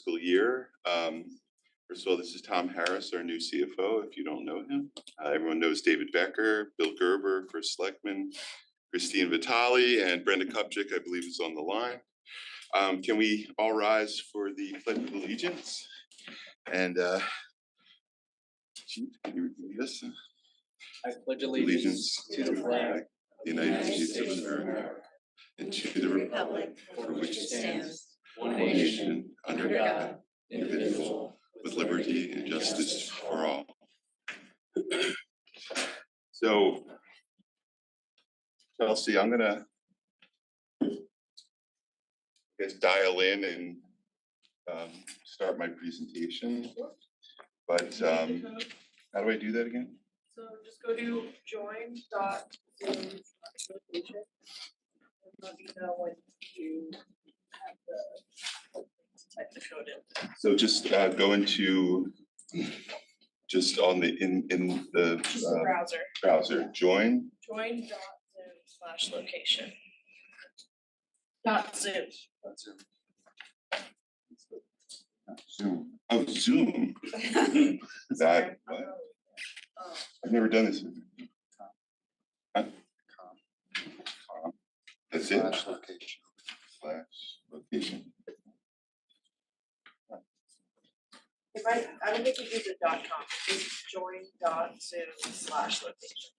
fiscal year. First of all, this is Tom Harris, our new CFO, if you don't know him. Everyone knows David Becker, Bill Gerber for Selectmen, Christine Vitale, and Brenda Kupchik, I believe, is on the line. Can we all rise for the Pledge of Allegiance? And Chief, can you lead us? I pledge allegiance to the flag of the United States of America, and to the republic for which it stands, one nation, under God, indivisible, with liberty and justice for all. So, Chelsea, I'm gonna dial in and start my presentation. But how do I do that again? So just go to join.zoom/location and let me know when you have the type the code in. So just go into just on the in the browser join. Join.zoom/location. Zoom. Zoom. Oh, Zoom. That what? I've never done this. Huh? That's it. location. Location. I don't think you use a .com. It's join.zoom/location.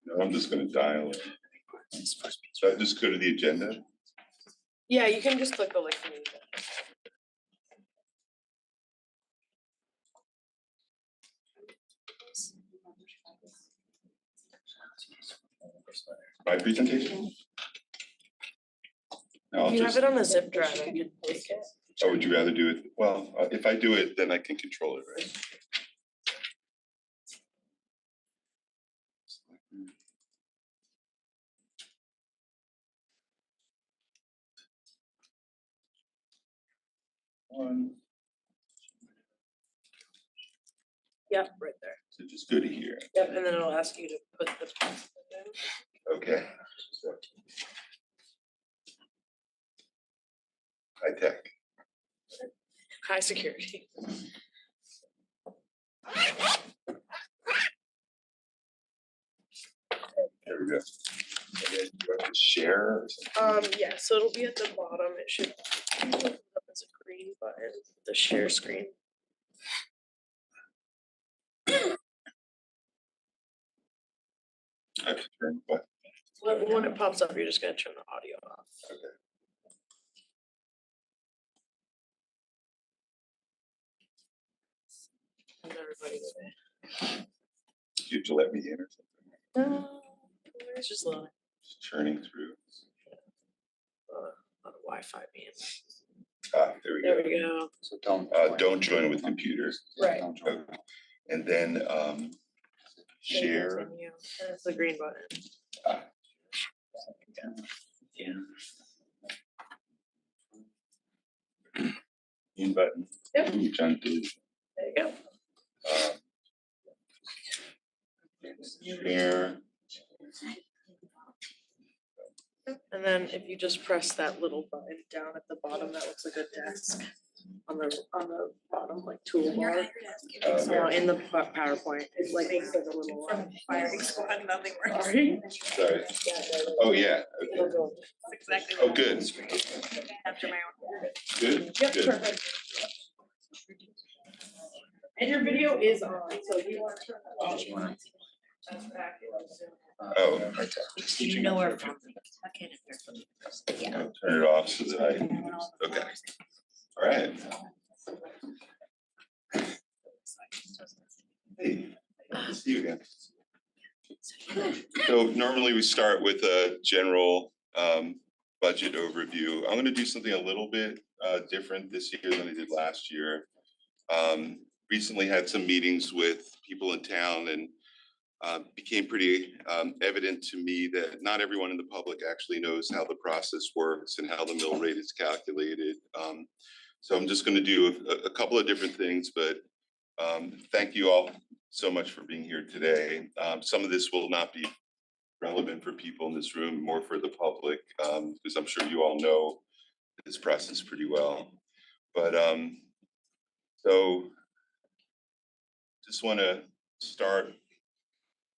No, I'm just going to dial it. So I just go to the agenda. Yeah, you can just click the link in the agenda. My presentation? No, You have it on a zip drive. I can take it. Oh, would you rather do it? Well, if I do it, then I can control it, right? One. Yep, right there. So just go to here. Yep, and then it'll ask you to put the password in. Okay. High tech. High security. There we go. And then you have to share or something. Yeah, so it'll be at the bottom. It should open up as a green button, the share screen. I have to turn what? When it pops up, you're just gonna turn the audio off. Okay. And everybody today. You have to let me in or something. No, it's just loading. Just churning through. On a Wi-Fi beam. Ah, there we There go. we go. So Don't join with computers. Right. Okay. And then share. Continue. And it's the green button. Ah. Yeah. In button. Yep. Ooh, John did. There you go. Share. And then if you just press that little button down at the bottom, that looks like a desk on the bottom, like toolbar. So in the PowerPoint, it like makes like a little firing squad, nothing works. Sorry. Oh, yeah. Okay. That's exactly. Oh, good. After my own. Good. Yep, Good. perfect. And your video is on, so if you want to turn that off. That's back in Zoom. Oh, You know where from. Okay. Yeah. I'll turn it off so that I can. Okay. All right. Hey, good to see you again. So normally we start with a general budget overview. I'm going to do something a little bit different this year than I did last year. Recently had some meetings with people in town and became pretty evident to me that not everyone in the public actually knows how the process works and how the mill rate is calculated. So I'm just going to do a couple of different things, but thank you all so much for being here today. Some of this will not be relevant for people in this room, more for the public, because I'm sure you all know this process pretty well. But so just want to start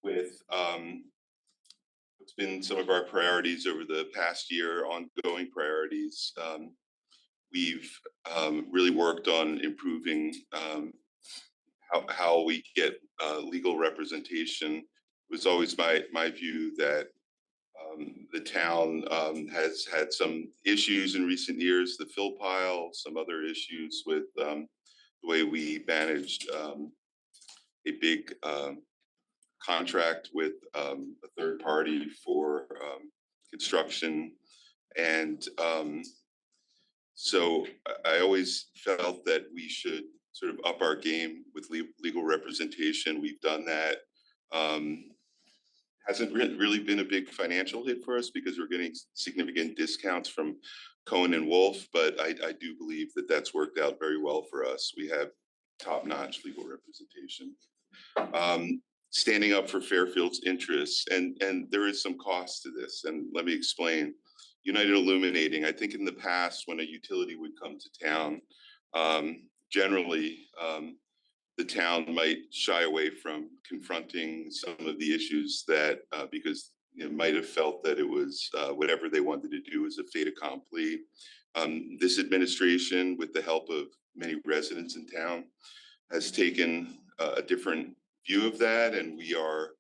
with what's been some of our priorities over the past year, ongoing priorities. We've really worked on improving how we get legal representation. It was always my view that the town has had some issues in recent years, the fill pile, some other issues with the way we managed a big contract with a third party for construction. And so I always felt that we should sort of up our game with legal representation. We've done that. Hasn't really been a big financial hit for us because we're getting significant discounts from Cohen and Wolf, but I do believe that that's worked out very well for us. We have top-notch legal representation. Standing up for Fairfield's interests, and there is some cost to this, and let me explain. United Illuminating, I think in the past when a utility would come to town, generally the town might shy away from confronting some of the issues that because might have felt that it was whatever they wanted to do was a fait accompli. This administration, with the help of many residents in town, has taken a different view of that, and we are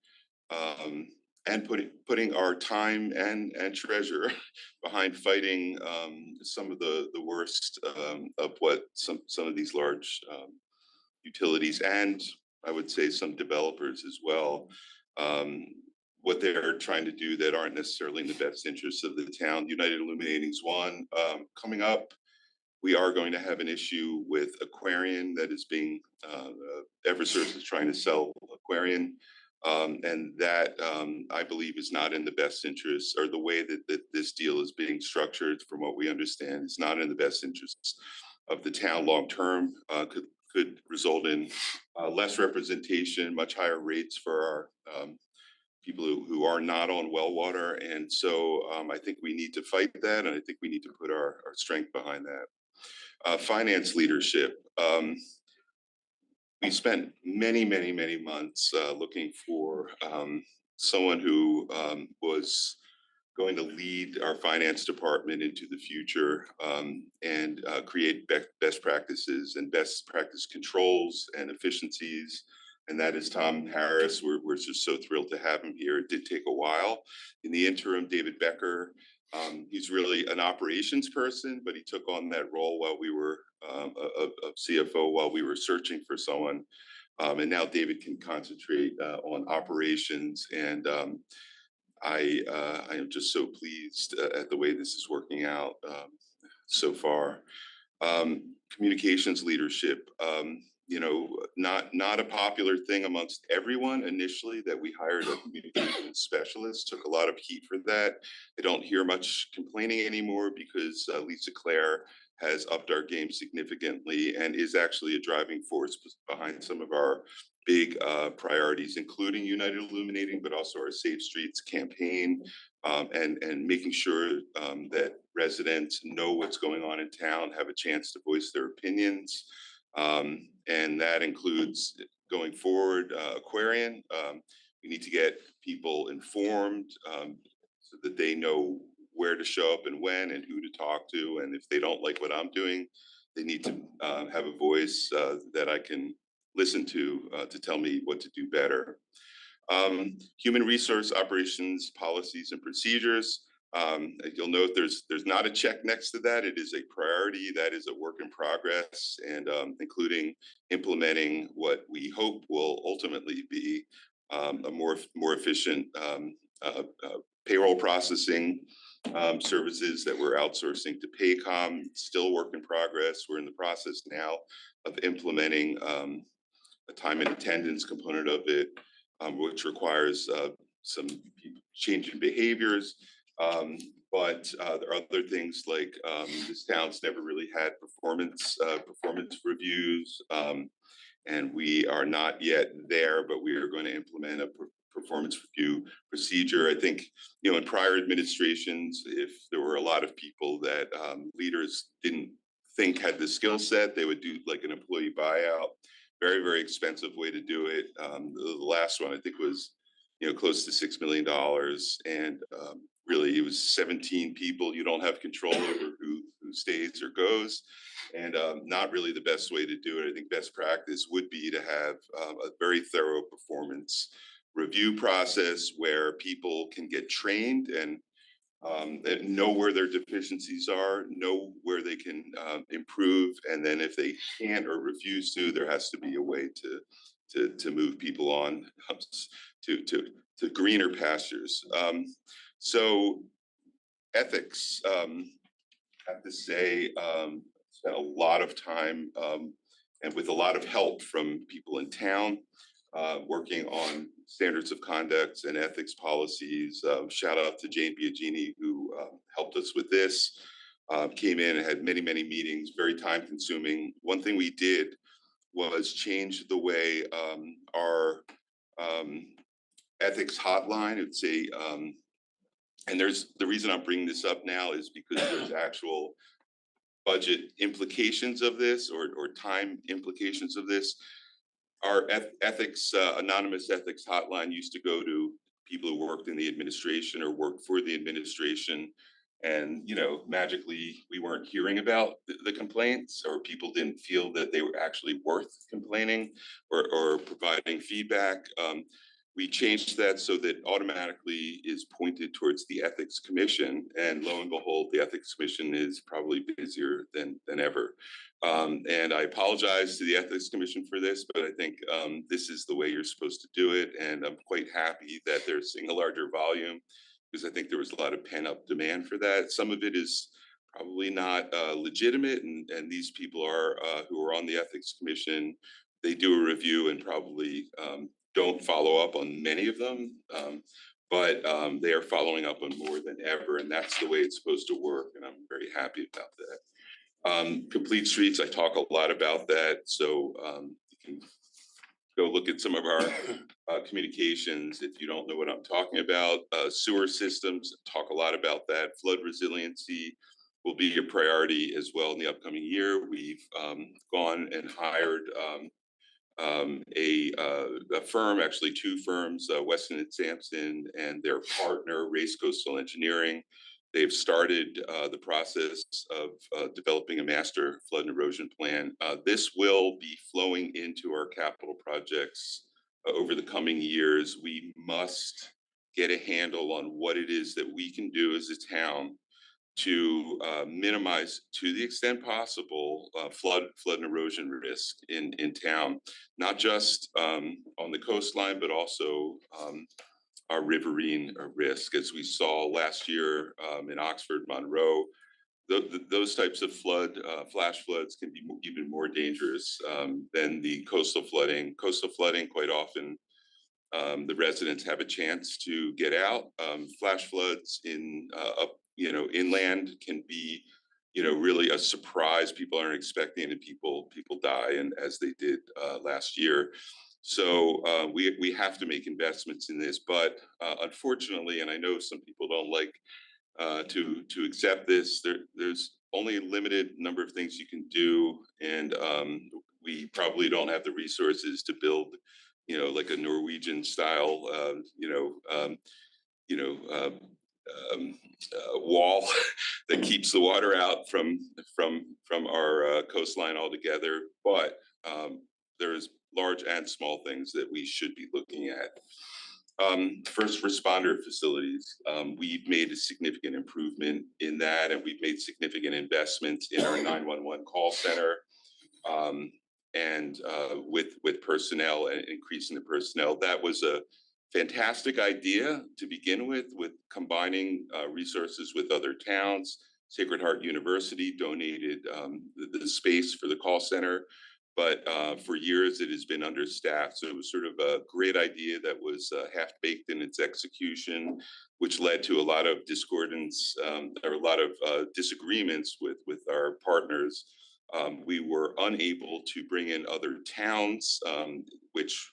and putting our time and treasure behind fighting some of the worst of what some of these large utilities, and I would say some developers as well, what they're trying to do that aren't necessarily in the best interests of the town. United Illuminating is one. Coming up, we are going to have an issue with Aquarian that is being, Eversource is trying to sell Aquarian. And that I believe is not in the best interest, or the way that this deal is being structured, from what we understand, is not in the best interests of the town long term. Could result in less representation, much higher rates for our people who are not on well water. And so I think we need to fight that, and I think we need to put our strength behind that. Finance leadership. We spent many months looking for someone who was going to lead our finance department into the future and create best practices and best practice controls and efficiencies. And that is Tom Harris. We're just so thrilled to have him here. It did take a while. In the interim, David Becker, he's really an operations person, but he took on that role while we were of CFO while we were searching for someone. And now David can concentrate on operations, and I am just so pleased at the way this is working out so far. Communications leadership, not a popular thing amongst everyone initially that we hired a communications specialist. Took a lot of heat for that. I don't hear much complaining anymore because Lisa Claire has upped our game significantly and is actually a driving force behind some of our big priorities, including United Illuminating, but also our Safe Streets campaign, and making sure that residents know what's going on in town, have a chance to voice their opinions. And that includes, going forward, Aquarian. We need to get people informed so that they know where to show up and when and who to talk to. And if they don't like what I'm doing, they need to have a voice that I can listen to tell me what to do better. Human resource operations, policies, and procedures. You'll note there's not a check next to that. It is a priority. That is a work in progress, and including implementing what we hope will ultimately be a more efficient payroll processing services that we're outsourcing to Paycom. Still work in progress. We're in the process now of implementing a time and attendance component of it, which requires some change in behaviors. But there are other things like this town's never really had performance reviews, And we are not yet there, but we are going to implement a performance review procedure. I think, in prior administrations, if there were a lot of people that leaders didn't think had the skill set, they would do like an employee buyout. Very, very expensive way to do it. The last one I think was, close to $6 million. And really it was 17 people. You don't have control over who stays or goes. And not really the best way to do it. I think best practice would be to have a very thorough performance review process where people can get trained and know where their deficiencies are, know where they can improve, and then if they can't or refuse to, there has to be a way to move people on to greener pastures. So ethics, I have to say, spent a lot of time and with a lot of help from people in town. Working on standards of conduct and ethics policies. Shout out to Jane Biagini, who helped us with this. Came in and had many, many meetings, very time consuming. One thing we did was change the way our ethics hotline, it's and there's the reason I'm bringing this up now is because there's actual budget implications of this or time implications of this. Our ethics, anonymous ethics hotline used to go to people who worked in the administration or worked for the administration. And, magically, we weren't hearing about the complaints or people didn't feel that they were actually worth complaining or providing feedback. We changed that so that automatically is pointed towards the Ethics Commission. And lo and behold, the Ethics Commission is probably busier than ever. And I apologize to the Ethics Commission for this, but I think this is the way you're supposed to do it. And I'm quite happy that they're seeing a larger volume because I think there was a lot of pent-up demand for that. Some of it is probably not legitimate, and these people are who are on the Ethics Commission. They do a review and probably don't follow up on many of them, but they are following up on more than ever, and that's the way it's supposed to work, and I'm very happy about that. Complete Streets, I talk a lot about that, so you can go look at some of our communications if you don't know what I'm talking about. Sewer systems, talk a lot about that. Flood resiliency will be a priority as well in the upcoming year. We've gone and hired a firm, actually two firms, Weston and Sampson and their partner, Race Coastal Engineering. They've started the process of developing a master flood and erosion plan. This will be flowing into our capital projects over the coming years. We must get a handle on what it is that we can do as a town to minimize, to the extent possible, flood and erosion risk in town, not just on the coastline, but also our riverine risk, as we saw last year in Oxford, Monroe. Those types of flash floods can be even more dangerous than the coastal flooding. Coastal flooding, quite often, the residents have a chance to get out. Flash floods inland can be, really a surprise. People aren't expecting, and people die, and as they did last year. So we have to make investments in this, but unfortunately, and I know some people don't like to accept this, there's only a limited number of things you can do, and we probably don't have the resources to build, like a Norwegian style, wall that keeps the water out from our coastline altogether. But there's large and small things that we should be looking at. First responder facilities. We've made a significant improvement in that, and we've made significant investments in our 911 call center. And with personnel and increasing the personnel. That was a fantastic idea to begin with combining resources with other towns. Sacred Heart University donated the space for the call center, but for years it has been understaffed. So it was sort of a great idea that was half-baked in its execution, which led to a lot of discordance or a lot of disagreements with our partners. We were unable to bring in other towns, which,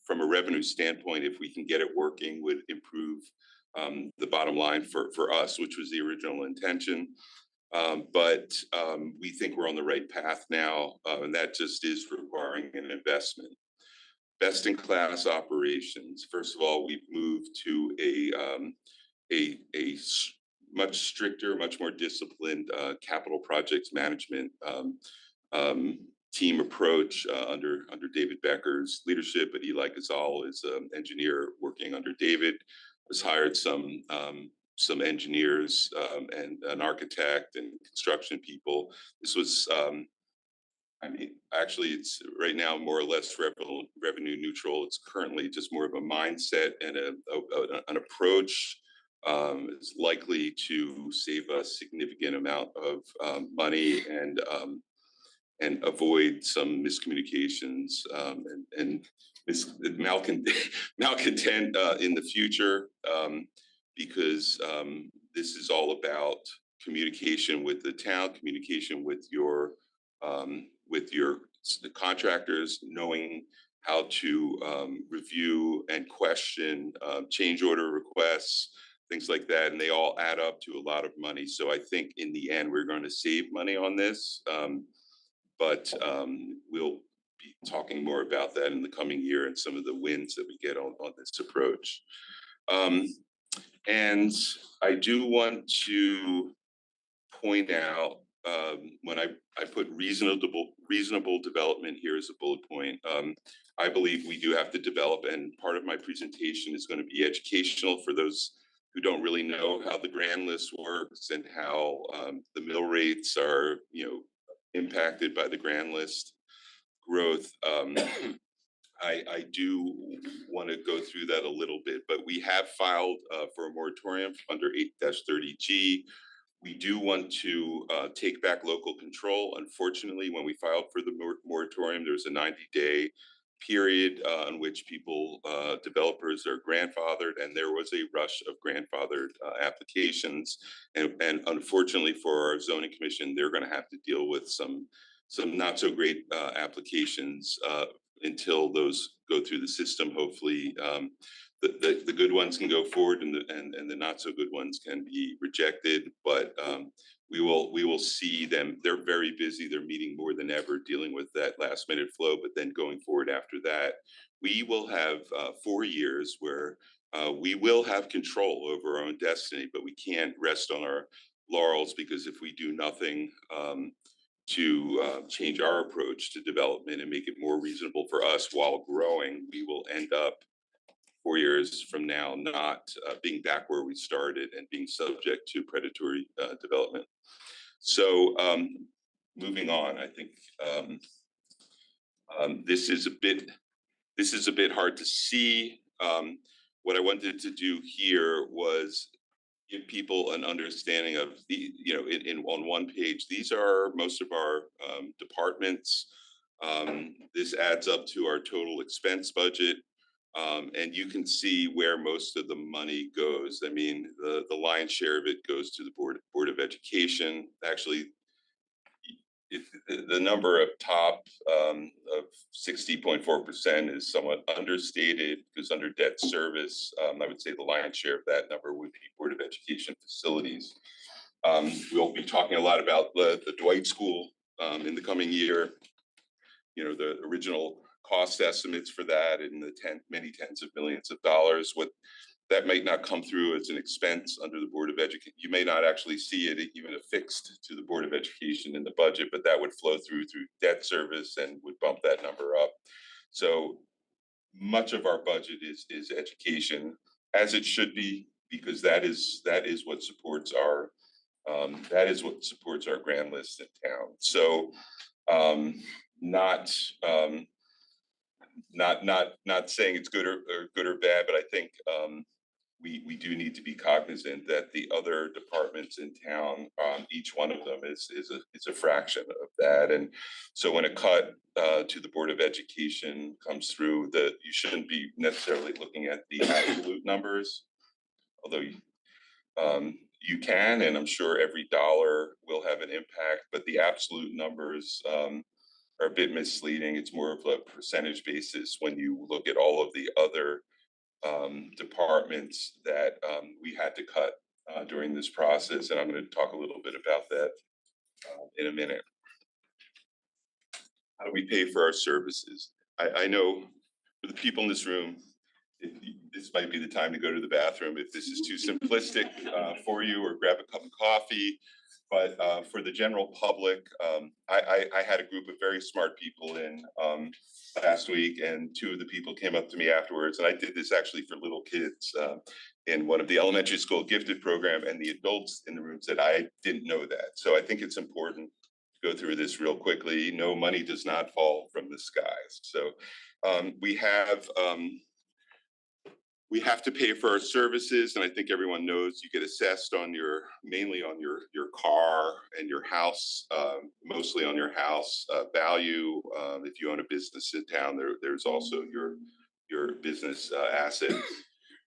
from a revenue standpoint, if we can get it working, would improve the bottom line for us, which was the original intention. But we think we're on the right path now, and that just is requiring an investment. Best in class operations. First of all, we've moved to a much stricter, much more disciplined capital projects management team approach under David Becker's leadership. But Eli Gazal is an engineer working under David. Has hired some engineers and an architect and construction people. This was, actually, it's right now more or less revenue neutral. It's currently just more of a mindset and an approach. It's likely to save a significant amount of money and avoid some miscommunications and malcontent in the future, because this is all about communication with the town, communication with the contractors, knowing how to review and question change order requests, things like that, and they all add up to a lot of money. So I think in the end we're going to save money on this, but we'll be talking more about that in the coming year and some of the wins that we get on this approach. And I do want to point out, when I put reasonable development here as a bullet point, I believe we do have to develop, and part of my presentation is going to be educational for those who don't really know how the grand list works and how the mill rates are, impacted by the grand list growth. I do want to go through that a little bit, but we have filed for a moratorium under 8-30G. We do want to take back local control. Unfortunately, when we filed for the moratorium, there's a 90-day period in which developers are grandfathered, and there was a rush of grandfathered applications. And unfortunately for our zoning commission, they're going to have to deal with some not so great applications until those go through the system. Hopefully, the good ones can go forward, and the not so good ones can be rejected. But we will see them. They're very busy. They're meeting more than ever, dealing with that last minute flow. But then going forward after that, we will have 4 years where we will have control over our own destiny, but we can't rest on our laurels, because if we do nothing to change our approach to development and make it more reasonable for us while growing, we will end up 4 years from now not being back where we started and being subject to predatory development. So moving on, I think this is a bit hard to see. What I wanted to do here was give people an understanding of on one page. These are most of our departments. This adds up to our total expense budget. And you can see where most of the money goes. I mean, the lion's share of it goes to the Board of Education. Actually, the number up top of 60.4% is somewhat understated, because under debt service, I would say the lion's share of that number would be Board of Education facilities. We'll be talking a lot about the Dwight School in the coming year. The original cost estimates for that in the many tens of millions of dollars. What that might not come through as an expense under the Board of Education. You may not actually see it even affixed to the Board of Education in the budget, but that would flow through debt service and would bump that number up. So much of our budget is education, as it should be, because that is what supports our grand list in town. So not saying it's good or bad, but I think we do need to be cognizant that the other departments in town, each one of them is a fraction of that. And so when a cut to the Board of Education comes through, that you shouldn't be necessarily looking at the absolute numbers, although you can, and I'm sure every dollar will have an impact, but the absolute numbers are a bit misleading. It's more of a percentage basis when you look at all of the other departments that we had to cut during this process, and I'm going to talk a little bit about that in a minute. How do we pay for our services? I know for the people in this room, this might be the time to go to the bathroom if this is too simplistic for you, or grab a cup of coffee. But for the general public, I had a group of very smart people in last week, and two of the people came up to me afterwards, and I did this actually for little kids in one of the elementary school gifted program, and the adults in the room said, I didn't know that. So I think it's important to go through this real quickly. No, money does not fall from the skies. So we have to pay for our services, and I think everyone knows you get assessed on mainly on your car and your house, mostly on your house value. If you own a business in town, there's also your business assets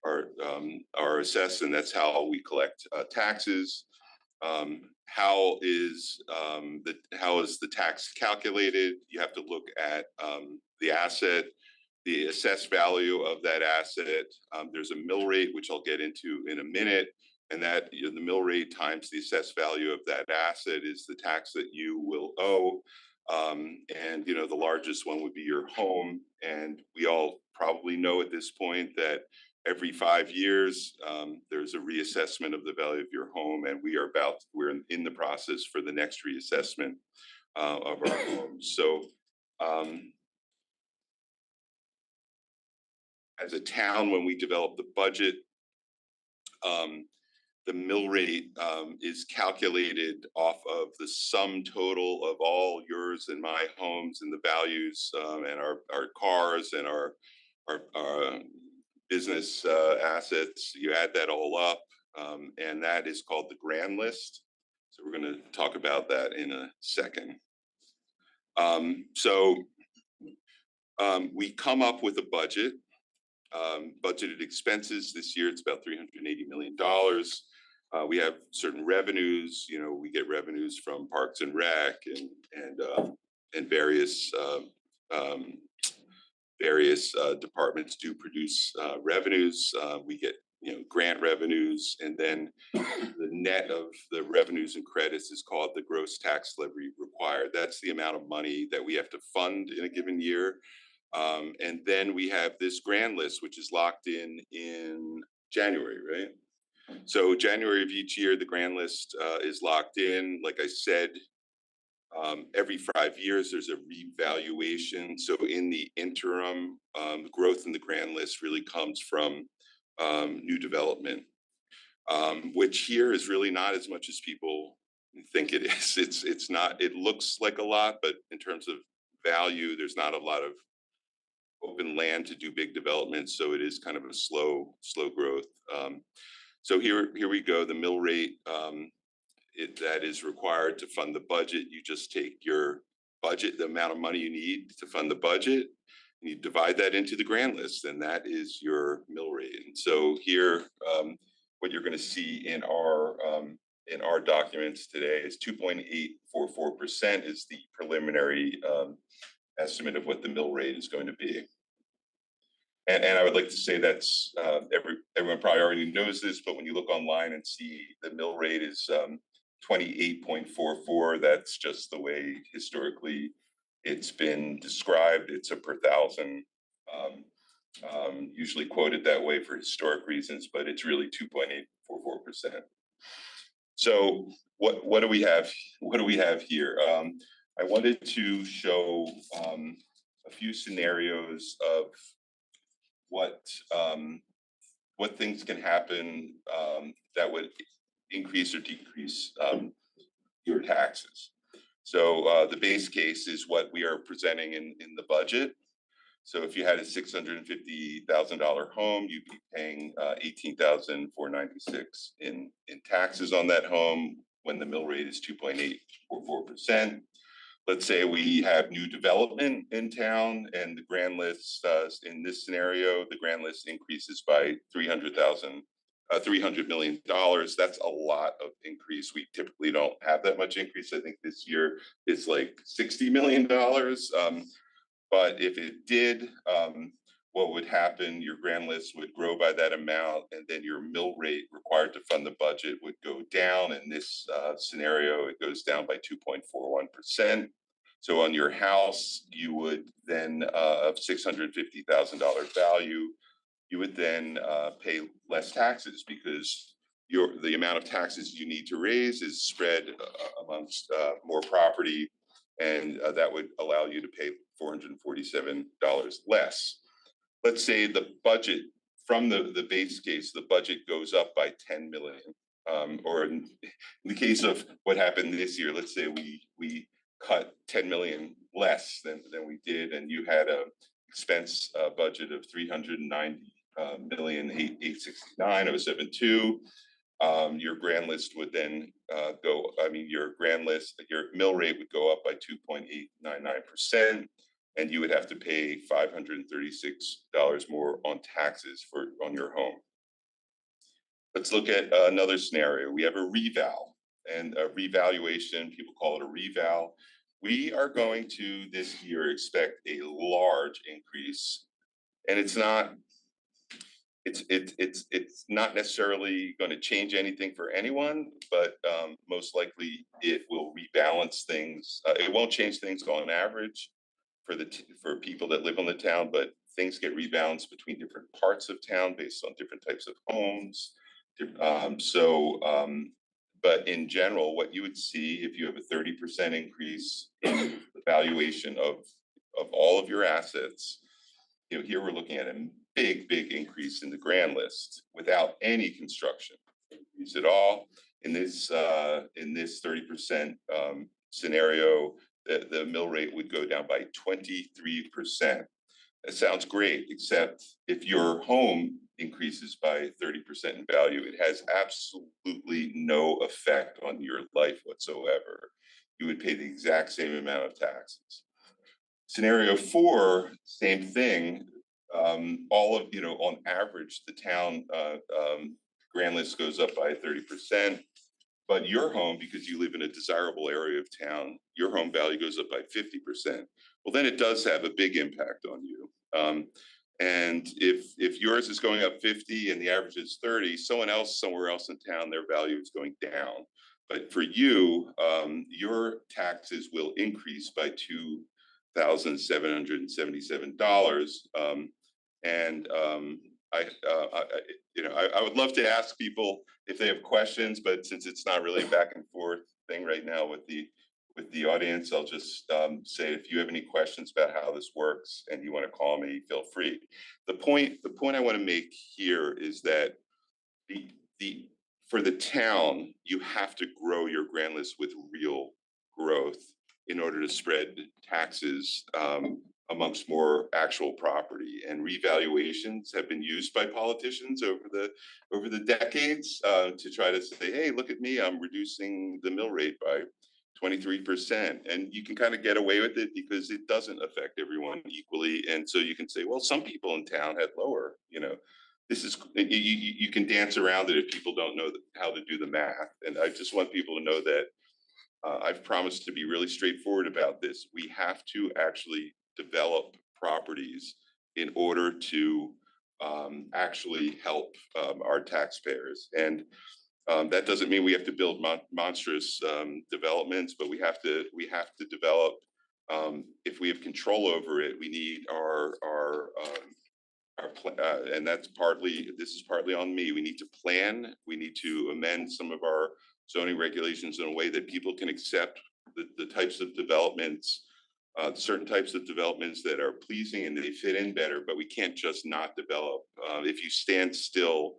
are assessed, and that's how we collect taxes. How is the tax calculated? You have to look at the asset, the assessed value of that asset. There's a mill rate, which I'll get into in a minute, and that the mill rate times the assessed value of that asset is the tax that you will owe. And the largest one would be your home. And we all probably know at this point that every 5 years, there's a reassessment of the value of your home, and we're in the process for the next reassessment of our home. So as a town, when we develop the budget, the mill rate is calculated off of the sum total of all yours and my homes and the values and our cars and our business assets. You add that all up, and that is called the grand list. So we're going to talk about that in a second. We come up with a budget. Budgeted expenses this year, it's about $380 million. We have certain revenues. We get revenues from Parks and Rec and various departments do produce revenues. We get grant revenues, and then the net of the revenues and credits is called the gross tax levy required. That's the amount of money that we have to fund in a given year. And then we have this grand list, which is locked in January, right? So January of each year, the grand list is locked in. Like I said, every 5 years, there's a revaluation. So in the interim, growth in the grand list really comes from new development, which here is really not as much as people think it is. It's not. It looks like a lot, but in terms of value, there's not a lot of open land to do big developments, so it is kind of a slow growth. So here we go. The mill rate that is required to fund the budget. You just take your budget, the amount of money you need to fund the budget, and you divide that into the grand list, and that is your mill rate. And so here, what you're going to see in our documents today is 2.844% is the preliminary estimate of what the mill rate is going to be. And I would like to say that's everyone probably already knows this, but when you look online and see the mill rate is 28.44, that's just the way historically it's been described. It's a per thousand, usually quoted that way for historic reasons, but it's really 2.844%. So what do we have? What do we have here? I wanted to show a few scenarios of what things can happen that would increase or decrease your taxes. So the base case is what we are presenting in the budget. So if you had a $650,000 home, you'd be paying $18,496 in taxes on that home when the mill rate is 2.844%. Let's say we have new development in town, and the grand list in this scenario, the grand list increases by $300,000 $300 million. That's a lot of increase. We typically don't have that much increase. I think this year is like $60 million. But if it did, what would happen, your grand list would grow by that amount, and then your mill rate required to fund the budget would go down. In this scenario, it goes down by 2.41%. So on your house, you would then, of $650,000 value, you would then pay less taxes because the amount of taxes you need to raise is spread amongst more property, and that would allow you to pay $447 less. Let's say the budget from the base case, the budget goes up by 10 million. Or in the case of what happened this year, let's say we cut 10 million less than we did, and you had a expense budget of 390,869,072. Your grand list would then your mill rate would go up by 2.899%, and you would have to pay $536 more on taxes on your home. Let's look at another scenario. We have a reval, and a revaluation, people call it a reval. We are going to this year expect a large increase, and it's not necessarily going to change anything for anyone, but most likely it will rebalance things. It won't change things on average for people that live on the town, but things get rebalanced between different parts of town based on different types of homes. But in general, what you would see if you have a 30% increase in the valuation of all of your assets, here we're looking at a big increase in the grand list without any construction increase at all. In this 30% scenario, the mill rate would go down by 23%. That sounds great, except if your home increases by 30% in value, it has absolutely no effect on your life whatsoever. You would pay the exact same amount of taxes. Scenario 4, same thing. On average, the town grand list goes up by 30%. But your home, because you live in a desirable area of town, your home value goes up by 50%. Well, then it does have a big impact on you. And if yours is going up 50 and the average is 30, someone else somewhere else in town, their value is going down. But for you, your taxes will increase by $2,777. I would love to ask people if they have questions, but since it's not really a back and forth thing right now with the audience, I'll just say if you have any questions about how this works and you want to call me, feel free. The point I want to make here is that for the town, you have to grow your grand list with real growth in order to spread taxes amongst more actual property. And revaluations have been used by politicians over the decades to try to say, hey, look at me, I'm reducing the mill rate by 23%. And you can kind of get away with it because it doesn't affect everyone equally. And so you can say, well, some people in town had lower, this is, you can dance around it if people don't know how to do the math. And I just want people to know that I've promised to be really straightforward about this. We have to actually develop properties in order to actually help our taxpayers. And that doesn't mean we have to build monstrous developments, but we have to develop. If we have control over it, we need and this is partly on me. We need to plan. We need to amend some of our zoning regulations in a way that people can accept the types of developments, certain types of developments that are pleasing and they fit in better, but we can't just not develop. If you stand still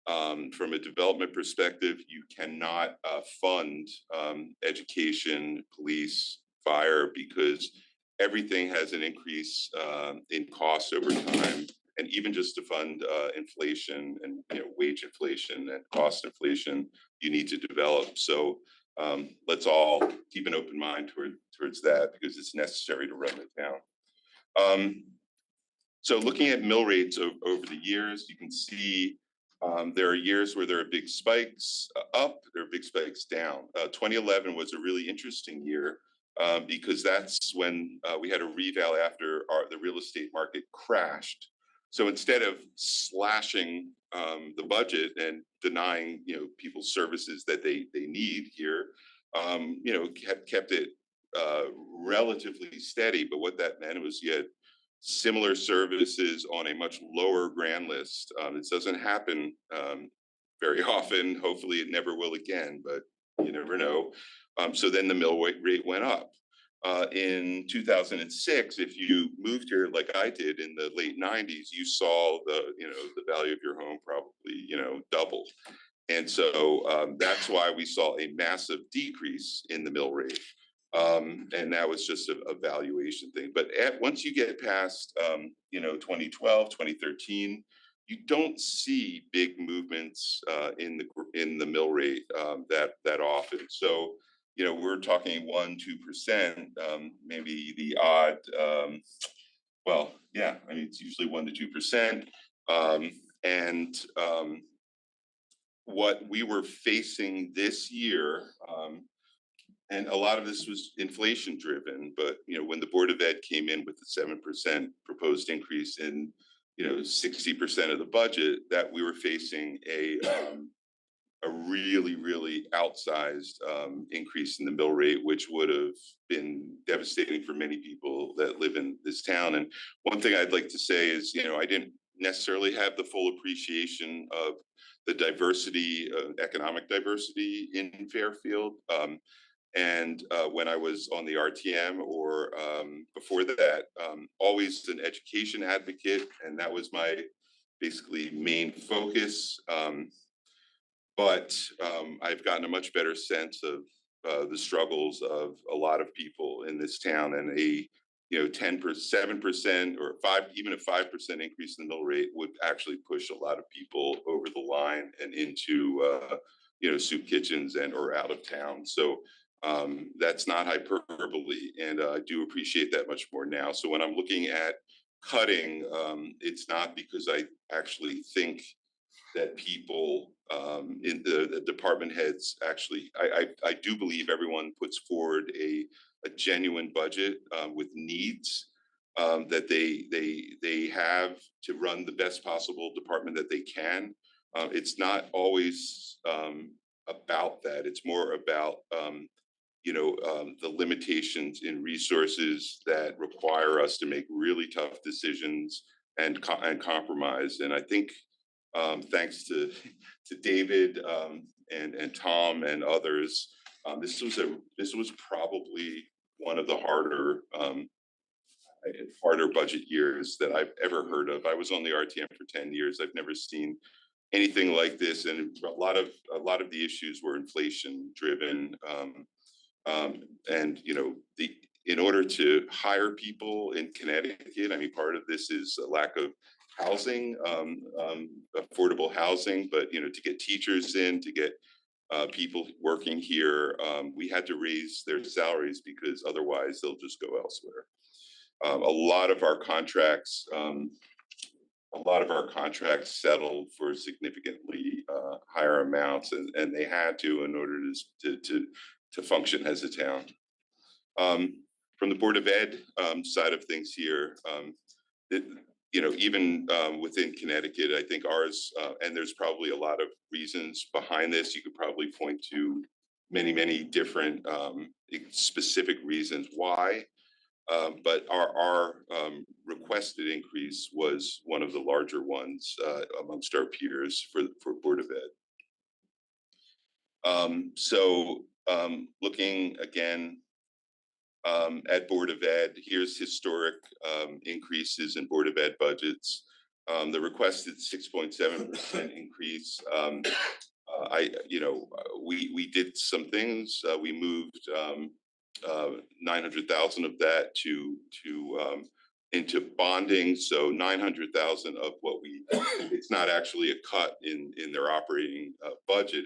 from a development perspective, you cannot fund education, police, fire, because everything has an increase in costs over time. And even just to fund inflation and wage inflation and cost inflation, you need to develop. So let's all keep an open mind towards that because it's necessary to run the town. So looking at mill rates over the years, you can see There are years where there are big spikes up, there are big spikes down. 2011 was a really interesting year because that's when we had a reval after the real estate market crashed. So instead of slashing the budget and denying, people's services that they need here, kept it relatively steady. But what that meant was you had similar services on a much lower grand list. It doesn't happen very often. Hopefully it never will again, but you never know. So then the mill rate went up. In 2006, if you moved here like I did in the late 90s, you saw the value of your home probably, double. And so that's why we saw a massive decrease in the mill rate. And that was just a valuation thing. But once you get past, 2012, 2013, you don't see big movements in the mill rate that often. So, we're talking 1-2%, maybe the odd. Well, yeah, I mean it's usually 1-2%, and what we were facing this year. And a lot of this was inflation driven, but when the Board of Ed came in with the 7% proposed increase in 60% of the budget, that we were facing a really, really outsized increase in the mill rate, which would have been devastating for many people that live in this town. And one thing I'd like to say is, I didn't necessarily have the full appreciation of the diversity, economic diversity in Fairfield. And when I was on the RTM or before that, always an education advocate, and that was my basically main focus. But I've gotten a much better sense of the struggles of a lot of people in this town, and a 10%, 7% or even a 5% increase in the mill rate would actually push a lot of people over the line and into soup kitchens and or out of town. So that's not hyperbole, and I do appreciate that much more now. So when I'm looking at cutting, it's not because I actually think that people in the department heads actually, I do believe everyone puts forward a genuine budget with needs that they have to run the best possible department that they can. It's not always about that. It's more about the limitations in resources that require us to make really tough decisions and compromise. And I think thanks to David and Tom and others, this was probably one of the harder budget years that I've ever heard of. I was on the RTM for 10 years. I've never seen anything like this, and a lot of the issues were inflation driven. And in order to hire people in Connecticut, I mean, part of this is a lack of housing, affordable housing, but to get teachers in, to get people working here, we had to raise their salaries because otherwise they'll just go elsewhere. A lot of our contracts settled for significantly higher amounts, and they had to in order to function as a town. From the Board of Ed side of things here, even within Connecticut, I think ours, and there's probably a lot of reasons behind this. You could probably point to many different specific reasons why. But our requested increase was one of the larger ones amongst our peers for Board of Ed. So looking again at Board of Ed, here's historic increases in Board of Ed budgets. The requested 6.7% increase. We did some things. We moved 900,000 of that into bonding. So 900,000 of what it's not actually a cut in their operating budget.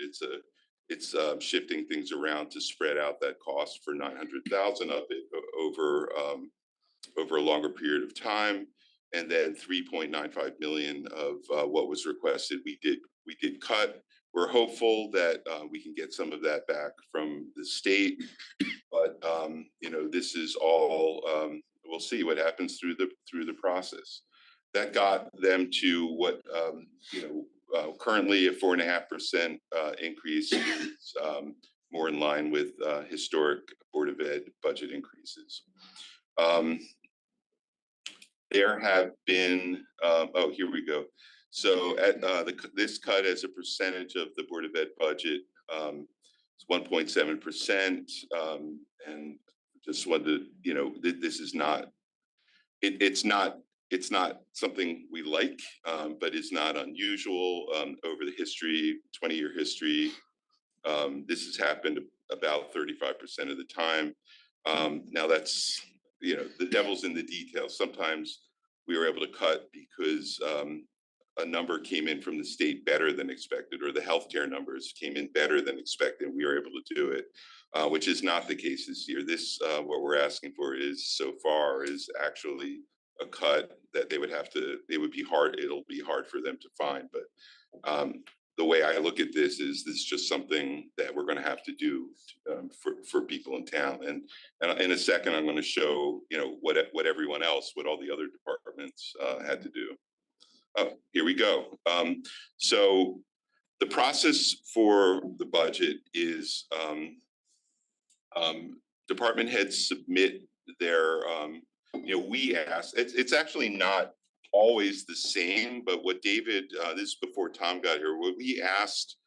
It's shifting things around to spread out that cost for 900,000 of it over a longer period of time. and then 3.95 million of what was requested we did cut. We're hopeful that we can get some of that back from the state, but you know, this is all we'll see what happens through the process. That got them to what you know, currently a 4.5% increase is more in line with historic Board of Ed budget increases. There have been oh, here we go. So at this cut as a percentage of the Board of Ed budget is 1.7%, and just wanted to, you know, this is not it's not something we like, but it's not unusual over the history, 20-year history. This has happened about 35% of the time. Now that's, you know, the devil's in the details. Sometimes we were able to cut because a number came in from the state better than expected, or the healthcare numbers came in better than expected. We were able to do it, which is not the case this year. This, what we're asking for is so far is actually a cut that they would have to, it'll be hard for them to find. But the way I look at this is just something that we're going to have to do for people in town. And in a second, I'm going to show, you know, what everyone else, what all the other departments had to do. Oh, here we go. So the process for the budget is department heads submit their, you know, we ask, it's actually not always the same, but what David, this is before Tom got here, what we asked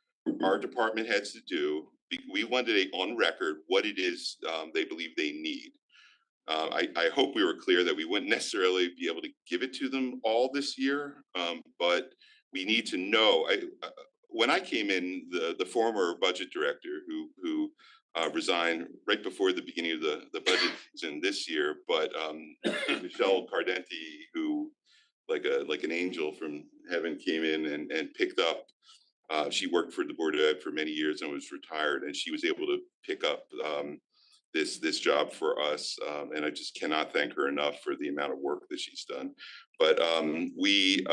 our department heads to do, we wanted on record what it is they believe they need. I hope we were clear that we wouldn't necessarily be able to give it to them all this year, but we need to know. When I came in, the former budget director who resigned right before the beginning of the budget season this year, but Michelle Cardenti, who like an angel from heaven came in and picked up. She worked for the Board of Ed for many years and was retired, and she was able to pick up this job for us, and I just cannot thank her enough for the amount of work that she's done. But we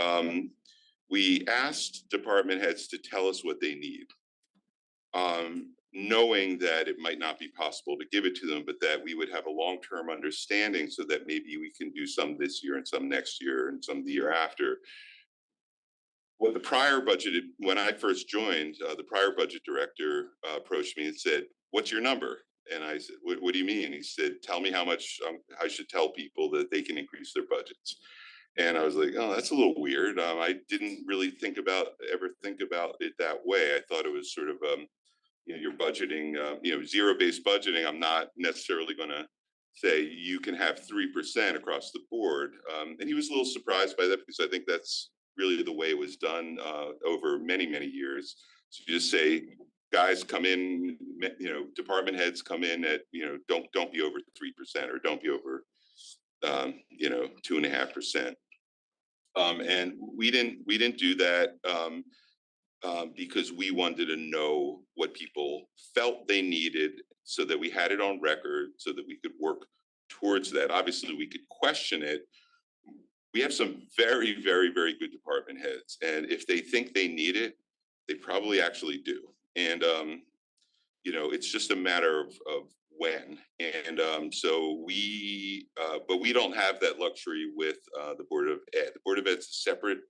asked department heads to tell us what they need, knowing that it might not be possible to give it to them, but that we would have a long-term understanding so that maybe we can do some this year and some next year and some the year after. What the prior budget, when I first joined, the prior budget director approached me and said, "What's your number?" And I said, what do you mean? He said, "Tell me how much I should tell people that they can increase their budgets." And I was like, "Oh, that's a little weird." I didn't really ever think about it that way. I thought it was sort of, you know, you're budgeting, you know, zero-based budgeting. I'm not necessarily going to say you can have 3% across the board. And he was a little surprised by that because I think that's really the way it was done over many, many years. So you just say, guys come in, you know, department heads come in at, you know, don't be over 3% or don't be over, you know, 2.5%. And we didn't do that because we wanted to know what people felt they needed so that we had it on record so that we could work towards that. Obviously, we could question it. We have some very, very, very good department heads, and if they think they need it, they probably actually do. And you know, it's just a matter of when. And so but we don't have that luxury with the Board of Ed. The Board of Ed's a separate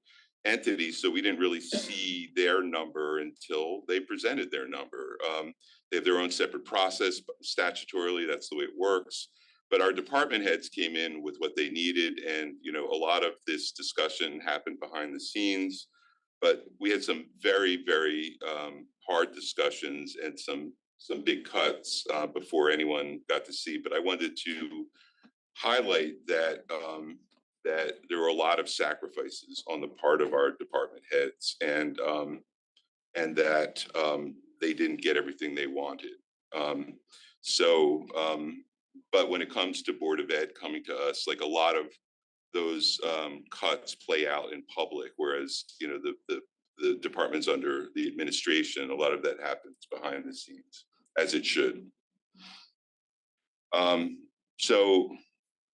entity, so we didn't really see their number until they presented their number. They have their own separate process statutorily. That's the way it works. But our department heads came in with what they needed, and you know, a lot of this discussion happened behind the scenes. But we had some very, very hard discussions and some big cuts before anyone got to see. But I wanted to highlight that that there were a lot of sacrifices on the part of our department heads, and that they didn't get everything they wanted. But when it comes to Board of Ed coming to us, like a lot of those cuts play out in public, whereas you know the departments under the administration, a lot of that happens behind the scenes, as it should. So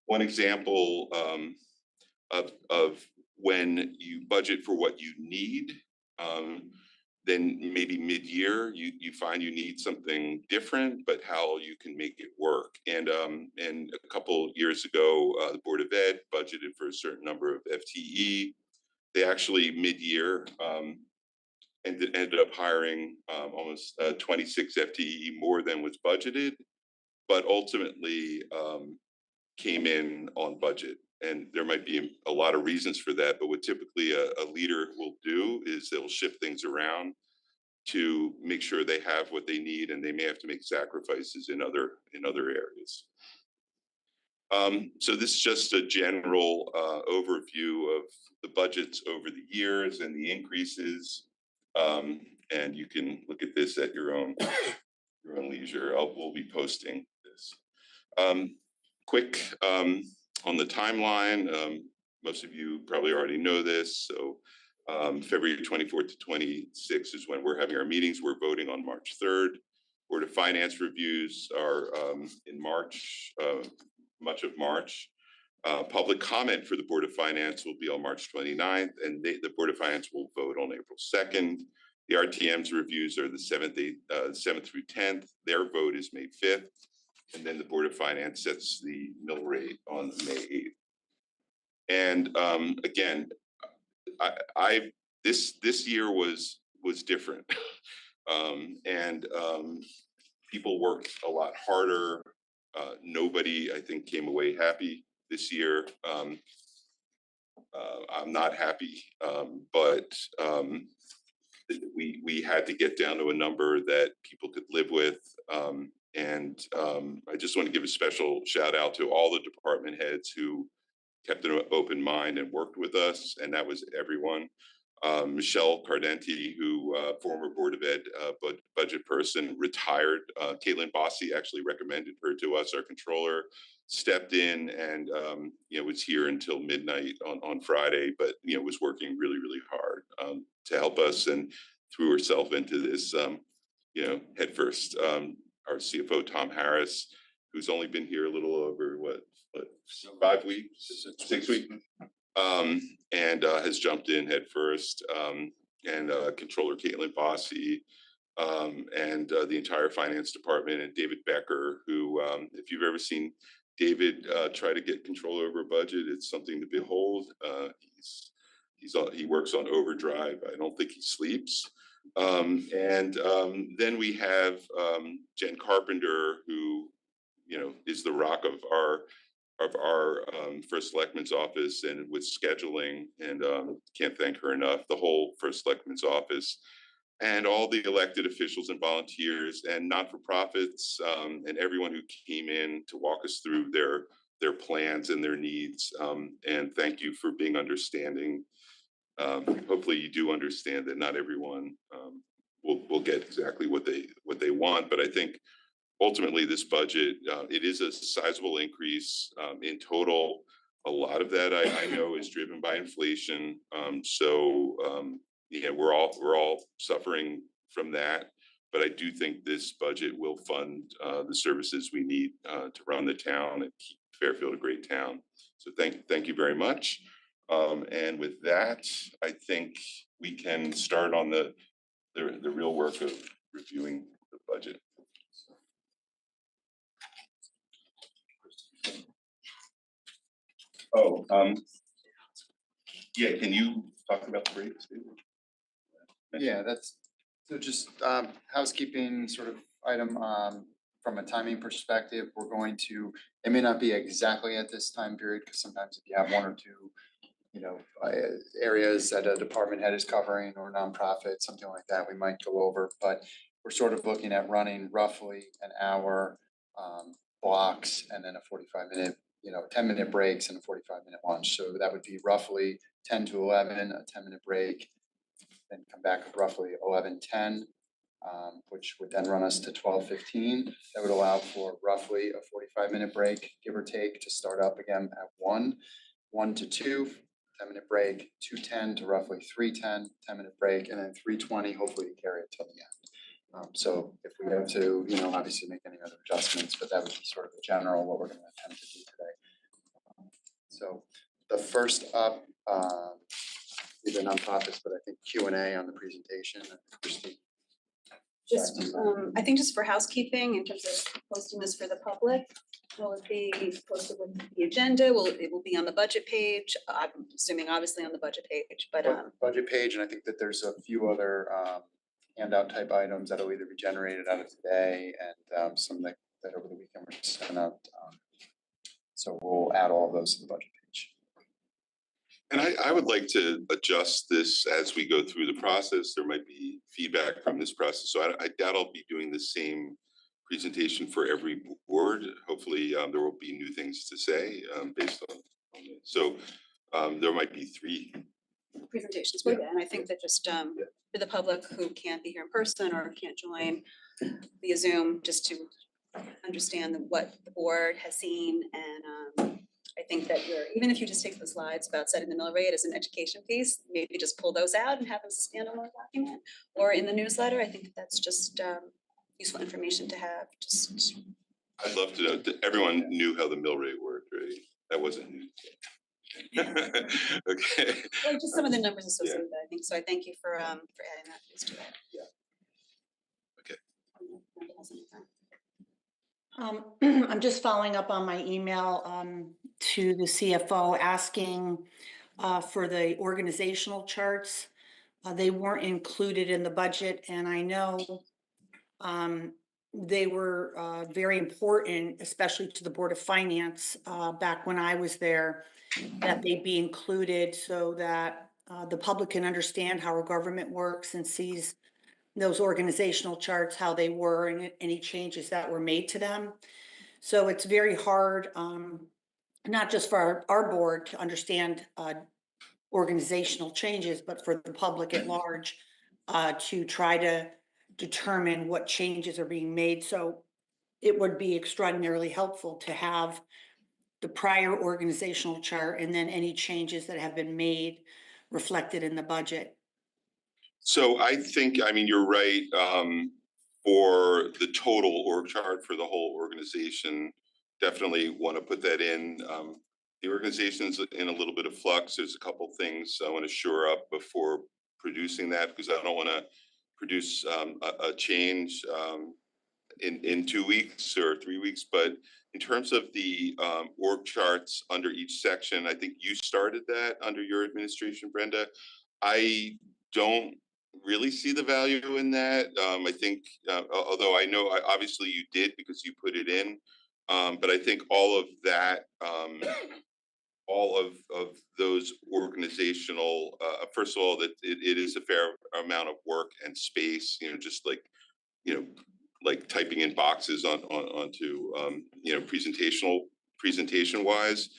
one example of when you budget for what you need, then maybe mid-year you find you need something different, but how you can make it work. And a couple years ago, the Board of Ed budgeted for a certain number of FTE. They actually mid-year ended up hiring almost 26 FTE more than was budgeted, but ultimately came in on budget. And there might be a lot of reasons for that, but what typically a leader will do is they'll shift things around to make sure they have what they need, and they may have to make sacrifices in other areas. So this is just a general overview of the budgets over the years and the increases. And you can look at this at your own leisure. We'll be posting this. Quick on the timeline. Most of you probably already know this. So February 24th to 26th is when we're having our meetings. We're voting on March 3rd. Board of Finance reviews are in March, much of March. Public comment for the Board of Finance will be on March 29th, and the Board of Finance will vote on April 2nd. The RTM's reviews are the 7th through 10th. Their vote is May 5th. And then the Board of Finance sets the mill rate on May 8th. And again, this year was different. People worked a lot harder. Nobody, I think, came away happy this year. I'm not happy, but we had to get down to a number that people could live with. I just want to give a special shout out to all the department heads who kept an open mind and worked with us, and that was everyone. Michelle Cardenti, who former Board of Ed budget person, retired. Caitlin Bossi actually recommended her to us. Our controller stepped in and was here until midnight on Friday, but was working really, really hard to help us, and threw herself into this head first. Our CFO Tom Harris, who's only been here a little over 5 weeks, 6 weeks. And has jumped in head first, and Controller Caitlin Bossi, and the entire finance department, and David Becker, who, if you've ever seen David try to get control over a budget, it's something to behold. He works on overdrive. I don't think he sleeps. Then we have Jen Carpenter, who is the rock of our First Selectmen's office, and with scheduling, and can't thank her enough. The whole First Selectmen's office, and all the elected officials and volunteers and not-for-profits, and everyone who came in to walk us through their plans and their needs. And thank you for being understanding. Hopefully you do understand that not everyone will get exactly what they want, but I think ultimately this budget, it is a sizable increase in total. A lot of that I know is driven by inflation. We're all suffering from that, but I do think this budget will fund the services we need to run the town and keep Fairfield a great town. So thank you very much. And with that, I think we can start on the real work of reviewing the budget. Oh, yeah, can you talk about the rates? Yeah, that's, so just housekeeping sort of item from a timing perspective. We're going to, it may not be exactly at this time period, because sometimes if you have one or two, areas that a department head is covering, or nonprofit, something like that, we might go over, but we're sort of looking at running roughly an hour blocks, and then a 45-minute 10-minute breaks and a 45-minute lunch. So that would be roughly 10 to 11, a 10-minute break, then come back at roughly 11:10, which would then run us to 12:15. That would allow for roughly a 45-minute break, give or take, to start up again at 1 to 2, 10-minute break, 2:10 to roughly 3:10, 10-minute break, and then 3:20, hopefully carry it till the end. So if we have to, obviously make any other adjustments, but that would be sort of the general what we're going to attempt to do today. So The first up, is the nonprofits, but I think Q&A on the presentation. Christine. Just, I think just for housekeeping, in terms of posting this for the public, will it be posted with the agenda? It will be on the budget page? I'm assuming obviously on the budget page, but, Budget page, and I think that there's a few other handout type items that'll either be generated out of today and some that over the weekend were sent out. So we'll add all of those to the budget page. And I would like to adjust this as we go through the process. There might be feedback from this process. So I doubt I'll be doing the same presentation for every board. Hopefully there will be new things to say based on it. So there might be 3 presentations with it, and I think that just for the public who can't be here in person or can't join via Zoom, just to understand what the board has seen. And I think that even if you just take the slides about setting the mill rate as an education piece, maybe just pull those out and have them as a standalone document or in the newsletter. I think that's just useful information to have. Just I'd love to know that everyone knew how the mill rate worked, right? That wasn't new. Okay. Well, just some of the numbers associated with that, I think. So I thank you for adding that piece to it. Yeah. Okay. I'm just following up on my email to the CFO asking for the organizational charts. They weren't included in the budget, and I know they were very important, especially to the Board of Finance back when I was there, that they be included so that the public can understand how our government works and sees those organizational charts, how they were, and any changes that were made to them. So it's very hard, not just for our board to understand organizational changes, but for the public at large to try to determine what changes are being made. So it would be extraordinarily helpful to have the prior organizational chart and then any changes that have been made reflected in the budget. So I think, I mean, you're right. For the total org chart for the whole organization, definitely want to put that in. The organization's in a little bit of flux. There's a couple things I want to shore up before producing that, because I don't want to produce a change in 2 weeks or 3 weeks. But in terms of the org charts under each section, I think you started that under your administration, Brenda. I don't really see the value in that. I think, although I know obviously you did because you put it in, but I think all of that, all of those organizational, first of all, that it is a fair amount of work and space, just like, like typing in boxes onto, presentation wise.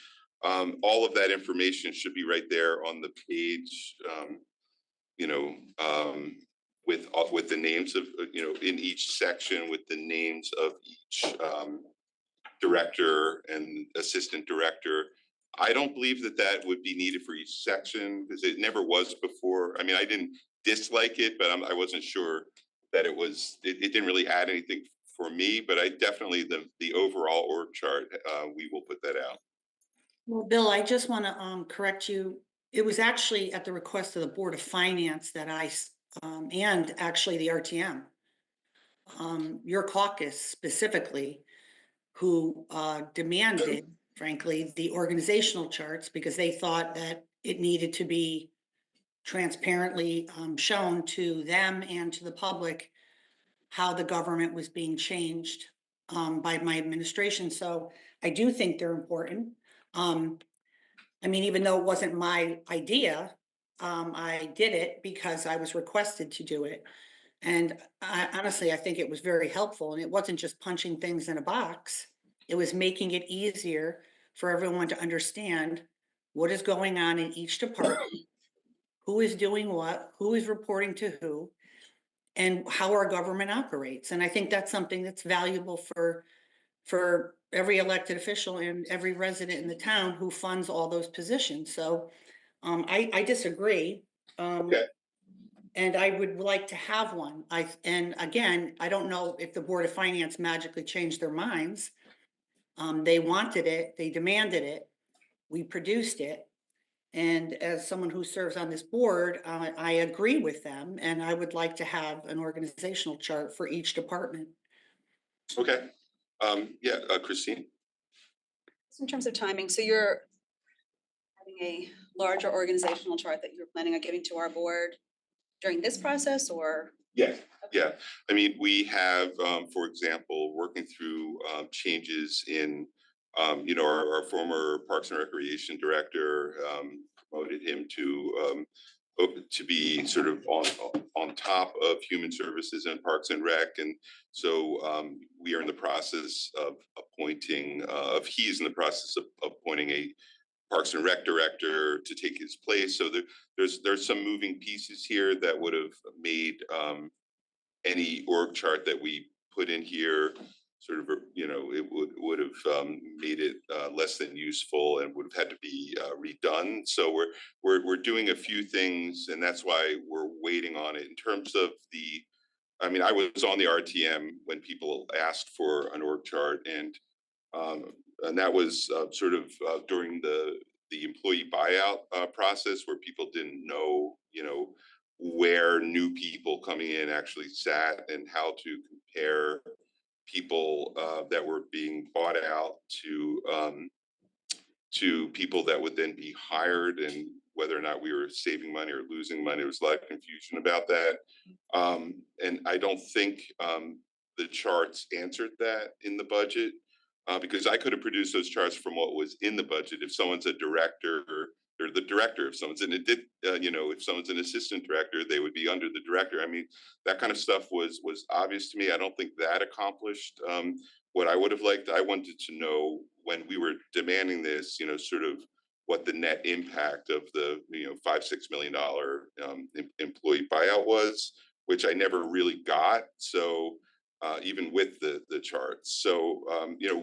All of that information should be right there on the page, with the names of, in each section with the names of each director and assistant director. I don't believe that would be needed for each section because it never was before. I mean, I didn't dislike it, but I wasn't sure that it didn't really add anything for me, but I definitely, the overall org chart, we will put that out. Well, Bill, I just want to correct you. It was actually at the request of the Board of Finance that and actually the RTM, your caucus specifically, who demanded, frankly, the organizational charts because they thought that it needed to be transparently shown to them and to the public how the government was being changed by my administration. So I do think they're important. I mean, even though it wasn't my idea, I did it because I was requested to do it. And honestly, I think it was very helpful. And it wasn't just punching things in a box. It was making it easier for everyone to understand what is going on in each department, who is doing what, who is reporting to who, and how our government operates. And I think that's something that's valuable for every elected official and every resident in the town who funds all those positions. So I disagree. Okay. And I would like to have one. And again, I don't know if the Board of Finance magically changed their minds. They wanted it, they demanded it, we produced it. And as someone who serves on this board, I agree with them, and I would like to have an organizational chart for each department. Okay, yeah, Christine? So in terms of timing, so you're having a larger organizational chart that you're planning on giving to our board during this process, or? Yeah, yeah. I mean, we have, for example, working through changes in, our former Parks and Recreation director, promoted him to be sort of on top of Human Services and Parks and Rec, and so we are in the process of appointing. He's in the process of appointing a Parks and Rec director to take his place. So there's some moving pieces here that would have made any org chart that we put in here sort of, it would have made it less than useful and would have had to be redone. So we're doing a few things, and that's why we're waiting on it. In terms of I mean, I was on the RTM when people asked for an org chart, and that was sort of during the employee buyout process, where people didn't know, where new people coming in actually sat and how to compare people that were being bought out to people that would then be hired, and whether or not we were saving money or losing money. There was a lot of confusion about that. And I don't think the charts answered that in the budget, because I could have produced those charts from what was in the budget. If someone's a director, they're the director. If someone's if someone's an assistant director, they would be under the director. I mean, that kind of stuff was obvious to me. I don't think that accomplished what I would have liked. I wanted to know, when we were demanding this, sort of what the net impact of the $5-6 million employee buyout was, which I never really got. So even with the charts, so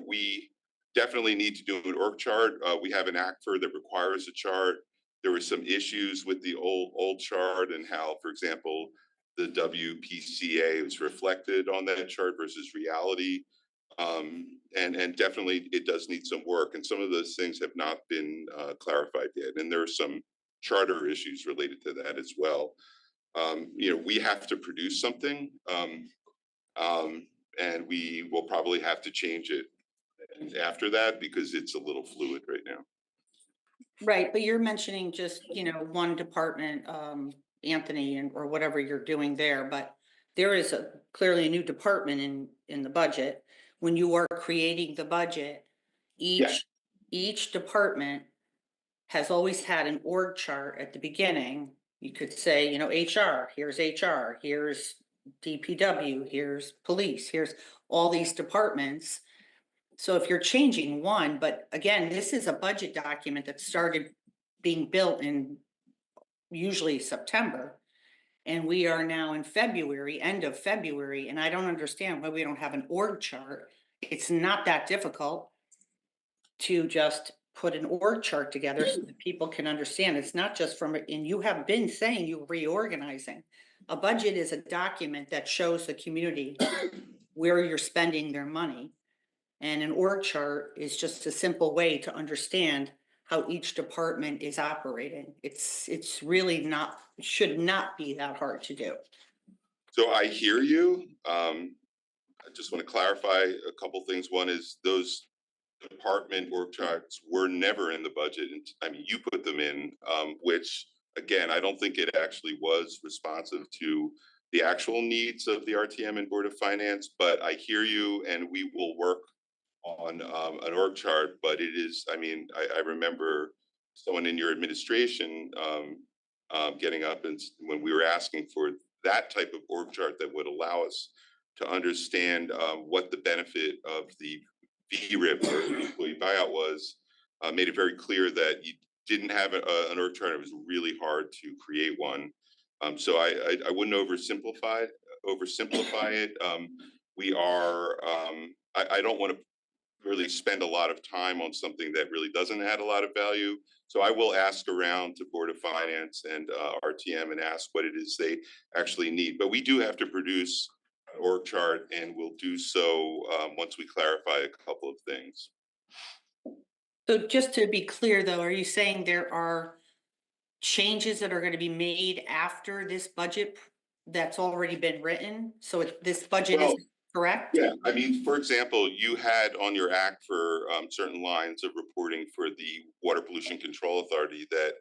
we definitely need to do an org chart. We have an ACFR that requires a chart. There were some issues with the old chart, and how, for example, the WPCA was reflected on that chart versus reality. And definitely it does need some work, and some of those things have not been clarified yet. And there are some charter issues related to that as well. We have to produce something, and we will probably have to change it after that, because it's a little fluid right now. Right, but you're mentioning just, one department, Anthony, or whatever you're doing there, but there is clearly a new department in the budget. When you are creating the budget, each department has always had an org chart at the beginning. You could say, HR, here's DPW, here's police, here's all these departments. So if you're changing one, but again, this is a budget document that started being built in usually September. And we are now in February, end of February, and I don't understand why we don't have an org chart. It's not that difficult to just put an org chart together so that people can understand. It's not just and you have been saying you're reorganizing. A budget is a document that shows the community where you're spending their money. And an org chart is just a simple way to understand how each department is operating. It's really not, should not be that hard to do. So I hear you. I just want to clarify a couple things. One is, those department org charts were never in the budget. And I mean, you put them in, which again, I don't think it actually was responsive to the actual needs of the RTM and Board of Finance, but I hear you, and we will work on an org chart. But it is, I mean, I remember someone in your administration getting up, and when we were asking for that type of org chart that would allow us to understand what the benefit of the VRIP, or the employee buyout, was, made it very clear that you didn't have an org chart. It was really hard to create one. So I wouldn't oversimplify it. We are, I don't want to really spend a lot of time on something that really doesn't add a lot of value. So I will ask around to Board of Finance and RTM and ask what it is they actually need. But we do have to produce an org chart, and we'll do so once we clarify a couple of things. So just to be clear though, are you saying there are changes that are gonna be made after this budget that's already been written? So this budget is Well, correct? Yeah, I mean, for example, you had on your act for certain lines of reporting for the Water Pollution Control Authority that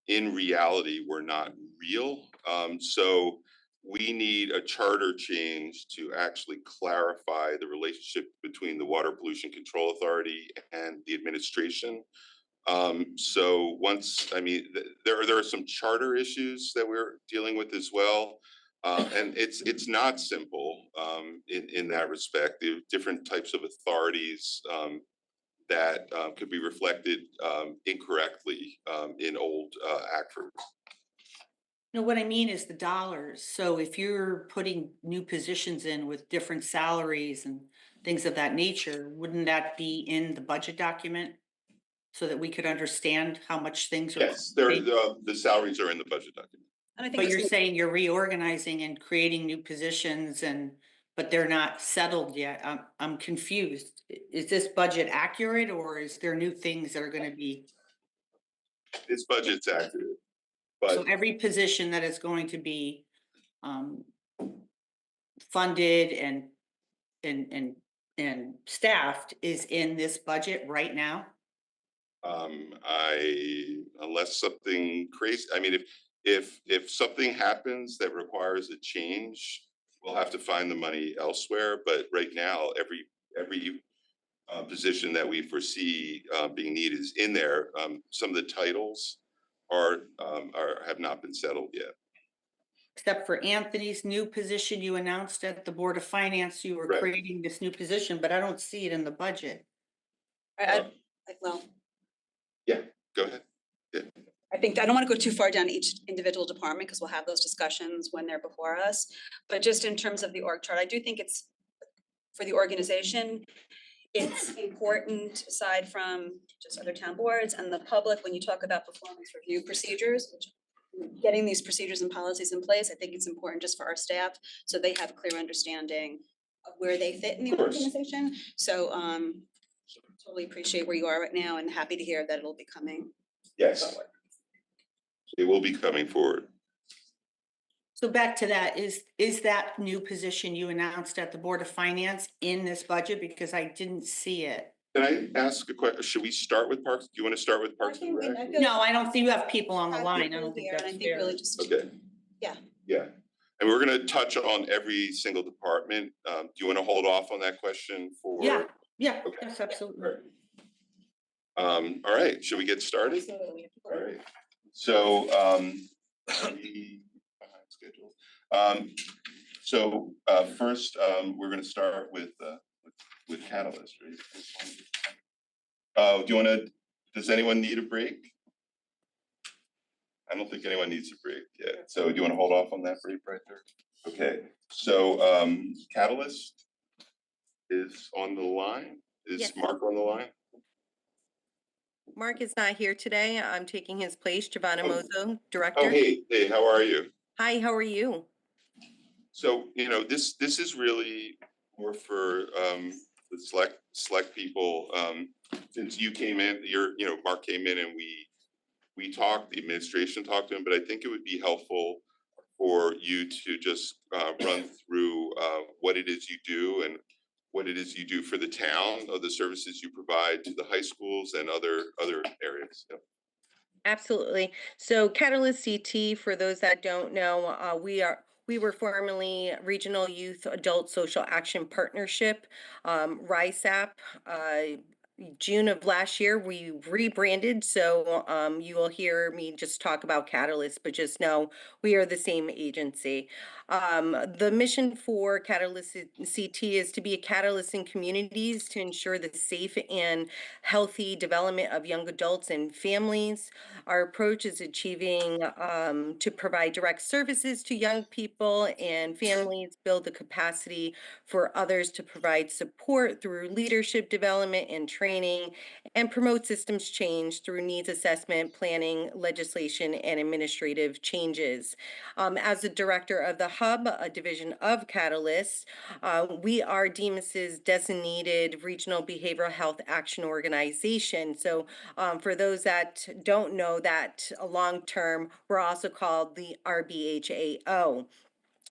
in reality were not real. So we need a charter change to actually clarify the relationship between the Water Pollution Control Authority and the administration. So once, I mean, there are some charter issues that we're dealing with as well. And it's not simple in that respect. There are different types of authorities that could be reflected incorrectly in old ACFRs. No, what I mean is the dollars. So if you're putting new positions in with different salaries and things of that nature, wouldn't that be in the budget document? So that we could understand how much things are. Yes, the salaries are in the budget document. And I think But it's you're gonna- saying you're reorganizing and creating new positions but they're not settled yet. I'm confused. Is this budget accurate or is there new things that are gonna be? This budget's accurate, So but every position that is going to be funded and staffed is in this budget right now? unless something crazy, I mean, if something happens that requires a change, we'll have to find the money elsewhere. But right now, every position that we foresee being needed is in there. Some of the titles have not been settled yet. Except for Anthony's new position you announced at the Board of Finance, you were Right. creating this new position, but I don't see it in the budget. well, Go ahead. I think, I don't want to go too far down each individual department because we'll have those discussions when they're before us. But just in terms of the org chart, I do think it's, for the organization, it's important, aside from just other town boards and the public, when you talk about performance review procedures, which getting these procedures and policies in place, I think it's important just for our staff, so they have a clear understanding of where they fit in the Of course. organization. So totally appreciate where you are right now and happy to hear that it'll be coming Yes, forward. it will be coming forward. So back to that, is that new position you announced at the Board of Finance in this budget? Because I didn't see it. Can I ask a question? Should we start with Parks? Do you want to start with Parks and Rec? No, I don't think you have people on the Have line. I people don't think here, and that's I think fair. really just, Okay. Yeah. Yeah, and we're gonna touch on every single department. Do you want to hold off on that question for? Yeah, Okay. yes, absolutely. All right, should we get started? absolutely. All right, so, we behind schedule. First, we're gonna start with Catalyst, right? Does anyone need a break? I don't think anyone needs a break yet, so do you wanna hold off on that break right there? Okay, so, Catalyst is on the line, is Yes. Mark on the line? Mark is not here today. I'm taking his place, Giovanna Oh. Mozo, Oh, Director. hey, how are you? Hi, how are you? So, this is really more for the select people. Since you came in, Mark came in and we talked, the administration talked to him, but I think it would be helpful for you to just run through what it is you do and what it is you do for the town, of the services you provide to the high schools and other areas. Yeah. Absolutely. So Catalyst CT, for those that don't know, we were formerly Regional Youth Adult Social Action Partnership, RISAP. June of last year, we rebranded, so you will hear me just talk about Catalyst, but just know we are the same agency. The mission for Catalyst CT is to be a catalyst in communities to ensure the safe and healthy development of young adults and families. Our approach is achieving to provide direct services to young people and families, build the capacity for others to provide support through leadership development and training, and promote systems change through needs assessment, planning, legislation, and administrative changes. As the director of the Hub, a division of Catalyst. We are Demus's designated regional behavioral health action organization. So for those that don't know that long-term, we're also called the RBHAO,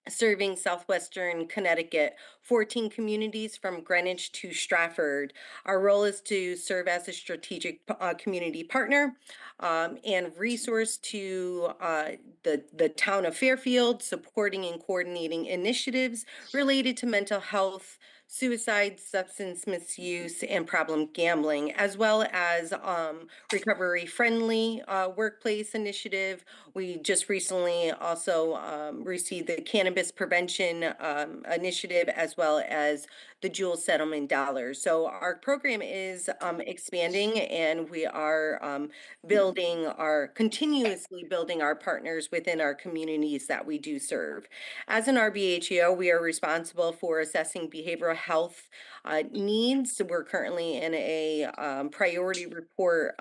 serving Southwestern Connecticut, 14 communities from Greenwich to Stratford. Our role is to serve as a strategic community partner and resource to the town of Fairfield, supporting and coordinating initiatives related to mental health, suicide, substance misuse, and problem gambling, as well as recovery-friendly workplace initiative. We just recently also received the Cannabis Prevention Initiative, as well as the Jewel Settlement Dollars. So our program is expanding, and we are continuously building our partners within our communities that we do serve. As an RBHEO, we are responsible for assessing behavioral health needs. We're currently in a priority report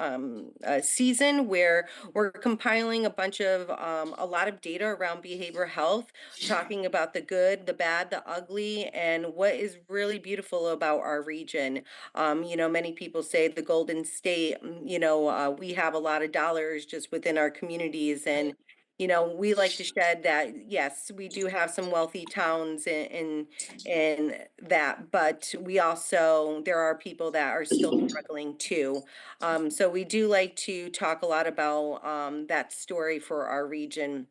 season where we're compiling a lot of data around behavioral health, talking about the good, the bad, the ugly, and what is really beautiful about our region. Many people say the Golden State, we have a lot of dollars just within our communities, and we like to shed that, yes, we do have some wealthy towns in that, but there are people that are still struggling too. So we do like to talk a lot about that story for our region.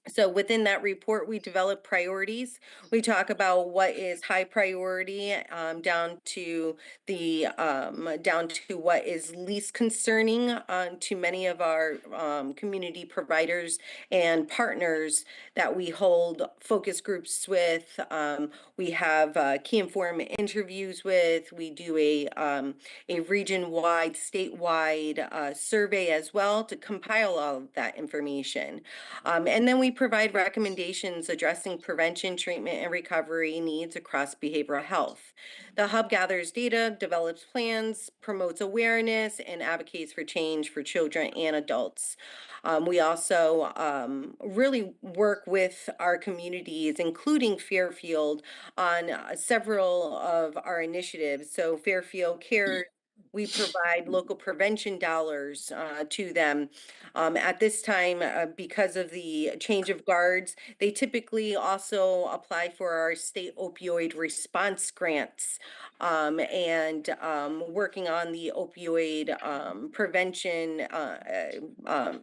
So within that report, we develop priorities. We talk about what is high priority down to what is least concerning to many of our community providers and partners that we hold focus groups with. We have key inform interviews with. We do a region-wide, statewide survey as well to compile all of that information. And then we provide recommendations addressing prevention, treatment, and recovery needs across behavioral health. The Hub gathers data, develops plans, promotes awareness, and advocates for change for children and adults. We also really work with our communities, including Fairfield, on several of our initiatives. So Fairfield Cares, we provide local prevention dollars to them. At this time, because of the change of guards, they typically also apply for our state opioid response grants and working on the opioid prevention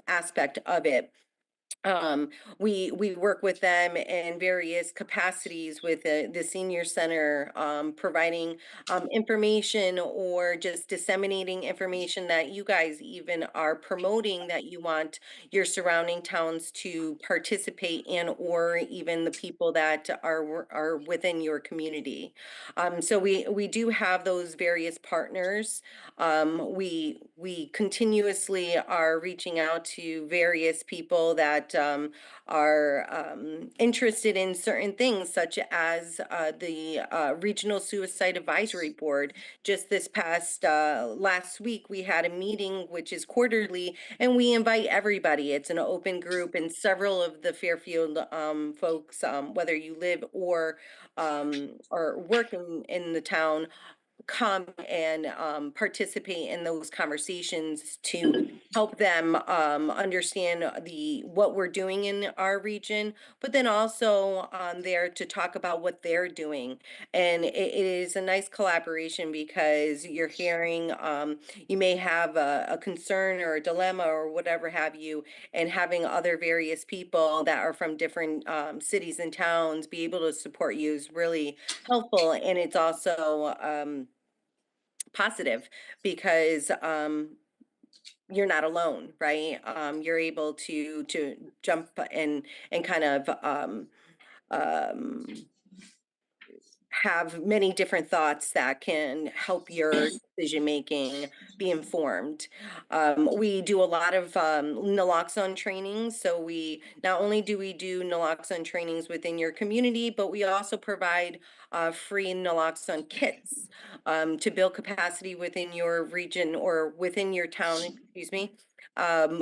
aspect of it. We work with them in various capacities with the senior center, providing information or just disseminating information that you guys even are promoting, that you want your surrounding towns to participate in, or even the people that are within your community. So we do have those various partners. We continuously are reaching out to various people that are interested in certain things, such as the Regional Suicide Advisory Board. Just this past last week, we had a meeting, which is quarterly, and we invite everybody. It's an open group, and several of the Fairfield folks, whether you live or work in the town, come and participate in those conversations to help them understand what we're doing in our region, but then also there to talk about what they're doing. And it is a nice collaboration because you're hearing, you may have a concern or a dilemma or whatever have you, and having other various people that are from different cities and towns be able to support you is really helpful. And it's also positive because you're not alone, right? You're able to jump and kind of um, have many different thoughts that can help your decision making be informed. We do a lot of naloxone trainings. So we not only do we do naloxone trainings within your community, but we also provide free naloxone kits to build capacity within your region or within your town, excuse me.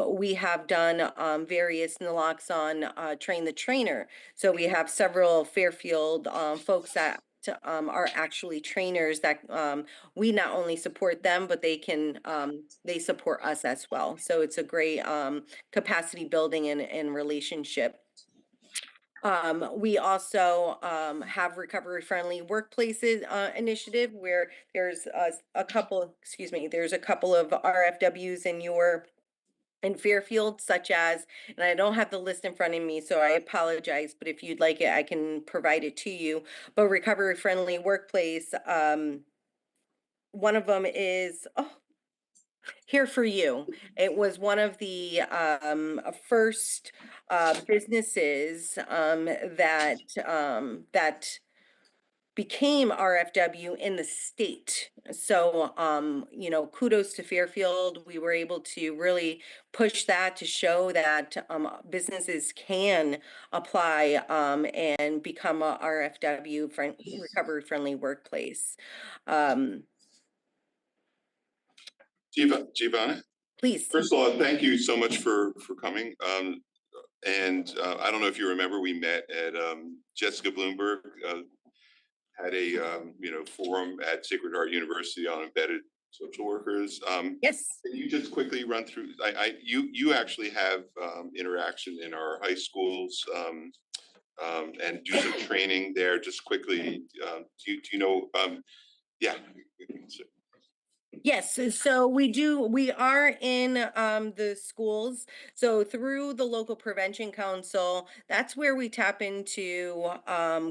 We have done various naloxone train the trainer. So we have several Fairfield folks that are actually trainers that we not only support them, but they support us as well. So it's a great capacity building and relationship. We also have recovery friendly workplaces initiative where there's a couple, excuse me, there's a couple of RFWs in Fairfield, such as, and I don't have the list in front of me, so I apologize, but if you'd like it, I can provide it to you. But recovery friendly workplace, one of them is, Here for You. It was one of the first businesses that became RFW in the state. So, kudos to Fairfield. We were able to really push that to show that businesses can apply and become a RFW recovery friendly workplace. Giovanna, Please. first of all, thank you so much for coming. And I don't know if you remember, we met at Jessica Bloomberg had a forum at Sacred Heart University on embedded social workers. Yes. Can you just quickly run through? You actually have interaction in our high schools and do some training there. Just quickly, do you know? Yeah. Yes, so we are in the schools. So through the local prevention council, that's where we tap into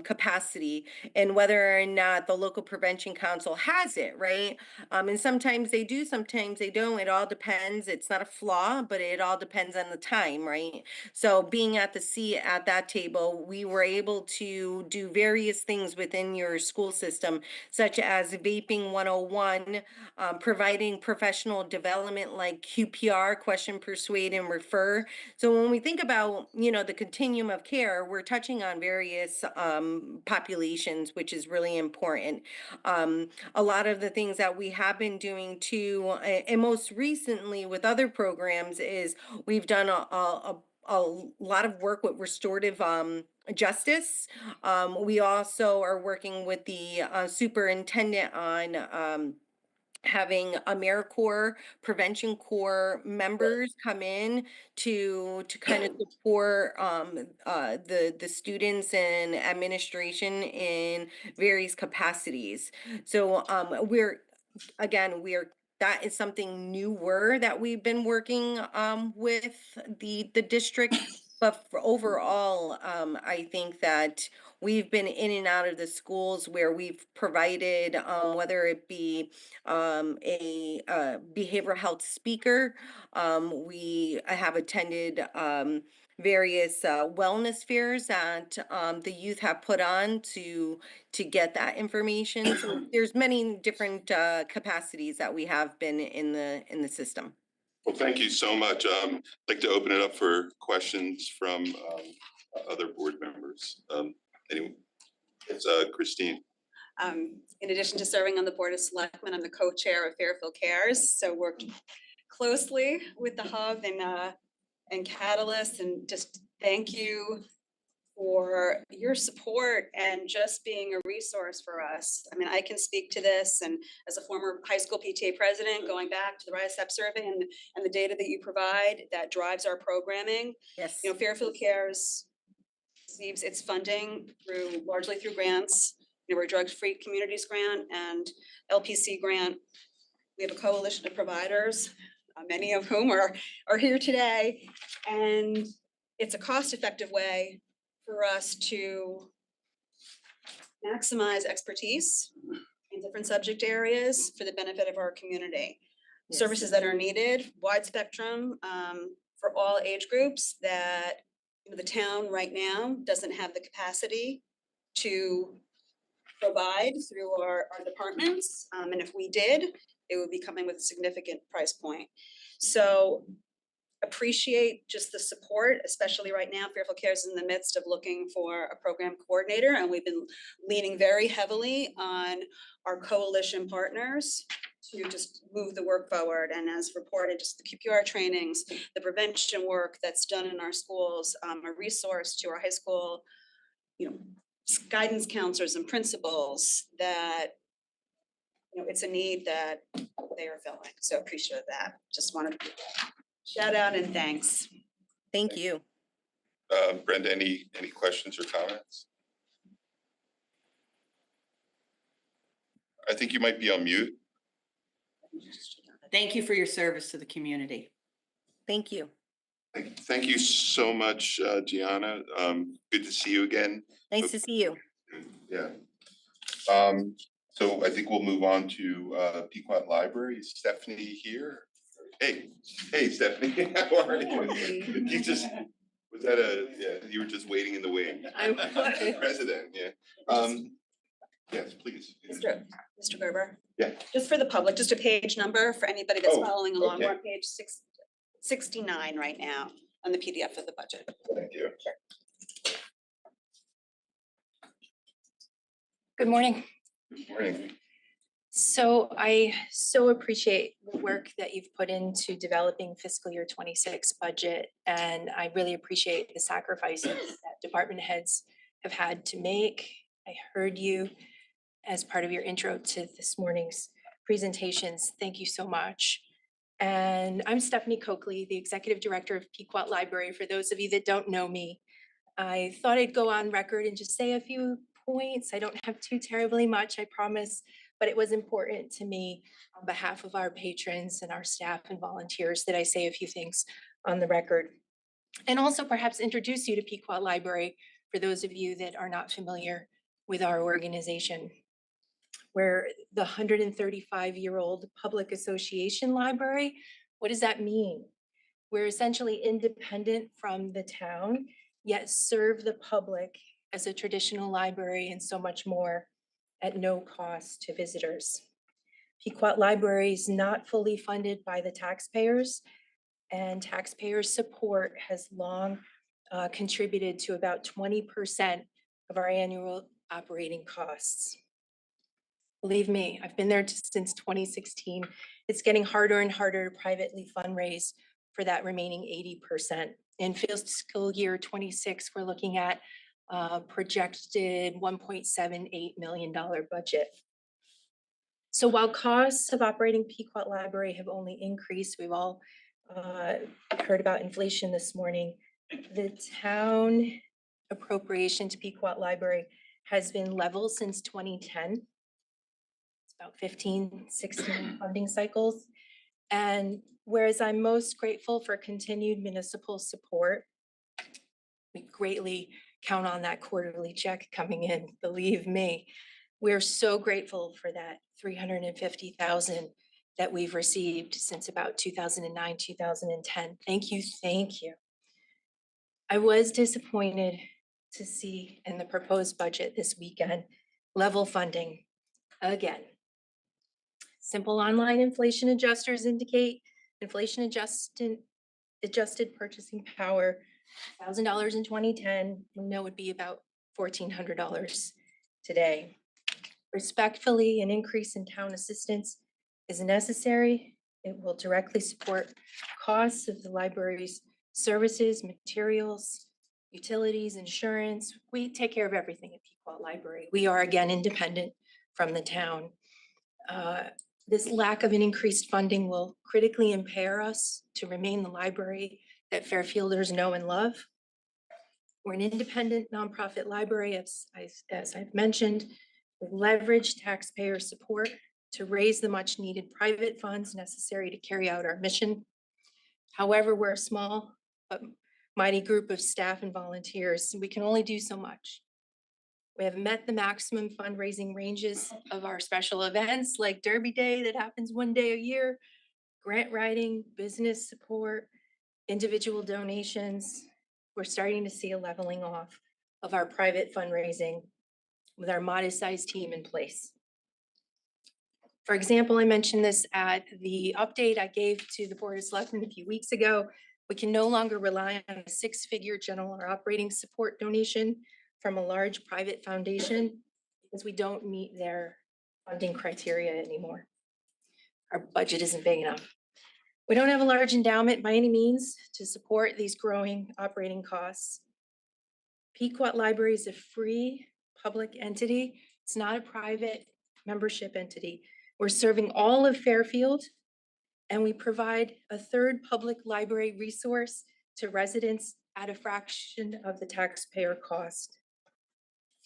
capacity and whether or not the local prevention council has it, right? And sometimes they do, sometimes they don't. It all depends. It's not a flaw, but it all depends on the time, right? So being at the seat at that table, we were able to do various things within your school system, such as vaping 101, providing professional development like QPR, question, persuade, and refer. So when we think about, the continuum of care, we're touching on various populations, which is really important. A lot of the things that we have been doing too, and most recently with other programs, is we've done a lot of work with restorative justice. We also are working with the superintendent on having AmeriCorps Prevention Corps members come in to kind of support the students and administration in various capacities. So that is something newer that we've been working with the district. But for overall, I think that we've been in and out of the schools where we've provided, whether it be a behavioral health speaker. We have attended various wellness fairs that the youth have put on to get that information. So there's many different capacities that we have been in the system. Well, thank you so much. I'd like to open it up for questions from other board members. Anyone? It's Christine. In addition to serving on the Board of Selectmen, I'm the co-chair of Fairfield Cares, so worked closely with the Hub and Catalyst, and just thank you for your support and just being a resource for us. I mean, I can speak to this, and as a former high school PTA president, going back to the RISAP survey and the data that you provide that drives our programming. Yes. Fairfield Cares receives its funding largely through grants. We're a drug-free communities grant and LPC grant. We have a coalition of providers, many of whom are here today, and it's a cost-effective way for us to maximize expertise in different subject areas for the benefit of our community. Yes. Services that are needed, wide spectrum for all age groups that the town right now doesn't have the capacity to provide through our departments. And if we did, it would be coming with a significant price point. So appreciate just the support, especially right now. Fairfield Cares is in the midst of looking for a program coordinator, and we've been leaning very heavily on our coalition partners to just move the work forward. And as reported, just the QPR trainings, the prevention work that's done in our schools, a resource to our high school, guidance counselors and principals that, it's a need that they are filling. So appreciate that. Just wanted to shout out and thanks. Thank you. Brenda, any questions or comments? I think you might be on mute. Thank you for your service to the community. Thank you. Thank you so much, Gianna. Good to see you again. Nice to see you. Yeah. So I think we'll move on to Pequot Library. Is Stephanie here? Hey, Stephanie, how are you? You just, you were just waiting in the wing. I was. President, yeah. Yes, please. Mr. Gerber? Yeah. Just for the public, just a page number for anybody that's Oh, following along. okay. We're on page 69 right now on the PDF of the budget. Thank you. Good morning. Good morning. So I so appreciate the work that you've put into developing fiscal year 26 budget. And I really appreciate the sacrifices that department heads have had to make. I heard you as part of your intro to this morning's presentations. Thank you so much. And I'm Stephanie Coakley, the Executive Director of Pequot Library. For those of you that don't know me, I thought I'd go on record and just say a few points. I don't have too terribly much, I promise, but it was important to me on behalf of our patrons and our staff and volunteers that I say a few things on the record. And also perhaps introduce you to Pequot Library for those of you that are not familiar with our organization. We're the 135-year-old public association library. What does that mean? We're essentially independent from the town, yet serve the public as a traditional library and so much more at no cost to visitors. Pequot Library is not fully funded by the taxpayers, and taxpayer support has long contributed to about 20% of our annual operating costs. Believe me, I've been there since 2016. It's getting harder and harder to privately fundraise for that remaining 80%. In fiscal year 26, we're looking at projected $1.78 million budget. So while costs of operating Pequot Library have only increased, we've all heard about inflation this morning, the town appropriation to Pequot Library has been level since 2010. It's about 15, 16 funding cycles. And whereas I'm most grateful for continued municipal support, we greatly count on that quarterly check coming in, believe me. We're so grateful for that $350,000 that we've received since about 2009, 2010. Thank you, thank you. I was disappointed to see in the proposed budget this weekend, level funding again. Simple online inflation adjusters indicate inflation adjusted purchasing power, $1,000 in 2010, we know would be about $1,400 today. Respectfully, an increase in town assistance is necessary. It will directly support costs of the library's services, materials, utilities, insurance. We take care of everything at Pequot Library. We are again independent from the town. This lack of an increased funding will critically impair us to remain the library that Fairfielders know and love. We're an independent nonprofit library, as I've mentioned, with leveraged taxpayer support to raise the much needed private funds necessary to carry out our mission. However, we're a small but mighty group of staff and volunteers, and we can only do so much. We have met the maximum fundraising ranges of our special events like Derby Day that happens one day a year, grant writing, business support, individual donations. We're starting to see a leveling off of our private fundraising with our modest sized team in place. For example, I mentioned this at the update I gave to the Board of Selectmen a few weeks ago. We can no longer rely on a six-figure general or operating support donation from a large private foundation because we don't meet their funding criteria anymore. our budget isn't big enough. We don't have a large endowment by any means to support these growing operating costs. Pequot Library is a free public entity. It's not a private membership entity. We're serving all of Fairfield, and we provide a third public library resource to residents at a fraction of the taxpayer cost.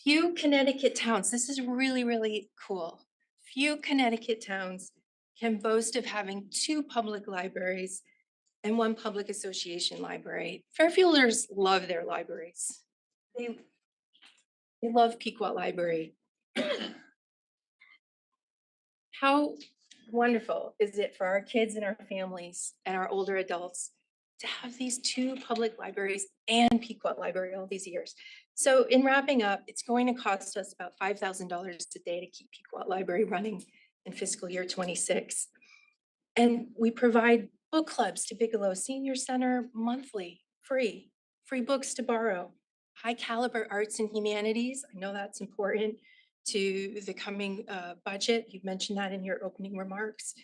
Few Connecticut towns, this is really, really cool. Few Connecticut towns can boast of having 2 public libraries and 1 public association library. Fairfielders love their libraries. They love Pequot Library. How wonderful is it for our kids and our families and our older adults to have these 2 public libraries and Pequot Library all these years? So in wrapping up, it's going to cost us about $5,000 a day to keep Pequot Library running in fiscal year 26. And we provide book clubs to Bigelow Senior Center monthly, free books to borrow, high caliber arts and humanities. I know that's important to the coming budget. You mentioned that in your opening remarks.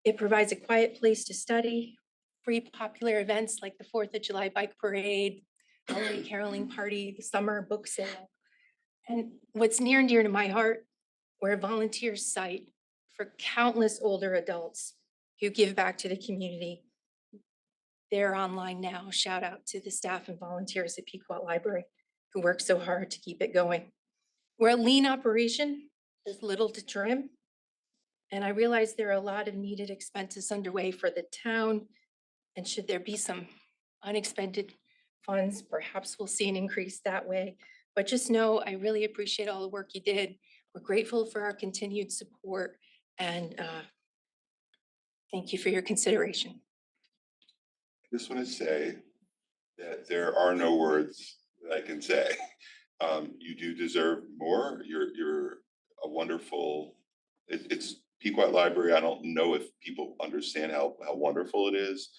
It provides a quiet place to study, free popular events like the 4th of July Bike Parade, holiday caroling party, the summer book sale. And what's near and dear to my heart, we're a volunteer site for countless older adults who give back to the community. They're online now. Shout out to the staff and volunteers at Pequot Library who work so hard to keep it going. We're a lean operation, there's little to trim. And I realize there are a lot of needed expenses underway for the town. And should there be some unexpended funds, perhaps we'll see an increase that way. But just know, I really appreciate all the work you did. We're grateful for our continued support, and thank you for your consideration. I just want to say that there are no words that I can say. You do deserve more. You're a wonderful, it's Pequot Library. I don't know if people understand how wonderful it is.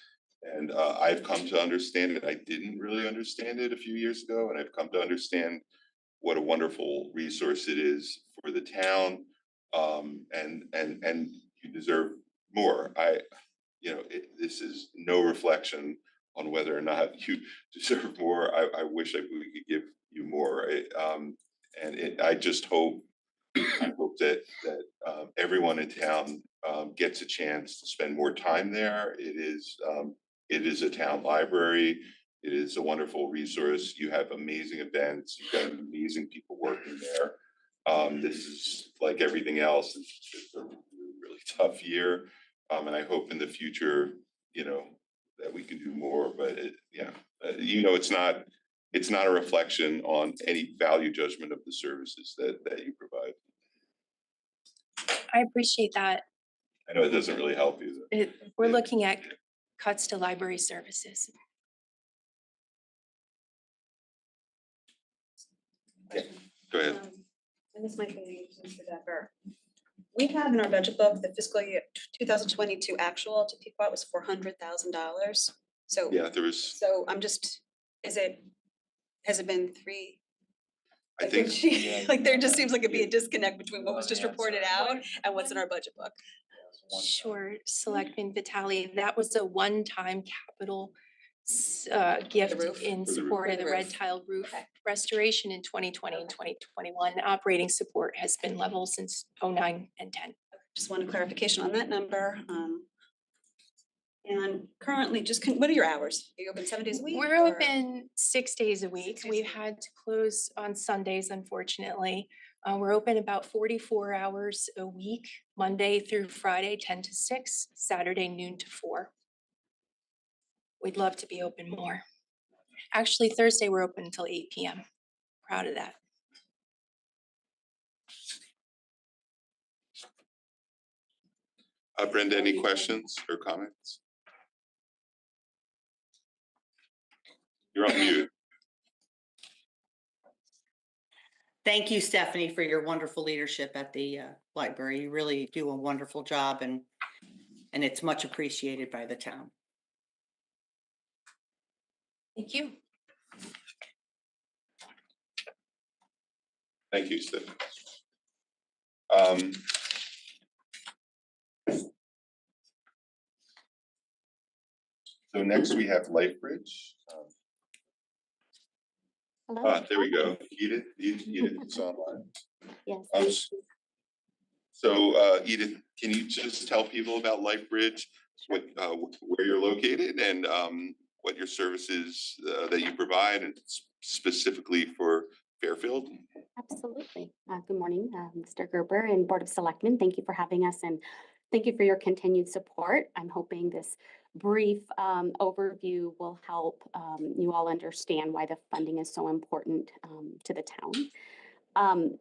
And I've come to understand it. I didn't really understand it a few years ago, and I've come to understand what a wonderful resource it is for the town. And you deserve more. This is no reflection on whether or not you deserve more. I wish we could give you more. I just hope that everyone in town gets a chance to spend more time there. It is a town library. It is a wonderful resource. You have amazing events. You've got amazing people working there. This is like everything else. It's a really tough year. And I hope in the future, that we can do more, but it's not a reflection on any value judgment of the services that you provide. I appreciate that. I know it doesn't really help you. We're looking at cuts to library services. Go ahead. And this might be Mr. Decker. We have in our budget book, the fiscal year 2022 actual to Pequot was $400,000. So Yeah, there was, So I'm just, has it been 3? I think, Like there just seems like it'd be a disconnect between what was just reported out and what's in our budget book. Sure, Selectmen Vitale, that was a one-time capital gift roof? in For the support of roof. the red tile roof Okay. restoration in 2020 and 2021. Operating support has been level since 09 and 10. Just wanted clarification on that number. And currently, what are your hours? Are you open 7 days a week? We're or- open 6 days a week. 6 days a We've week. had to close on Sundays, unfortunately. We're open about 44 hours a week, Monday through Friday, 10 to 6, Saturday noon to 4. We'd love to be open more. Actually, Thursday, we're open until 8 p.m. Proud of that. Brenda, any questions or comments? You're on mute. Thank you, Stephanie, for your wonderful leadership at the library. You really do a wonderful job, and it's much appreciated by the town. Thank you. Thank you, Steph. So next we have LifeBridge. Hello. There we go. Edith is online. Yes. So Edith, can you just tell people about LifeBridge, what, where you're located and what your services that you provide and specifically for Fairfield? Absolutely. Good morning, Mr. Gerber and Board of Selectmen. Thank you for having us and thank you for your continued support. I'm hoping this brief overview will help you all understand why the funding is so important to the town.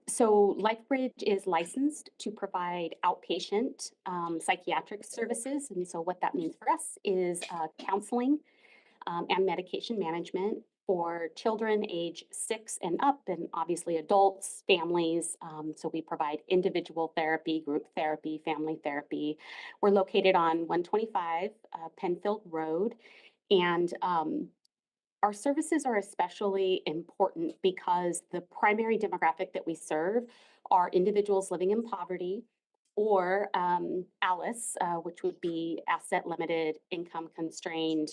So LifeBridge is licensed to provide outpatient psychiatric services. And so what that means for us is counseling and medication management for children age 6 and up, and obviously adults, families. So we provide individual therapy, group therapy, family therapy. We're located on 125 Penfield Road. And our services are especially important because the primary demographic that we serve are individuals living in poverty or ALICE, which would be asset limited, income constrained,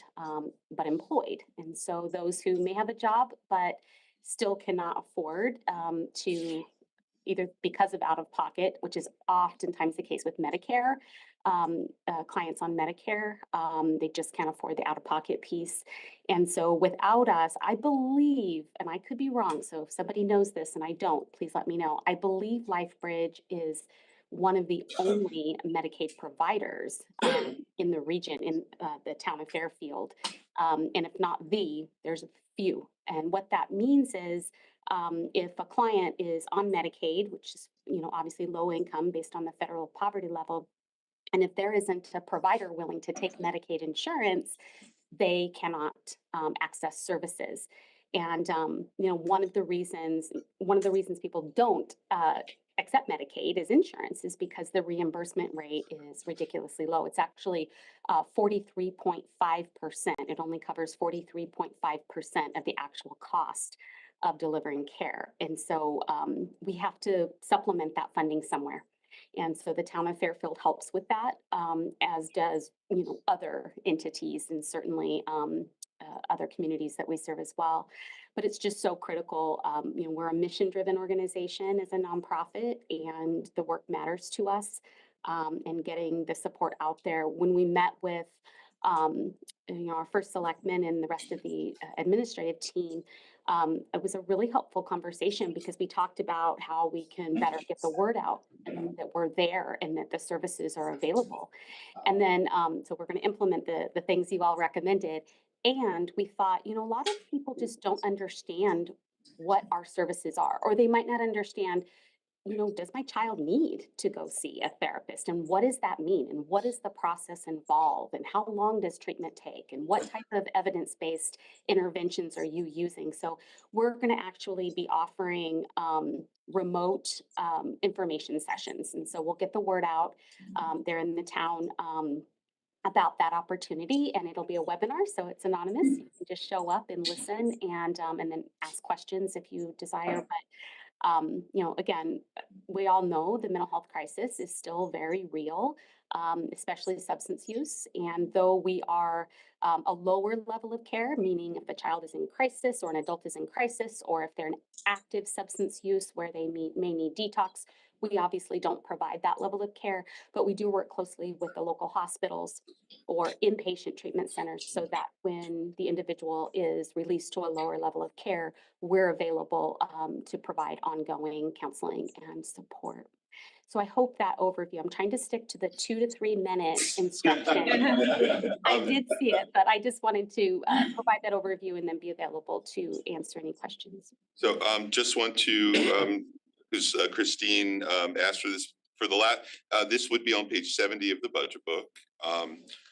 but employed. And so those who may have a job but still cannot afford to either because of out of pocket, which is oftentimes the case with Medicare, clients on Medicare, they just can't afford the out of pocket piece. And so without us, I believe, and I could be wrong, so if somebody knows this and I don't, please let me know. I believe LifeBridge is one of the only Medicaid providers in the region, in the town of Fairfield. And if not the, there's a few. And what that means is if a client is on Medicaid, which is, obviously low income based on the federal poverty level, and if there isn't a provider willing to take Medicaid insurance, they cannot access services. And one of the reasons people don't accept Medicaid as insurance is because the reimbursement rate is ridiculously low. It's actually 43.5%. It only covers 43.5% of the actual cost of delivering care. And so we have to supplement that funding somewhere. And so the town of Fairfield helps with that, as does, other entities and certainly other communities that we serve as well. But it's just so critical. We're a mission-driven organization as a nonprofit, and the work matters to us, and getting the support out there. When we met with our first selectmen and the rest of the administrative team, it was a really helpful conversation because we talked about how we can better get the word out and that we're there and that the services are available. And then, so we're going to implement the things you all recommended. And we thought, a lot of people just don't understand what our services are, or they might not understand, does my child need to go see a therapist? And what does that mean? And what does the process involve? And how long does treatment take? And what type of evidence-based interventions are you using? So we're going to actually be offering remote information sessions. And so we'll get the word out there in the town about that opportunity, and it'll be a webinar, so it's anonymous. You can just show up and listen and then ask questions if you desire. But again, we all know the mental health crisis is still very real, especially substance use. And though we are a lower level of care, meaning if a child is in crisis or an adult is in crisis, or if they're in active substance use where they may need detox, we obviously don't provide that level of care, but we do work closely with the local hospitals or inpatient treatment centers so that when the individual is released to a lower level of care, we're available to provide ongoing counseling and support. So I hope that overview, I'm trying to stick to the 2 to 3 minute instruction. I did see it, but I just wanted to provide that overview and then be available to answer any questions. So just want to, because Christine asked for this for the last, this would be on page 70 of the budget book.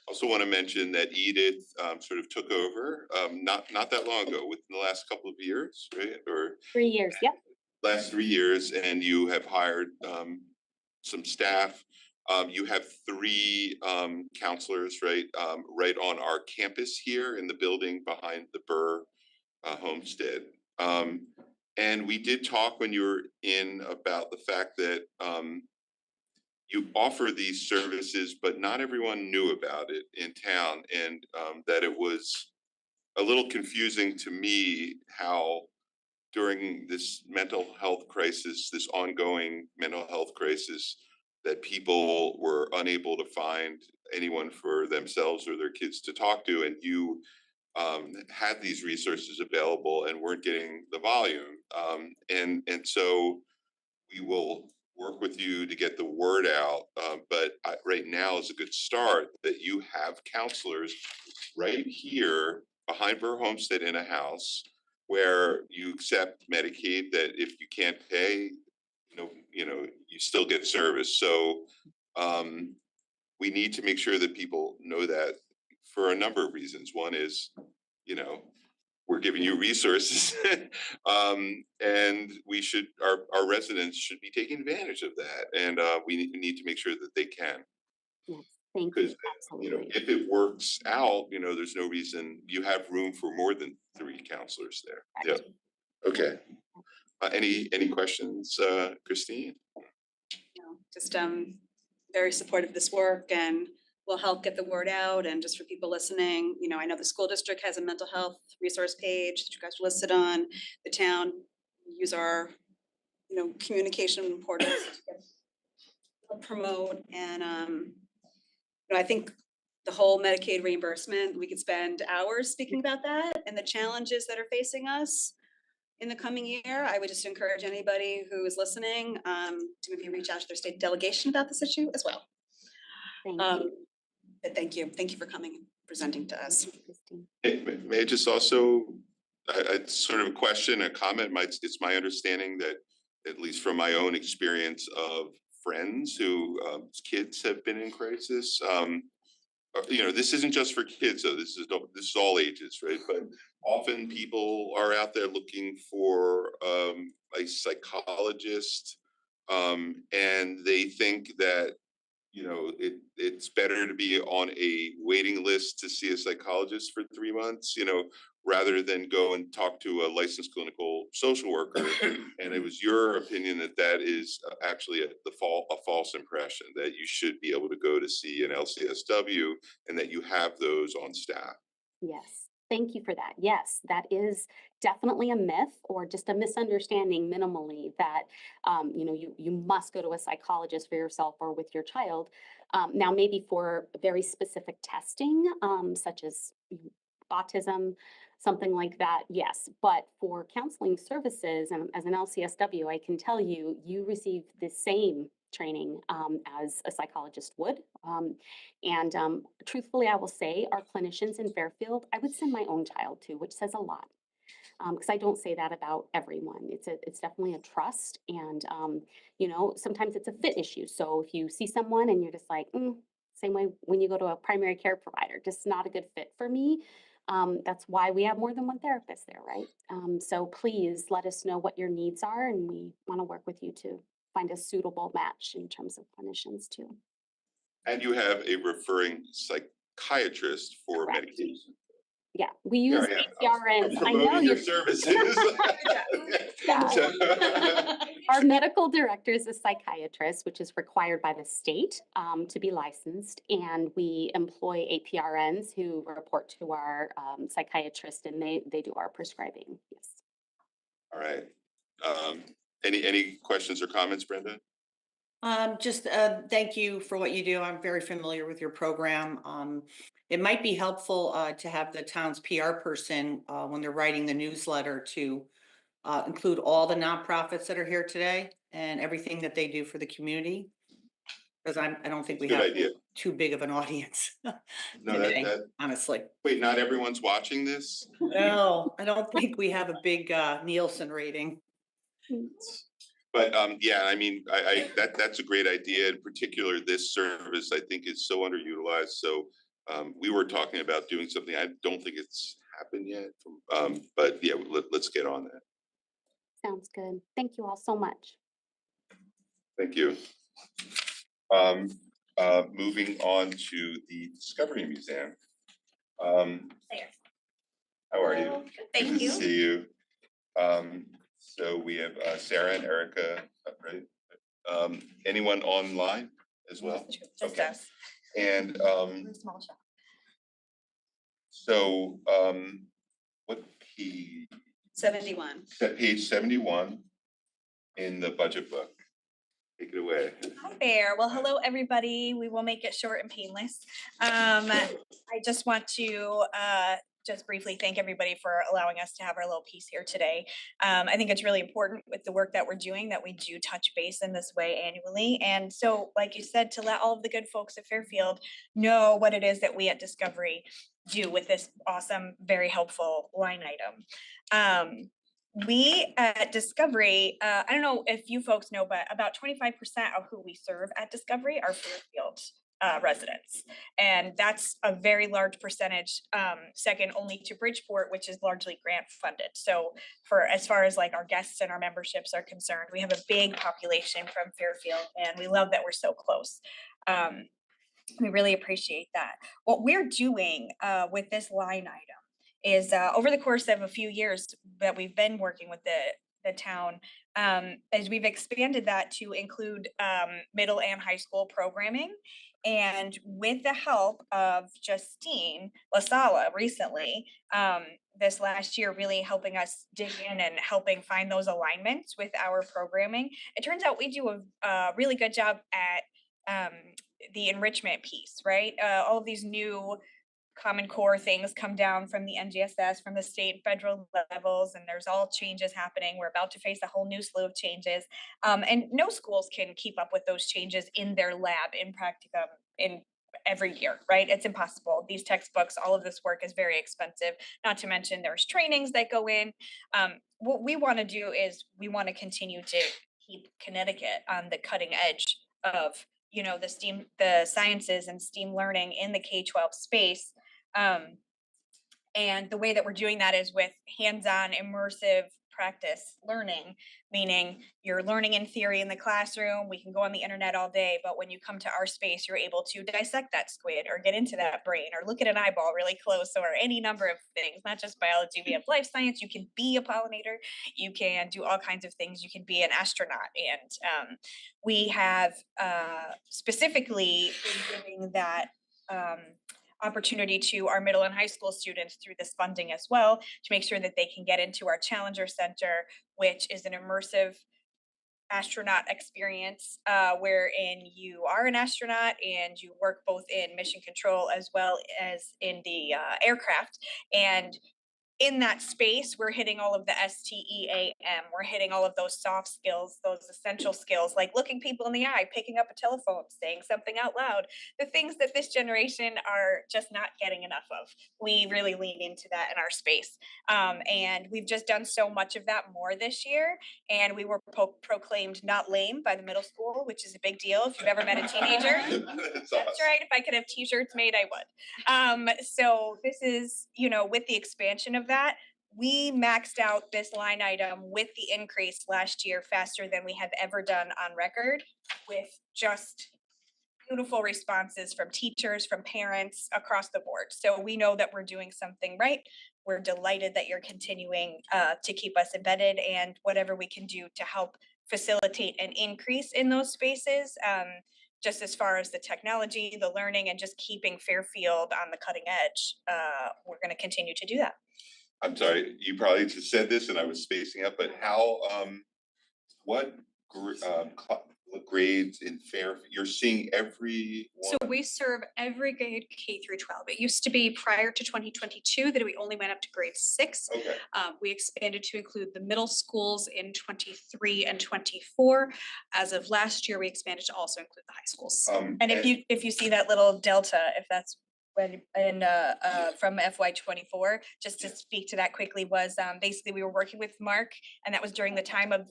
Also want to mention that Edith sort of took over not that long ago, within the last couple of years, right? Or 3 years, yep. last 3 years, and you have hired some staff. You have 3 counselors, right? Right on our campus here in the building behind the Burr homestead. And we did talk when you were in about the fact that you offer these services, but not everyone knew about it in town, and that it was a little confusing to me how during this mental health crisis, this ongoing mental health crisis, that people were unable to find anyone for themselves or their kids to talk to, and you had these resources available and weren't getting the volume. And so we will work with you to get the word out. But right now is a good start that you have counselors right here behind Burr Homestead in a house where you accept Medicaid, that if you can't pay, you still get service. So we need to make sure that people know that for a number of reasons. One is, we're giving you resources, and our residents should be taking advantage of that. And we need to make sure that they can. Yes, thank Because you, absolutely. if it works out, there's no reason, you have room for more than 3 counselors there. Yeah. Okay. Any questions, Christine? No, just very supportive of this work, and will help get the word out. And just for people listening, I know the school district has a mental health resource page that you guys are listed on. The town use our, communication portals to promote. And I think the whole Medicaid reimbursement, we could spend hours speaking about that and the challenges that are facing us in the coming year. I would just encourage anybody who is listening to maybe reach out to their state delegation about this issue as well. Thank you, But thank you for coming and presenting to us. Christine. May I just also, sort of a question, a comment, it's my understanding that, at least from my own experience of friends who kids have been in crisis, this isn't just for kids, though. This is all ages, right? But often people are out there looking for a psychologist, and they think that it's better to be on a waiting list to see a psychologist for 3 months, rather than go and talk to a licensed clinical social worker. And it was your opinion that is actually a false impression, that you should be able to go to see an LCSW and that you have those on staff. Yes, thank you for that. Yes, that is definitely a myth or just a misunderstanding minimally that, you must go to a psychologist for yourself or with your child. Now, maybe for very specific testing, such as autism, something like that, yes. But for counseling services and as an LCSW, I can tell you, you receive the same training as a psychologist would. And truthfully, I will say our clinicians in Fairfield, I would send my own child to, which says a lot. Because I don't say that about everyone. It's definitely a trust, and sometimes it's a fit issue. So if you see someone and you're just like, same way when you go to a primary care provider, just not a good fit for me. That's why we have more than one therapist there, right? So please let us know what your needs are, and we want to work with you to find a suitable match in terms of clinicians too. And you have a referring psychiatrist for Correct. medication. Yeah, we use APRNs. I know Promoting your you're services. Our medical director is a psychiatrist, which is required by the state to be licensed. And we employ APRNs who report to our psychiatrist, and they do our prescribing. Yes. All right. Any questions or comments, Brenda? Just thank you for what you do. I'm very familiar with your program. It might be helpful to have the town's PR person when they're writing the newsletter to include all the nonprofits that are here today and everything that they do for the community. Because I don't think we Good have idea. too big of an audience. No, today, that honestly. Wait, not everyone's watching this? No, I don't think we have a big Nielsen rating. But yeah, I mean, that's a great idea. In particular, this service I think is so underutilized. So we were talking about doing something. I don't think it's happened yet. But yeah, let's get on that. Sounds good. Thank you all so much. Thank you. Moving on to the Discovery Museum. There. How are you? Hello. Thank Good you. to see you. So we have Sarah and Erica, right? Anyone online as well? Just Okay. us. And We're a small shop. so what page? 71. Page 71 in the budget book. Take it away. Hi there. Well, hello, everybody. We will make it short and painless. I just want to just briefly thank everybody for allowing us to have our little piece here today. I think it's really important with the work that we're doing that we do touch base in this way annually. And so, like you said, to let all of the good folks at Fairfield know what it is that we at Discovery do with this awesome, very helpful line item. We at Discovery, I don't know if you folks know, but about 25% of who we serve at Discovery are Fairfield residents. And that's a very large percentage, second only to Bridgeport, which is largely grant funded. So for as far as like our guests and our memberships are concerned, we have a big population from Fairfield and we love that we're so close. We really appreciate that. What we're doing with this line item is over the course of a few years that we've been working with the town, as we've expanded that to include middle and high school programming. And with the help of Justine LaSala recently, this last year really helping us dig in and helping find those alignments with our programming, it turns out we do a really good job at the enrichment piece, right? All of these new Common Core things come down from the NGSS, from the state and federal levels, and there's all changes happening. We're about to face a whole new slew of changes. And no schools can keep up with those changes in their lab in practicum in every year, right? It's impossible. These textbooks, all of this work is very expensive, not to mention there's trainings that go in. What we want to do is we want to continue to keep Connecticut on the cutting edge of, you know, the sciences and STEAM learning in the K-12 space. And the way that we're doing that is with hands-on immersive practice learning, meaning you're learning in theory in the classroom, we can go on the internet all day, but when you come to our space, you're able to dissect that squid or get into that brain or look at an eyeball really close or any number of things, not just biology, we have life science, you can be a pollinator, you can do all kinds of things, you can be an astronaut. And we have specifically been giving that opportunity to our middle and high school students through this funding as well, to make sure that they can get into our Challenger Center, which is an immersive astronaut experience wherein you are an astronaut and you work both in mission control as well as in the aircraft. And in that space, we're hitting all of the STEAM. We're hitting all of those soft skills, those essential skills, like looking people in the eye, picking up a telephone, saying something out loud, the things that this generation are just not getting enough of. We really lean into that in our space. And we've just done so much of that more this year. And we were proclaimed not lame by the middle school, which is a big deal if you've ever met a teenager. That's right. If I could have t-shirts made, I would. So this is, you know, with the expansion of that, we maxed out this line item with the increase last year faster than we have ever done on record, with just beautiful responses from teachers, from parents across the board. So we know that we're doing something right. We're delighted that you're continuing to keep us embedded, and whatever we can do to help facilitate an increase in those spaces, just as far as the technology, the learning, and just keeping Fairfield on the cutting edge, we're going to continue to do that. I'm sorry, you probably just said this and I was spacing up, but how, what grades in you're seeing every one? So we serve every grade K through 12. It used to be prior to 2022 that we only went up to grade 6. Okay. We expanded to include the middle schools in 23 and 24. As of last year, we expanded to also include the high schools. And if you see that little delta, if that's when in from FY24, just to speak to that quickly, was basically we were working with Mark, and that was during the time of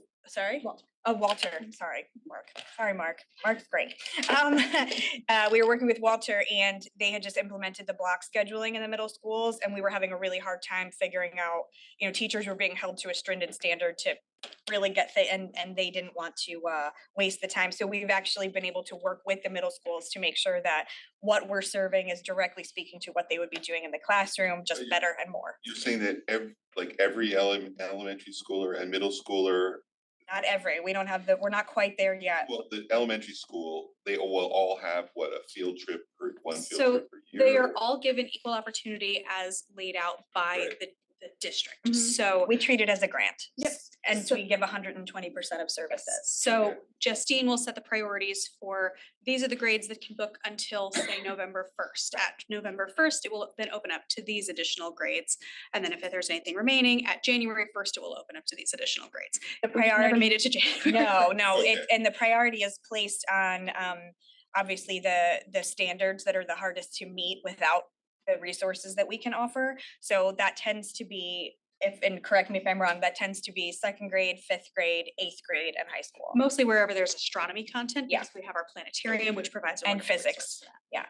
Walter. Sorry, Mark. Sorry, Mark. Mark's great. We were working with Walter, and they had just implemented the block scheduling in the middle schools, and we were having a really hard time figuring out, you know, teachers were being held to a stringent standard to really get and they didn't want to waste the time. So we've actually been able to work with the middle schools to make sure that what we're serving is directly speaking to what they would be doing in the classroom, just better and more. You're saying that every elementary schooler and middle schooler Not every, we don't have we're not quite there yet. Well, the elementary school, they will all have what, a field trip per, one field So trip per year? they are all given equal opportunity as laid out by Right. the district. Mhm. So We treat it as a grant. Yep. And So- we give 120% of services. So Justine will set the priorities for, these are the grades that can book until say November 1st. At November 1st, it will then open up to these additional grades. And then if there's anything remaining, at January 1st, it will open up to these additional grades. The We've never priority, made it to January. no, Okay. and the priority is placed on, obviously the standards that are the hardest to meet without the resources that we can offer. So that tends to be, and correct me if I'm wrong, that tends to be second grade, fifth grade, eighth grade, and high school. Mostly wherever there's astronomy content, Yeah. because we have our planetarium, which provides. a And wonderful resource physics. for that.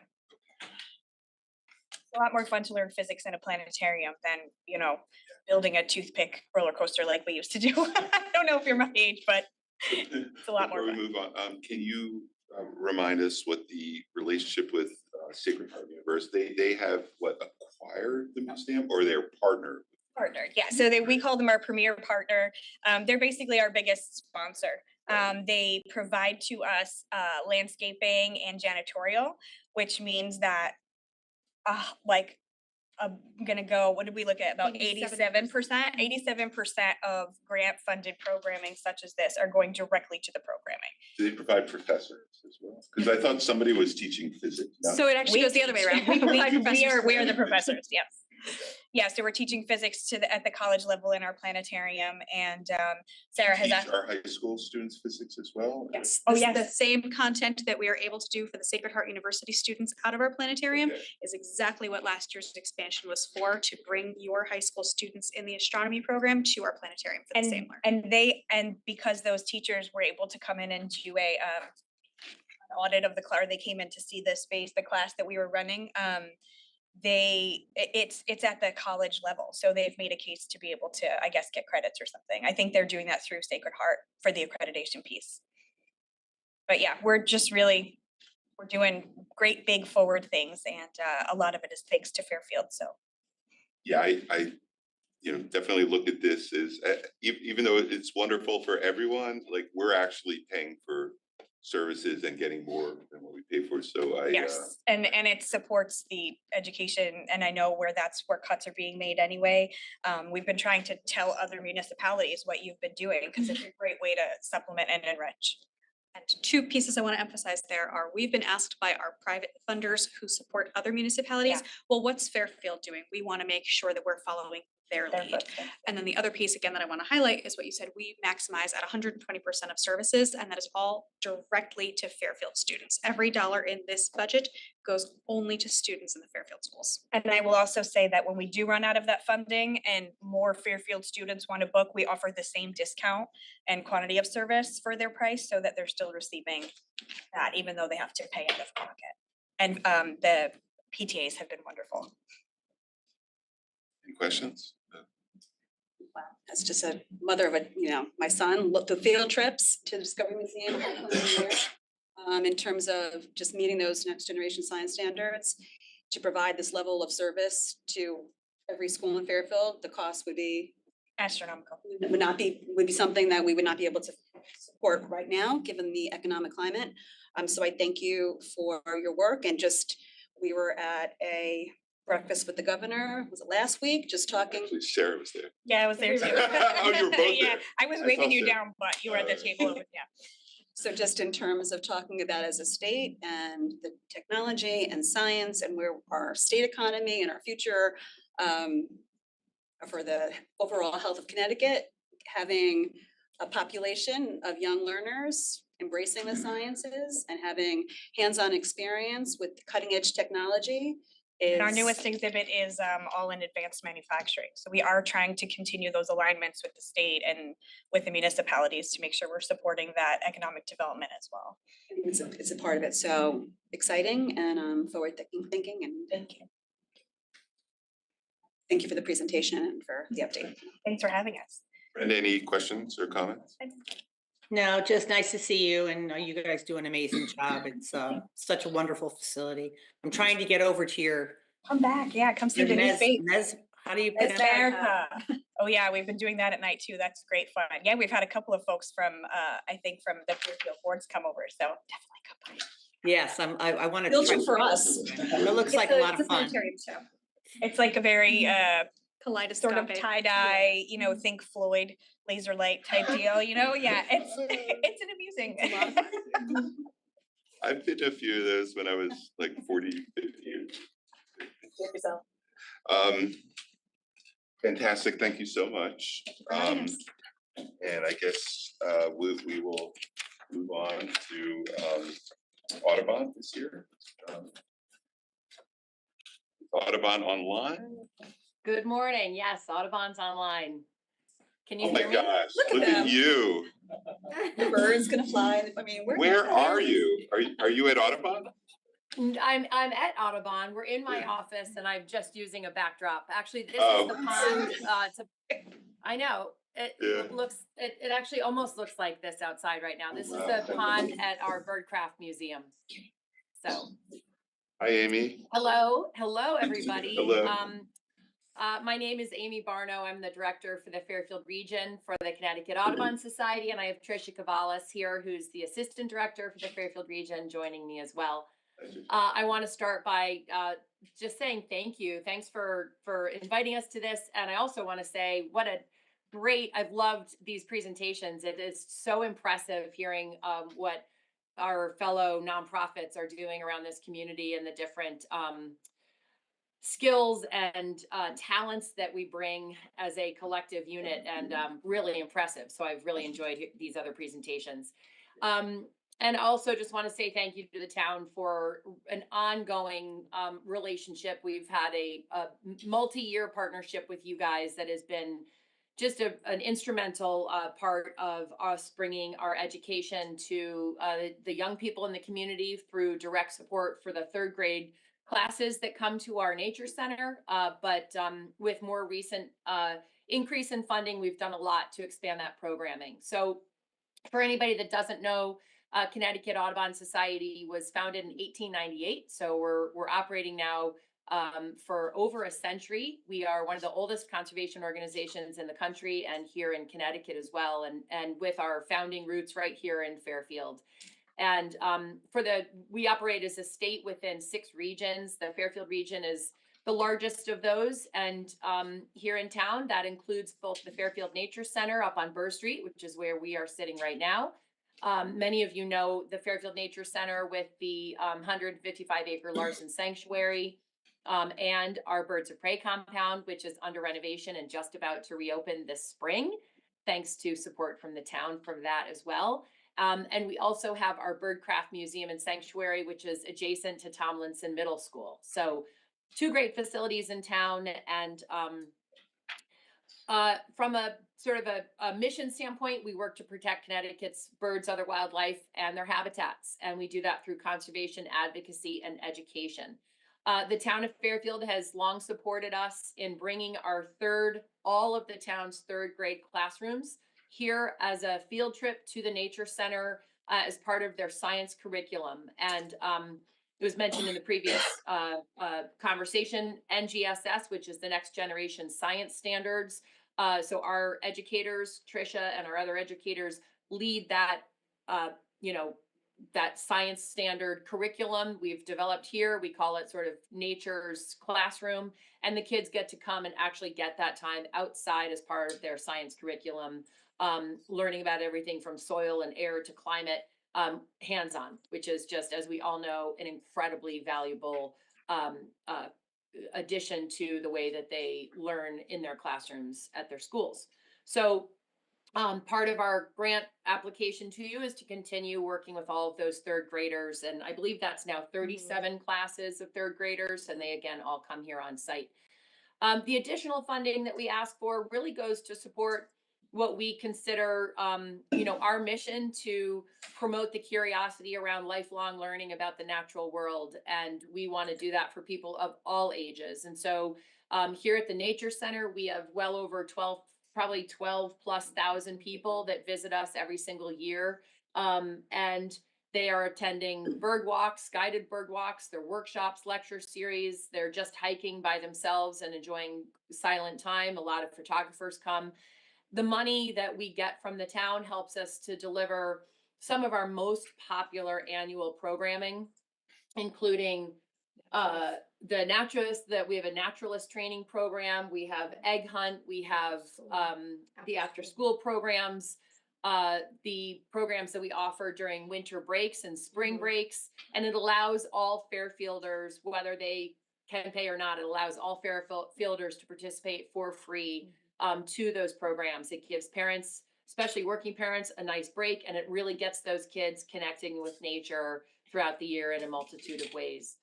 It's a lot more fun to learn physics in a planetarium than, building a toothpick roller coaster like we used to do. I don't know if you're my age, but it's a lot more Before we fun. move on, can you remind us what the relationship with Sacred Heart University, they have acquired the museum, or they're partnered? Partner, yeah, so we call them our premier partner. They're basically our biggest sponsor. They provide to us landscaping and janitorial, which means that I'm gonna go, what did we look at? About 87%. 87% of grant funded programming such as this are going directly to the programming. Do they provide professors as well? Because I thought somebody was teaching physics. No? So it actually goes the other way around. We provide We professors. are the professors, yes. Yeah, so we're teaching physics at the college level in our planetarium, and Sarah has Teach asked. our high school students physics as well? Yes. Oh, The yes. same content that we are able to do for the Sacred Heart University students out of our planetarium Okay. is exactly what last year's expansion was for, to bring your high school students in the astronomy program to our planetarium for the same learning. And because those teachers were able to come in and do an audit of the class, they came in to see the space, the class that we were running. It's at the college level, so they've made a case to be able to, I guess, get credits or something. I think they're doing that through Sacred Heart for the accreditation piece. But yeah, we're doing great big forward things, and a lot of it is thanks to Fairfield, so. Yeah, I definitely look at this as, even though it's wonderful for everyone, like, we're actually paying for services and getting more than what we pay for, so Yes, and it supports the education, and I know where cuts are being made anyway. We've been trying to tell other municipalities what you've been doing, because it's a great way to supplement and enrich. And two pieces I want to emphasize there are, we've been asked by our private funders who support other municipalities, well, what's Fairfield doing? We want to make sure that we're following their lead. And then the other piece again that I want to highlight is what you said, we maximize at 120% of services, and that is all directly to Fairfield students. Every dollar in this budget goes only to students in the Fairfield schools. And I will also say that when we do run out of that funding and more Fairfield students want to book, we offer the same discount and quantity of service for their price, so that they're still receiving that, even though they have to pay out of pocket. And the PTAs have been wonderful. Any questions? As just a mother of my son looked at field trips to the Discovery Museum. In terms of just meeting those next generation science standards, to provide this level of service to every school in Fairfield, the cost would be Astronomical. would be something that we would not be able to support right now, given the economic climate. So I thank you for your work, and we were at a breakfast with the governor, was it last week, just talking. Actually, Sarah was there. Yeah, I was there too. Oh, you were both Yeah, there. I was I waving saw you Sarah. down, but you were at the table over, yeah. So just in terms of talking about as a state and the technology and science and where our state economy and our future for the overall health of Connecticut, having a population of young learners embracing the sciences and having hands-on experience with cutting edge technology is. And our newest exhibit is all in advanced manufacturing. So we are trying to continue those alignments with the state and with the municipalities to make sure we're supporting that economic development as well. It's a part of it. So exciting and forward thinking and Thank you. thank you for the presentation and for the update. Thanks for having us. And any questions or comments? No, just nice to see you, and you guys do an amazing job. It's such a wonderful facility. I'm trying to get over to your Come back, yeah, come see the new Mes, space. Mes, How do you It's pronounce it? America. Oh, yeah, we've been doing that at night too. That's great fun. Yeah, we've had a couple of folks from, I think from the Fairfield boards come over, so definitely come by. Yes, I want to. Field trip for us. It looks like a lot of fun. It's like a very, sort of Kaleidoscopic. tie-dye, you know, think Floyd laser light type deal, you know? Yeah, it's, it's an amusing. I've been to a few of those when I was like 40, 50 years. Yourself. Fantastic, thank you so much. And I guess we will move on to Audubon this year. Audubon online? Good morning. Yes, Audubon's online. Can you Oh my hear me? gosh, look at you. Birds gonna fly. I mean, Where are you? Are you at Audubon? I'm at Audubon. We're in my office and I'm just using a backdrop. Actually, this Oh. is the pond. I know. It Yeah. looks, it actually almost looks like this outside right now. This is Wow. the pond at our Birdcraft Museum. So. Hi, Amy. Hello, everybody. Hello. My name is Amy Barno. I'm the director for the Fairfield region for the Connecticut Audubon Society, and I have Tricia Cavalis here, who's the assistant director for the Fairfield region, joining me as well. I want to start by just saying thank you. Thanks for inviting us to this, and I also want to say what a great. I've loved these presentations. It is so impressive hearing what our fellow nonprofits are doing around this community and the different skills and talents that we bring as a collective unit, and really impressive. So I've really enjoyed these other presentations. And also just want to say thank you to the town for an ongoing relationship. We've had a multi-year partnership with you guys that has been just an instrumental part of us bringing our education to the young people in the community through direct support for the third grade classes that come to our nature center. But with more recent increase in funding, we've done a lot to expand that programming. So for anybody that doesn't know, Connecticut Audubon Society was founded in 1898. So we're operating now for over a century. We are one of the oldest conservation organizations in the country and here in Connecticut as well. And with our founding roots right here in Fairfield. And we operate as a state within 6 regions. The Fairfield region is the largest of those. And here in town, that includes both the Fairfield Nature Center up on Burr Street, which is where we are sitting right now. Many of you know the Fairfield Nature Center with the 155-acre Larson Sanctuary and our Birds of Prey compound, which is under renovation and just about to reopen this spring, thanks to support from the town for that as well. And we also have our Birdcraft Museum and Sanctuary, which is adjacent to Tomlinson Middle School. So 2 great facilities in town. And from a sort of a mission standpoint, we work to protect Connecticut's birds, other wildlife, and their habitats. And we do that through conservation, advocacy, and education. The town of Fairfield has long supported us in bringing all of the town's 3rd grade classrooms here as a field trip to the Nature Center as part of their science curriculum. And it was mentioned in the previous conversation, NGSS, which is the Next Generation Science Standards. So our educators, Tricia and our other educators, lead that, that science standard curriculum we've developed here. We call it sort of nature's classroom, and the kids get to come and actually get that time outside as part of their science curriculum, learning about everything from soil and air to climate, hands-on, which is just, as we all know, an incredibly valuable addition to the way that they learn in their classrooms at their schools. So part of our grant application to you is to continue working with all of those 3rd graders. And I believe that's now 37 classes of 3rd graders. And they, again, all come here on site. The additional funding that we ask for really goes to support what we consider, our mission to promote the curiosity around lifelong learning about the natural world. And we want to do that for people of all ages. And so here at the Nature Center, we have well over 12 plus thousand people that visit us every single year. And They are attending bird walks, guided bird walks, their workshops, lecture series. They're just hiking by themselves and enjoying silent time. A lot of photographers come. The money that we get from the town helps us to deliver some of our most popular annual programming, including the naturalist, that we have a naturalist training program, we have egg hunt, we have the after school programs, the programs that we offer during winter breaks and spring breaks, and it allows all Fairfielders, whether they can pay or not, it allows all Fairfielders to participate for free to those programs. It gives parents, especially working parents, a nice break, and it really gets those kids connecting with nature throughout the year in a multitude of ways.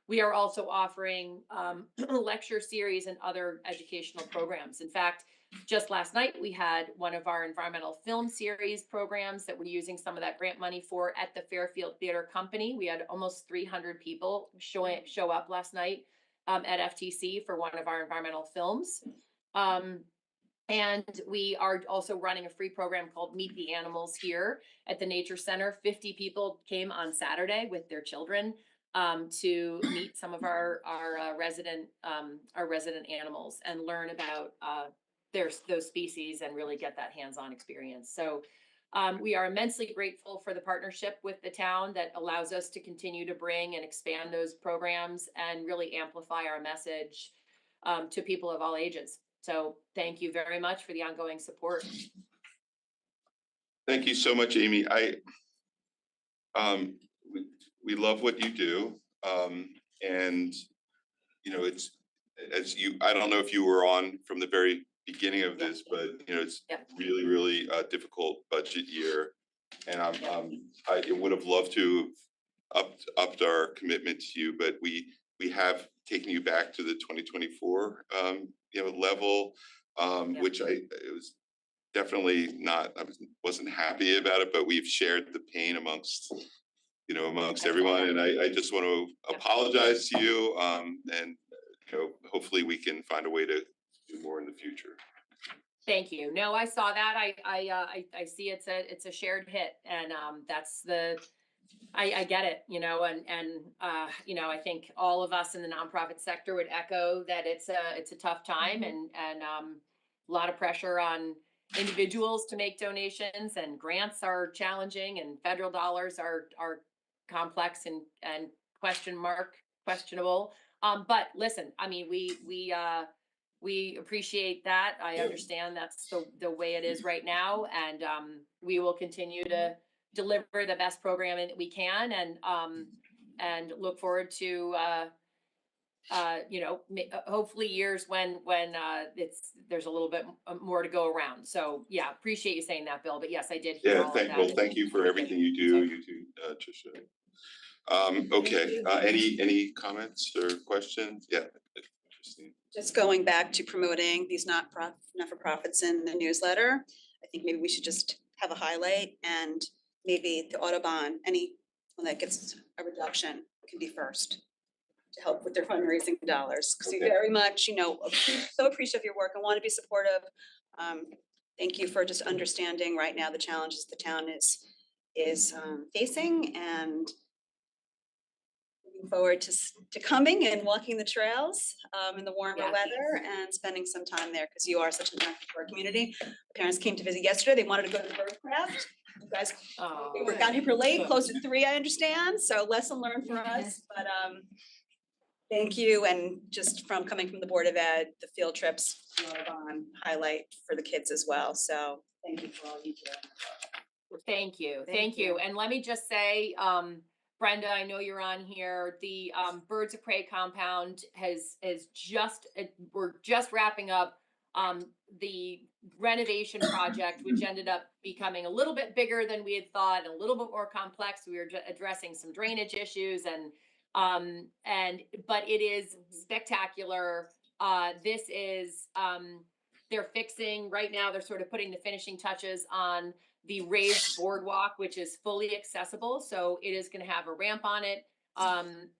We are also offering lecture series and other educational programs. In fact, just last night, we had one of our environmental film series programs that we're using some of that grant money for at the Fairfield Theater Company. We had almost 300 people show up last night at FTC for one of our environmental films. And we are also running a free program called Meet the Animals here at the Nature Center. 50 people came on Saturday with their children to meet some of our resident animals and learn about those species and really get that hands-on experience. So we are immensely grateful for the partnership with the town that allows us to continue to bring and expand those programs and really amplify our message to people of all ages. So thank you very much for the ongoing support. Thank you so much, Amy. We love what you do. And it's, I don't know if you were on from the very beginning of this, but it's really, really a difficult budget year. And I would have loved to upped our commitment to you, but we have taken you back to the 2024 level, which it was definitely not, I wasn't happy about it, but we've shared the pain amongst everyone. And I just want to apologize to you. And hopefully we can find a way to do more in the future. Thank you. No, I saw that. I see it's a shared hit, and that's I get it, and I think all of us in the nonprofit sector would echo that it's a tough time, and a lot of pressure on individuals to make donations, and grants are challenging, and federal dollars are complex and questionable. But listen, I mean, we appreciate that. I understand that's the way it is right now, and we will continue to deliver the best programming that we can, and look forward to hopefully years when there's a little bit more to go around. So yeah, appreciate you saying that, Bill. But yes, I did hear all of that. Thank you for everything you do. You too, Trisha. Okay. Any comments or questions? Yeah. Interesting. Just going back to promoting these not-for-profits in the newsletter, I think maybe we should just have a highlight, and maybe the Autobahn, anyone that gets a reduction can be first to help with their fundraising dollars. Because we very much, so appreciate your work and want to be supportive. Thank you for just understanding right now the challenges the town is facing, and looking forward to coming and walking the trails in the warmer weather and spending some time there, because you are such an active for our community. Parents came to visit yesterday. They wanted to go to the Birdcraft. You guys got here late, close to 3, I understand. So lesson learned for us. But thank you. And just from coming from the Board of Ed, the field trips highlight for the kids as well. So thank you for all you do. Thank you. Thank you. And let me just say, Brenda, I know you're on here. The Birds of Prey compound we're just wrapping up the renovation project, which ended up becoming a little bit bigger than we had thought and a little bit more complex. We were addressing some drainage issues, but it is spectacular. This is they're fixing right now. They're sort of putting the finishing touches on the raised boardwalk, which is fully accessible. So it is going to have a ramp on it.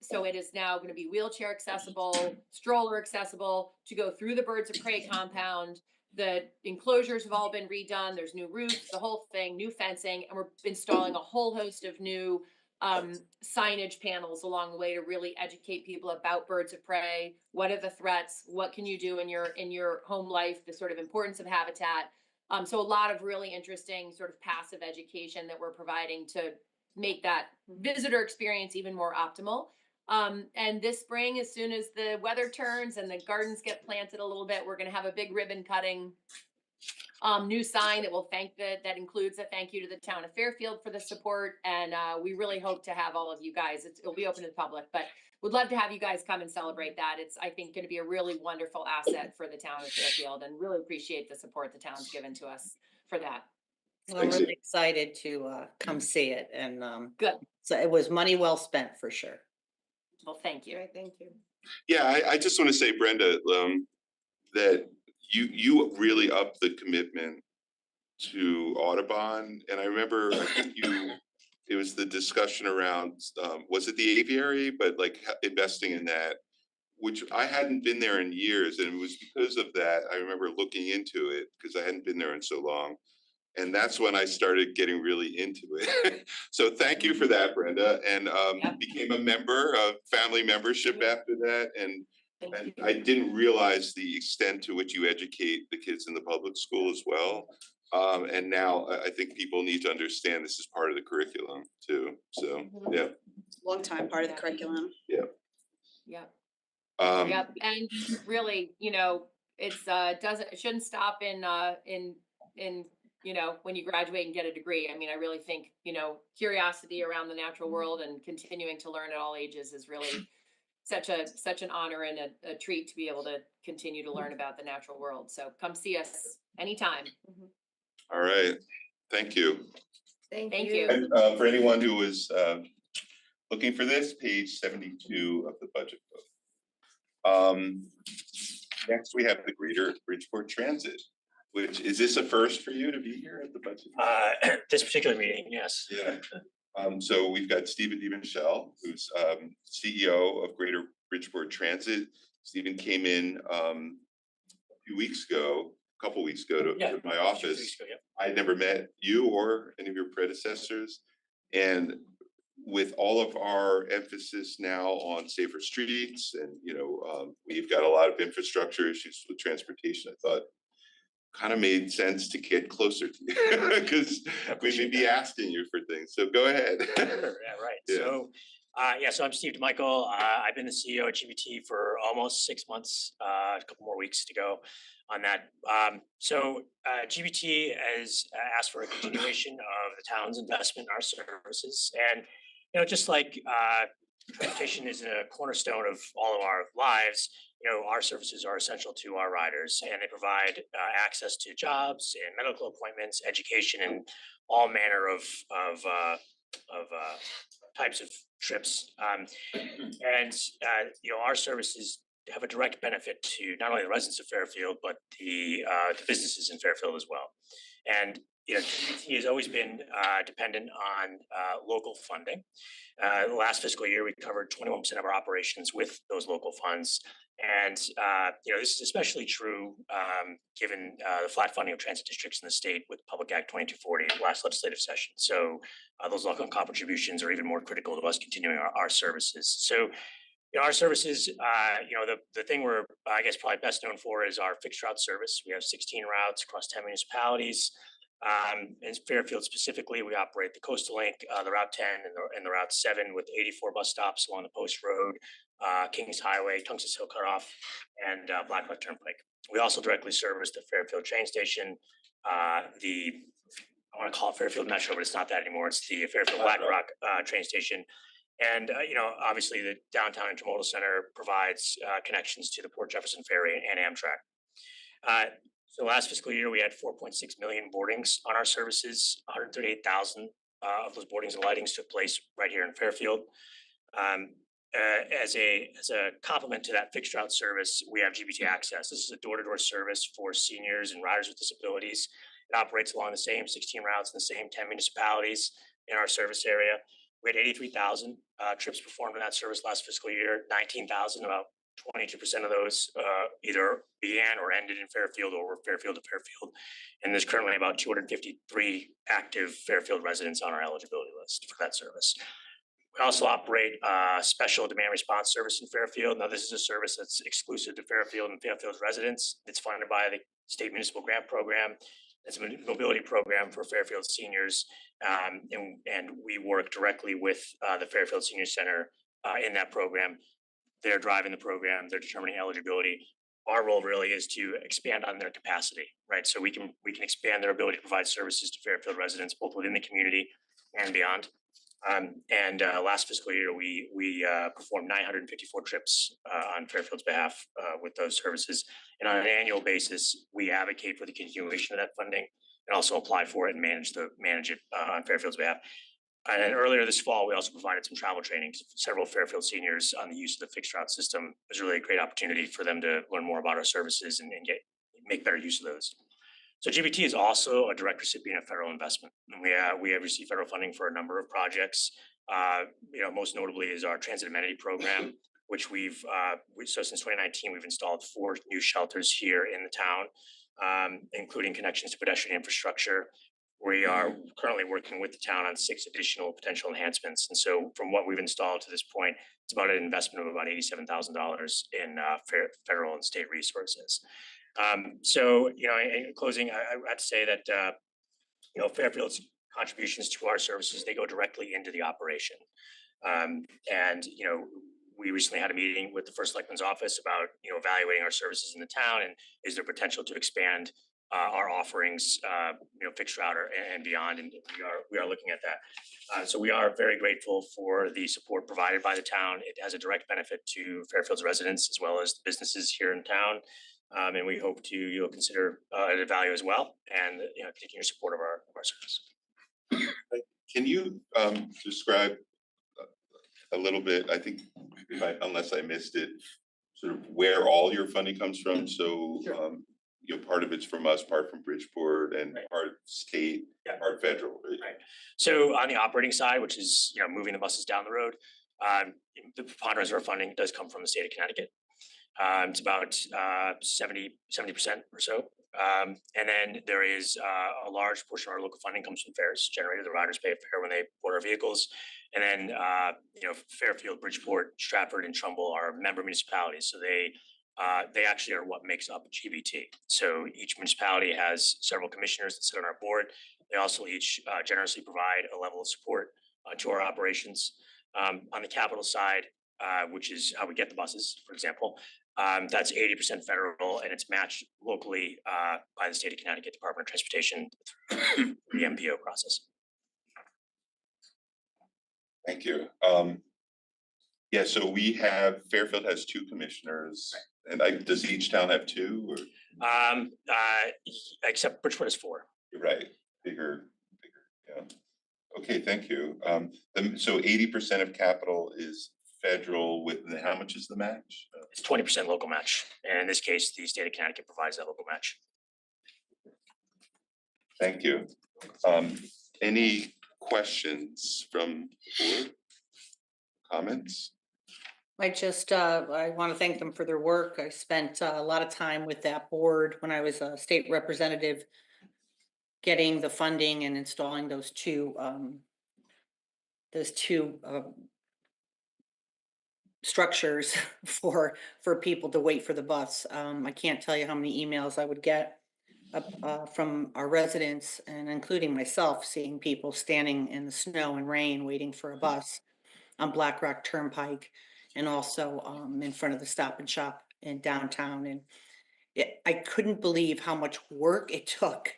So it is now going to be wheelchair accessible, stroller accessible to go through the Birds of Prey compound the enclosures have all been redone. There's new roofs, the whole thing, new fencing, and we're installing a whole host of new signage panels along the way to really educate people about birds of prey. What are the threats? What can you do in your home life? The sort of importance of habitat. So a lot of really interesting sort of passive education that we're providing to make that visitor experience even more optimal. And this spring, as soon as the weather turns and the gardens get planted a little bit, we're going to have a big ribbon cutting new sign that will that includes a thank you to the town of Fairfield for the support. And we really hope to have all of you guys. It'll be open to the public, but would love to have you guys come and celebrate that. It's, I think, going to be a really wonderful asset for the town of Fairfield, and really appreciate the support the town's given to us for that. Well, I'm really excited to come see it, and Good. so it was money well spent for sure. Well, thank you. Thank you. Yeah, I just want to say, Brenda, that you really upped the commitment to Audubon, and I remember I think it was the discussion around was it the aviary, but like investing in that, which I hadn't been there in years, and it was because of that I remember looking into it because I hadn't been there in so long. And that's when I started getting really into it. So thank you for that, Brenda, and became a member of family membership after that. And I didn't realize the extent to which you educate the kids in the public school as well. And now I think people need to understand this is part of the curriculum too. So, yeah. Long time part of the curriculum. Yeah. Yep. Um, Yep. And really, it shouldn't stop in when you graduate and get a degree. I mean, I really think, curiosity around the natural world and continuing to learn at all ages is really such an honor and a treat to be able to continue to learn about the natural world. So come see us anytime. all right. Thank you. Thank you. And for anyone who was looking for this, page 72 of the budget book. Next, we have the Greater Bridgeport Transit, which is this a first for you to be here at the budget? This particular meeting, yes. Yeah. So we've got Stephen DiMichele, who's CEO of Greater Bridgeport Transit. Stephen came in a couple weeks ago to my office. I had never met you or any of your predecessors. And with all of our emphasis now on safer streets and, we've got a lot of infrastructure issues with transportation, I thought kind of made sense to get closer to you because we may be asking you for things. So go ahead. Sure, yeah, right. Yeah. So I'm Steve DeMichael. I've been the CEO at GBT for almost 6 months, a couple more weeks to go on that. GBT has asked for a continuation of the town's investment in our services. And, just like transportation is a cornerstone of all of our lives, our services are essential to our riders, and they provide access to jobs and medical appointments, education, and all manner of types of trips. Our services have a direct benefit to not only the residents of Fairfield, but the businesses in Fairfield as well. And GBT has always been dependent on local funding. The last fiscal year, we covered 21% of our operations with those local funds. And, this is especially true given the flat funding of transit districts in the state with Public Act 2240 last legislative session. So those local contributions are even more critical to us continuing our services. So, our services, the thing we're, I guess, probably best known for is our fixed route service. We have 16 routes across 10 municipalities. In Fairfield specifically, we operate the Coastal Link, the Route 10 and the Route 7 with 84 bus stops along the Post Road, Kings Highway, Tungus Hill Cutoff, and Black Rock Turnpike. We also directly service the Fairfield train station, I want to call it Fairfield Metro, but it's not that anymore. It's the Fairfield Black Rock train station. And, obviously the downtown intermodal center provides connections to the Port Jefferson Ferry and Amtrak. So last fiscal year, we had 4.6 million boardings on our services. 138,000 of those boardings and lightings took place right here in Fairfield. As a complement to that fixed route service, we have GBT Access. This is a door-to-door service for seniors and riders with disabilities. It operates along the same 16 routes in the same 10 municipalities in our service area. We had 83,000 trips performed in that service last fiscal year, 19,000, about 22% of those either began or ended in Fairfield or were Fairfield to Fairfield. And there's currently about 253 active Fairfield residents on our eligibility list for that service. We also operate a special demand response service in Fairfield. Now, this is a service that's exclusive to Fairfield and Fairfield's residents. It's funded by the state municipal grant program. It's a mobility program for Fairfield seniors. And we work directly with the Fairfield Senior Center in that program. They're driving the program, they're determining eligibility. Our role really is to expand on their capacity, right? So we can expand their ability to provide services to Fairfield residents, both within the community and beyond. Last fiscal year, we performed 954 trips on Fairfield's behalf with those services. And on an annual basis, we advocate for the continuation of that funding and also apply for it and manage it on Fairfield's behalf. And then earlier this fall, we also provided some travel training to several Fairfield seniors on the use of the fixed route system. It was really a great opportunity for them to learn more about our services and make better use of those. So GBT is also a direct recipient of federal investment. And we have received federal funding for a number of projects. Most notably is our transit amenity program, which so since 2019, we've installed 4 new shelters here in the town, including connections to pedestrian infrastructure. We are currently working with the town on 6 additional potential enhancements. And so from what we've installed to this point, it's about an investment of about $87,000 in federal and state resources. In closing, I have to say that, Fairfield's contributions to our services, they go directly into the operation. We recently had a meeting with the first Selectmen's office about, evaluating our services in the town and is there potential to expand our offerings, fixed route and beyond, and we are looking at that. So we are very grateful for the support provided by the town. It has a direct benefit to Fairfield's residents as well as the businesses here in town, and we hope to consider it a value as well, and continue your support of our service. Can you describe a little bit? I think, unless I missed it, sort of where all your funding comes from. So. Sure. Part of it's from us, part from Bridgeport, and Right. part state, Yeah. part federal. Right. So on the operating side, which is moving the buses down the road, the preponderance of our funding does come from the state of Connecticut. It's about 70% or so. And then there is a large portion of our local funding comes from fares generated. The riders pay a fare when they board our vehicles. And then Fairfield, Bridgeport, Stratford, and Trumbull are member municipalities. So they actually are what makes up GBT. So each municipality has several commissioners that sit on our board. They also each generously provide a level of support to our operations. On the capital side, which is how we get the buses, for example, that's 80% federal, and it's matched locally by the state of Connecticut Department of Transportation through the MPO process. Thank you. So Fairfield has 2 commissioners, and does each town have 2? Or? Except Bridgeport has 4. You're right, bigger, yeah. Okay, thank you. So 80% of capital is federal, how much is the match? It's 20% local match, and in this case, the state of Connecticut provides that local match. Thank you. Any questions from the board? Comments? I want to thank them for their work. I spent a lot of time with that board when I was a state representative, getting the funding and installing those two structures for people to wait for the bus. I can't tell you how many emails I would get from our residents, and including myself, seeing people standing in the snow and rain waiting for a bus on Black Rock Turnpike, and also in front of the Stop and Shop in downtown. And I couldn't believe how much work it took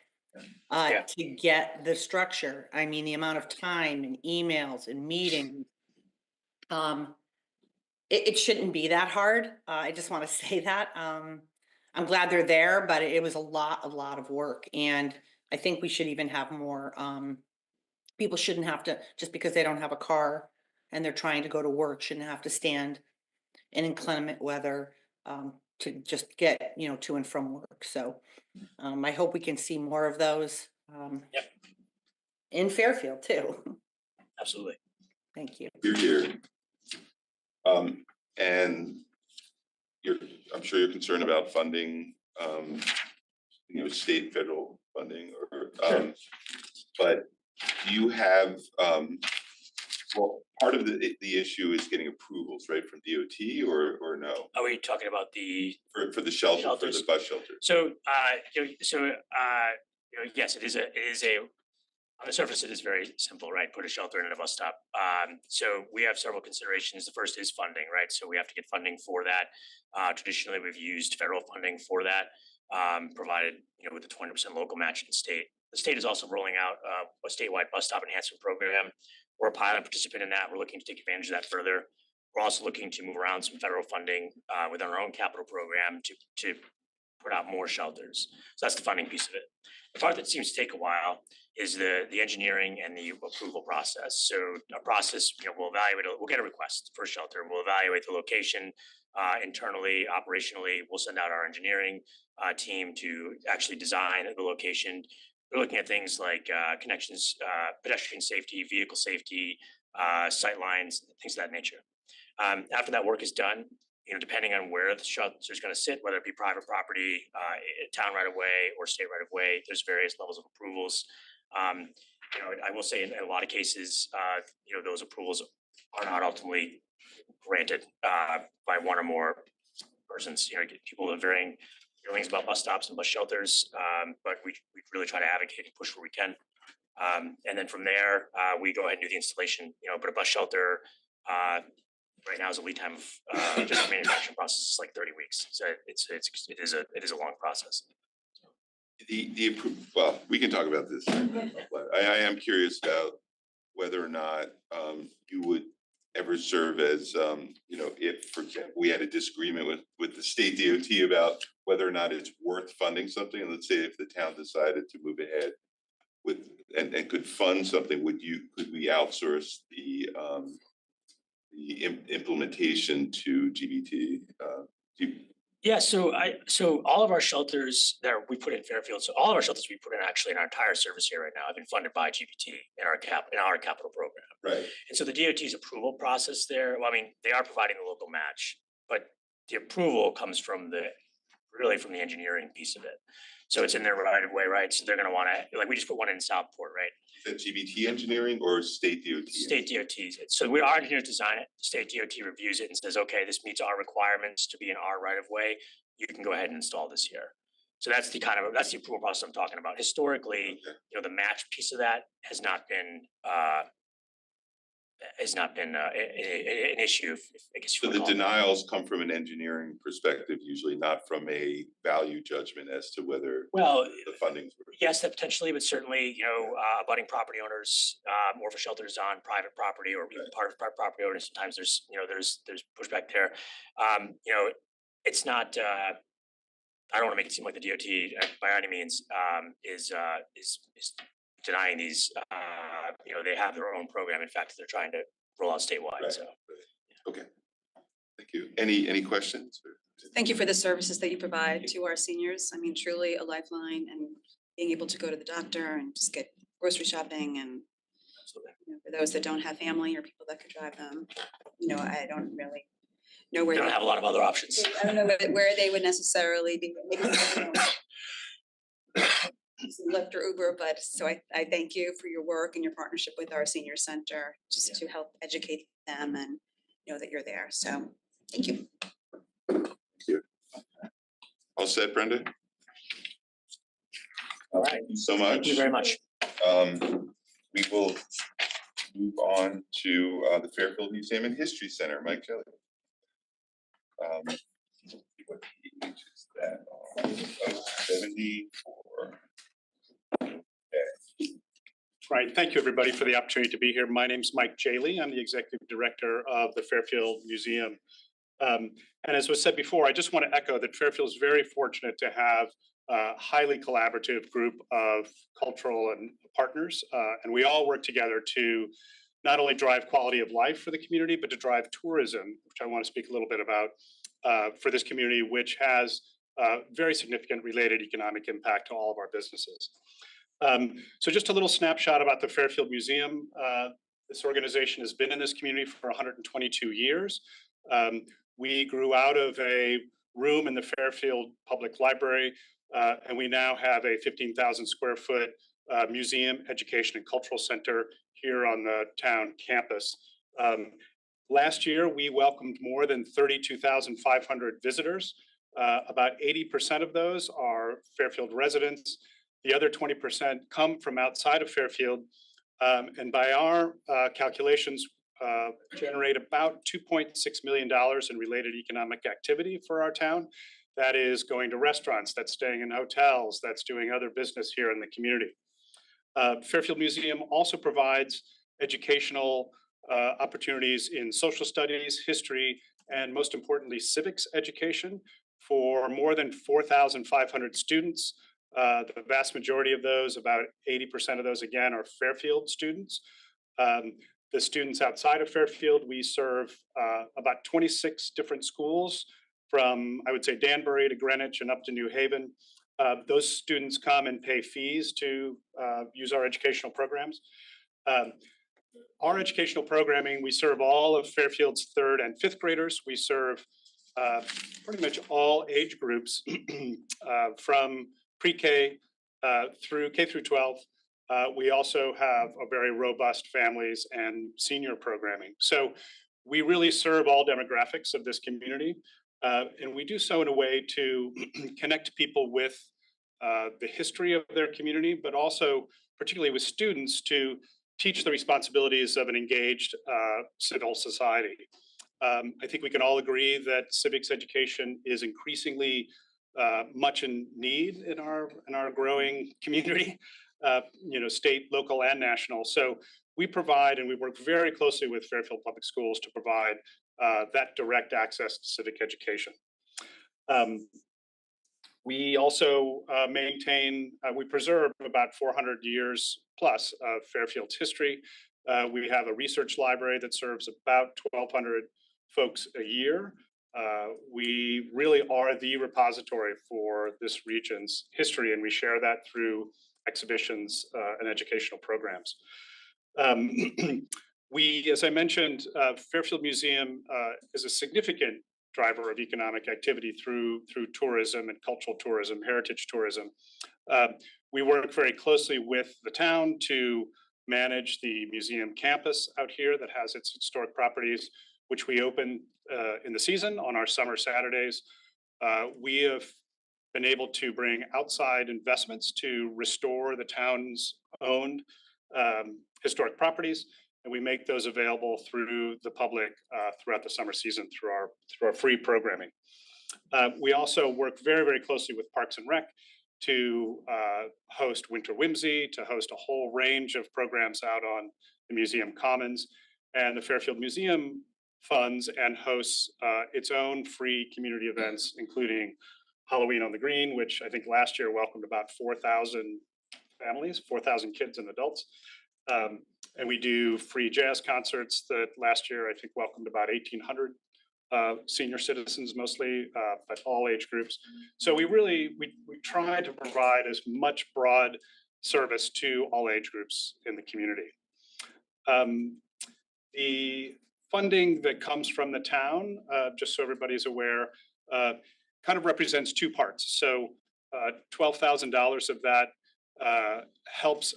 to get the structure. I mean, the amount of time and emails and meetings. It shouldn't be that hard. I just want to say that. I'm glad they're there, but it was a lot of work. And I think we should even have more. People shouldn't have to, just because they don't have a car and they're trying to go to work, shouldn't have to stand in inclement weather to just get, to and from work. So I hope we can see more of those in Fairfield too. Absolutely. Thank you. You're here. And I'm sure you're concerned about funding, state, federal funding but you have, well, part of the issue is getting approvals, right, from DOT or no? Are we talking about the? For the shelter, for the bus shelter? So, yes, it is a, on the surface, it is very simple, right? Put a shelter in at a bus stop. So we have several considerations. The first is funding, right? So we have to get funding for that. Traditionally, we've used federal funding for that, provided, with the 20% local match in the state. The state is also rolling out a statewide bus stop enhancement program. We're a pilot participant in that. We're looking to take advantage of that further. We're also looking to move around some federal funding within our own capital program to put out more shelters. So that's the funding piece of it. The part that seems to take a while is the engineering and the approval process. So our process, we'll evaluate, we'll get a request for a shelter. We'll evaluate the location internally, operationally. We'll send out our engineering team to actually design the location. We're looking at things like connections, pedestrian safety, vehicle safety, sight lines, things of that nature. After that work is done, depending on where the shelter is going to sit, whether it be private property, town right of way, or state right of way, there's various levels of approvals. I will say in a lot of cases, those approvals are not ultimately granted by one or more persons. People have varying feelings about bus stops and bus shelters, but we really try to advocate and push where we can. And then from there, we go ahead and do the installation. But a bus shelter right now is a lead time of just the manufacturing process is like 30 weeks. So it is a long process. Well, we can talk about this. I am curious about whether or not you would ever serve as, if, for example, we had a disagreement with the state DOT about whether or not it's worth funding something. And let's say if the town decided to move ahead with and could fund something, could we outsource the implementation to GBT? Yeah, so all of our shelters that we put in Fairfield, so all of our shelters we put in actually in our entire service here right now have been funded by GBT in our capital program. Right. And so the DOT's approval process there, well, I mean, they are providing the local match, but the approval comes from the engineering piece of it. So it's in their right of way, right? So they're gonna wanna, like, we just put one in Southport, right? Is that GBT engineering or state DOT? State DOT's. So our engineers design it, state DOT reviews it and says, okay, this meets our requirements to be in our right of way. You can go ahead and install this here. So that's the approval process I'm talking about. Historically, the match piece of that has not been an issue. I guess so the denials come from an engineering perspective, usually not from a value judgment as to whether the funding's worth. Yes, that potentially, but certainly, abutting property owners, or if a shelter is on private property or even part of private property owners, sometimes there's pushback there. It's not. I don't want to make it seem like the DOT by any means is denying these. They have their own program. In fact, they're trying to roll out statewide. Right. So, okay, thank you. Any questions? Thank you for the services that you provide to our seniors. I mean, truly a lifeline, and being able to go to the doctor and just get grocery shopping, and for those that don't have family or people that could drive them, I don't really know where they don't have a lot of other options. I don't know where they would necessarily be. Lyft or Uber, but so I thank you for your work and your partnership with our senior center, just to help educate them and know that you're there. So thank you. Thank you. All set, Brenda? All right. Thank you so much. Thank you very much. We will move on to the Fairfield Museum and History Center. Mike Jelly. What page is that on? 74. Right. Thank you, everybody, for the opportunity to be here. My name's Mike Jaley. I'm the Executive Director of the Fairfield Museum. And as was said before, I just want to echo that Fairfield is very fortunate to have a highly collaborative group of cultural and partners. And we all work together to not only drive quality of life for the community, but to drive tourism, which I want to speak a little bit about for this community, which has very significant related economic impact to all of our businesses. So just a little snapshot about the Fairfield Museum. This organization has been in this community for 122 years. We grew out of a room in the Fairfield Public Library, and we now have a 15,000 square foot museum, education, and cultural center here on the town campus. Last year, we welcomed more than 32,500 visitors. About 80% of those are Fairfield residents. The other 20% come from outside of Fairfield. And by our calculations, generate about $2.6 million in related economic activity for our town. That is going to restaurants, that's staying in hotels, that's doing other business here in the community. Fairfield Museum also provides educational opportunities in social studies, history, and most importantly, civics education for more than 4,500 students. The vast majority of those, about 80% of those again, are Fairfield students. The students outside of Fairfield, we serve about 26 different schools from, I would say, Danbury to Greenwich and up to New Haven. Those students come and pay fees to use our educational programs. Our educational programming, we serve all of Fairfield's 3rd and 5th graders. We serve pretty much all age groups from pre-K through K through 12. We also have a very robust families and senior programming. So we really serve all demographics of this community. And we do so in a way to connect people with the history of their community, but also particularly with students to teach the responsibilities of an engaged civil society. I think we can all agree that civics education is increasingly much in need in our growing community, state, local, and national. So we provide, and we work very closely with Fairfield Public Schools to provide that direct access to civic education. We also we preserve about 400 years plus of Fairfield's history. We have a research library that serves about 1,200 folks a year. We really are the repository for this region's history, and we share that through exhibitions and educational programs. As I mentioned, Fairfield Museum is a significant driver of economic activity through tourism and cultural tourism, heritage tourism. We work very closely with the town to manage the museum campus out here that has its historic properties, which we open in the season on our summer Saturdays. We have been able to bring outside investments to restore the town's owned historic properties, and we make those available through the public throughout the summer season through our free programming. We also work very, very closely with Parks and Rec to host Winter Whimsy, to host a whole range of programs out on the museum commons. And the Fairfield Museum funds and hosts its own free community events, including Halloween on the Green, which I think last year welcomed about 4,000 families, 4,000 kids and adults. And we do free jazz concerts that last year I think welcomed about 1,800 senior citizens mostly, but all age groups. So we try to provide as much broad service to all age groups in the community. The funding that comes from the town, just so everybody's aware, kind of represents two parts. So $12,000 of that helps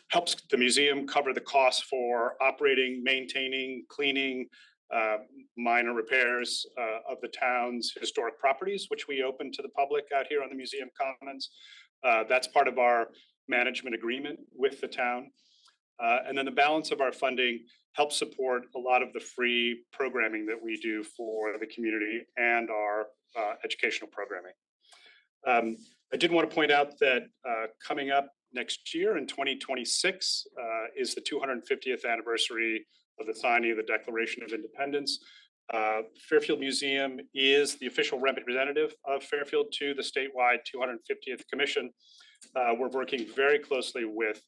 helps the museum cover the costs for operating, maintaining, cleaning, minor repairs of the town's historic properties, which we open to the public out here on the museum commons. That's part of our management agreement with the town. And then the balance of our funding helps support a lot of the free programming that we do for the community and our educational programming. I did want to point out that coming up next year in 2026 is the 250th anniversary of the signing of the Declaration of Independence. Fairfield Museum is the official representative of Fairfield to the statewide 250th Commission. We're working very closely with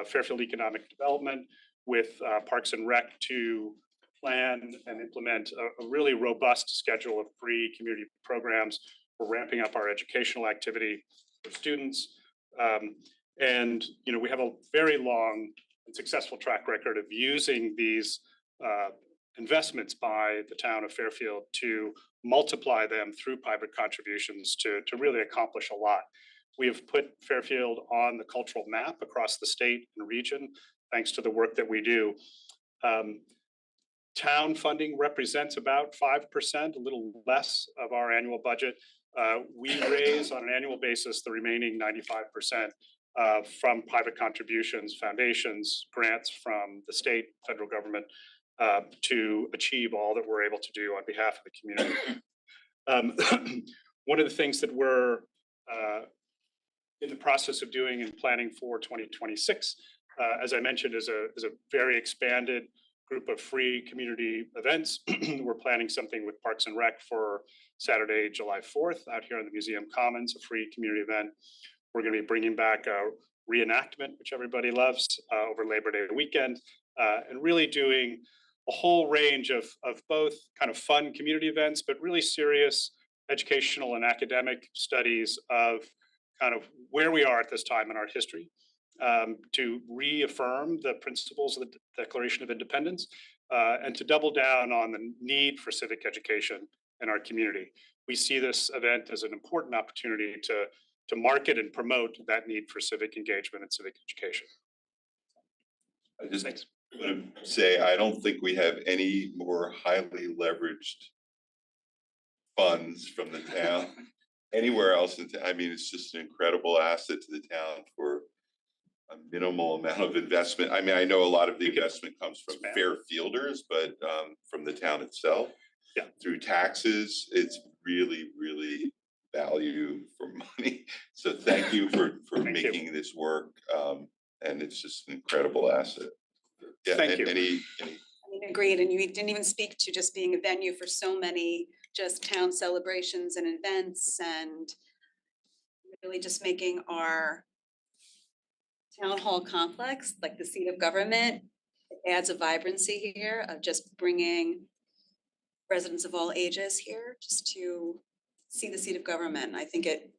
Fairfield Economic Development, with Parks and Rec to plan and implement a really robust schedule of free community programs. We're ramping up our educational activity for students. And we have a very long and successful track record of using these investments by the town of Fairfield to multiply them through private contributions to really accomplish a lot. We have put Fairfield on the cultural map across the state and region, thanks to the work that we do. Town funding represents about 5%, a little less of our annual budget. We raise on an annual basis the remaining 95% from private contributions, foundations, grants from the state, federal government, to achieve all that we're able to do on behalf of the community. One of the things that we're in the process of doing and planning for 2026, as I mentioned, is a very expanded group of free community events. We're planning something with Parks and Rec for Saturday, July 4th, out here on the Museum Commons, a free community event. We're going to be bringing back a reenactment, which everybody loves, over Labor Day weekend, and really doing a whole range of both kind of fun community events, but really serious educational and academic studies of kind of where we are at this time in our history, to reaffirm the principles of the Declaration of Independence, and to double down on the need for civic education in our community. We see this event as an important opportunity to market and promote that need for civic engagement and civic education. I just want to say, I don't think we have any more highly leveraged funds from the town anywhere else in town. I mean, it's just an incredible asset to the town for a minimal amount of investment. I mean, I know a lot of the investment comes from Fairfielders, but from the town itself, through taxes, it's really, really value for money. So thank you for making this work. And it's just an incredible asset. Yeah, thank you. I mean, agreed. And you didn't even speak to just being a venue for so many just town celebrations and events, and really just making our town hall complex like the seat of government. It adds a vibrancy here of just bringing residents of all ages here just to see the seat of government. I think it.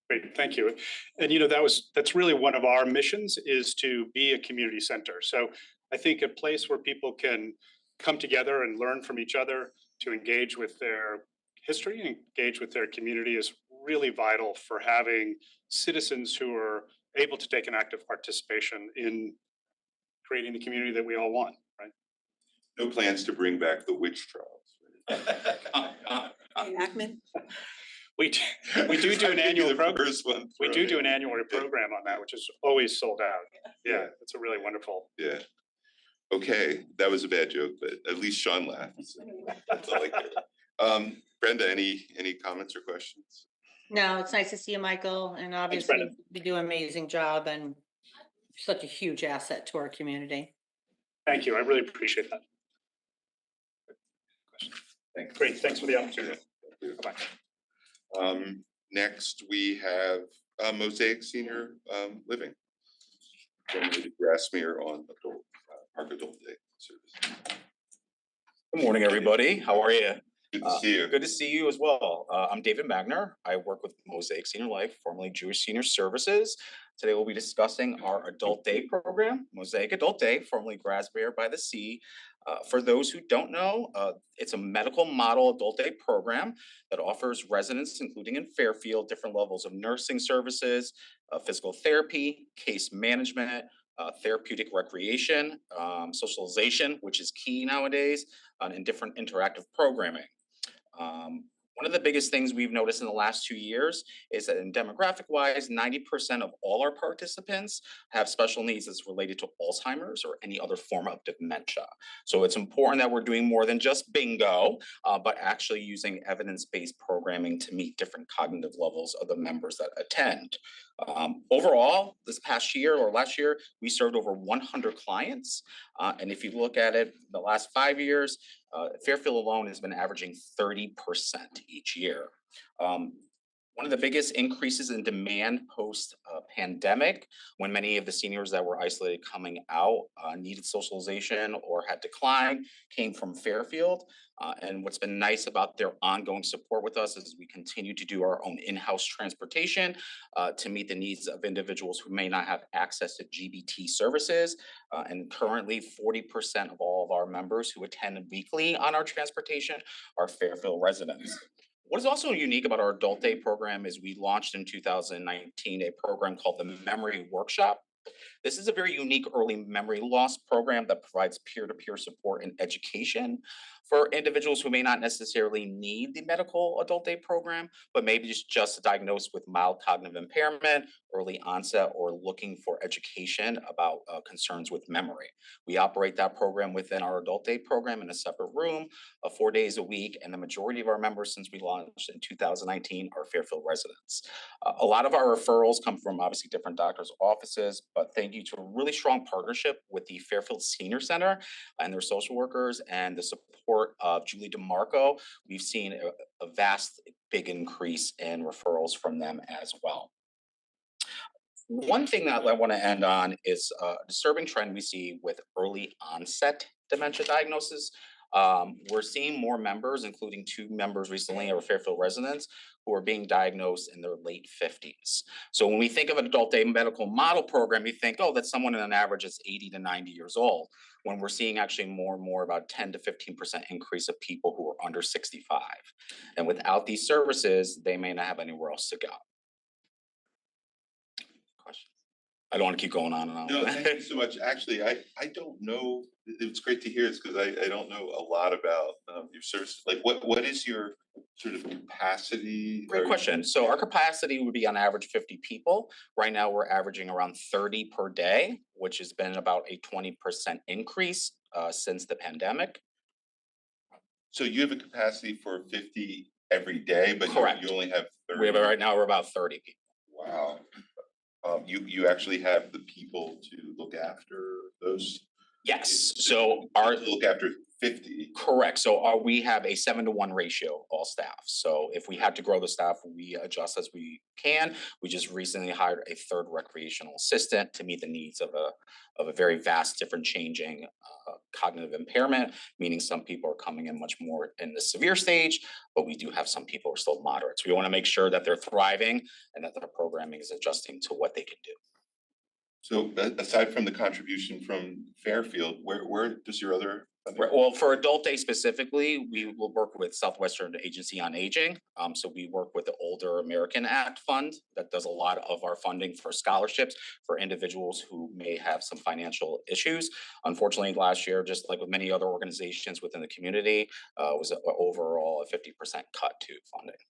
Great, thank you. And you know, that's really one of our missions, is to be a community center. So I think a place where people can come together and learn from each other, to engage with their history, engage with their community, is really vital for having citizens who are able to take an active participation in creating the community that we all want, right? No plans to bring back the witch trials. Enactment. We do an annual program. We do an annual program on that, which is always sold out. Yeah, it's a really wonderful. Yeah. Okay, that was a bad joke, but at least Sean laughed. So that's all I care. Brenda, any comments or questions? No, it's nice to see you, Michael, and obviously you do an amazing job and such a huge asset to our community. Thank you, I really appreciate that. Thanks. Great, thanks for the opportunity. Bye. Next, we have Mosaic Senior Living. Grassmere on adult, Park Adult Day service. Good morning, everybody. How are you? Good to see you. Good to see you as well. I'm David Magner. I work with Mosaic Senior Life, formerly Jewish Senior Services. Today we'll be discussing our Adult Day program, Mosaic Adult Day, formerly Grassmere by the Sea. For those who don't know, it's a medical model adult day program that offers residents, including in Fairfield, different levels of nursing services, physical therapy, case management, therapeutic recreation, socialization, which is key nowadays, and different interactive programming. One of the biggest things we've noticed in the last 2 years is that in demographic wise, 90% of all our participants have special needs that's related to Alzheimer's or any other form of dementia. So it's important that we're doing more than just bingo, but actually using evidence-based programming to meet different cognitive levels of the members that attend. Overall, this past year or last year, we served over 100 clients. And if you look at it, the last 5 years, Fairfield alone has been averaging 30% each year. One of the biggest increases in demand post pandemic, when many of the seniors that were isolated coming out needed socialization or had declined, came from Fairfield. And what's been nice about their ongoing support with us is we continue to do our own in-house transportation to meet the needs of individuals who may not have access to GBT services. And currently 40% of all of our members who attend weekly on our transportation are Fairfield residents. What is also unique about our Adult Day program is we launched in 2019 a program called the Memory Workshop. This is a very unique early memory loss program that provides peer-to-peer support and education for individuals who may not necessarily need the medical adult day program, but maybe just diagnosed with mild cognitive impairment, early onset, or looking for education about concerns with memory. We operate that program within our adult day program in a separate room, 4 days a week, and the majority of our members since we launched in 2019 are Fairfield residents. A lot of our referrals come from obviously different doctors' offices, but thank you to a really strong partnership with the Fairfield Senior Center and their social workers and the support of Julie DeMarco, we've seen a vast, big increase in referrals from them as well. One thing that I want to end on is a disturbing trend we see with early onset dementia diagnosis. We're seeing more members, including 2 members recently of Fairfield residents, who are being diagnosed in their late 50s. So when we think of an adult day medical model program, you think, oh, that's someone in an average is 80 to 90 years old. When we're seeing actually more and more about 10 to 15% increase of people who are under 65. And without these services, they may not have anywhere else to go. Questions? I don't want to keep going on and on. No, thank you so much. Actually, I don't know. It's great to hear this because I don't know a lot about your service. Like, what is your sort of capacity? Great question. So our capacity would be on average 50 people. Right now, we're averaging around 30 per day, which has been about a 20% increase since the pandemic. So you have a capacity for 50 every day, but you only have 30? Right now, we're about 30 people. Wow. You actually have the people to look after those? Yes, so our look after 50. Correct, so we have a 7-to-1 ratio, all staff. So if we had to grow the staff, we adjust as we can. We just recently hired a 3rd recreational assistant to meet the needs of a very vast, different changing cognitive impairment, meaning some people are coming in much more in the severe stage, but we do have some people who are still moderate. So we want to make sure that they're thriving and that the programming is adjusting to what they can do. So aside from the contribution from Fairfield, where does your other? Well, for Adult Day specifically, we will work with Southwestern Agency on Aging. So we work with the Older American Act Fund that does a lot of our funding for scholarships for individuals who may have some financial issues. Unfortunately, last year, just like with many other organizations within the community, was overall a 50% cut to funding.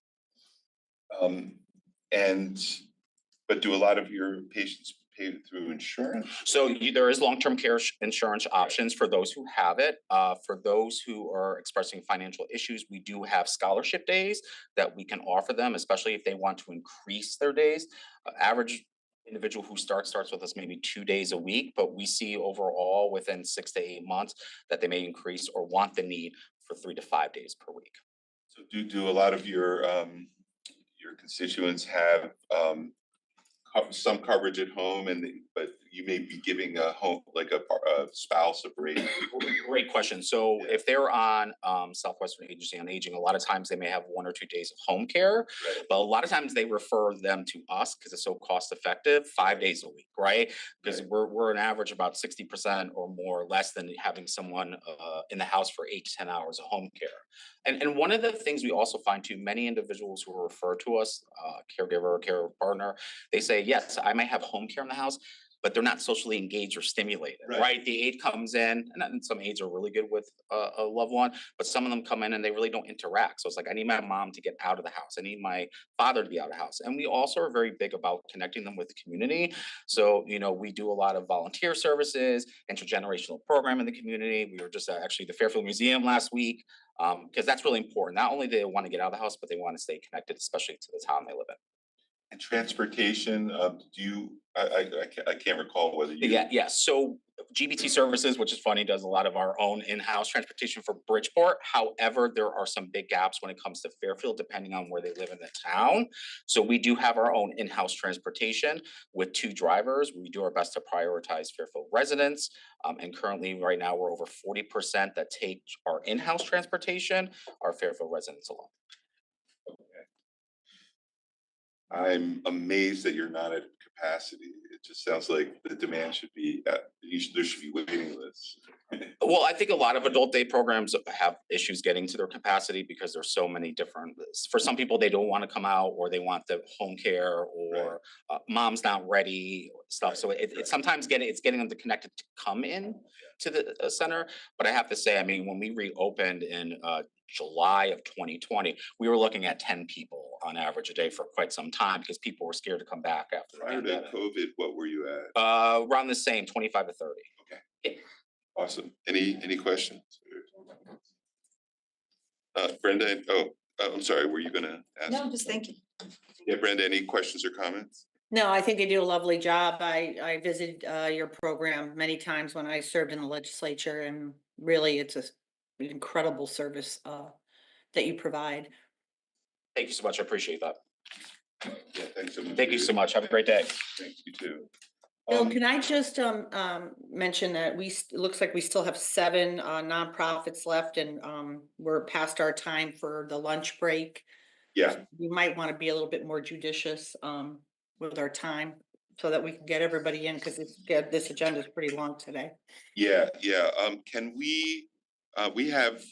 But do a lot of your patients pay through insurance? So there is long-term care insurance options for those who have it. For those who are expressing financial issues, we do have scholarship days that we can offer them, especially if they want to increase their days. Average individual who starts with us maybe 2 days a week, but we see overall within 6 to 8 months that they may increase or want the need for 3 to 5 days per week. So do a lot of your constituents have some coverage at home, but you may be giving a home, like a spouse a break? Great question. So if they're on Southwestern Agency on Aging, a lot of times they may have 1 or 2 days of home care, but a lot of times they refer them to us because it's so cost effective, 5 days a week, right? Because we're an average about 60% or more less than having someone in the house for 8 to 10 hours of home care. And one of the things we also find too, many individuals who refer to us, caregiver or care partner, they say, yes, I might have home care in the house, but they're not socially engaged or stimulated, right? The aide comes in, and some aides are really good with a loved one, but some of them come in and they really don't interact. So it's like, I need my mom to get out of the house. I need my father to be out of the house. And we also are very big about connecting them with the community. So, we do a lot of volunteer services, intergenerational program in the community. We were just actually the Fairfield Museum last week, because that's really important. Not only do they want to get out of the house, but they want to stay connected, especially to the town they live in. And transportation, I can't recall whether you. Yeah. So GBT Services, which is funny, does a lot of our own in-house transportation for Bridgeport. However, there are some big gaps when it comes to Fairfield, depending on where they live in the town. So we do have our own in-house transportation with 2 drivers. We do our best to prioritize Fairfield residents. And currently, right now, we're over 40% that take our in-house transportation, are Fairfield residents alone. I'm amazed that you're not at capacity. It just sounds like the demand should be, there should be waiting lists. Well, I think a lot of adult day programs have issues getting to their capacity because there's so many different, for some people, they don't want to come out or they want the home care or mom's not ready stuff. So it's sometimes getting them to connected to come in to the center. But I have to say, I mean, when we reopened in July of 2020, we were looking at 10 people on average a day for quite some time because people were scared to come back after the Prior to pandemic. COVID, what were you at? Around the same, 25 to 30. Okay. Awesome. Any questions? Brenda, I'm sorry, were you gonna ask? No, just thank you. Yeah, Brenda, any questions or comments? No, I think they do a lovely job. I visited your program many times when I served in the legislature, and really it's an incredible service that you provide. Thank you so much. I appreciate that. Yeah, thanks so much. Thank you so much. Have a great day. Thanks, you too. Bill, can I just mention that it looks like we still have 7 nonprofits left, and we're past our time for the lunch break. Yeah. We might want to be a little bit more judicious with our time so that we can get everybody in, because this agenda is pretty long today. Yeah. Can we have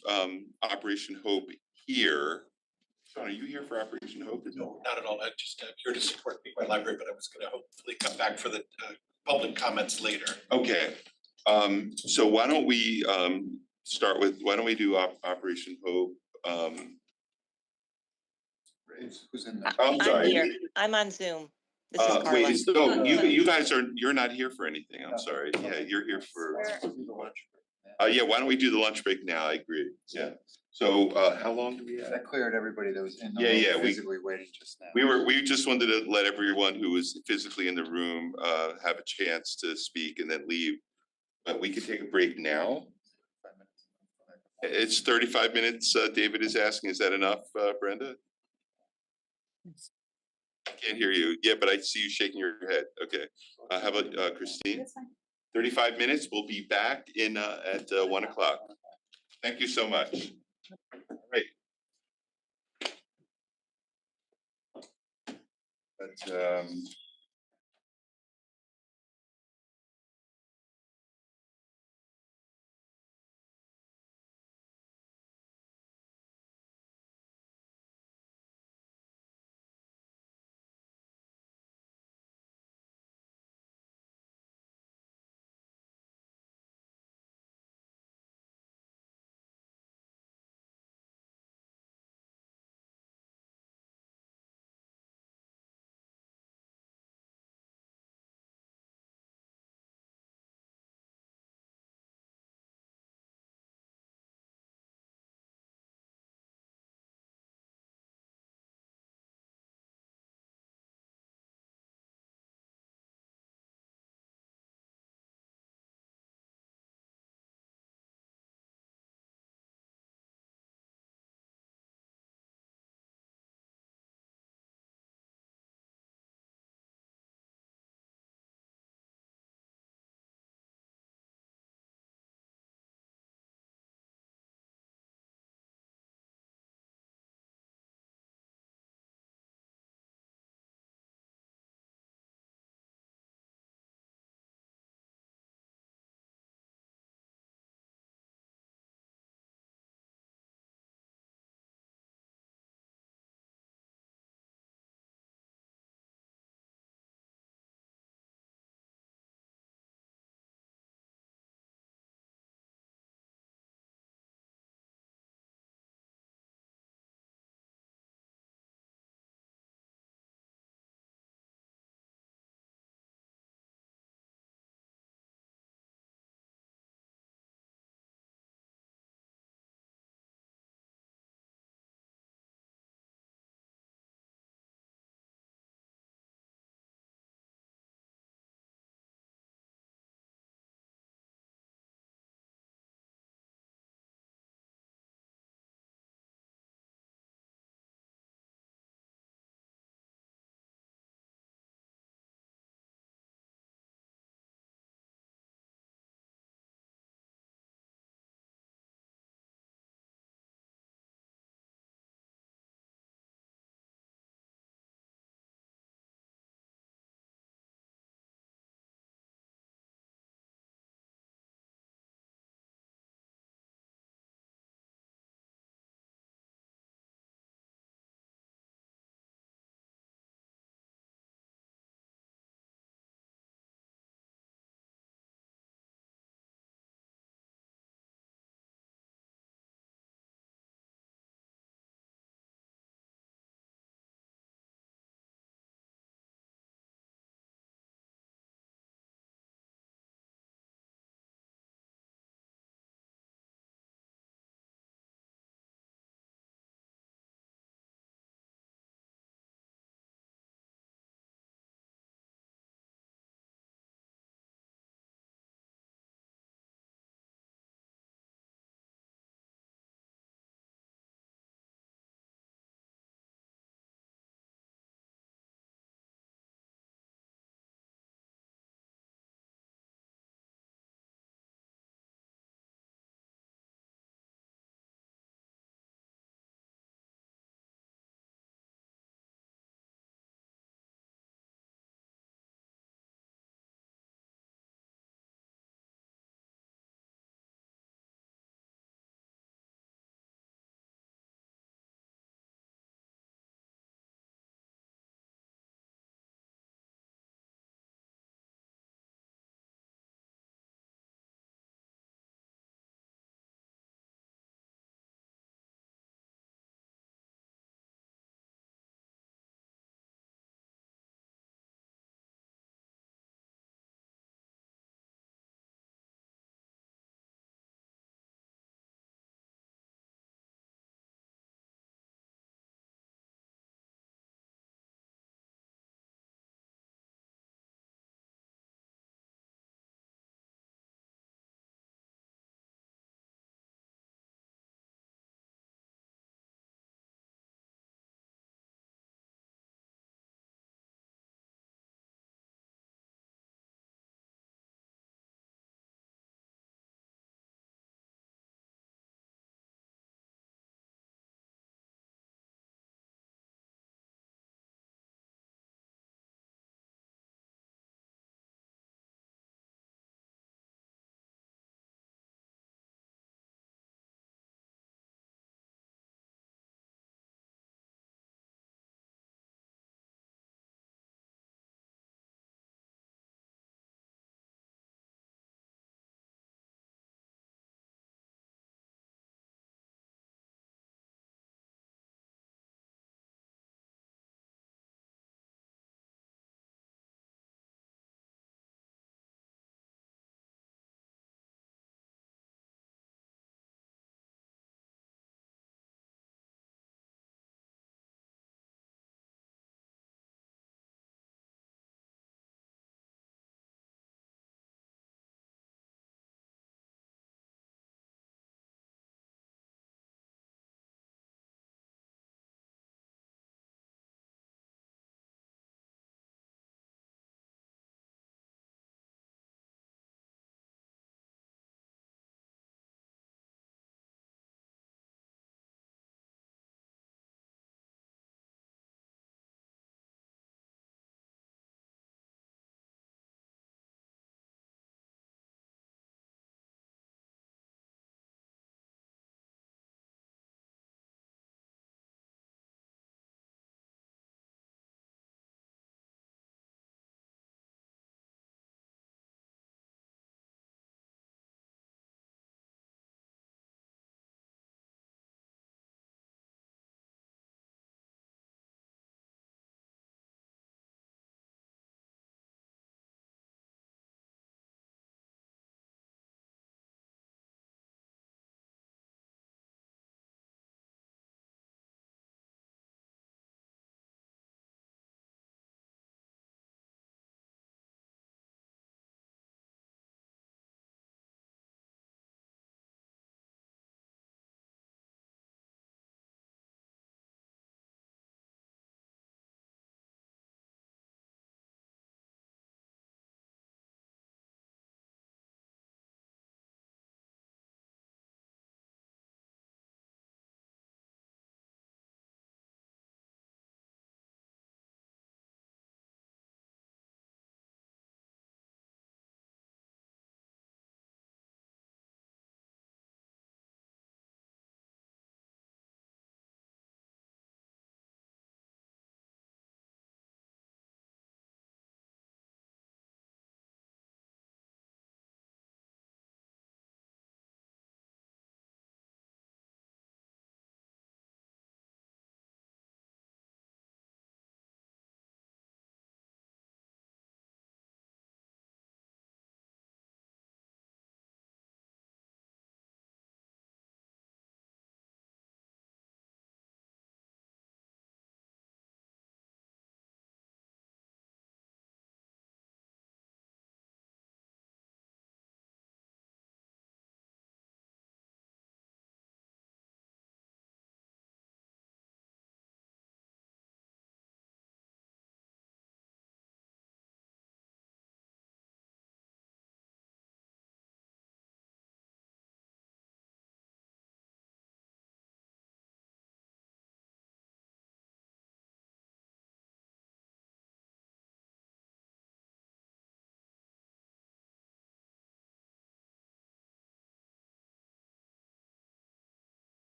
Operation Hope here. Sean, are you here for Operation Hope? No, not at all. I'm just here to support my library, but I was gonna hopefully come back for the public comments later. Okay, so why don't we start with, why don't we do Operation Hope? Who's in there? I'm sorry. here. I'm on Zoom. This is Carla. Wait, so you guys you're not here for anything, I'm sorry. Yeah, you're here for. Yeah, why don't we do the lunch break now? I agree, yeah. So how long do we have? That cleared everybody that was in the Yeah, room physically waiting just now. We just wanted to let everyone who was physically in the room have a chance to speak and then leave. But we could take a break now. It's 35 minutes, David is asking, is that enough, Brenda? I can't hear you. Yeah, but I see you shaking your head. Okay. How about Christine? That's fine. 35 minutes. We'll be back in at 1 o'clock. Thank you so much. All right. But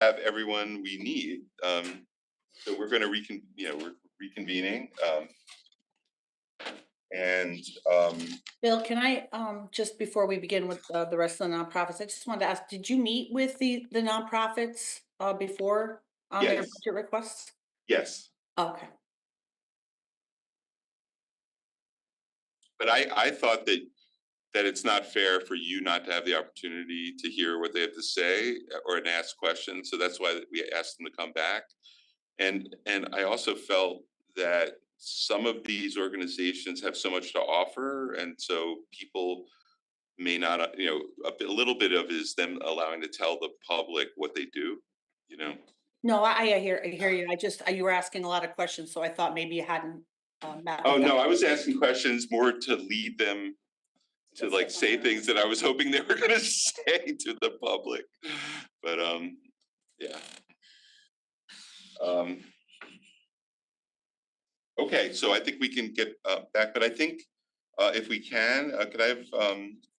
have everyone we need. So we're gonna we're reconvening. And Bill, can I, just before we begin with the rest of the nonprofits, I just wanted to ask, did you meet with the nonprofits before on their Yes. budget requests? yes, Okay. but I thought that it's not fair for you not to have the opportunity to hear what they have to say or to ask questions. So that's why we asked them to come back. And I also felt that some of these organizations have so much to offer, and so people may not, a little bit of it is them allowing to tell the public what they do, you know? No, I hear you. You were asking a lot of questions, so I thought maybe you hadn't met Oh, with them. no, I was asking questions more to lead them to like say things that I was hoping they were gonna say to the public. But yeah. Okay, so I think we can get back, but I think if we can, could I have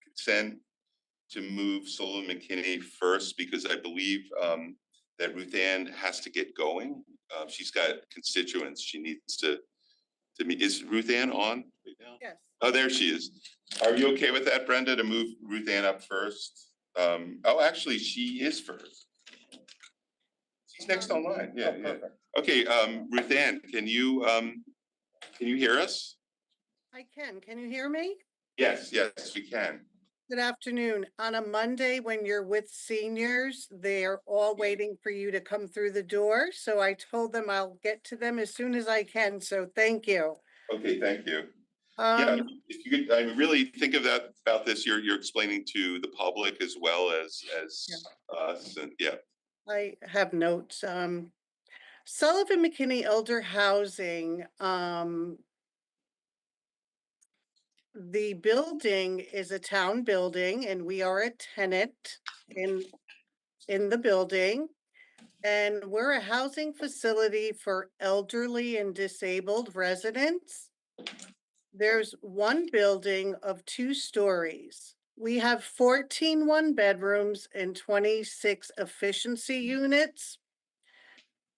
consent to move Solon McKinney first, because I believe that Ruth Ann has to get going. She's got constituents she needs to meet. Is Ruth Ann on right now? Yes. Oh, there she is. Are you okay with that, Brenda, to move Ruth Ann up first? Oh, actually, she is first. She's next online. Yeah, yeah. Okay, Ruth Ann, can you hear us? I can. Can you hear me? Yes, yes, we can. Good afternoon. On a Monday, when you're with seniors, they're all waiting for you to come through the door. So I told them I'll get to them as soon as I can. So thank you. Okay, thank you. Yeah, if you could, I really think of that about this. You're explaining to the public as well as us, and yeah. I have notes. Sullivan McKinney Elder Housing, the building is a town building and we are a tenant in the building. And we're a housing facility for elderly and disabled residents. There's one building of 2 stories. We have 14 one-bedrooms and 26 efficiency units.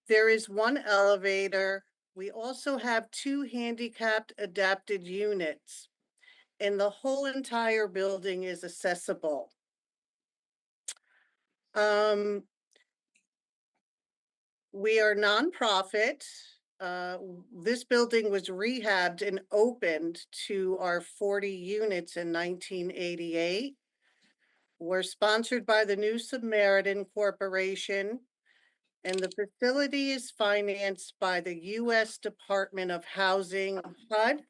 There is 1 elevator. We also have 2 handicapped adapted units. And the whole entire building is accessible. We are nonprofit. This building was rehabbed and opened to our 40 units in 1988. We're sponsored by the New Samaritan Corporation, and the facility is financed by the U.S. Department of Housing, HUD.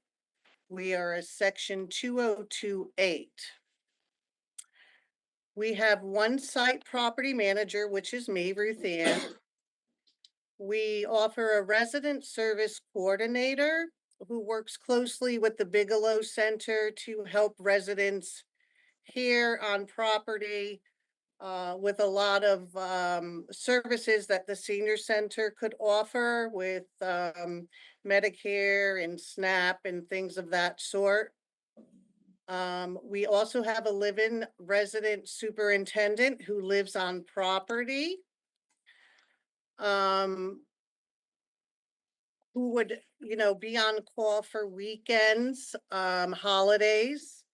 We are a Section 2028. We have 1 site property manager, which is me, Ruth Ann. We offer a resident service coordinator who works closely with the Bigelow Center to help residents here on property with a lot of services that the senior center could offer with Medicare and SNAP and things of that sort. We also have a live-in resident superintendent who lives on property. Who would, be on call for weekends, holidays.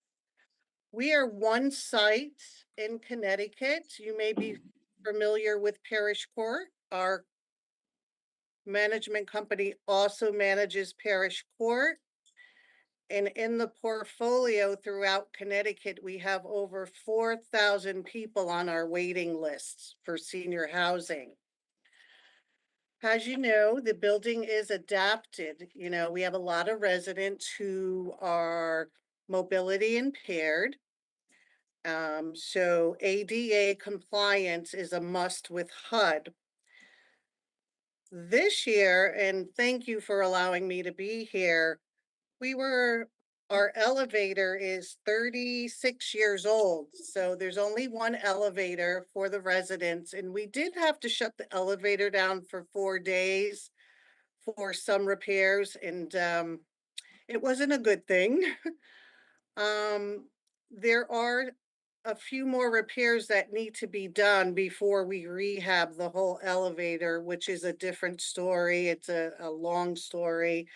We are 1 site in Connecticut. You may be familiar with Parish Court. Our management company also manages Parish Court. And in the portfolio throughout Connecticut, we have over 4,000 people on our waiting lists for senior housing. As you know, the building is adapted. We have a lot of residents who are mobility impaired. So ADA compliance is a must with HUD. This year, and thank you for allowing me to be here, our elevator is 36 years old. So there's only 1 elevator for the residents. And we did have to shut the elevator down for 4 days for some repairs. And it wasn't a good thing. There are a few more repairs that need to be done before we rehab the whole elevator, which is a different story. It's a long story,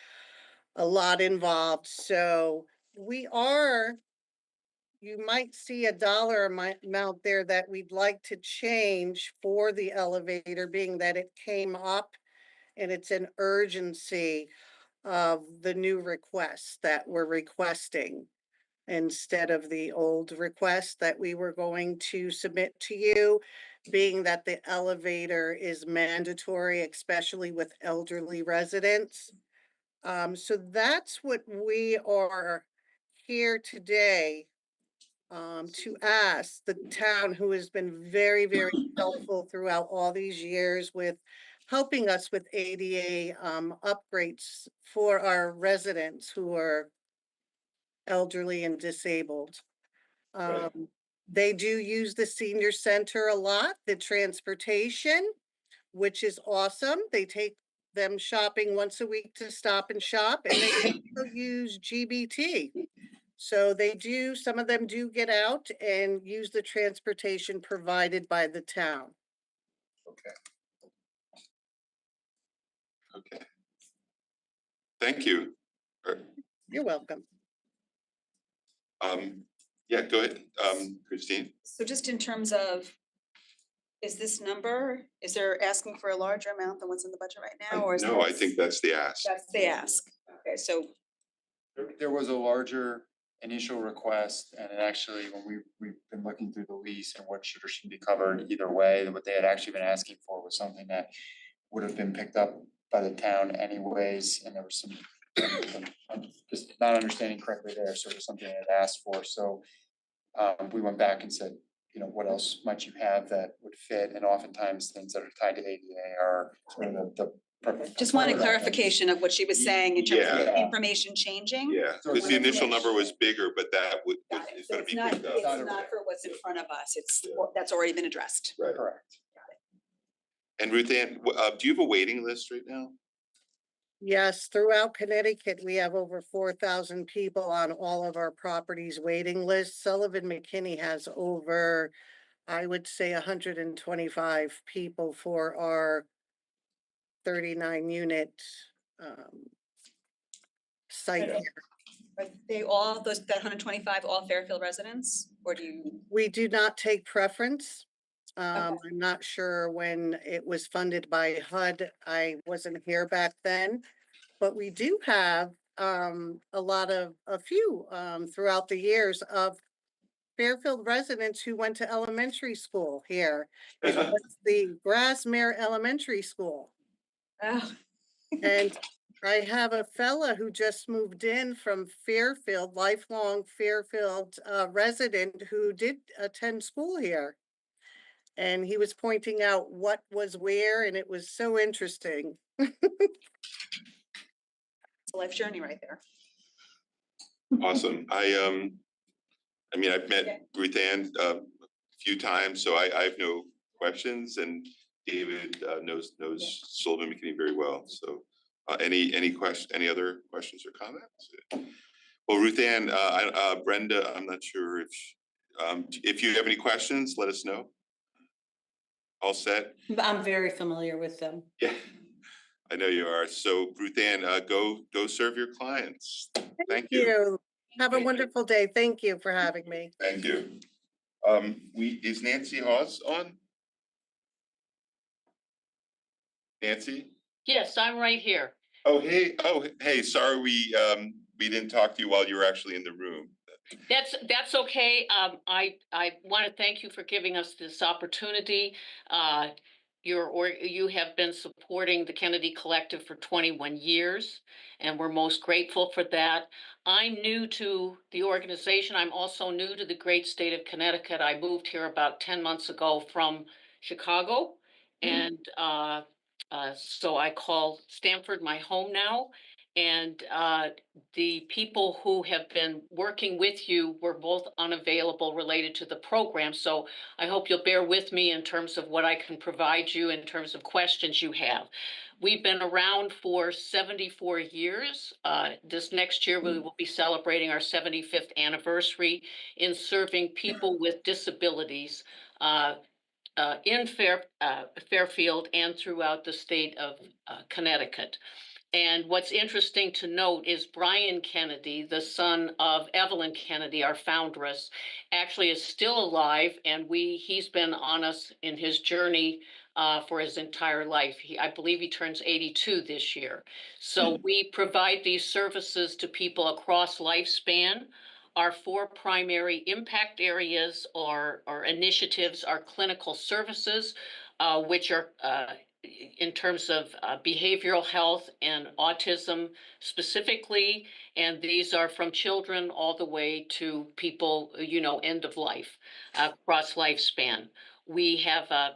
a lot involved. So we are, you might see a dollar amount there that we'd like to change for the elevator, being that it came up and it's an urgency of the new requests that we're requesting instead of the old request that we were going to submit to you, being that the elevator is mandatory, especially with elderly residents. So that's what we are here today to ask the town, who has been very, very helpful throughout all these years with helping us with ADA upgrades for our residents who are elderly and disabled. They do use the senior center a lot, the transportation, which is awesome. They take them shopping once a week to Stop and Shop, and they also use GBT. So they do, some of them do get out and use the transportation provided by the town. Okay. Thank you. You're welcome. Yeah, go ahead, Christine. So just in terms of, is this number, is there asking for a larger amount than what's in the budget right now, or is No, I this- think that's the ask. That's the ask. Okay, so There was a larger initial request, and it actually, when we've been looking through the lease and what should or shouldn't be covered either way, what they had actually been asking for was something that would have been picked up by the town anyways, and there was some just not understanding correctly there, so it was something they had asked for, so we went back and said, you know, what else might you have that would fit, and oftentimes things that are tied to ADA are sort of the just wanted clarification of what she was saying in terms of Yeah. information changing. Yeah, because the initial number was bigger, but that would, is So gonna it's be not, picked up. it's not for what's in front of us, it's, that's already been addressed. Right. Correct. And Ruth Ann, do you have a waiting list right now? Yes, throughout Connecticut, we have over 4,000 people on all of our properties waiting lists. Sullivan McKinney has over, I would say, 125 people for our 39 unit site here. Are they all, those, that 125, all Fairfield residents, or do you? We do not take preference. I'm not sure when it was funded by HUD. I wasn't here back then. But we do have a few throughout the years of Fairfield residents who went to elementary school here. It was the Grasmere Elementary School. Oh. And I have a fella who just moved in from Fairfield, lifelong Fairfield resident who did attend school here. And he was pointing out what was where, and it was so interesting. It's a life journey right there. Awesome. I mean, I've met Ruth Ann a few times, so I have no questions, and David knows Sullivan McKinney very well. So any other questions or comments? Well, Ruth Ann, Brenda, I'm not sure if you have any questions, let us know. All set? I'm very familiar with them. Yeah, I know you are. So Ruth Ann, go serve your clients. Thank you. Have a wonderful day. Thank you for having me. Thank you. Is Nancy Hawes on? Nancy? Yes, I'm right here. Oh, hey, sorry we didn't talk to you while you were actually in the room. That's okay. I want to thank you for giving us this opportunity. You have been supporting the Kennedy Collective for 21 years, and we're most grateful for that. I'm new to the organization. I'm also new to the great state of Connecticut. I moved here about 10 months ago from Chicago, and so I call Stamford my home now. And the people who have been working with you were both unavailable related to the program. So I hope you'll bear with me in terms of what I can provide you in terms of questions you have. We've been around for 74 years. This next year, we will be celebrating our 75th anniversary in serving people with disabilities in Fairfield and throughout the state of Connecticut. And what's interesting to note is Brian Kennedy, the son of Evelyn Kennedy, our foundress, actually is still alive, and he's been on us in his journey for his entire life. I believe he turns 82 this year. So we provide these services to people across lifespan. Our 4 primary impact areas or initiatives are clinical services, which are in terms of behavioral health and autism specifically, and these are from children all the way to people, end of life, across lifespan. We have a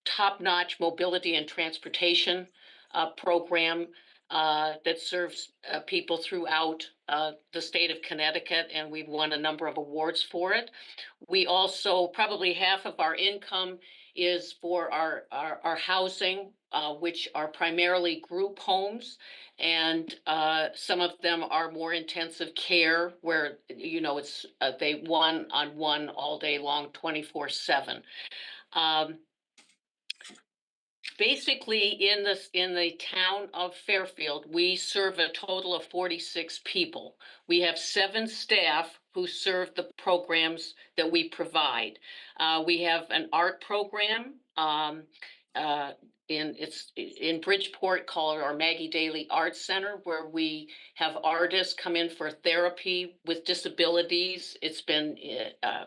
top-notch mobility and transportation program that serves people throughout the state of Connecticut, and we've won a number of awards for it. We also, probably half of our income is for our housing, which are primarily group homes. And some of them are more intensive care where, it's they one on one all day long, 24/7. Basically, in the town of Fairfield, we serve a total of 46 people. We have 7 staff who serve the programs that we provide. We have an art program in Bridgeport called our Maggie Daly Art Center, where we have artists come in for therapy with disabilities. It's been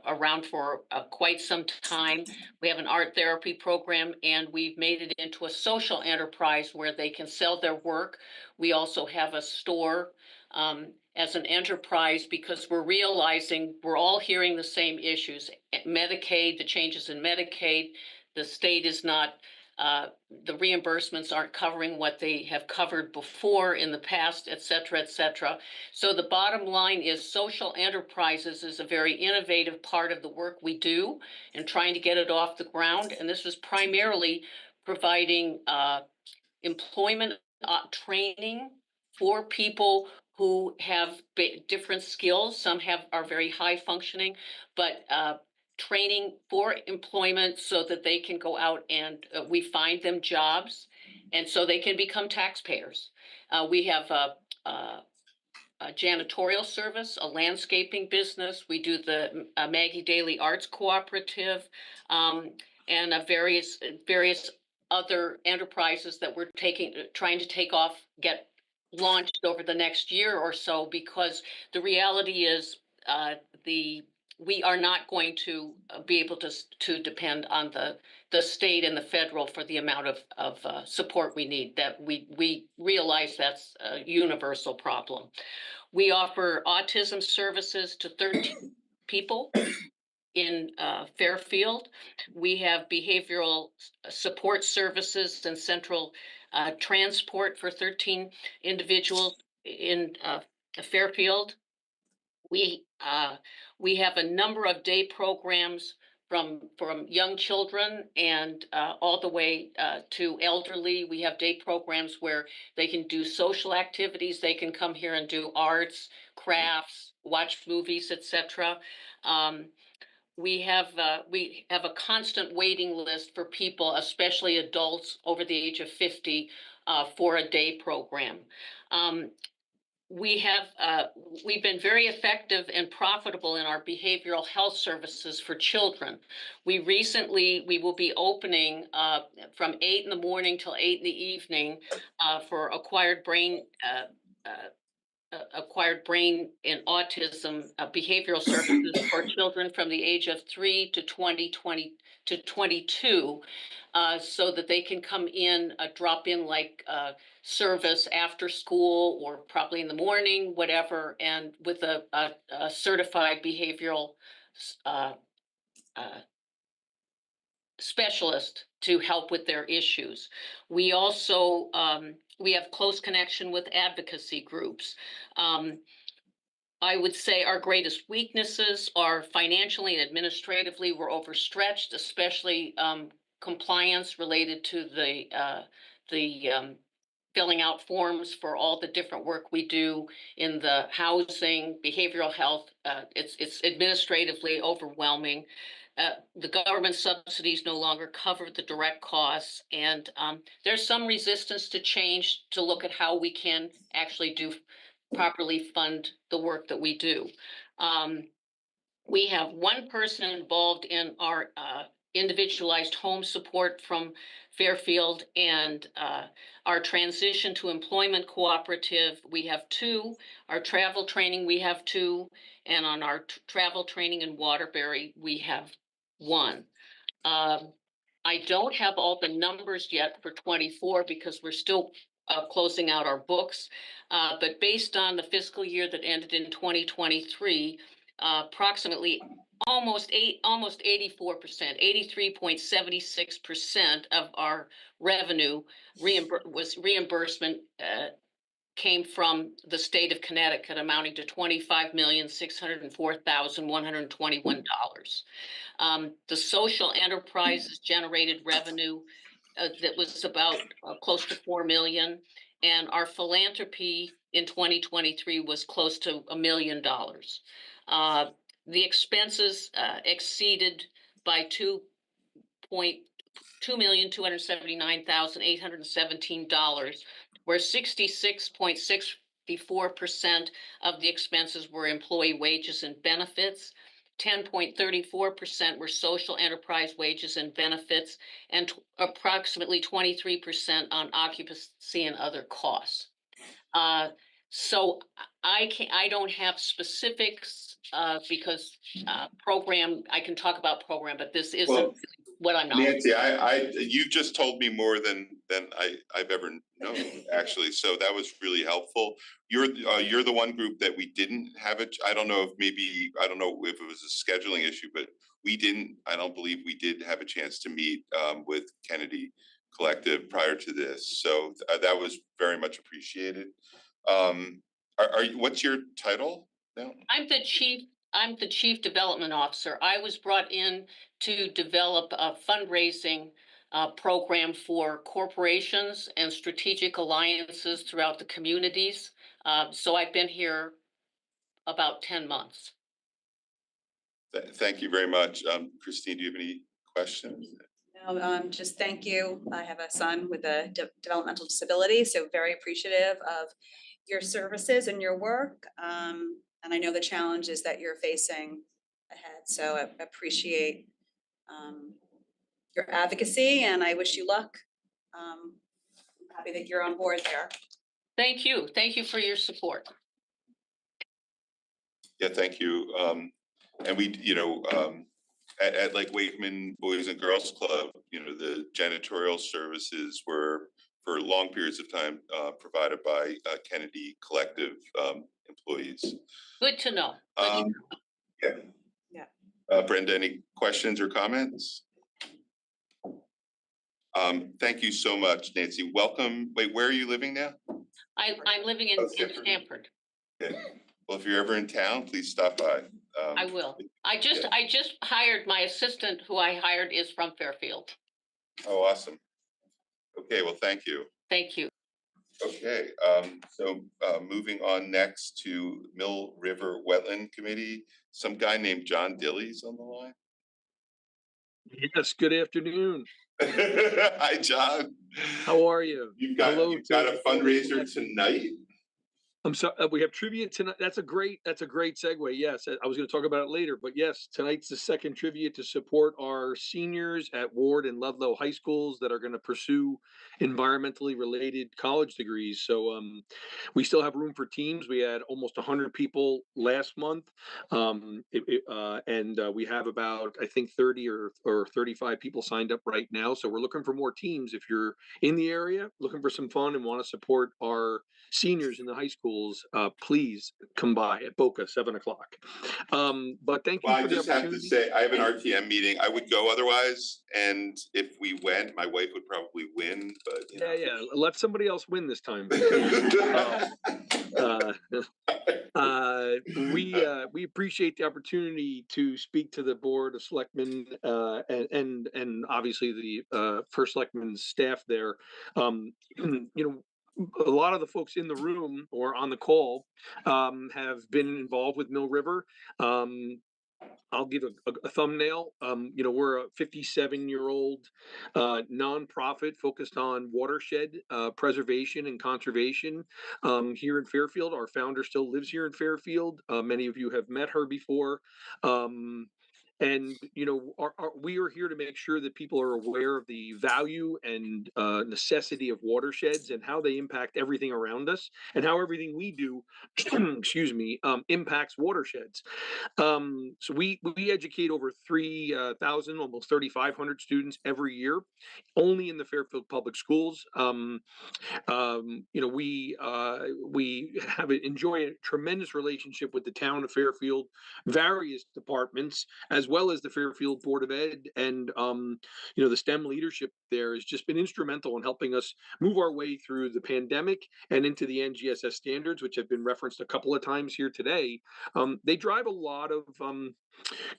around for quite some time. We have an art therapy program, and we've made it into a social enterprise where they can sell their work. We also have a store as an enterprise because we're realizing we're all hearing the same issues. Medicaid, the changes in Medicaid, the state is not the reimbursements aren't covering what they have covered before in the past, et cetera, et cetera. So the bottom line is social enterprises is a very innovative part of the work we do and trying to get it off the ground. And this was primarily providing employment training for people who have different skills. Some are very high functioning, but training for employment so that they can go out and we find them jobs and so they can become taxpayers. We have a janitorial service, a landscaping business. We do the Maggie Daly Arts Cooperative and various other enterprises that we're trying to take off, get launched over the next year or so, because the reality is we are not going to be able to depend on the state and the federal for the amount of support we need. That we realize that's a universal problem. We offer autism services to 13 people in Fairfield. We have behavioral support services and central transport for 13 individuals in Fairfield. We have a number of day programs from young children and all the way to elderly. We have day programs where they can do social activities. They can come here and do arts, crafts, watch movies, etc. We have a constant waiting list for people, especially adults over the age of 50, for a day program. We've been very effective and profitable in our behavioral health services for children. We will be opening from 8 in the morning till 8 in the evening for acquired brain and autism behavioral services for children from the age of 3 to 22, so that they can come in, drop in like service after school or probably in the morning, whatever, and with a certified behavioral specialist to help with their issues. We also, we have close connection with advocacy groups. I would say our greatest weaknesses are financially and administratively, we're overstretched, especially compliance related to the filling out forms for all the different work we do in the housing, behavioral health. It's administratively overwhelming. The government subsidies no longer cover the direct costs, and there's some resistance to change to look at how we can actually properly fund the work that we do. We have one person involved in our individualized home support from Fairfield and our transition to employment cooperative. We have two. Our travel training, we have two. And on our travel training in Waterbury, we have one. I don't have all the numbers yet for 24 because we're still closing out our books. But based on the fiscal year that ended in 2023, approximately almost 84%, 83.76% of our revenue was reimbursement came from the state of Connecticut, amounting to $25,604,121. The social enterprises generated revenue that was about close to 4 million, and our philanthropy in 2023 was close to $1 million. The expenses exceeded by $2,279,817, where 66.64% of the expenses were employee wages and benefits. 10.34% were social enterprise wages and benefits, and approximately 23% on occupancy and other costs. So I don't have specifics because program, I can talk about program, but this isn't what I'm not. Nancy, you just told me more than I've ever known, actually. So that was really helpful. You're the one group that we didn't have it. I don't know if I don't know if it was a scheduling issue, but I don't believe we did have a chance to meet with Kennedy Collective prior to this. So that was very much appreciated. What's your title now? I'm the chief development officer. I was brought in to develop a fundraising program for corporations and strategic alliances throughout the communities. So I've been here about 10 months. Thank you very much. Christine, do you have any questions? No, just thank you. I have a son with a developmental disability, so very appreciative of your services and your work. And I know the challenges that you're facing ahead. So I appreciate your advocacy and I wish you luck. I'm happy that you're on board there. Thank you. Thank you for your support. Yeah, thank you. And we, at Lake Wakeman Boys and Girls Club, the janitorial services were for long periods of time provided by Kennedy Collective employees. Good to know. Yeah. Brenda, any questions or comments? Thank you so much, Nancy. Welcome. Wait, where are you living now? I'm living in Stamford. Okay. Well, if you're ever in town, please stop by. I will. I just hired my assistant, who I hired is from Fairfield. Oh, awesome. Okay, well, thank you. Thank you. Okay, so moving on next to Mill River Wetland Committee, some guy named John Dilly's on the line. Yes, good afternoon. Hi, John. How are you? You've got a fundraiser tonight? I'm sorry, we have trivia tonight. That's a great segue. Yes, I was going to talk about it later, but yes, tonight's the second trivia to support our seniors at Ward and Ludlow high schools that are going to pursue environmentally related college degrees. So we still have room for teams. We had almost 100 people last month, and we have about, I think, 30 or 35 people signed up right now. So we're looking for more teams. If you're in the area, looking for some fun and want to support our seniors in the high school, schools, please come by at Boca, 7 o'clock. But thank you Well, I for the just have to opportunity. say, I have an RTM meeting. I would go otherwise, and if we went, my wife would probably win, but you know. Yeah, let somebody else win this time. We appreciate the opportunity to speak to the Board of Selectmen, and obviously the First Selectmen's staff there. You know, a lot of the folks in the room or on the call have been involved with Mill River. I'll give a thumbnail. You know, we're a 57-year-old nonprofit focused on watershed preservation and conservation here in Fairfield. Our founder still lives here in Fairfield. Many of you have met her before. And you know, we are here to make sure that people are aware of the value and necessity of watersheds and how they impact everything around us, and how everything we do, excuse me, impacts watersheds. So we educate over 3,000, almost 3,500 students every year, only in the Fairfield Public Schools. You know, we enjoy a tremendous relationship with the town of Fairfield, various departments, as well as the Fairfield Board of Ed, and you know, the STEM leadership there has just been instrumental in helping us move our way through the pandemic and into the NGSS standards, which have been referenced a couple of times here today. They drive a lot of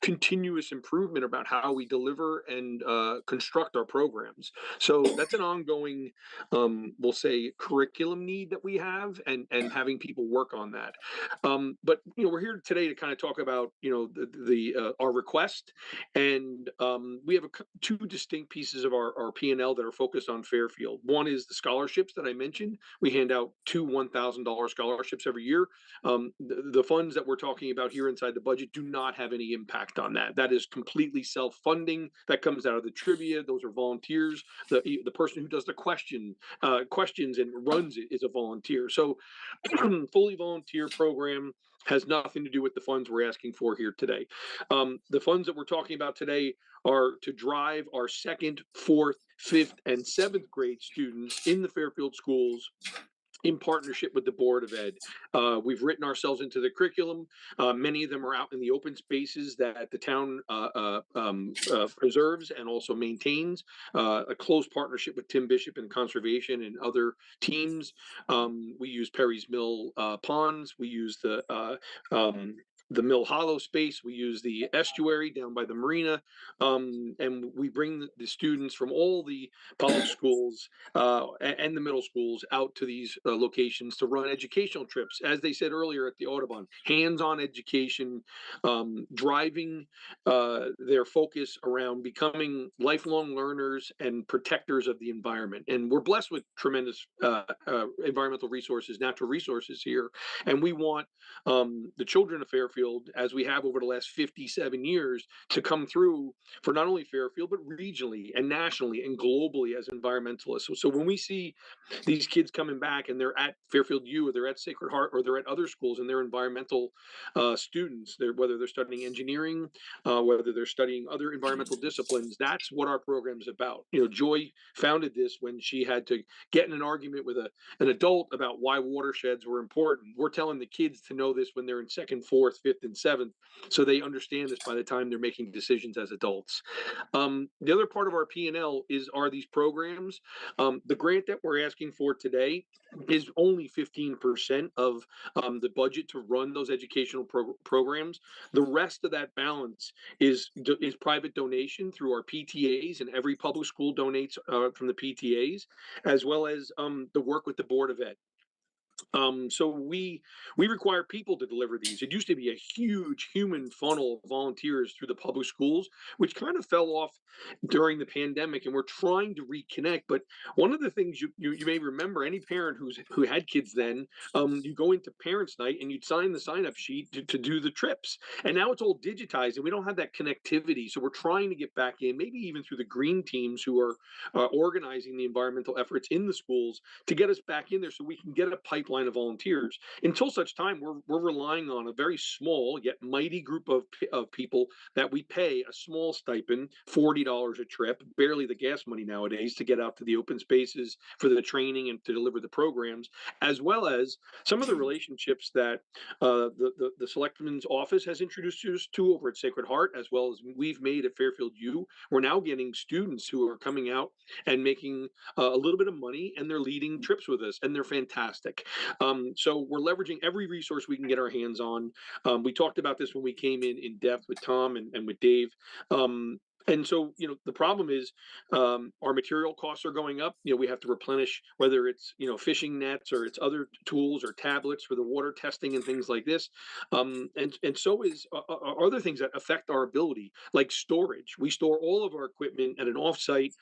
continuous improvement about how we deliver and construct our programs. So that's an ongoing, we'll say, curriculum need that we have, and having people work on that. But you know, we're here today to kind of talk about, you know, our request, and we have two distinct pieces of our P&L that are focused on Fairfield. One is the scholarships that I mentioned. We hand out two $1,000 scholarships every year. The funds that we're talking about here inside the budget do not have any impact on that. That is completely self-funding. That comes out of the trivia. Those are volunteers. The person who does the questions and runs it is a volunteer. So fully volunteer program, has nothing to do with the funds we're asking for here today. The funds that we're talking about today are to drive our 2nd, 4th, 5th, and 7th grade students in the Fairfield schools in partnership with the Board of Ed. We've written ourselves into the curriculum. Many of them are out in the open spaces that the town preserves and also maintains. A close partnership with Tim Bishop and Conservation and other teams. We use Perry's Mill ponds. We use the Mill Hollow space. We use the estuary down by the marina, and we bring the students from all the public schools and the middle schools out to these locations to run educational trips. As they said earlier at the Audubon, hands-on education, driving their focus around becoming lifelong learners and protectors of the environment. And we're blessed with tremendous environmental resources, natural resources here, and we want the children of Fairfield, as we have over the last 57 years, to come through for not only Fairfield, but regionally and nationally and globally as environmentalists. So when we see these kids coming back and they're at Fairfield U, or they're at Sacred Heart, or they're at other schools, and they're environmental students, whether they're studying engineering, whether they're studying other environmental disciplines, that's what our program is about. You know, Joy founded this when she had to get in an argument with an adult about why watersheds were important. We're telling the kids to know this when they're in 2nd, 4th, 5th, and 7th, so they understand this by the time they're making decisions as adults. The other part of our P&L are these programs. The grant that we're asking for today is only 15% of the budget to run those educational programs. The rest of that balance is private donation through our PTAs, and every public school donates from the PTAs, as well as the work with the Board of Ed. So we require people to deliver these. It used to be a huge human funnel of volunteers through the public schools, which kind of fell off during the pandemic, and we're trying to reconnect. But one of the things you may remember, any parent who had kids then, you go into parents' night and you'd sign the sign-up sheet to do the trips. And now it's all digitized, and we don't have that connectivity. So we're trying to get back in, maybe even through the green teams who are organizing the environmental efforts in the schools, to get us back in there so we can get a pipeline pipeline of volunteers. Until such time, we're relying on a very small yet mighty group of people that we pay a small stipend, $40 a trip, barely the gas money nowadays, to get out to the open spaces for the training and to deliver the programs, as well as some of the relationships that the Selectmen's office has introduced us to over at Sacred Heart, as well as we've made at Fairfield U. We're now getting students who are coming out and making a little bit of money, and they're leading trips with us, and they're fantastic. So we're leveraging every resource we can get our hands on. We talked about this when we came in depth with Tom and with Dave. And so, the problem is our material costs are going up. We have to replenish, whether it's, fishing nets or it's other tools or tablets for the water testing and things like this. And so is other things that affect our ability, like storage. We store all of our equipment at an offsite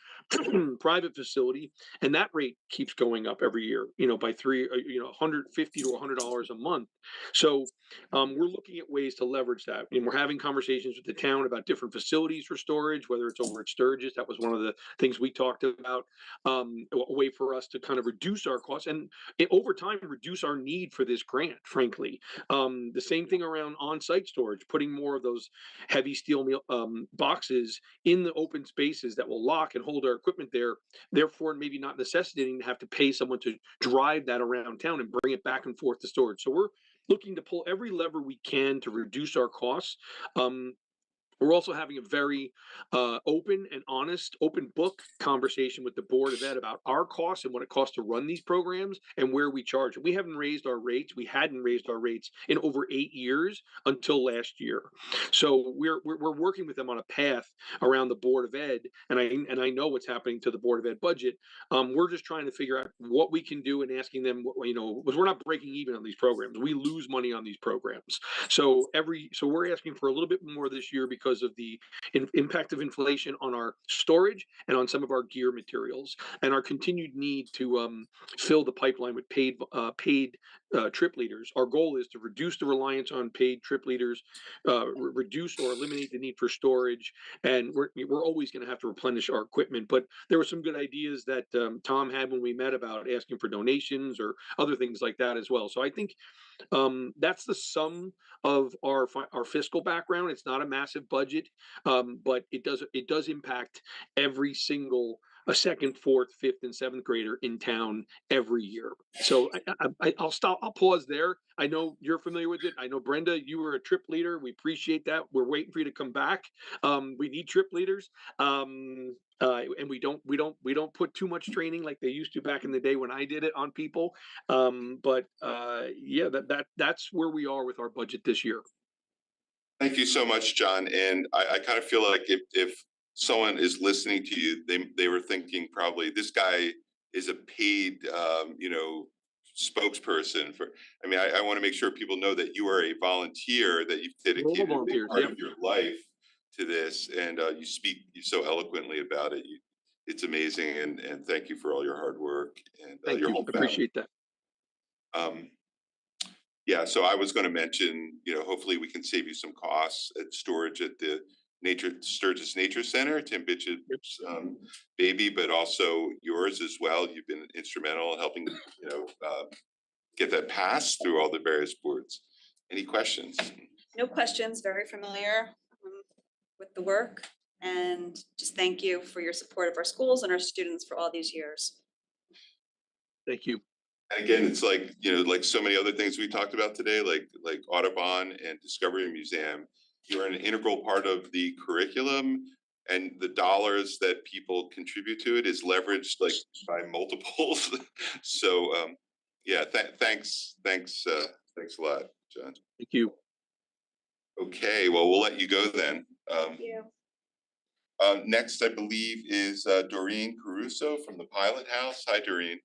private facility, and that rate keeps going up every year, by $150 to $100 a month. So we're looking at ways to leverage that. And we're having conversations with the town about different facilities for storage, whether it's over at Sturgis. That was one of the things we talked about, a way for us to kind of reduce our costs and over time reduce our need for this grant, frankly. The same thing around on-site storage, putting more of those heavy steel boxes in the open spaces that will lock and hold our equipment there, therefore maybe not necessitating to have to pay someone to drive that around town and bring it back and forth to storage. So we're looking to pull every lever we can to reduce our costs. We're also having a very open and honest, open book conversation with the Board of Ed about our costs and what it costs to run these programs and where we charge. We haven't raised our rates. We hadn't raised our rates in over 8 years until last year. So we're working with them on a path around the Board of Ed, and I know what's happening to the Board of Ed budget. We're just trying to figure out what we can do and asking them, because we're not breaking even on these programs. We lose money on these programs. So we're asking for a little bit more this year because of the impact of inflation on our storage and on some of our gear materials, and our continued need to fill the pipeline with paid trip leaders. Our goal is to reduce the reliance on paid trip leaders, reduce or eliminate the need for storage, and we're always going to have to replenish our equipment. But there were some good ideas that Tom had when we met about asking for donations or other things like that as well. So I think that's the sum of our fiscal background. It's not a massive budget, but it does impact every single a second, fourth, fifth, and seventh grader in town every year. So I'll stop. I'll pause there. I know you're familiar with it. I know, Brenda, you were a trip leader. We appreciate that. We're waiting for you to come back. We need trip leaders. And we don't put too much training like they used to back in the day when I did it on people. Yeah, that's where we are with our budget this year. Thank you so much, John. And I kind of feel like if someone is listening to you, they were thinking probably this guy is a paid, spokesperson for. I mean, I want to make sure people know that you are a volunteer, that you've dedicated a big part of your life to this, and you speak so eloquently about it. It's amazing, and thank you for all your hard work and Thank your you. whole family. Appreciate that. Yeah, so I was going to mention, hopefully we can save you some costs at storage at the Sturgis Nature Center, Tim Bitchett's baby, but also yours as well. You've been instrumental in helping, get that passed through all the various boards. Any questions? No questions, very familiar with the work, and just thank you for your support of our schools and our students for all these years. Thank you. And again, it's like, like so many other things we talked about today, like Audubon and Discovery Museum, you're an integral part of the curriculum, and the dollars that people contribute to it is leveraged like by multiples. So yeah, thanks a lot, John. Thank you. Okay, well, we'll let you go then. Thank you. Next, I believe, is Doreen Caruso from the Pilot House. Hi, Doreen.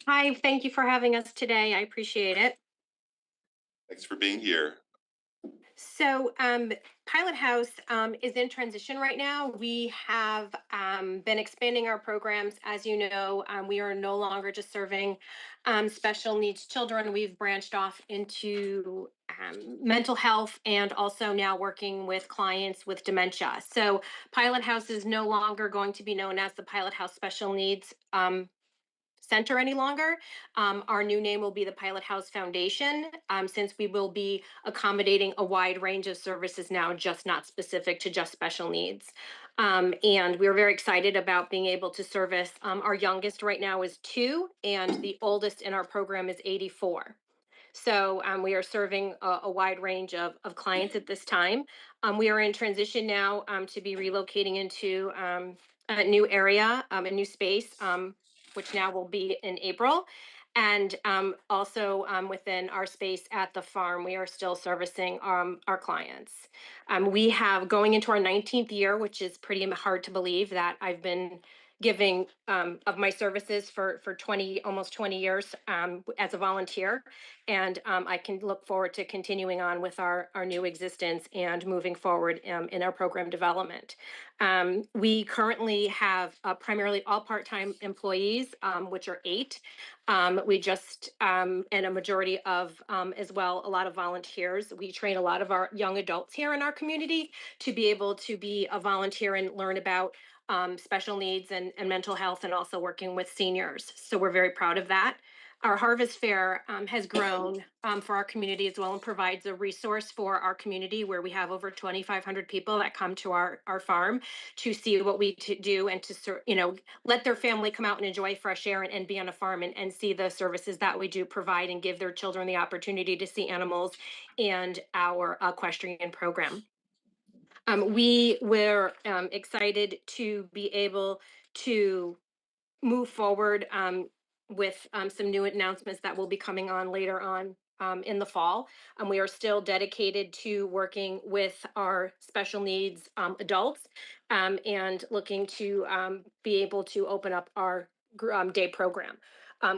Hi, thank you for having us today. I appreciate it. Thanks for being here. So Pilot House is in transition right now. We have been expanding our programs. As you know, we are no longer just serving special needs children. We've branched off into mental health and also now working with clients with dementia. So Pilot House is no longer going to be known as the Pilot House Special Needs Center any longer. Our new name will be the Pilot House Foundation, since we will be accommodating a wide range of services now, just not specific to just special needs. And we're very excited about being able to service, our youngest right now is 2, and the oldest in our program is 84. So we are serving a wide range of clients at this time. We are in transition now to be relocating into a new area, a new space, which now will be in April. And also within our space at the farm, we are still servicing our clients. We have going into our 19th year, which is pretty hard to believe that I've been giving of my services for 20, almost 20 years as a volunteer. And I can look forward to continuing on with our new existence and moving forward in our program development. We currently have primarily all part-time employees, which are 8. We just, and a majority of, as well, a lot of volunteers. We train a lot of our young adults here in our community to be able to be a volunteer and learn about special needs and mental health, and also working with seniors. So we're very proud of that. Our Harvest Fair has grown for our community as well, and provides a resource for our community where we have over 2,500 people that come to our farm to see what we do, and to, you know, let their family come out and enjoy fresh air and be on a farm, and see the services that we do provide, and give their children the opportunity to see animals and our equestrian program. We were excited to be able to move forward with some new announcements that will be coming on later on in the fall. We are still dedicated to working with our special needs adults and looking to be able to open up our day program.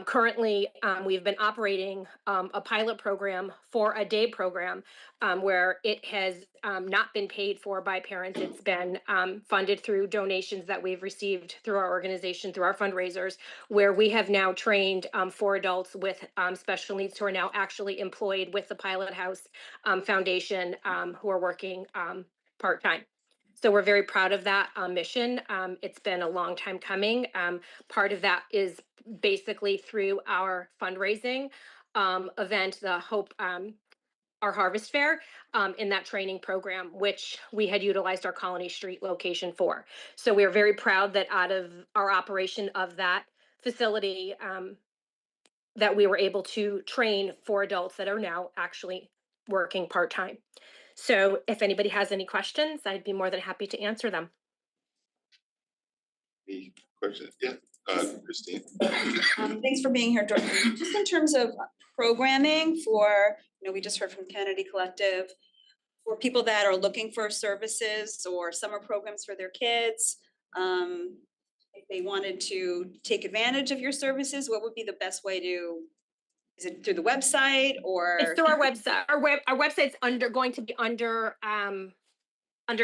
Currently, we've been operating a pilot program for a day program where it has not been paid for by parents. It's been funded through donations that we've received through our organization, through our fundraisers, where we have now trained 4 adults with special needs who are now actually employed with the Pilot House Foundation, who are working part-time. So we're very proud of that mission. It's been a long time coming. Part of that is basically through our fundraising event, the Hope, our Harvest Fair, in that training program, which we had utilized our Colony Street location for. So we are very proud that out of our operation of that facility, that we were able to train 4 adults that are now actually working part-time. So if anybody has any questions, I'd be more than happy to answer them. Any questions? Yeah, Christine. Thanks for being here, Dorothy. Just in terms of programming for, you know, we just heard from Kennedy Collective, for people that are looking for services or summer programs for their kids, if they wanted to take advantage of your services, what would be the best way to? Is it through the website or? It's through our website. Our website's going to be under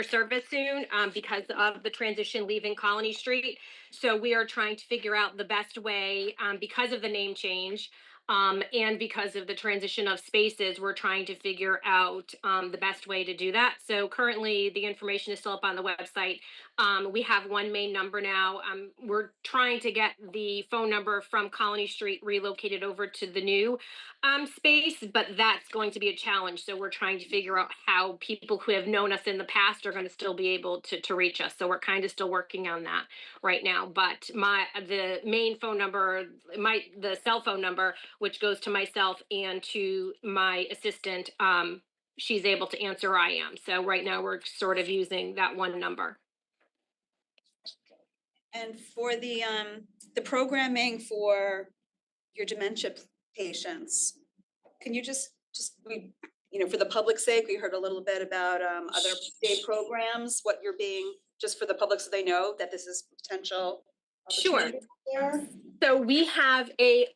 service soon because of the transition leaving Colony Street. So we are trying to figure out the best way because of the name change and because of the transition of spaces. We're trying to figure out the best way to do that. So currently the information is still up on the website. We have one main number now. We're trying to get the phone number from Colony Street relocated over to the new space, but that's going to be a challenge. So we're trying to figure out how people who have known us in the past are going to still be able to reach us. So we're kind of still working on that right now. But the main phone number, the cell phone number, which goes to myself and to my assistant, she's able to answer. I am. So right now we're sort of using that one number. And for the programming for your dementia patients, can you just you know, for the public's sake, we heard a little bit about other day programs, what you're being, just for the public so they know that this is potential opportunity there. So we have a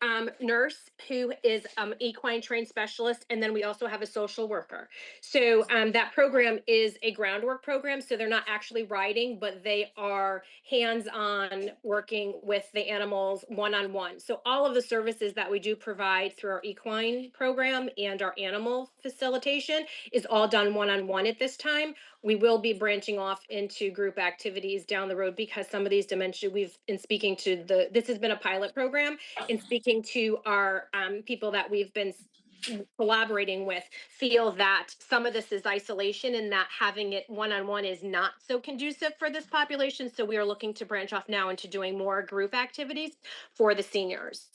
nurse who is equine trained specialist, and then we also have a social worker. So that program is a groundwork program. So they're not actually riding, but they are hands-on working with the animals one-on-one. So all of the services that we do provide through our equine program and our animal facilitation is all done one-on-one at this time. We will be branching off into group activities down the road because some of these dementia, we've been speaking to this has been a pilot program. In speaking to our people that we've been collaborating with, feel that some of this is isolation and that having it one-on-one is not so conducive for this population. So we are looking to branch off now into doing more group activities for the seniors.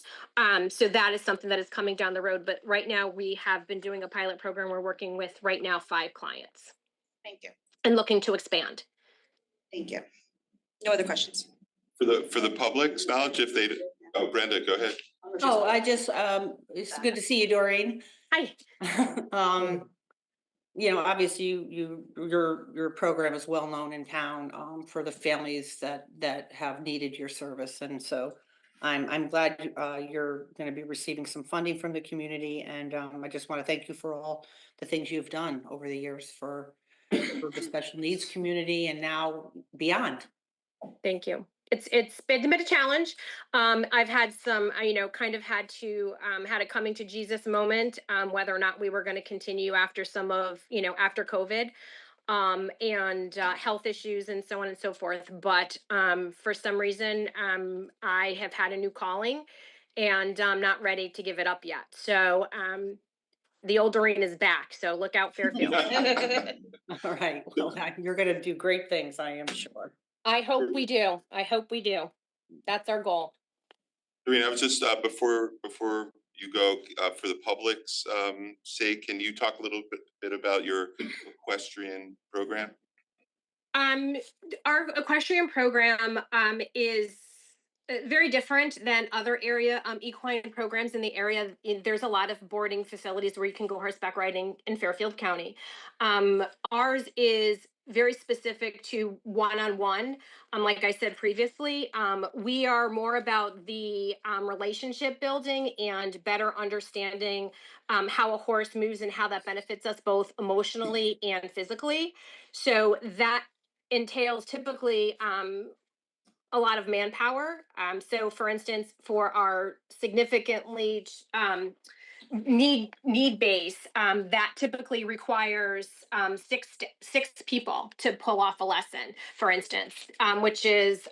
So that is something that is coming down the road. But right now we have been doing a pilot program. We're working with right now 5 clients. Thank you. And looking to expand. Thank you. No other questions? For the public's knowledge, if they, oh, Brenda, go ahead. Oh, I just, it's good to see you, Doreen. Hi. You know, obviously your program is well known in town, for the families that have needed your service. And so I'm glad, you're gonna be receiving some funding from the community. And, I just want to thank you for all the things you've done over the years for the special needs community and now beyond. Thank you. It's been a challenge. I've had some, kind of had to had a coming to Jesus moment, whether or not we were going to continue after some of, after COVID, and health issues and so on and so forth. But for some reason, I have had a new calling, and I'm not ready to give it up yet. So the old Doreen is back. So look out, Fairfield. All right. Well, you're going to do great things, I am sure. I hope we do. I hope we do. That's our goal. Doreen, I was just, before you go, for the public's sake, can you talk a little bit about your equestrian program? Our equestrian program is very different than other area equine programs in the area. There's a lot of boarding facilities where you can go horseback riding in Fairfield County. Ours is very specific to one-on-one. Like I said previously, we are more about the relationship building and better understanding how a horse moves and how that benefits us both emotionally and physically. So that entails typically a lot of manpower. So for instance, for our significantly need base, that typically requires 6 people to pull off a lesson, for instance, which is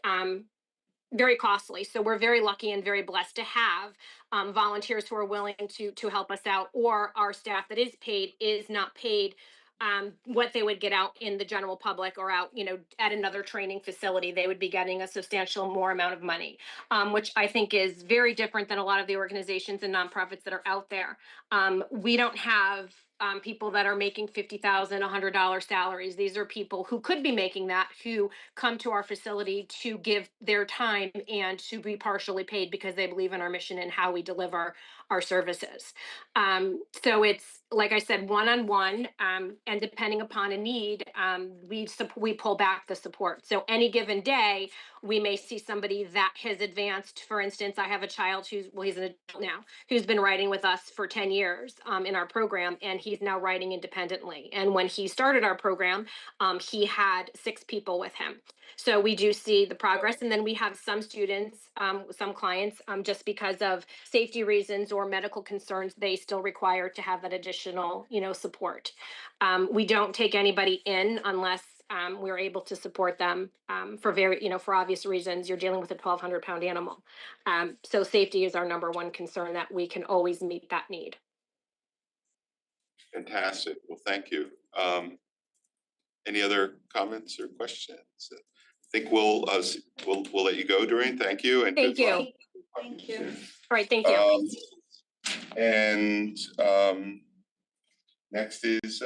very costly. So we're very lucky and very blessed to have volunteers who are willing to help us out, or our staff that is paid is not paid what they would get out in the general public or out, at another training facility. They would be getting a substantial more amount of money, which I think is very different than a lot of the organizations and nonprofits that are out there. We don't have people that are making $50,000, $100 salaries. These are people who could be making that, who come to our facility to give their time and to be partially paid because they believe in our mission and how we deliver our services. So it's, like I said, one-on-one, and depending upon a need, we pull back the support. So any given day, we may see somebody that has advanced. For instance, I have a child he's an adult now, who's been riding with us for 10 years in our program, and he's now riding independently. And when he started our program, he had 6 people with him. So we do see the progress. And then we have some students, some clients, just because of safety reasons or medical concerns, they still require to have that additional, support. We don't take anybody in unless we're able to support them for obvious reasons. You're dealing with a 1,200-pound animal. So safety is our number one concern, that we can always meet that need. Fantastic. Well, thank you. Any other comments or questions? I think we'll let you go, Doreen. Thank you. And thank good you. luck. Thank you. All right. Thank you. Next is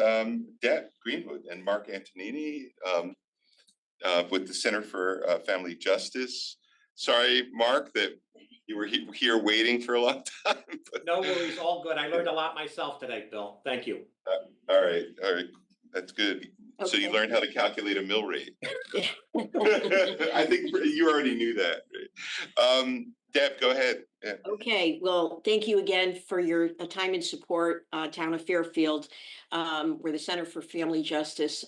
Deb Greenwood and Mark Antonini with the Center for Family Justice. Sorry, Mark, that you were here waiting for a long time. No worries, all good. I learned a lot myself today, Bill. Thank you. All right, that's good. Okay. So you learned how to calculate a mill rate. I think you already knew that. Right? Deb, go ahead. Yeah. Okay, well, thank you again for your time and support, Town of Fairfield. We're the Center for Family Justice.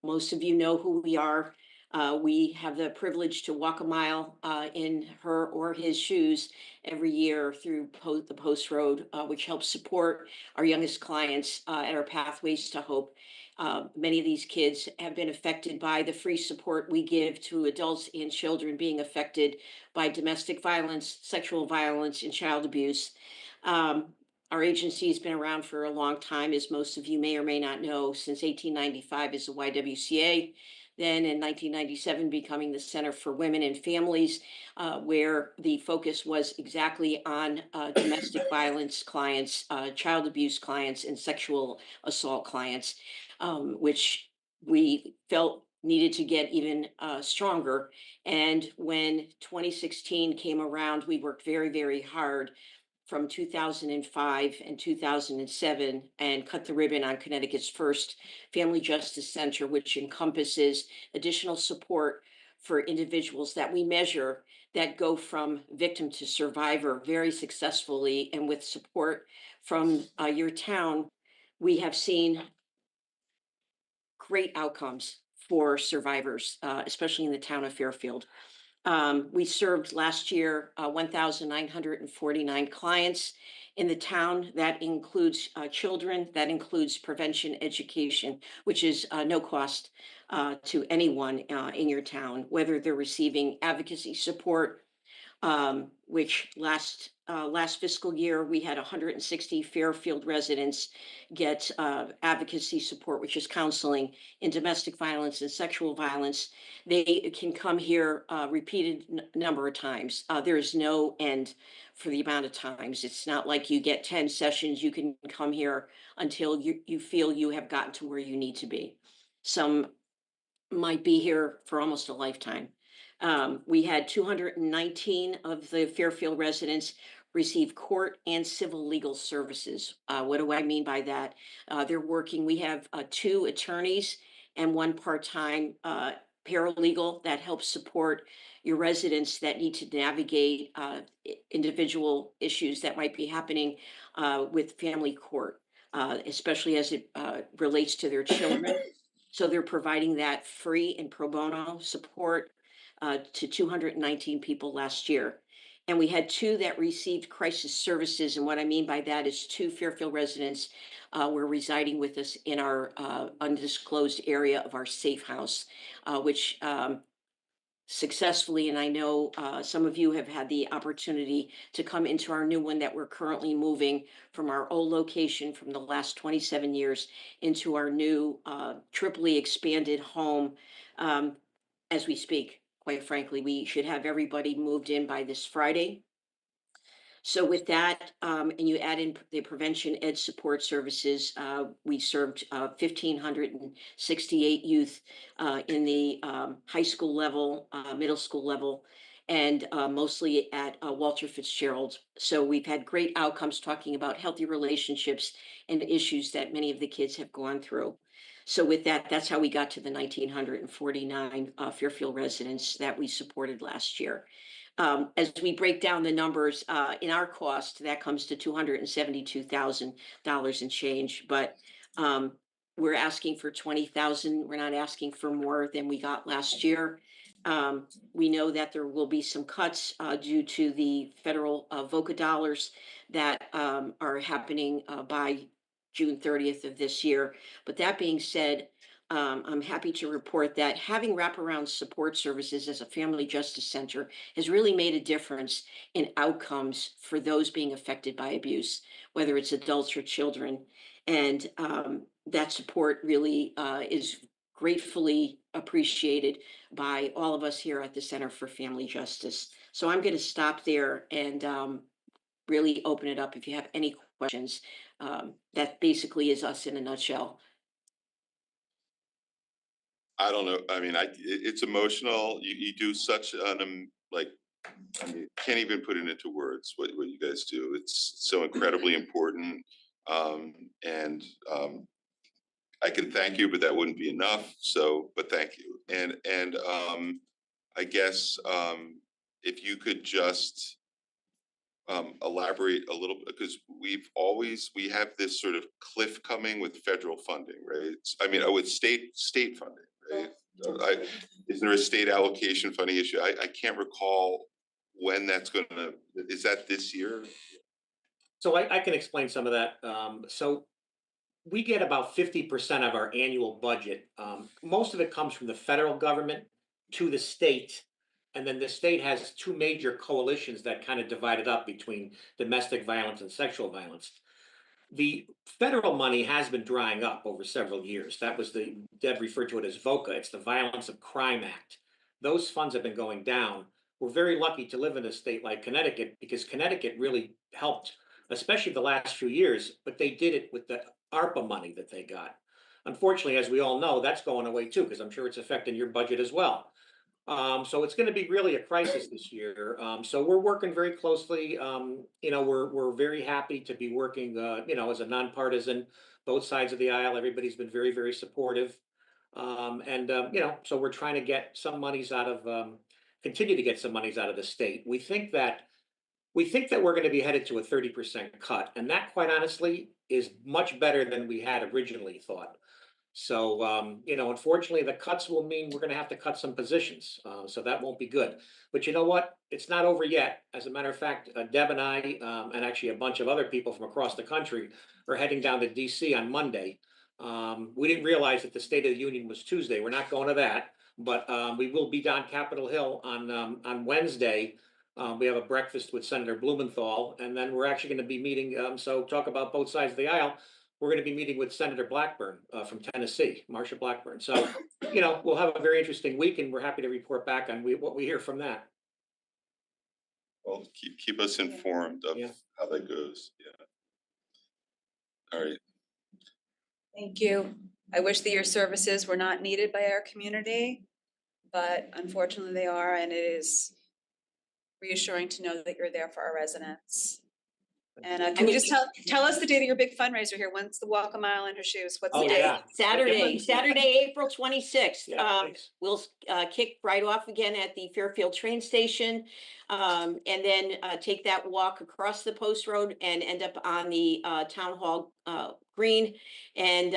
Most of you know who we are. We have the privilege to walk a mile in her or his shoes every year through the Post Road, which helps support our youngest clients at our Pathways to Hope. Many of these kids have been affected by the free support we give to adults and children being affected by domestic violence, sexual violence, and child abuse. Our agency has been around for a long time, as most of you may or may not know, since 1895 as the YWCA. Then in 1997, becoming the Center for Women and Families, where the focus was exactly on domestic violence clients, child abuse clients, and sexual assault clients, which we felt needed to get even stronger. And when 2016 came around, we worked very, very hard from 2005 and 2007 and cut the ribbon on Connecticut's first Family Justice Center, which encompasses additional support for individuals that we measure that go from victim to survivor very successfully. And with support from your town, we have seen great outcomes for survivors, especially in the town of Fairfield. We served last year 1,949 clients in the town. That includes children, that includes prevention education, which is no cost to anyone in your town, whether they're receiving advocacy support, which last fiscal year, we had 160 Fairfield residents get advocacy support, which is counseling in domestic violence and sexual violence. They can come here repeated number of times. There is no end for the amount of times. It's not like you get 10 sessions. You can come here until you feel you have gotten to where you need to be. Some might be here for almost a lifetime. We had 219 of the Fairfield residents receive court and civil legal services. What do I mean by that? They're working, we have 2 attorneys and 1 part-time paralegal that helps support your residents that need to navigate individual issues that might be happening with family court, especially as it relates to their children. So they're providing that free and pro bono support to 219 people last year. And we had 2 that received crisis services. And what I mean by that is 2 Fairfield residents were residing with us in our undisclosed area of our safe house, which successfully, and I know some of you have had the opportunity to come into our new one that we're currently moving from our old location from the last 27 years into our new triply expanded home as we speak. Quite frankly, we should have everybody moved in by this Friday. So with that, and you add in the prevention ed support services, we served 1,568 youth in the high school level, middle school level, and mostly at Walter Fitzgerald. So we've had great outcomes talking about healthy relationships and issues that many of the kids have gone through. So with that, that's how we got to the 1,949 Fairfield residents that we supported last year. As we break down the numbers in our cost, that comes to $272,000 and change. But we're asking for 20,000. We're not asking for more than we got last year. We know that there will be some cuts due to the federal VOCA dollars that are happening by June 30th of this year. But that being said, I'm happy to report that having wraparound support services as a family justice center has really made a difference in outcomes for those being affected by abuse, whether it's adults or children. And that support really is gratefully appreciated by all of us here at the Center for Family Justice. So I'm going to stop there and really open it up if you have any questions. That basically is us in a nutshell. I don't know. I mean, it's emotional. You do such an like, I mean, can't even put it into words what you guys do. It's so incredibly important. And I can thank you, but that wouldn't be enough. So, but thank you. And I guess if you could just elaborate a little bit, because we have this sort of cliff coming with federal funding, right? I mean, with state funding, right? Is there a state allocation funding issue? I can't recall when that's gonna, is that this year? So I can explain some of that. So we get about 50% of our annual budget. Most of it comes from the federal government to the state. And then the state has two major coalitions that kind of divide it up between domestic violence and sexual violence. The federal money has been drying up over several years. That was Deb referred to it as VOCA. It's the Violence of Crime Act. Those funds have been going down. We're very lucky to live in a state like Connecticut because Connecticut really helped, especially the last few years, but they did it with the ARPA money that they got. Unfortunately, as we all know, that's going away too, because I'm sure it's affecting your budget as well. So it's going to be really a crisis this year. So we're working very closely. You know, we're very happy to be working, you know, as a nonpartisan, both sides of the aisle. Everybody's been very, very supportive. You know, so we're trying to get some monies out of, continue to get some monies out of the state. We think that we're going to be headed to a 30% cut, and that, quite honestly, is much better than we had originally thought. So, you know, unfortunately, the cuts will mean we're going to have to cut some positions. So that won't be good. But you know what? It's not over yet. As a matter of fact, Deb and I, and actually a bunch of other people from across the country, are heading down to DC on Monday. We didn't realize that the State of the Union was Tuesday. We're not going to that, but we will be down Capitol Hill on Wednesday. We have a breakfast with Senator Blumenthal, and then we're actually going to be meeting. So talk about both sides of the aisle. We're going to be meeting with Senator Blackburn from Tennessee, Marsha Blackburn. So, you know, we'll have a very interesting week, and we're happy to report back on what we hear from that. Well, keep us informed of how that goes. Yeah. All right. Thank you. I wish that your services were not needed by our community, but unfortunately they are, and it is reassuring to know that you're there for our residents. And can you just tell us the day that your big fundraiser here? When's the walk a mile in her shoes? What's the day? Saturday, April 26th. We'll kick right off again at the Fairfield train station. And then take that walk across the post road and end up on the town hall green. And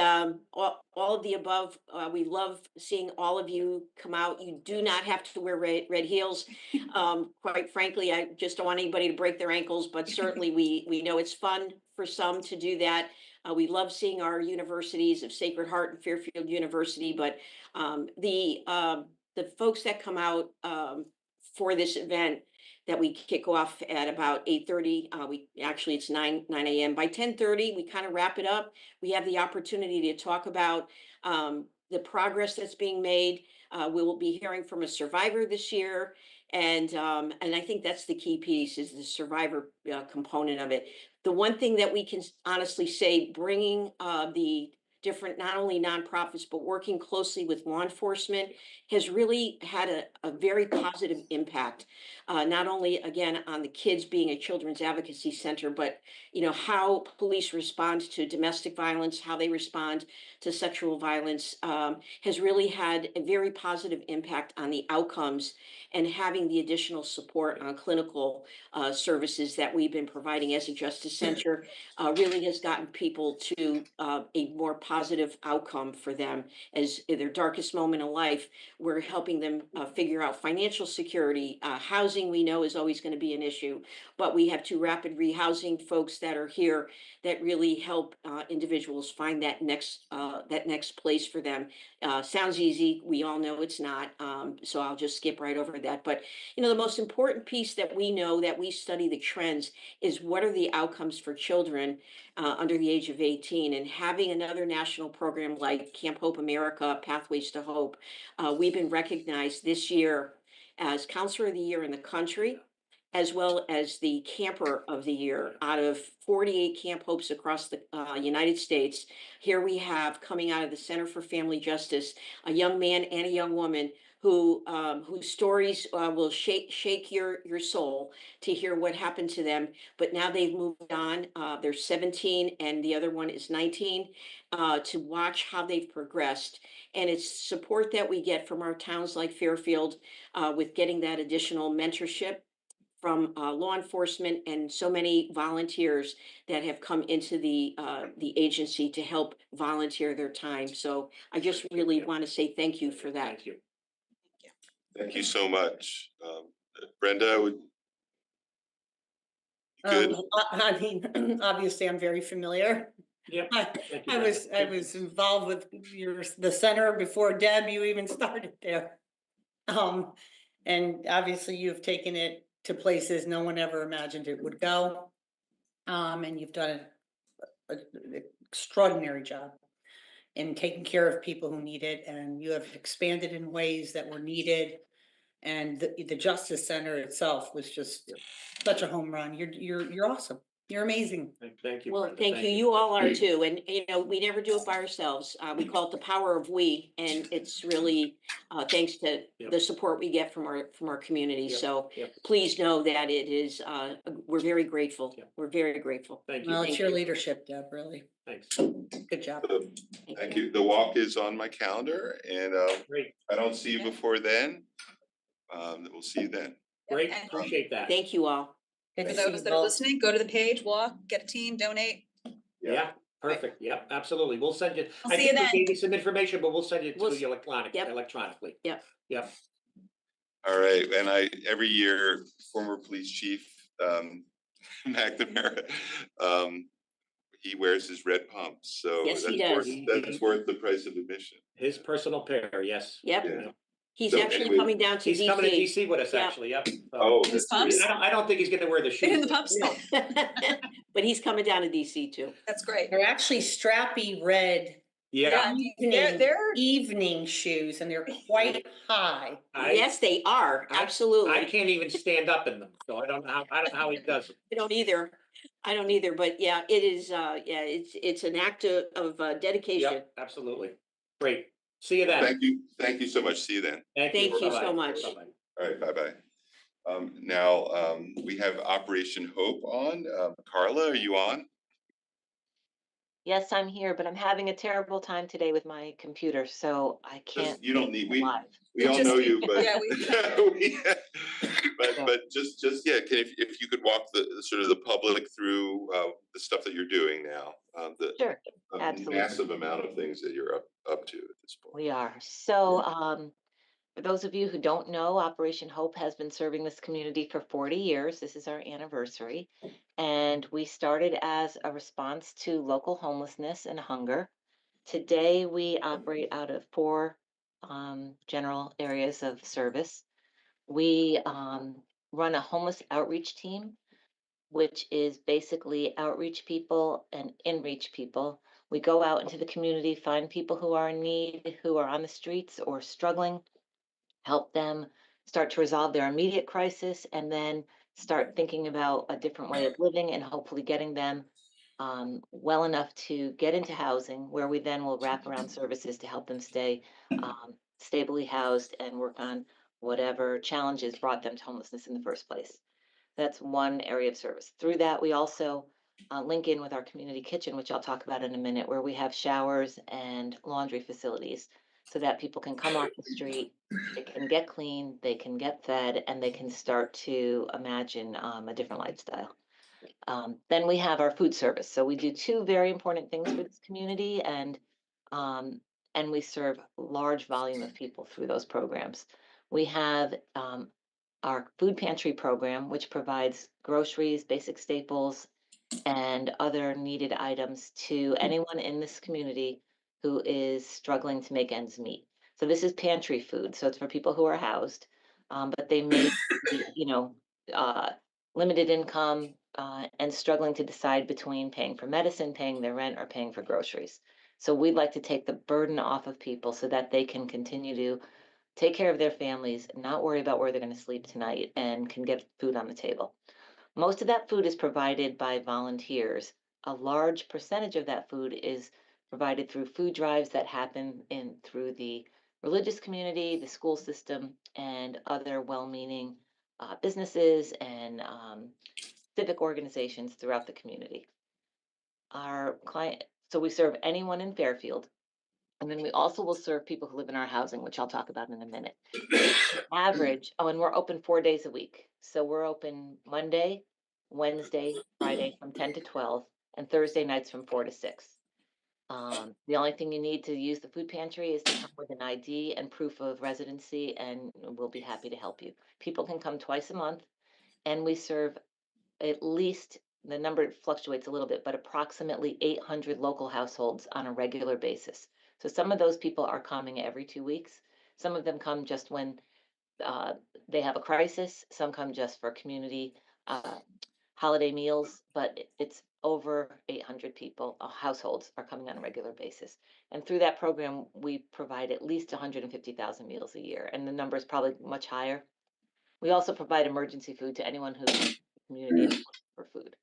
all of the above. We love seeing all of you come out. You do not have to wear red heels. Quite frankly, I just don't want anybody to break their ankles, but certainly we know it's fun for some to do that. We love seeing our universities of Sacred Heart and Fairfield University, but the folks that come out for this event that we kick off at about 8:30. It's 9 a.m. By 10:30, we kind of wrap it up. We have the opportunity to talk about the progress that's being made. We will be hearing from a survivor this year. And I think that's the key piece, is the survivor component of it. The one thing that we can honestly say, bringing the different, not only nonprofits, but working closely with law enforcement has really had a very positive impact. Not only, again, on the kids being a children's advocacy center, but, you know, how police respond to domestic violence, how they respond to sexual violence has really had a very positive impact on the outcomes, and having the additional support on clinical services that we've been providing as a justice center really has gotten people to a more positive outcome for them. As in their darkest moment of life, we're helping them figure out financial security. Housing, we know, is always going to be an issue, but we have 2 rapid rehousing folks that are here that really help individuals find that next place for them. Sounds easy. We all know it's not. So I'll just skip right over that. But, you know, the most important piece that we know, that we study the trends, is what are the outcomes for children under the age of 18, and having another national program like Camp Hope America, Pathways to Hope. We've been recognized this year as Counselor of the Year in the country, as well as the Camper of the Year out of 48 Camp Hopes across the United States. Here we have, coming out of the Center for Family Justice, a young man and a young woman whose stories will shake your soul to hear what happened to them. But now they've moved on. They're 17 and the other one is 19. To watch how they've progressed, and it's support that we get from our towns like Fairfield with getting that additional mentorship from law enforcement and so many volunteers that have come into the agency to help volunteer their time. So I just really want to say thank you for that. Thank you. Thank you so much. Brenda, would you good? I mean, obviously, I'm very familiar Yep. I Thank you, I Brenda. was involved with the center before Deb, you even started there. And obviously you've taken it to places no one ever imagined it would go. And you've done an extraordinary job in taking care of people who need it, and you have expanded in ways that were needed. And the Justice Center itself was just such a home run. You're awesome. You're amazing. Thank you. Well, Brenda. thank you. You all are too. And, you know, we never do it by ourselves. We call it the power of we, and it's really thanks to Yep. the support we get from our community. Yep, So yep. please know that it is, we're very grateful. Yep. We're very grateful. Thank you. Well, it's Thank your you. leadership, Deb, really. Thanks. Good job. Thank you. The walk is on my calendar, and Great. I don't see you before then. We'll see you then. Great. Appreciate that. Thank you all. Good For to see those you that are both. listening, go to the page, walk, get a team, donate. Yeah, perfect. Yep, absolutely. We'll send you. I'll I see you think we then. gave you some information, but we'll send it We'll to you electronically. Yep. Yep. All right, and every year, former police chief, McNamara, he wears his red pumps, so Yes, he that's worth, does. that's worth the price of admission. His personal pair, yes. Yep. Yeah. He's So actually anyway, coming down to DC. He's coming to DC with us, Yep. actually, yep. So, Oh, His that's great. pumps? I don't think he's gonna wear the shoes. In the pumps? No. But he's coming down to DC too. That's great. They're actually strappy red Yeah. They're evening shoes, and they're quite high. Yes, they are. Absolutely. I can't even stand up in them, so I don't know how he does it. I don't either. I don't either, but yeah, it is, it's an act of dedication. Yep, absolutely. Great. See you then. Thank you so much. See you then. Thank you so Bye-bye. much. Bye-bye. All right, bye-bye. Now, we have Operation Hope on. Carla, are you on? Yes, I'm here, but I'm having a terrible time today with my computer, so I can't. You don't make need, it live. we all know you, but. Yeah, But just, yeah, if you could walk the sort of the public through, the stuff that you're doing now, the Sure, absolutely. massive amount of things that you're up to at this point. We are. So, for those of you who don't know, Operation Hope has been serving this community for 40 years. This is our anniversary. And we started as a response to local homelessness and hunger. Today, we operate out of 4 general areas of service. We run a homeless outreach team, which is basically outreach people and in-reach people. We go out into the community, find people who are in need, who are on the streets or struggling, help them start to resolve their immediate crisis, and then start thinking about a different way of living and hopefully getting them well enough to get into housing, where we then will wrap around services to help them stay stably housed and work on whatever challenges brought them to homelessness in the first place. That's one area of service. Through that, we also link in with our community kitchen, which I'll talk about in a minute, where we have showers and laundry facilities so that people can come off the street, they can get clean, they can get fed, and they can start to imagine a different lifestyle. Then we have our food service. So we do 2 very important things for this community, and we serve large volume of people through those programs. We have our food pantry program, which provides groceries, basic staples, and other needed items to anyone in this community who is struggling to make ends meet. So this is pantry food. So it's for people who are housed, but they may be, limited income and struggling to decide between paying for medicine, paying their rent, or paying for groceries. So we'd like to take the burden off of people so that they can continue to take care of their families, not worry about where they're going to sleep tonight, and can get food on the table. Most of that food is provided by volunteers. A large percentage of that food is provided through food drives that happen through the religious community, the school system, and other well-meaning businesses and civic organizations throughout the community. So we serve anyone in Fairfield. And then we also will serve people who live in our housing, which I'll talk about in a minute. Average, and we're open 4 days a week. So we're open Monday, Wednesday, Friday from 10 to 12, and Thursday nights from 4 to 6. The only thing you need to use the food pantry is to come with an ID and proof of residency, and we'll be happy to help you. People can come twice a month, and we serve at least the number fluctuates a little bit, but approximately 800 local households on a regular basis. So some of those people are coming every 2 weeks. Some of them come just when they have a crisis. Some come just for community holiday meals, but it's over 800 people, households are coming on a regular basis. And through that program, we provide at least 150,000 meals a year, and the number is probably much higher. We also provide emergency food to anyone who's in the community and looking for food.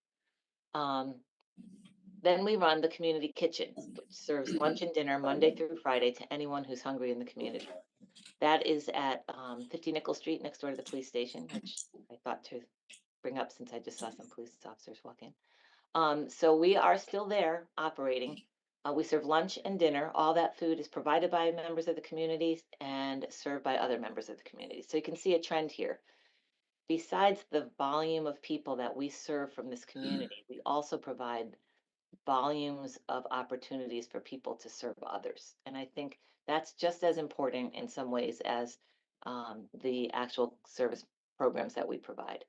Then we run the community kitchen, which serves lunch and dinner Monday through Friday to anyone who's hungry in the community. That is at 50 Nickel Street, next door to the police station, which I thought to bring up since I just saw some police officers walk in. So we are still there operating. We serve lunch and dinner. All that food is provided by members of the community and served by other members of the community. So you can see a trend here. Besides the volume of people that we serve from this community, we also provide volumes of opportunities for people to serve others. And I think that's just as important in some ways as the actual service programs that we provide.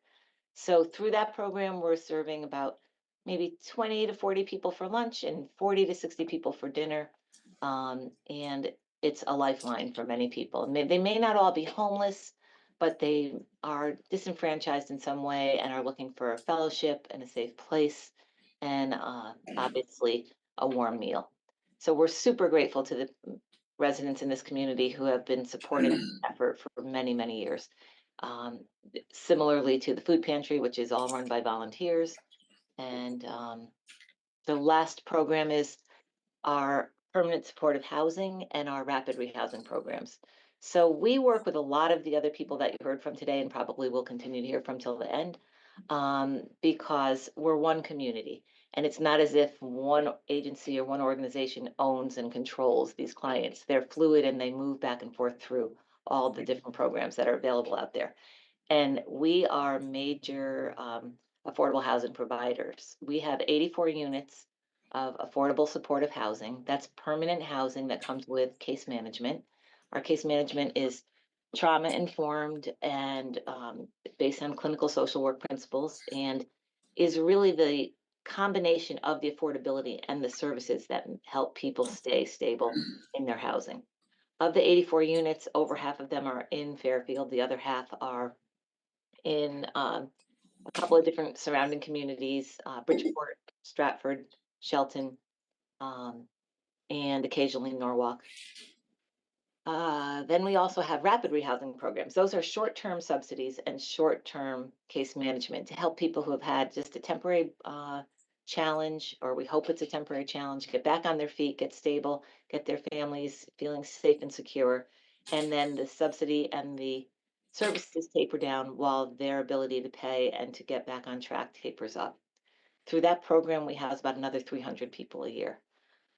So through that program, we're serving about maybe 20 to 40 people for lunch and 40 to 60 people for dinner. And it's a lifeline for many people. They may not all be homeless, but they are disenfranchised in some way and are looking for a fellowship and a safe place and obviously a warm meal. So we're super grateful to the residents in this community who have been supporting this effort for many, many years. Similarly to the food pantry, which is all run by volunteers. And the last program is our permanent supportive housing and our rapid rehousing programs. So we work with a lot of the other people that you heard from today and probably will continue to hear from till the end, because we're one community. And it's not as if one agency or one organization owns and controls these clients. They're fluid and they move back and forth through all the different programs that are available out there. And we are major affordable housing providers. We have 84 units of affordable supportive housing. That's permanent housing that comes with case management. Our case management is trauma informed and based on clinical social work principles, and is really the combination of the affordability and the services that help people stay stable in their housing. Of the 84 units, over half of them are in Fairfield. The other half are in a couple of different surrounding communities, Bridgeport, Stratford, Shelton, and occasionally Norwalk. Then we also have rapid rehousing programs. Those are short-term subsidies and short-term case management to help people who have had just a temporary challenge, or we hope it's a temporary challenge, get back on their feet, get stable, get their families feeling safe and secure. And then the subsidy and the services taper down while their ability to pay and to get back on track tapers up. Through that program, we house about another 300 people a year.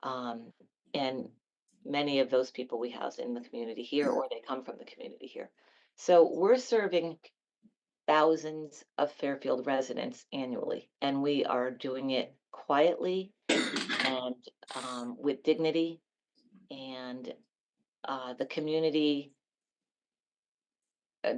And many of those people we house in the community here, or they come from the community here. So we're serving thousands of Fairfield residents annually, and we are doing it quietly and with dignity. And the community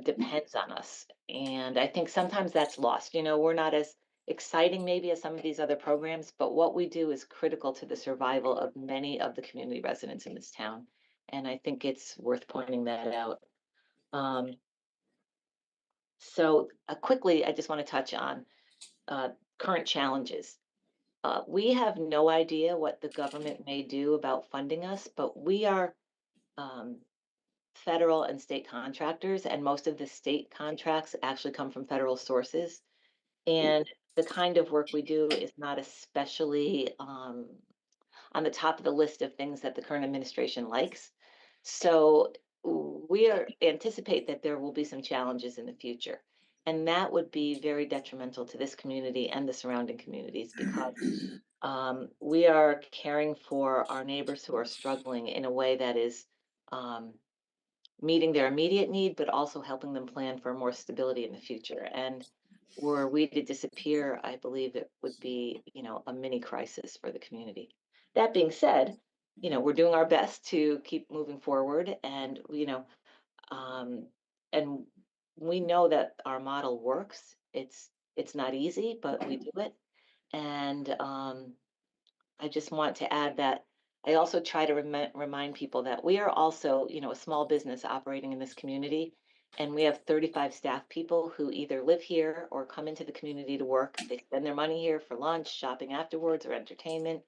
depends on us. And I think sometimes that's lost. You know, we're not as exciting maybe as some of these other programs, but what we do is critical to the survival of many of the community residents in this town. And I think it's worth pointing that out. So quickly, I just want to touch on current challenges. We have no idea what the government may do about funding us, but we are federal and state contractors, and most of the state contracts actually come from federal sources. And the kind of work we do is not especially on the top of the list of things that the current administration likes. So we anticipate that there will be some challenges in the future. And that would be very detrimental to this community and the surrounding communities, because we are caring for our neighbors who are struggling in a way that is meeting their immediate need, but also helping them plan for more stability in the future. And were we to disappear, I believe it would be, you know, a mini crisis for the community. That being said, you know, we're doing our best to keep moving forward, and and we know that our model works. It's not easy, but we do it. And I just want to add that I also try to remind people that we are also, a small business operating in this community. And we have 35 staff people who either live here or come into the community to work. They spend their money here for lunch, shopping afterwards, or entertainment.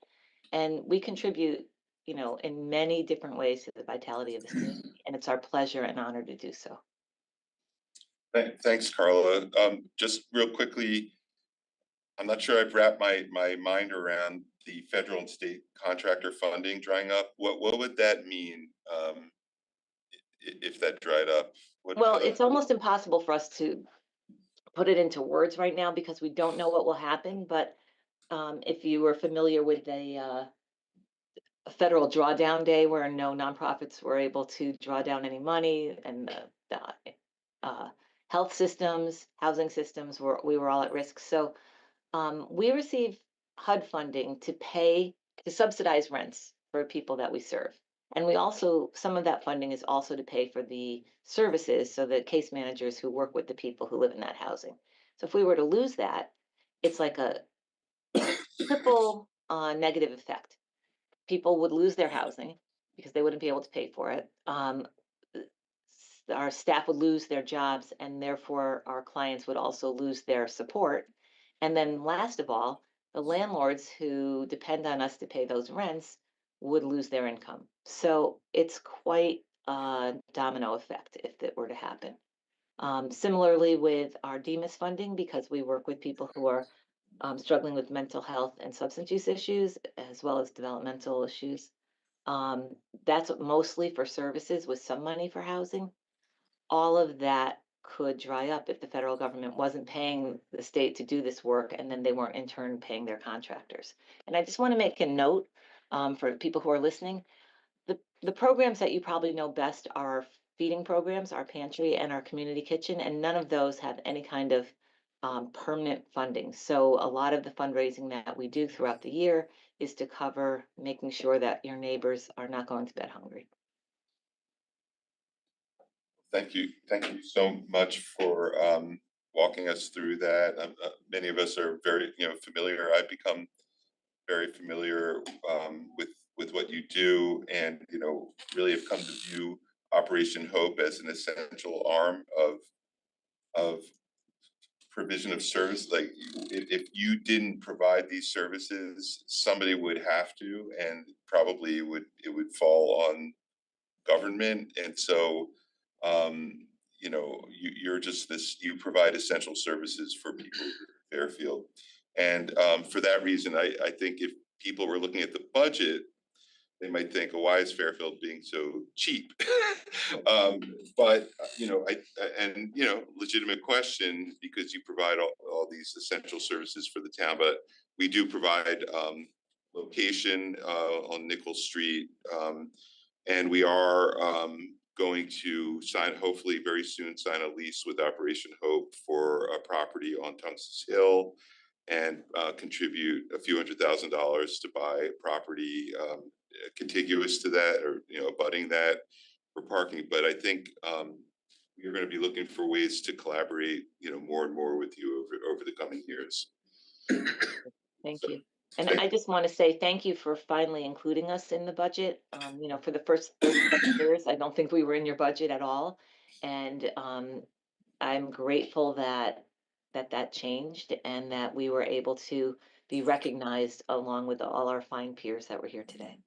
And we contribute, in many different ways to the vitality of this community. And it's our pleasure and honor to do so. Thanks, Carla. Just real quickly, I'm not sure I've wrapped my mind around the federal and state contractor funding drying up. What would that mean if that dried up? Well, it's almost impossible for us to put it into words right now because we don't know what will happen. But if you were familiar with a federal drawdown day where no nonprofits were able to draw down any money, and the health systems, housing systems, we were all at risk. So we receive HUD funding to subsidize rents for people that we serve. And we also, some of that funding is also to pay for the services, so the case managers who work with the people who live in that housing. So if we were to lose that, it's like a triple negative effect. People would lose their housing because they wouldn't be able to pay for it. Our staff would lose their jobs, and therefore our clients would also lose their support. And then last of all, the landlords who depend on us to pay those rents would lose their income. So it's quite a domino effect if that were to happen. Similarly with our DMIS funding, because we work with people who are struggling with mental health and substance use issues, as well as developmental issues. That's mostly for services with some money for housing. All of that could dry up if the federal government wasn't paying the state to do this work, and then they weren't in turn paying their contractors. And I just want to make a note for people who are listening. The programs that you probably know best are our feeding programs, our pantry, and our community kitchen, and none of those have any kind of permanent funding. So a lot of the fundraising that we do throughout the year is to cover making sure that your neighbors are not going to bed hungry. Thank you so much for walking us through that. Many of us are very familiar. I've become very familiar with what you do, and really have come to view Operation Hope as an essential arm of provision of service. Like if you didn't provide these services, somebody would have to, and probably it would fall on government. And so you're just you provide essential services for people in Fairfield. And for that reason, I think if people were looking at the budget, they might think, well, why is Fairfield being so cheap? But legitimate question, because you provide all these essential services for the town. But we do provide location on Nichols Street, and we are going to hopefully very soon sign a lease with Operation Hope for a property on Tungus Hill, and contribute a few $100,000 to buy property contiguous to that, or abutting that, for parking. But I think we're going to be looking for ways to collaborate more and more with you over the coming years. Thank you. And I just want to say thank you for finally including us in the budget. For the first 37 years, I don't think we were in your budget at all. And I'm grateful that changed, and that we were able to be recognized along with all our fine peers that were here today.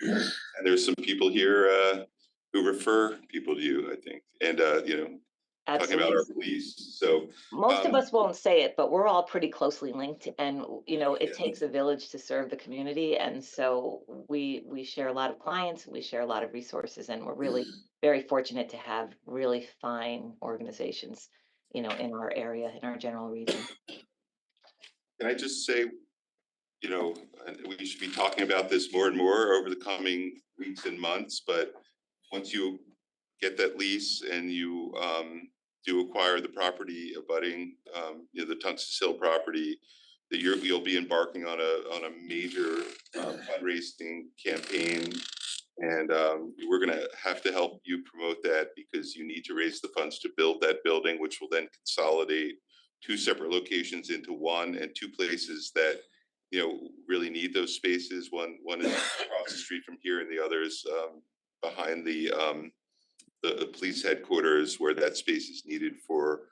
And there's some people here who refer people to you, I think, and talking about our police. So most of us won't say it, but we're all pretty closely linked, and it takes a village to serve the community. And so we share a lot of clients, we share a lot of resources, and we're really very fortunate to have really fine organizations, in our area, in our general region. Can I just say, we should be talking about this more and more over the coming weeks and months, but once you get that lease and you do acquire the property abutting the Tungus Hill property, that you'll be embarking on a major fundraising campaign, and we're going to have to help you promote that, because you need to raise the funds to build that building, which will then consolidate two separate locations into one, and two places that, you know, really need those spaces. One is across the street from here, and the other is behind the police headquarters, where that space is needed for,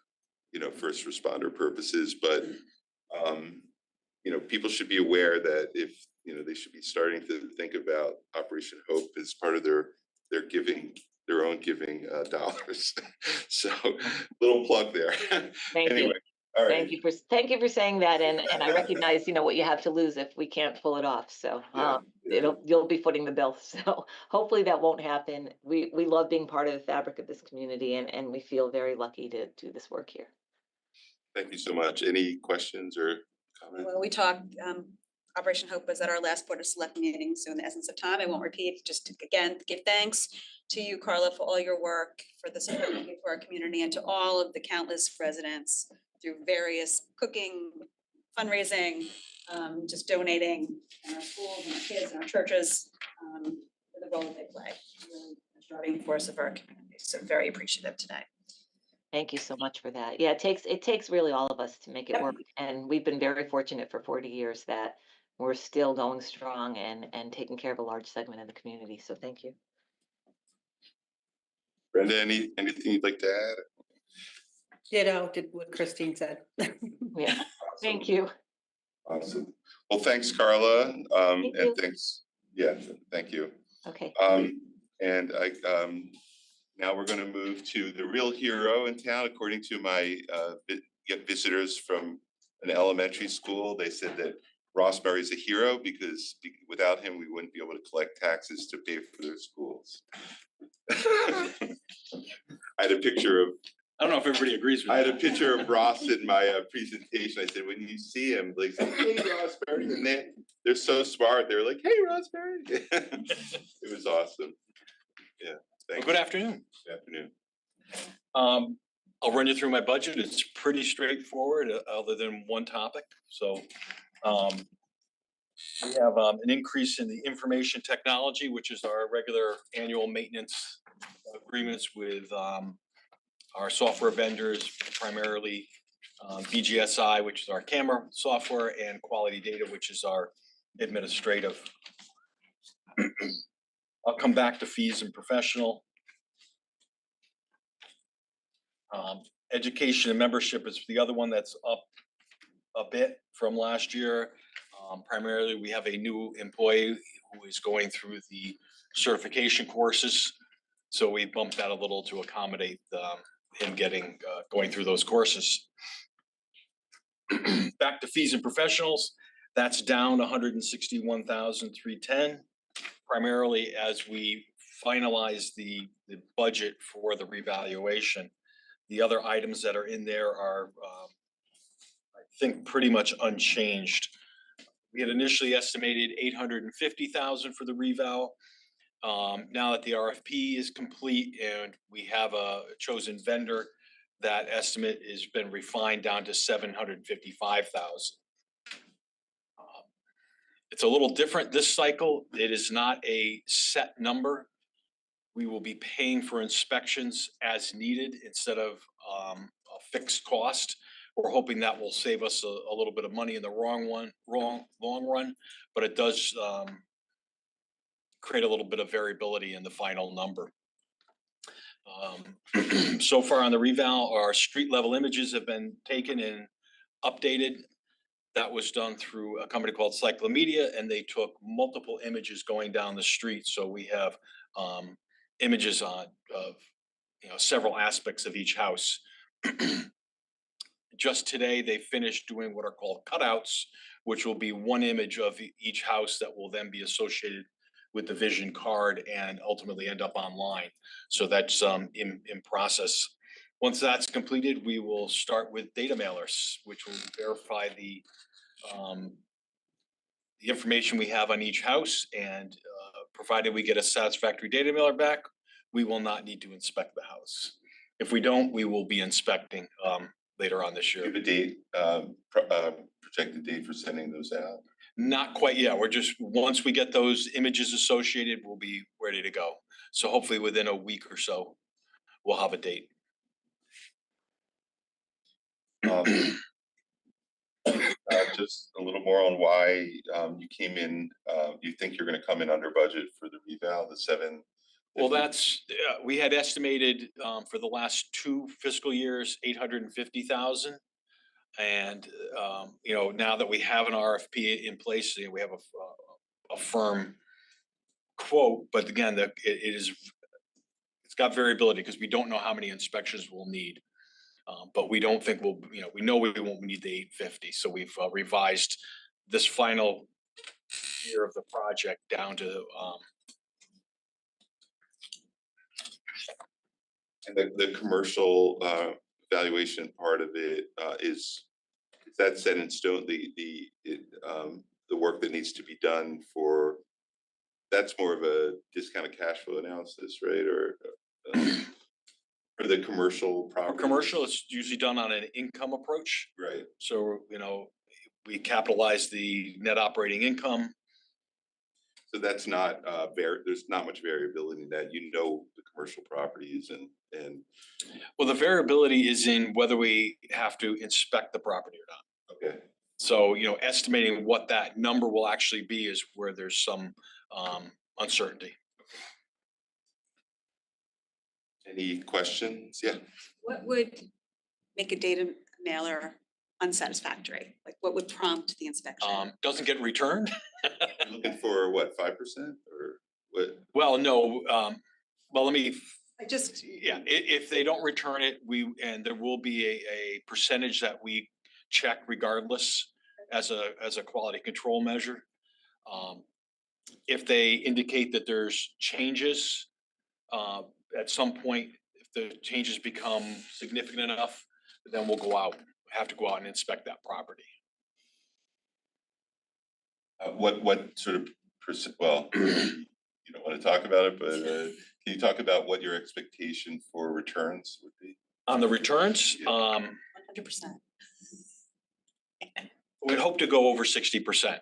you know, first responder purposes. But you know, people should be aware that if, you know, they should be starting to think about Operation Hope as part of their giving, their own giving dollars. So little plug there. Thank Anyway, you. all right. Thank you for saying that, and I recognize, you know, what you have to lose if we can't pull it off, so, you'll be footing the bill, so hopefully that won't happen. We love being part of the fabric of this community, and we feel very lucky to do this work here. Thank you so much. Any questions or comments? Well, we talked, Operation Hope was at our last Board of Selectmen meeting, so in the essence of time, I won't repeat, just to, again, give thanks to you, Carla, for all your work, for the support you give for our community, and to all of the countless residents through various cooking, fundraising, just donating, in our schools and our kids and our churches, for the role that they play, really a driving force of our community. So very appreciative today. Thank you so much for that. Yeah, it takes really all of us to make it work, and we've been very fortunate for 40 years that we're still going strong and taking care of a large segment of the community, so thank you. Brenda, anything you'd like to add? Ditto, did what Christine said. Yeah, thank you. Awesome. Well, thanks, Carla. Thank you. And thanks. Yeah, thank you. Okay. And now we're going to move to the real hero in town. According to my visitors from an elementary school, they said that Ross Berry's a hero because without him, we wouldn't be able to collect taxes to pay for their schools. I had a picture of, I don't know if everybody agrees with I had that. a picture of Ross in my presentation. I said, when you see him, like, say, hey, Ross Berry. And they're so smart. They're like, hey, Ross Berry. It was awesome. Yeah. Well, good afternoon. Good afternoon. I'll run you through my budget. It's pretty straightforward, other than one topic. So we have an increase in the information technology, which is our regular annual maintenance agreements with our software vendors, primarily BGSI, which is our camera software, and Quality Data, which is our administrative. I'll come back to fees and professional. Education and membership is the other one that's up a bit from last year. Primarily, we have a new employee who is going through the certification courses. So we bumped that a little to accommodate him going through those courses. Back to fees and professionals, that's down 161,310, primarily as we finalize the budget for the revaluation. The other items that are in there are, I think, pretty much unchanged. We had initially estimated 850,000 for the reval. Now that the RFP is complete and we have a chosen vendor, that estimate has been refined down to 755,000. It's a little different this cycle. It is not a set number. We will be paying for inspections as needed instead of a fixed cost. We're hoping that will save us a little bit of money in the long run, but it does create a little bit of variability in the final number. So far on the reval, our street level images have been taken and updated. That was done through a company called Cyclomedia, and they took multiple images going down the street. So we have images of several aspects of each house. Just today, they finished doing what are called cutouts, which will be one image of each house that will then be associated with the vision card and ultimately end up online. So that's in process. Once that's completed, we will start with data mailers, which will verify the information we have on each house, and provided we get a satisfactory data mailer back, we will not need to inspect the house. If we don't, we will be inspecting later on this year. Do you have a date, projected date for sending those out? Not quite yet. We're just, once we get those images associated, we'll be ready to go. So hopefully within a week or so, we'll have a date. Just a little more on why you came in, you think you're gonna come in under budget for the reval, the 7. Well, that's, we had estimated for the last 2 fiscal years, 850,000. And you know, now that we have an RFP in place, you know, we have a firm quote, but again, it's got variability because we don't know how many inspections we'll need. But we don't think we'll, you know, we know we won't need the 850, so we've revised this final year of the project down to And the commercial valuation part of it is that set in stone, the work that needs to be done for, that's more of a discounted cash flow analysis, right? Or for the commercial for property? commercial, it's usually done on an income approach. Right. So, you know, we capitalize the net operating income. So that's not there's not much variability in that, you know, the commercial properties and. Well, the variability is in whether we have to inspect the property or not. Okay. So, you know, estimating what that number will actually be is where there's some uncertainty. Any questions? Yeah. What would make a data mailer unsatisfactory? Like what would prompt the inspection? Doesn't get returned. Looking for what, 5% or what? Well, no, well, let me, I just, if they don't return it, and there will be a percentage that we check regardless as a quality control measure. If they indicate that there's changes, at some point, if the changes become significant enough, then we'll have to go out and inspect that property. What sort of well, you don't want to talk about it, but can you talk about what your expectation for returns would be? On the returns, 100%. we'd hope to go over 60%.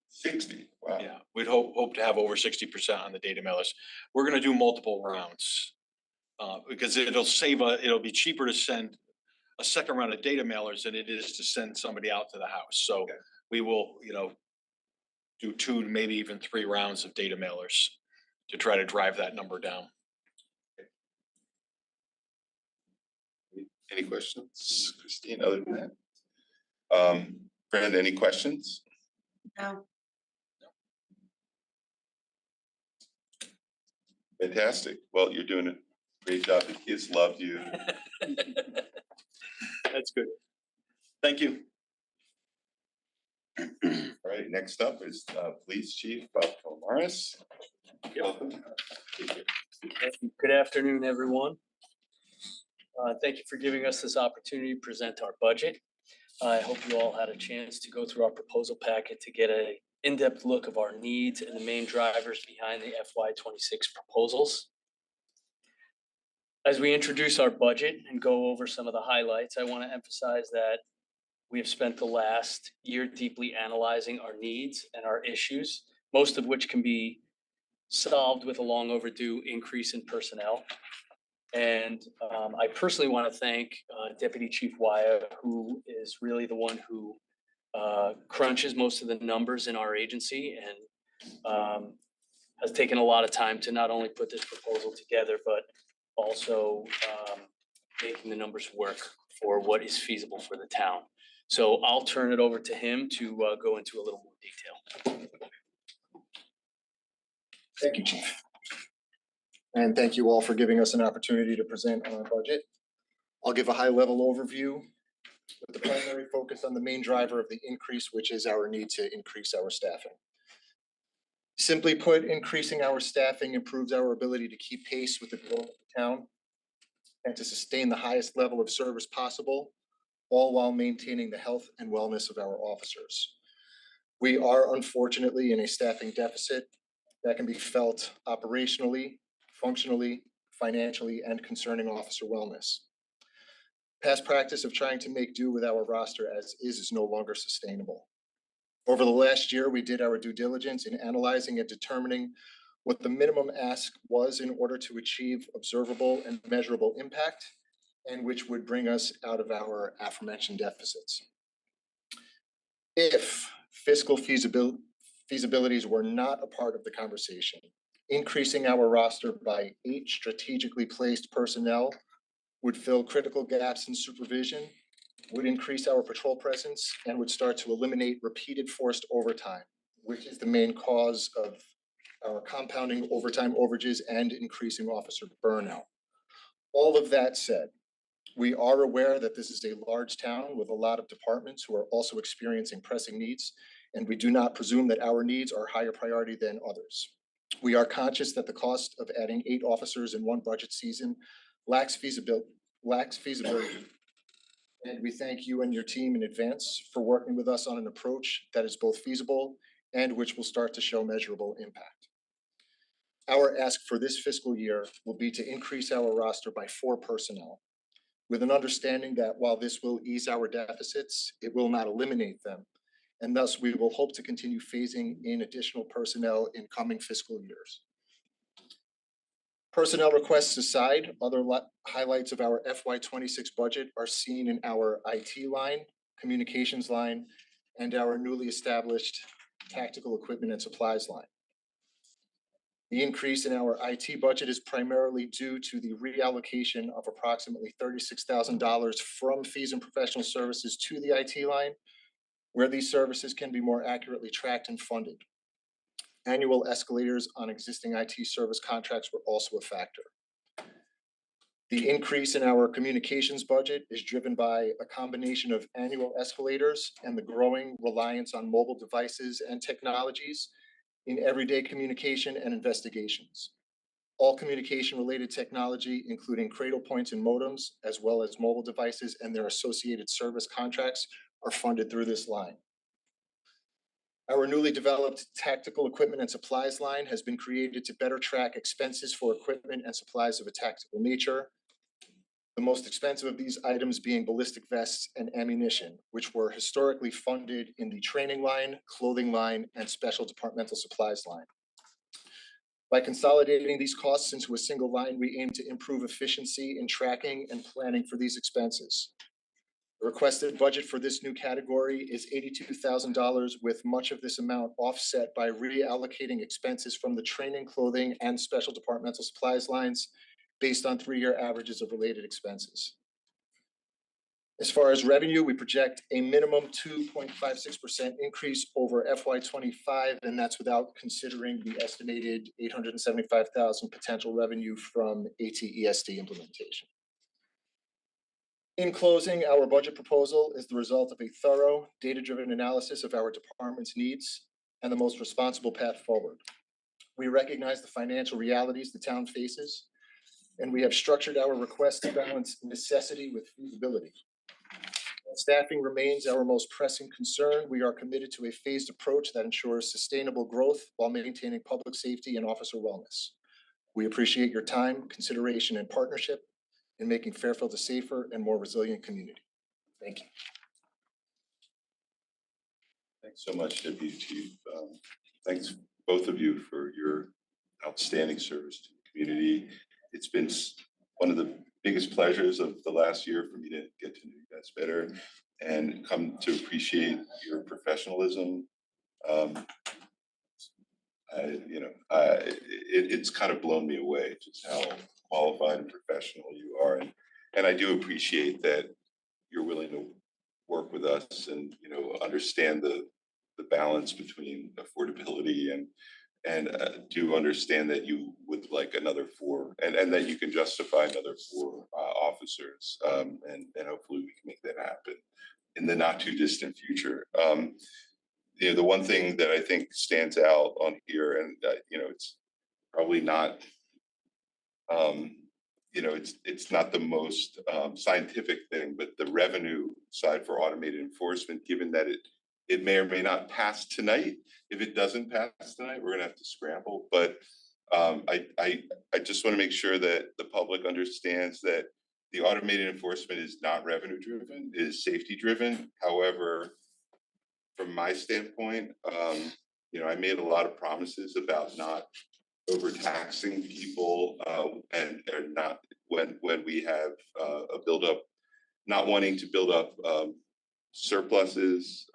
60, wow. Yeah, we'd hope to have over 60% on the data mailers. We're gonna do multiple rounds. Because it'll be cheaper to send a second round of data mailers than it is to send somebody out to the house. So we will, you know, do 2, maybe even 3 rounds of data mailers to try to drive that number down. Any questions, Christine, other than that? Brenda, any questions? No. Fantastic. Well, you're doing a great job. The kids loved you. That's good. Thank you. All right, next up is Police Chief Bob Morris. Welcome. Good afternoon, everyone. Thank you for giving us this opportunity to present our budget. I hope you all had a chance to go through our proposal packet to get an in-depth look of our needs and the main drivers behind the FY26 proposals. As we introduce our budget and go over some of the highlights, I want to emphasize that we have spent the last year deeply analyzing our needs and our issues, most of which can be solved with a long overdue increase in personnel. And I personally want to thank Deputy Chief Wyatt, who is really the one who crunches most of the numbers in our agency and has taken a lot of time to not only put this proposal together, but also making the numbers work for what is feasible for the town. So I'll turn it over to him to go into a little more detail. Thank you, Chief. And thank you all for giving us an opportunity to present on our budget. I'll give a high-level overview with the primary focus on the main driver of the increase, which is our need to increase our staffing. Simply put, increasing our staffing improves our ability to keep pace with the growth of the town and to sustain the highest level of service possible, all while maintaining the health and wellness of our officers. We are unfortunately in a staffing deficit that can be felt operationally, functionally, financially, and concerning officer wellness. Past practice of trying to make do with our roster as is no longer sustainable. Over the last year, we did our due diligence in analyzing and determining what the minimum ask was in order to achieve observable and measurable impact and which would bring us out of our aforementioned deficits. If fiscal feasibilities were not a part of the conversation, increasing our roster by 8 strategically placed personnel would fill critical gaps in supervision, would increase our patrol presence, and would start to eliminate repeated forced overtime, which is the main cause of our compounding overtime overages and increasing officer burnout. All of that said, we are aware that this is a large town with a lot of departments who are also experiencing pressing needs, and we do not presume that our needs are higher priority than others. We are conscious that the cost of adding 8 officers in one budget season lacks feasibility. And we thank you and your team in advance for working with us on an approach that is both feasible and which will start to show measurable impact. Our ask for this fiscal year will be to increase our roster by 4 personnel, with an understanding that while this will ease our deficits, it will not eliminate them. And thus we will hope to continue phasing in additional personnel in coming fiscal years. Personnel requests aside, other highlights of our FY26 budget are seen in our IT line, communications line, and our newly established tactical equipment and supplies line. The increase in our IT budget is primarily due to the reallocation of approximately $36,000 from fees and professional services to the IT line, where these services can be more accurately tracked and funded. Annual escalators on existing IT service contracts were also a factor. The increase in our communications budget is driven by a combination of annual escalators and the growing reliance on mobile devices and technologies in everyday communication and investigations. All communication-related technology, including cradle points and modems, as well as mobile devices and their associated service contracts, are funded through this line. Our newly developed tactical equipment and supplies line has been created to better track expenses for equipment and supplies of a tactical nature. The most expensive of these items being ballistic vests and ammunition, which were historically funded in the training line, clothing line, and special departmental supplies line. By consolidating these costs into a single line, we aim to improve efficiency in tracking and planning for these expenses. The requested budget for this new category is $82,000, with much of this amount offset by reallocating expenses from the training, clothing, and special departmental supplies lines based on 3-year averages of related expenses. As far as revenue, we project a minimum 2.56% increase over FY25, and that's without considering the estimated $875,000 potential revenue from ATESD implementation. In closing, our budget proposal is the result of a thorough, data-driven analysis of our department's needs and the most responsible path forward. We recognize the financial realities the town faces, and we have structured our request to balance necessity with feasibility. While staffing remains our most pressing concern, we are committed to a phased approach that ensures sustainable growth while maintaining public safety and officer wellness. We appreciate your time, consideration, and partnership in making Fairfield a safer and more resilient community. Thank you. Thanks so much, Deputy Chief. Thanks both of you for your outstanding service to the community. It's been one of the biggest pleasures of the last year for me to get to know you guys better and come to appreciate your professionalism. It's kind of blown me away just how qualified and professional you are, and I do appreciate that you're willing to work with us and understand the balance between affordability and do understand that you would like another 4 and that you can justify another 4 officers, and hopefully we can make that happen in the not too distant future. The one thing that I think stands out on here, and it's probably not it's not the most scientific thing, but the revenue side for automated enforcement, given that it may or may not pass tonight. If it doesn't pass tonight, we're gonna have to scramble. But I just want to make sure that the public understands that the automated enforcement is not revenue driven, it is safety driven. However, from my standpoint, I made a lot of promises about not overtaxing people, and not when we have a buildup, not wanting to build up surpluses,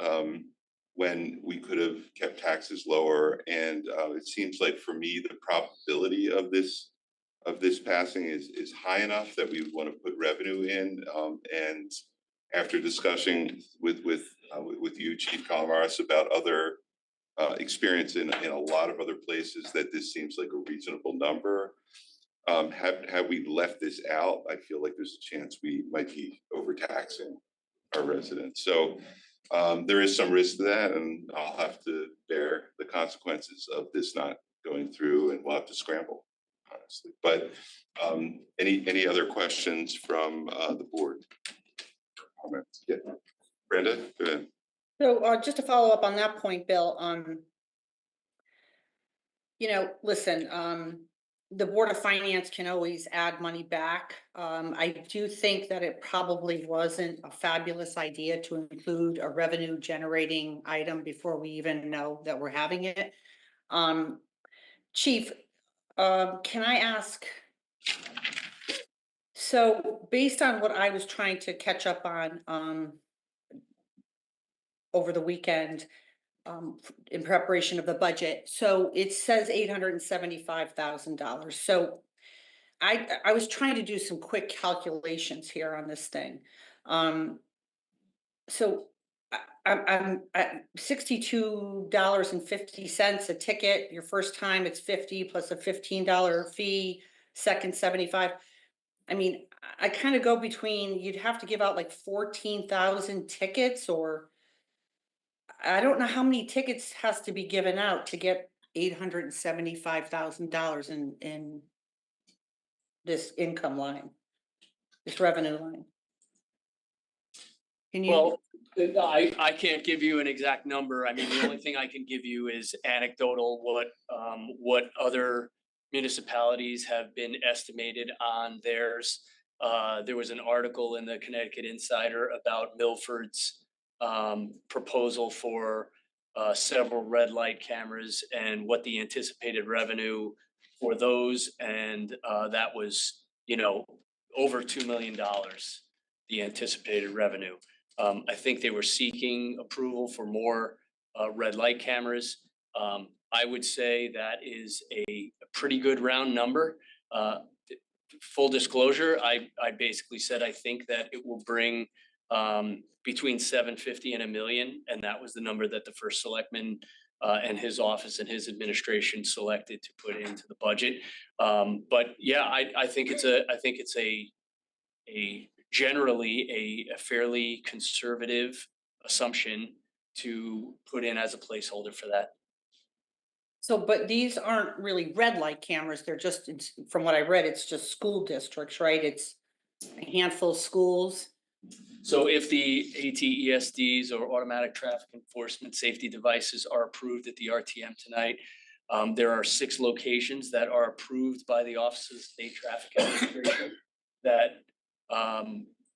when we could have kept taxes lower. And it seems like for me, the probability of this passing is high enough that we want to put revenue in. And after discussing with you, Chief Calamares, about other experience in a lot of other places, that this seems like a reasonable number. Have we left this out, I feel like there's a chance we might be overtaxing our residents. So there is some risk to that, and I'll have to bear the consequences of this not going through, and we'll have to scramble, honestly. But any other questions from the board? Comments? Yeah, Brenda, go ahead. So just to follow up on that point, Bill, listen, the Board of Finance can always add money back. I do think that it probably wasn't a fabulous idea to include a revenue generating item before we even know that we're having it. Chief, can I ask, so based on what I was trying to catch up on over the weekend, in preparation of the budget, so it says $875,000. So I was trying to do some quick calculations here on this thing. So I'm at $62.50 a ticket. Your first time it's 50 plus a $15 fee, second 75. I mean, I kind of go between, you'd have to give out like 14,000 tickets, or I don't know how many tickets has to be given out to get $875,000 in this income line, this revenue line. Can you? Well, I can't give you an exact number. I mean, the only thing I can give you is anecdotal, what other municipalities have been estimated on theirs. There was an article in the Connecticut Insider about Milford's proposal for several red light cameras and what the anticipated revenue for those, and that was, over $2 million, the anticipated revenue. I think they were seeking approval for more red light cameras. I would say that is a pretty good round number. Full disclosure, I basically said I think that it will bring between 750 and $1 million, and that was the number that the first selectman and his office and his administration selected to put into the budget. But yeah, I think it's a generally a fairly conservative assumption to put in as a placeholder for that. So, but these aren't really red light cameras. They're just, from what I read, it's just school districts, right? It's a handful of schools. So if the ATESDs or automatic traffic enforcement safety devices are approved at the RTM tonight, there are 6 locations that are approved by the Office of State Traffic Administration that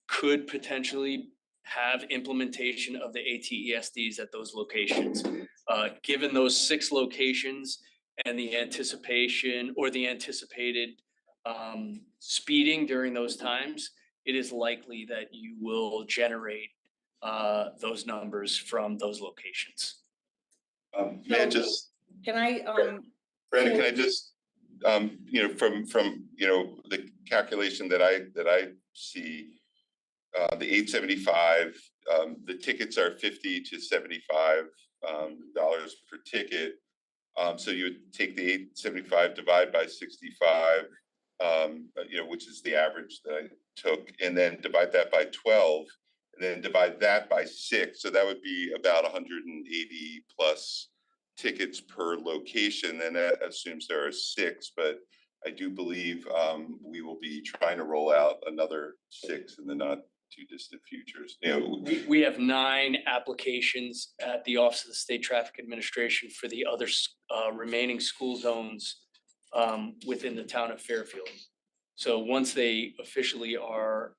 could potentially have implementation of the ATESDs at those locations. Given those 6 locations and the anticipation or the anticipated speeding during those times, it is likely that you will generate those numbers from those locations. May I just, Can I, Brandon, can I just, from the calculation that I see, the 875, the tickets are $50 to $75 per ticket. So you would take the 875, divide by 65, which is the average that I took, and then divide that by 12, and then divide that by 6. So that would be about 180 plus tickets per location, and that assumes there are 6, but I do believe we will be trying to roll out another 6 in the not too distant futures. We have 9 applications at the Office of the State Traffic Administration for the other remaining school zones within the town of Fairfield. So once they officially are,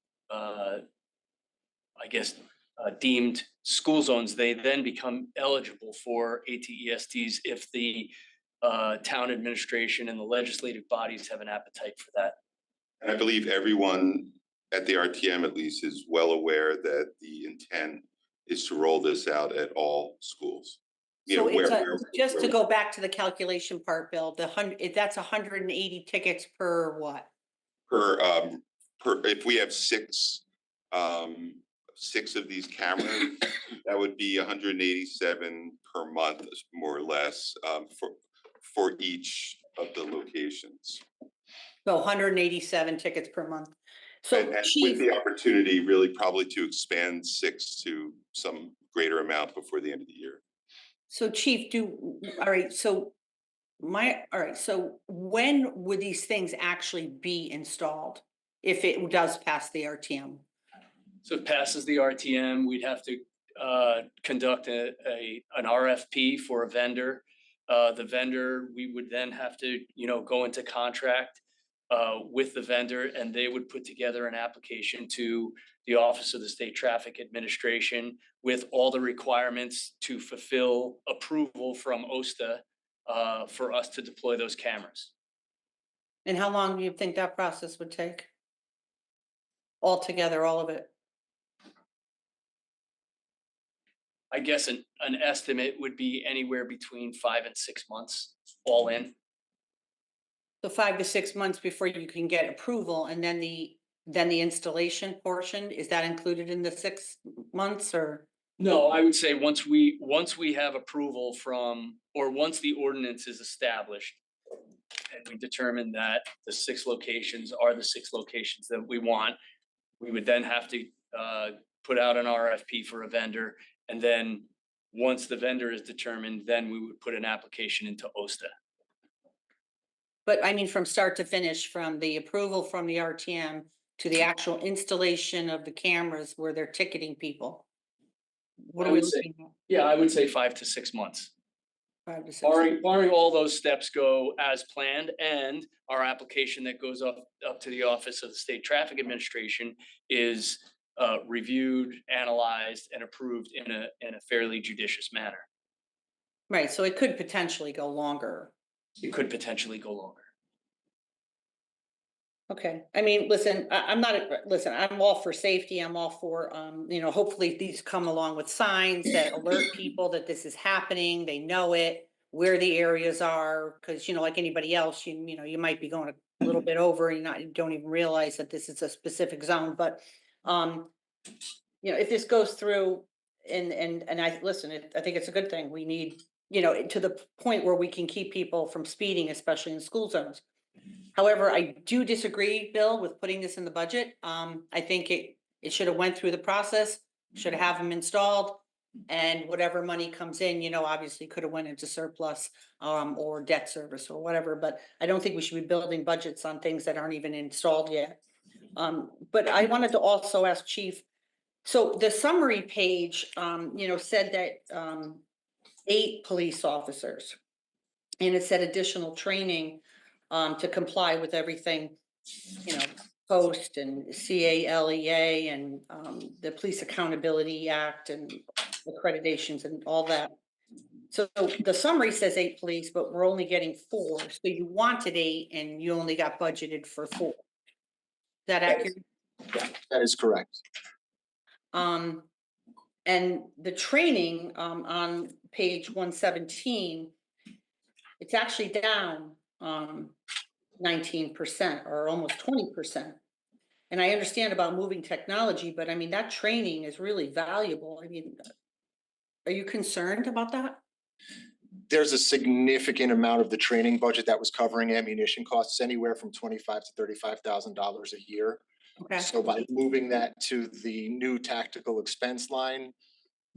deemed school zones, they then become eligible for ATESDs if the town administration and the legislative bodies have an appetite for that. And I believe everyone at the RTM at least is well aware that the intent is to roll this out at all schools. You know, So it's just to where- go back to the calculation part, Bill, that's 180 tickets per what? per, if we have six of these cameras, that would be 187 per month, more or less, for each of the locations. So 187 tickets per month. So And with chief, the opportunity really probably to expand 6 to some greater amount before the end of the year. so chief, all right, so so when would these things actually be installed? If it does pass the RTM? So if it passes the RTM, we'd have to conduct an RFP for a vendor. The vendor, we would then have to, go into contract with the vendor, and they would put together an application to the Office of the State Traffic Administration with all the requirements to fulfill approval from OSTA for us to deploy those cameras. And how long do you think that process would take? Altogether, all of it? I guess an estimate would be anywhere between 5 and 6 months, all in. So 5 to 6 months before you can get approval, and then the installation portion, is that included in the 6 months or? No, I would say once we have approval from, or once the ordinance is established and we determine that the 6 locations are the 6 locations that we want, we would then have to put out an RFP for a vendor. And then once the vendor is determined, then we would put an application into OSTA. But I mean, from start to finish, from the approval from the RTM to the actual installation of the cameras where they're ticketing people. What I are we would say- looking at? Yeah, I would say 5 to 6 months. 5 to 6. Barring all those steps go as planned, and our application that goes up to the Office of the State Traffic Administration is reviewed, analyzed, and approved in a fairly judicious manner. Right, so it could potentially go longer. It could potentially go longer. Okay, I mean, listen, I'm all for safety. I'm all for, hopefully these come along with signs that alert people that this is happening. They know it, where the areas are, because, like anybody else, you might be going a little bit over and you don't even realize that this is a specific zone, but, if this goes through and I think it's a good thing. We need, to the point where we can keep people from speeding, especially in school zones. However, I do disagree, Bill, with putting this in the budget. I think it should have went through the process, should have them installed. And whatever money comes in, obviously could have went into surplus or debt service or whatever, but I don't think we should be building budgets on things that aren't even installed yet. But I wanted to also ask Chief, so the summary page, said that 8 police officers. And it said additional training to comply with everything, post and CALEA and the Police Accountability Act and accreditations and all that. So the summary says 8 police, but we're only getting 4. So you wanted 8 and you only got budgeted for 4. Is that accurate? That is correct. And the training on page 117, it's actually down 19% or almost 20%. And I understand about moving technology, but I mean, that training is really valuable. I mean, are you concerned about that? There's a significant amount of the training budget that was covering ammunition costs, anywhere from $25,000 to $35,000 a year. Okay. So by moving that to the new tactical expense line,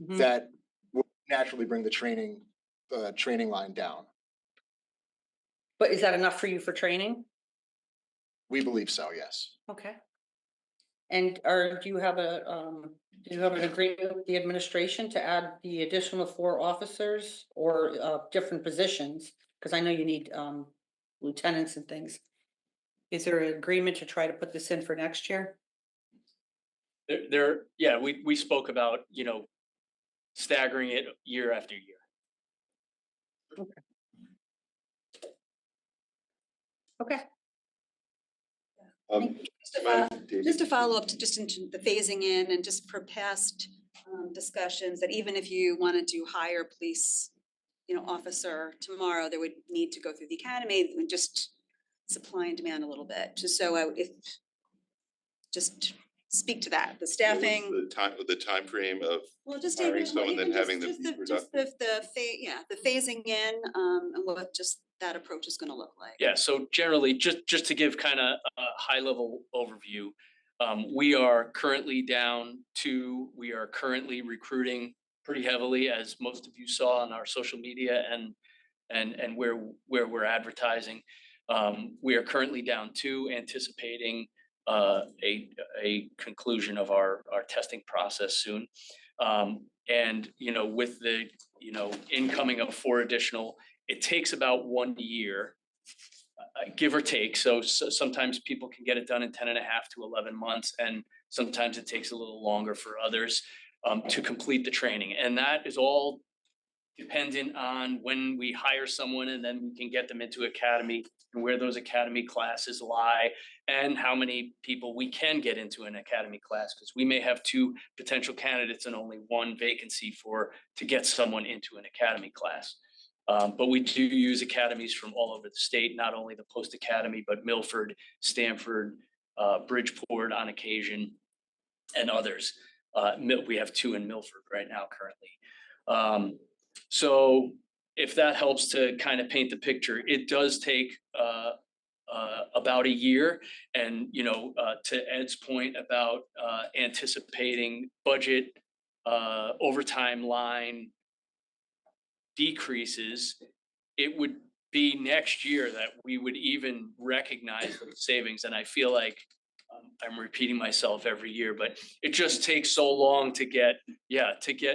Mhm. that will naturally bring the training line down. But is that enough for you for training? We believe so, yes. Okay. And do you have an agreement with the administration to add the additional 4 officers or different positions? Because I know you need lieutenants and things. Is there an agreement to try to put this in for next year? Yeah, we spoke about, staggering it year after year. Okay. Okay. Just to follow up to just into the phasing in and just for past discussions, that even if you wanted to hire a police, officer tomorrow, they would need to go through the academy and just supply and demand a little bit, just so just speak to that, the staffing. The time frame of Well, just hiring even, someone, then having them be just productive. the phasing in, and what just that approach is gonna look like. Yeah, so generally, just to give kind of a high level overview, we are currently down 2. We are currently recruiting pretty heavily, as most of you saw on our social media and where we're advertising. We are currently down 2, anticipating a conclusion of our testing process soon. And with the incoming of 4 additional, it takes about 1 year, give or take. So sometimes people can get it done in 10 and a half to 11 months, and sometimes it takes a little longer for others to complete the training. And that is all dependent on when we hire someone and then we can get them into academy and where those academy classes lie and how many people we can get into an academy class, because we may have 2 potential candidates and only 1 vacancy to get someone into an academy class. But we do use academies from all over the state, not only the Post Academy, but Milford, Stamford, Bridgeport on occasion, and others. We have 2 in Milford right now currently. So if that helps to kind of paint the picture, it does take about a year. And, to Ed's point about anticipating budget overtime line decreases, it would be next year that we would even recognize those savings. And I feel like I'm repeating myself every year, but it just takes so long to get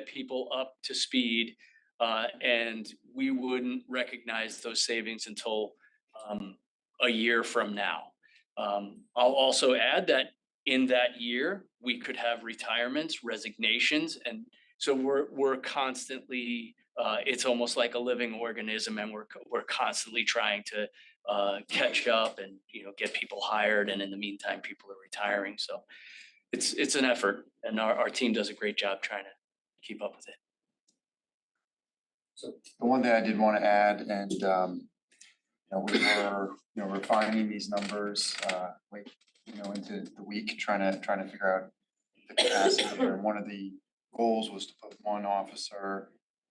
people up to speed. And we wouldn't recognize those savings until a year from now. I'll also add that in that year, we could have retirements, resignations, and so we're constantly, it's almost like a living organism, and we're constantly trying to catch up and get people hired, and in the meantime, people are retiring. So it's an effort, and our team does a great job trying to keep up with it. So the one thing I did want to add, and we were refining these numbers late into the week, trying to figure out the capacity here. And one of the goals was to put 1 officer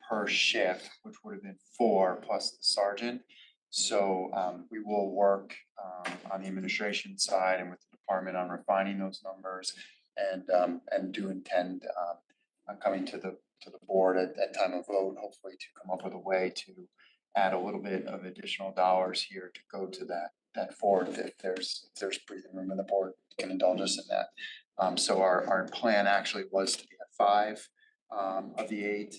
per shift, which would have been 4 plus the sergeant. So we will work on the administration side and with the department on refining those numbers, and do intend on coming to the board at time of vote, hopefully to come up with a way to add a little bit of additional dollars here to go to that 4 if there's breathing room, and the board can indulge us in that. So our plan actually was to be at 5 of the 8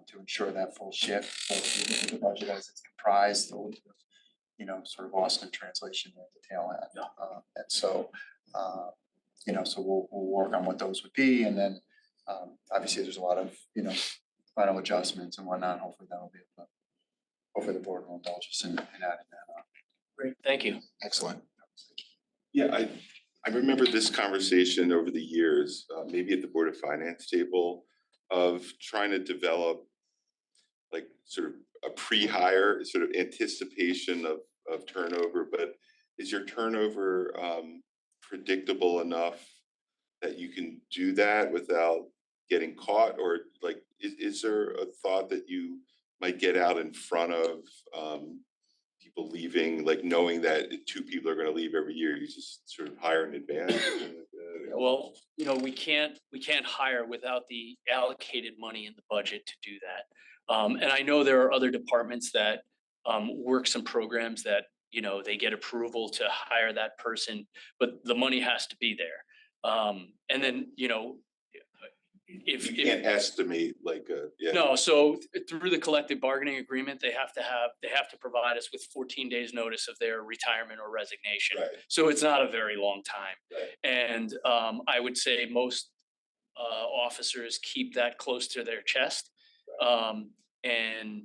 to ensure that full shift for the budget as it's comprised, sort of lost in translation at the tail end. And so so we'll work on what those would be, and then obviously there's a lot of final adjustments and whatnot. Hopefully that'll be able to, hopefully the board will indulge us in adding that on. Great, thank you. Excellent. Yeah, I remember this conversation over the years, maybe at the Board of Finance table, of trying to develop like sort of a pre-hire sort of anticipation of turnover. But is your turnover predictable enough that you can do that without getting caught? Or like, is there a thought that you might get out in front of people leaving, like knowing that 2 people are going to leave every year, you just sort of hire in advance? Well, we can't hire without the allocated money in the budget to do that. And I know there are other departments that work some programs that they get approval to hire that person, but the money has to be there. And then if you can't estimate like no, so through the collective bargaining agreement, they have to provide us with 14 days notice of their retirement or resignation. Right. So it's not a very long time. Right. And I would say most officers keep that close to their chest. And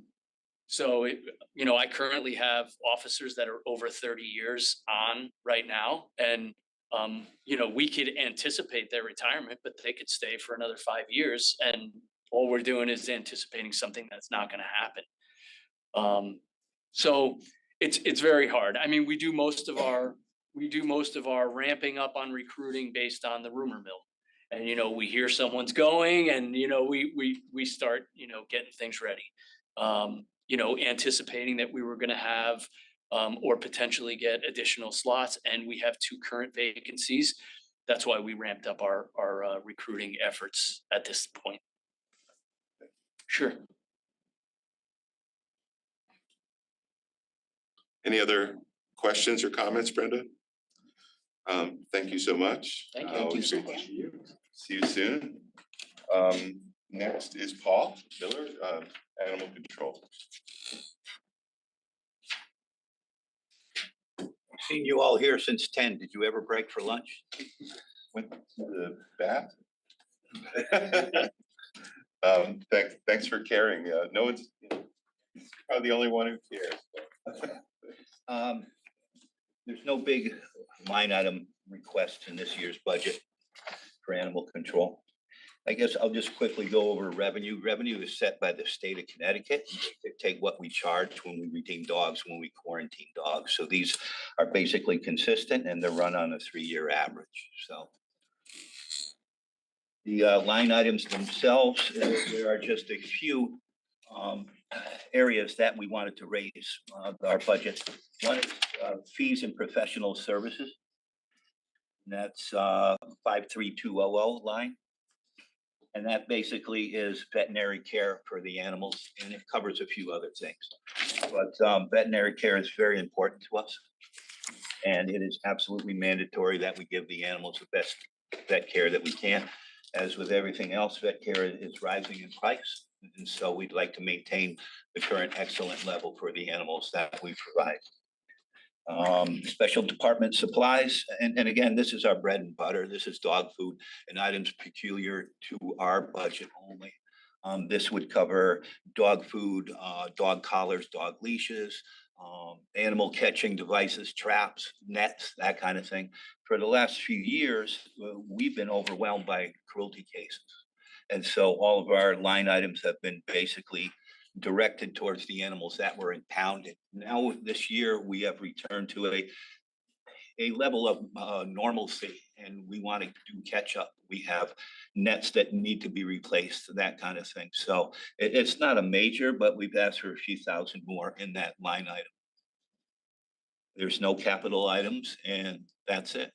So, I currently have officers that are over 30 years on right now. And, we could anticipate their retirement, but they could stay for another 5 years. And all we're doing is anticipating something that's not going to happen. So it's very hard. I mean, we do most of our ramping up on recruiting based on the rumor mill. And, we hear someone's going and, we start, getting things ready. Anticipating that we were gonna have or potentially get additional slots, and we have 2 current vacancies. That's why we ramped up our recruiting efforts at this point. Sure. Any other questions or comments, Brenda? Thank you so much. Thank you. Thank you so much. See you soon. Next is Paul Miller, Animal Control. Seen you all here since 10. Did you ever break for lunch? Went to the bath. Thanks for caring. No one's probably the only one who cares. There's no big line item requests in this year's budget for animal control. I guess I'll just quickly go over revenue. Revenue is set by the state of Connecticut. They take what we charge when we redeem dogs, when we quarantine dogs. So these are basically consistent and they're run on a 3-year average. So the line items themselves, there are just a few areas that we wanted to raise our budget. One is fees and professional services. And that's 53200 line. And that basically is veterinary care for the animals, and it covers a few other things. But veterinary care is very important to us. And it is absolutely mandatory that we give the animals the best vet care that we can. As with everything else, vet care is rising in price. And so we'd like to maintain the current excellent level for the animals that we provide. Special department supplies, and again, this is our bread and butter. This is dog food and items peculiar to our budget only. This would cover dog food, dog collars, dog leashes, animal catching devices, traps, nets, that kind of thing. For the last few years, we've been overwhelmed by cruelty cases. And so all of our line items have been basically directed towards the animals that were impounded. Now this year, we have returned to a level of normalcy, and we want to do catch up. We have nets that need to be replaced, that kind of thing. So it's not a major, but we've asked for a few thousand more in that line item. There's no capital items, and that's it.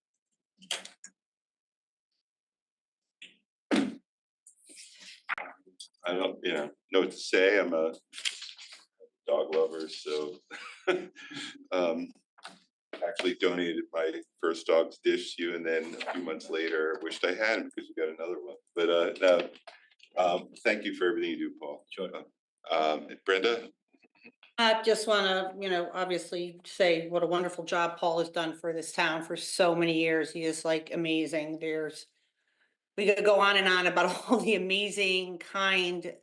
I don't, know what to say. I'm a dog lover, so actually donated my first dog's dish to you, and then a few months later wished I hadn't because we got another one. But no, thank you for everything you do, Paul. Sure. Brenda? I just want to, obviously say what a wonderful job Paul has done for this town for so many years. He is like amazing. We could go on and on about all the amazing, kind,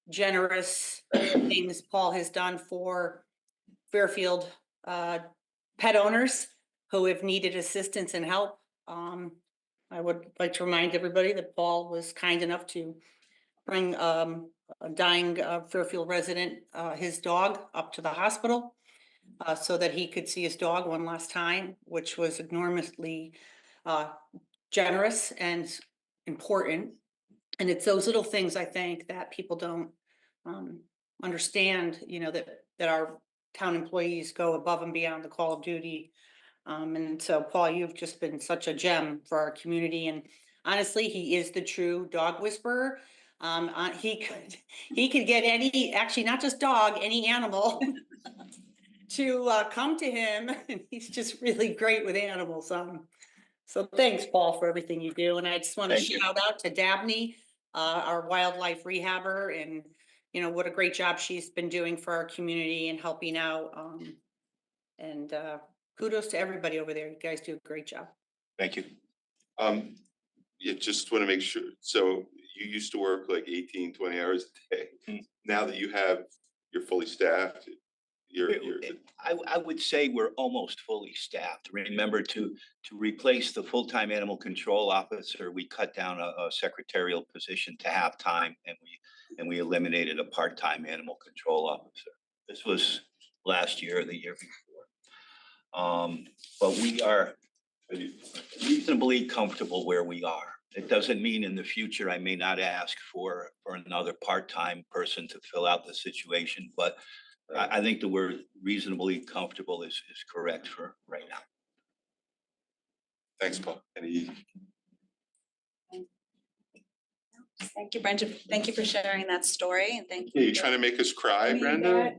generous things Paul has done for Fairfield pet owners who have needed assistance and help. I would like to remind everybody that Paul was kind enough to bring a dying Fairfield resident, his dog, up to the hospital so that he could see his dog one last time, which was enormously generous and important. And it's those little things, I think, that people don't understand, that our town employees go above and beyond the call of duty. And so, Paul, you've just been such a gem for our community. And honestly, he is the true dog whisperer. He could get actually not just dog, any animal to come to him. And he's just really great with animals. So thanks, Paul, for everything you do. And I just want to shout out to Dabney, our wildlife rehabber, and what a great job she's been doing for our community and helping out. And kudos to everybody over there. You guys do a great job. Thank you. Yeah, just want to make sure. So you used to work like 18, 20 hours a day. Now that you have you're fully staffed? You're, I would say we're almost fully staffed. Remember, to replace the full-time animal control officer, we cut down a secretarial position to half-time, and we eliminated a part-time animal control officer. This was last year or the year before. But we are reasonably comfortable where we are. It doesn't mean in the future I may not ask for another part-time person to fill out the situation, but I think the word reasonably comfortable is correct for right now. thanks, Paul. Any? Thank you, Brenda. Thank you for sharing that story, and thank you. Yeah, you trying to make us cry, Brenda?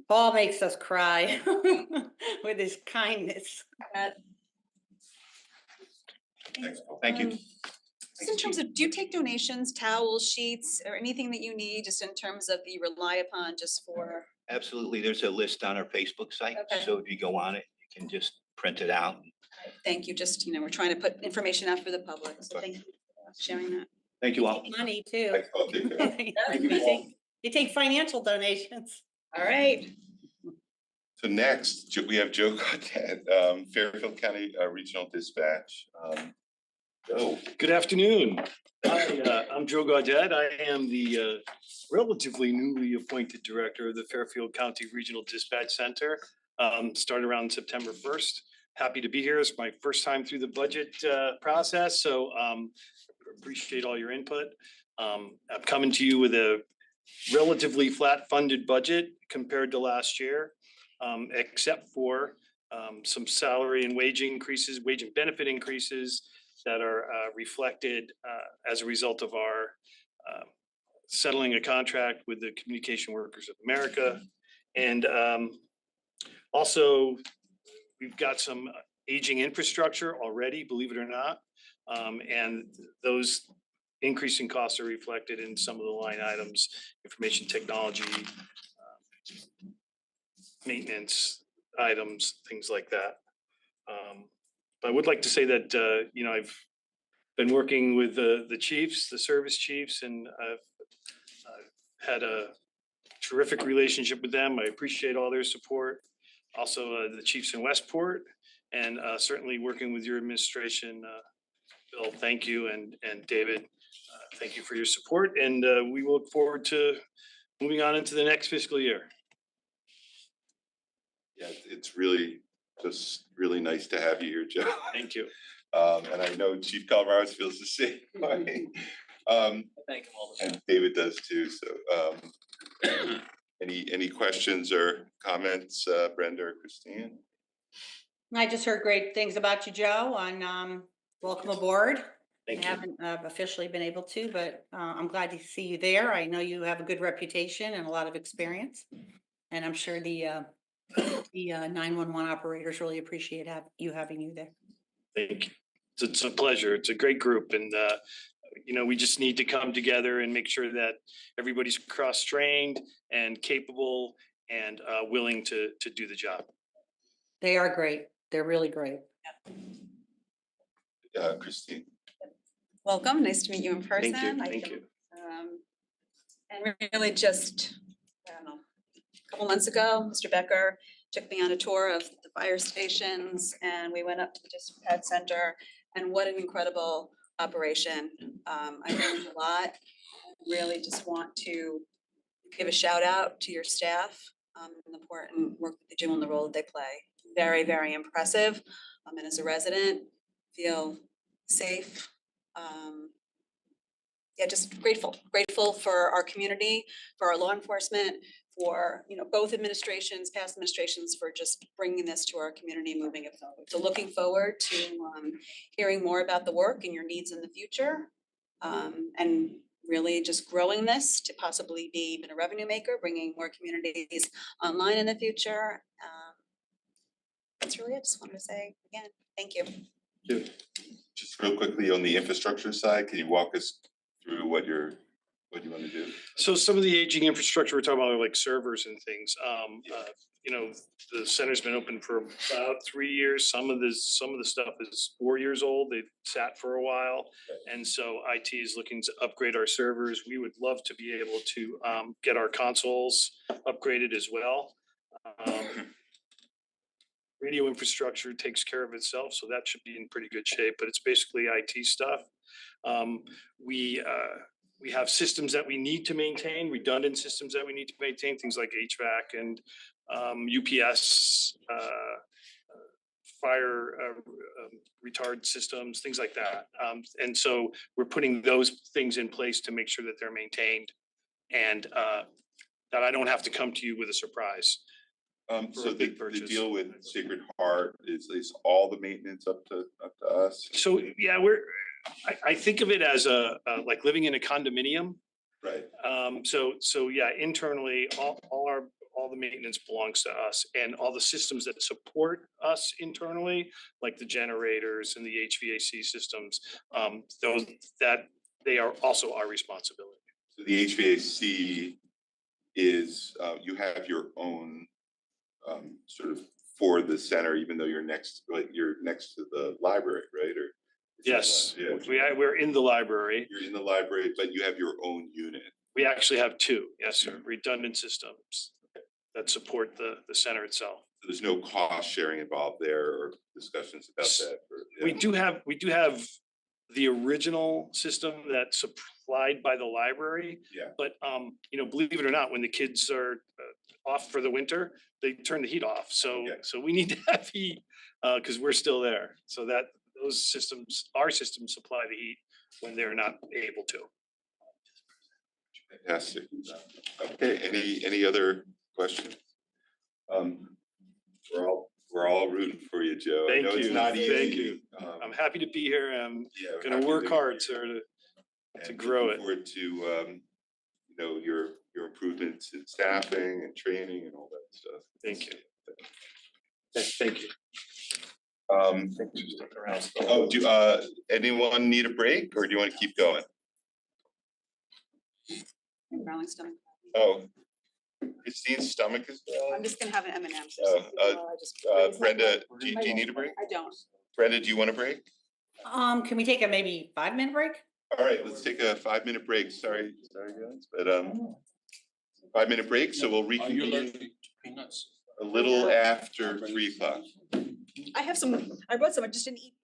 Paul makes us cry with his kindness. Thanks, Paul. Thank you. Just in terms of, do you take donations, towels, sheets, or anything that you need, just in terms of you rely upon just for? Absolutely. There's a list on our Facebook site. Okay. So if you go on it, you can just print it out. Thank you. Just, we're trying to put information out for the public. So thank you for sharing that. Thank you all. Money too. Thanks, Paul. Take care. You take financial donations. All right. So next, we have Joe Gaudette, Fairfield County Regional Dispatch. Joe. Good afternoon. Hi, I'm Joe Gaudette. I am the relatively newly appointed director of the Fairfield County Regional Dispatch Center. Started around September 1st. Happy to be here. It's my first time through the budget process, so appreciate all your input. I'm coming to you with a relatively flat funded budget compared to last year, except for some salary and wage increases, wage and benefit increases that are reflected as a result of our settling a contract with the Communication Workers of America. And also, we've got some aging infrastructure already, believe it or not. And those increasing costs are reflected in some of the line items, information technology, maintenance items, things like that. I would like to say that, I've been working with the chiefs, the service chiefs, and I've had a terrific relationship with them. I appreciate all their support. Also, the chiefs in Westport, and certainly working with your administration, Bill, thank you, and David, thank you for your support. And we look forward to moving on into the next fiscal year. Yeah, it's really just really nice to have you here, Joe. Thank you. And I know Chief Calvaros feels the same way. Thank him all the and David does too. So any questions or comments, Brenda or Christine? I just heard great things about you, Joe, on welcome aboard. Thank I you. haven't officially been able to, but I'm glad to see you there. I know you have a good reputation and a lot of experience. And I'm sure the 911 operators really appreciate having you there. Thank you. It's a pleasure. It's a great group, and we just need to come together and make sure that everybody's cross-trained and capable and willing to do the job. They are great. They're really great. Christine. Welcome. Nice to meet you in person. Thank you. And really just, I don't know, a couple months ago, Mr. Becker took me on a tour of the fire stations, and we went up to the dispatch center, and what an incredible operation. I learned a lot. Really just want to give a shout out to your staff, and the important work that they do and the role that they play. Very, very impressive. And as a resident, feel safe. Just grateful for our community, for our law enforcement, for both administrations, past administrations, for just bringing this to our community, moving it forward. So looking forward to hearing more about the work and your needs in the future, and really just growing this to possibly be even a revenue maker, bringing more communities online in the future. That's really it. Just wanted to say again, thank you. Just real quickly on the infrastructure side, can you walk us through what you want to do? So some of the aging infrastructure we're talking about, like servers and things. the center's been open for about 3 years. Some of the stuff is 4 years old. They've sat for a while. And so IT is looking to upgrade our servers. We would love to be able to get our consoles upgraded as well. Radio infrastructure takes care of itself, so that should be in pretty good shape, but it's basically IT stuff. We have systems that we need to maintain, redundant systems that we need to maintain, things like HVAC and UPS, fire retard systems, things like that. And so we're putting those things in place to make sure that they're maintained and that I don't have to come to you with a surprise. So the deal with Sacred Heart is all the maintenance up to us? So, yeah, I think of it as like living in a condominium. Right. So yeah, internally, all the maintenance belongs to us, and all the systems that support us internally, like the generators and the HVAC systems, they are also our responsibility. So the HVAC is, you have your own sort of for the center, even though you're next to the library, right? Or Yes, yeah. we're in the library. You're in the library, but you have your own unit. We actually have two, yes, sir, redundant systems that support the center itself. So there's no cost sharing involved there or discussions about that? We do have the original system that's supplied by the library. Yeah. But believe it or not, when the kids are off for the winter, they turn the heat off. So we need to have heat because we're still there. So that our systems supply the heat when they're not able to. Fantastic. Okay, any other questions? We're all rooting for you, Joe. I Thank know you. it's not easy. Thank you. I'm happy to be here. I'm gonna work hard, sir, to grow it. Forward to your improvements in staffing and training and all that stuff. Thank you. Thank you. Do anyone need a break or do you want to keep going? Growling stomach. Oh, Christine's stomach is. I'm just gonna have an M&M. Brenda, do you need a break? I don't. Brenda, do you want a break? Can we take a maybe 5-minute break? All right, let's take a 5-minute break. Sorry guys, but 5-minute break, so we'll reconvene a little after 3 o'clock. I brought some, I just didn't eat.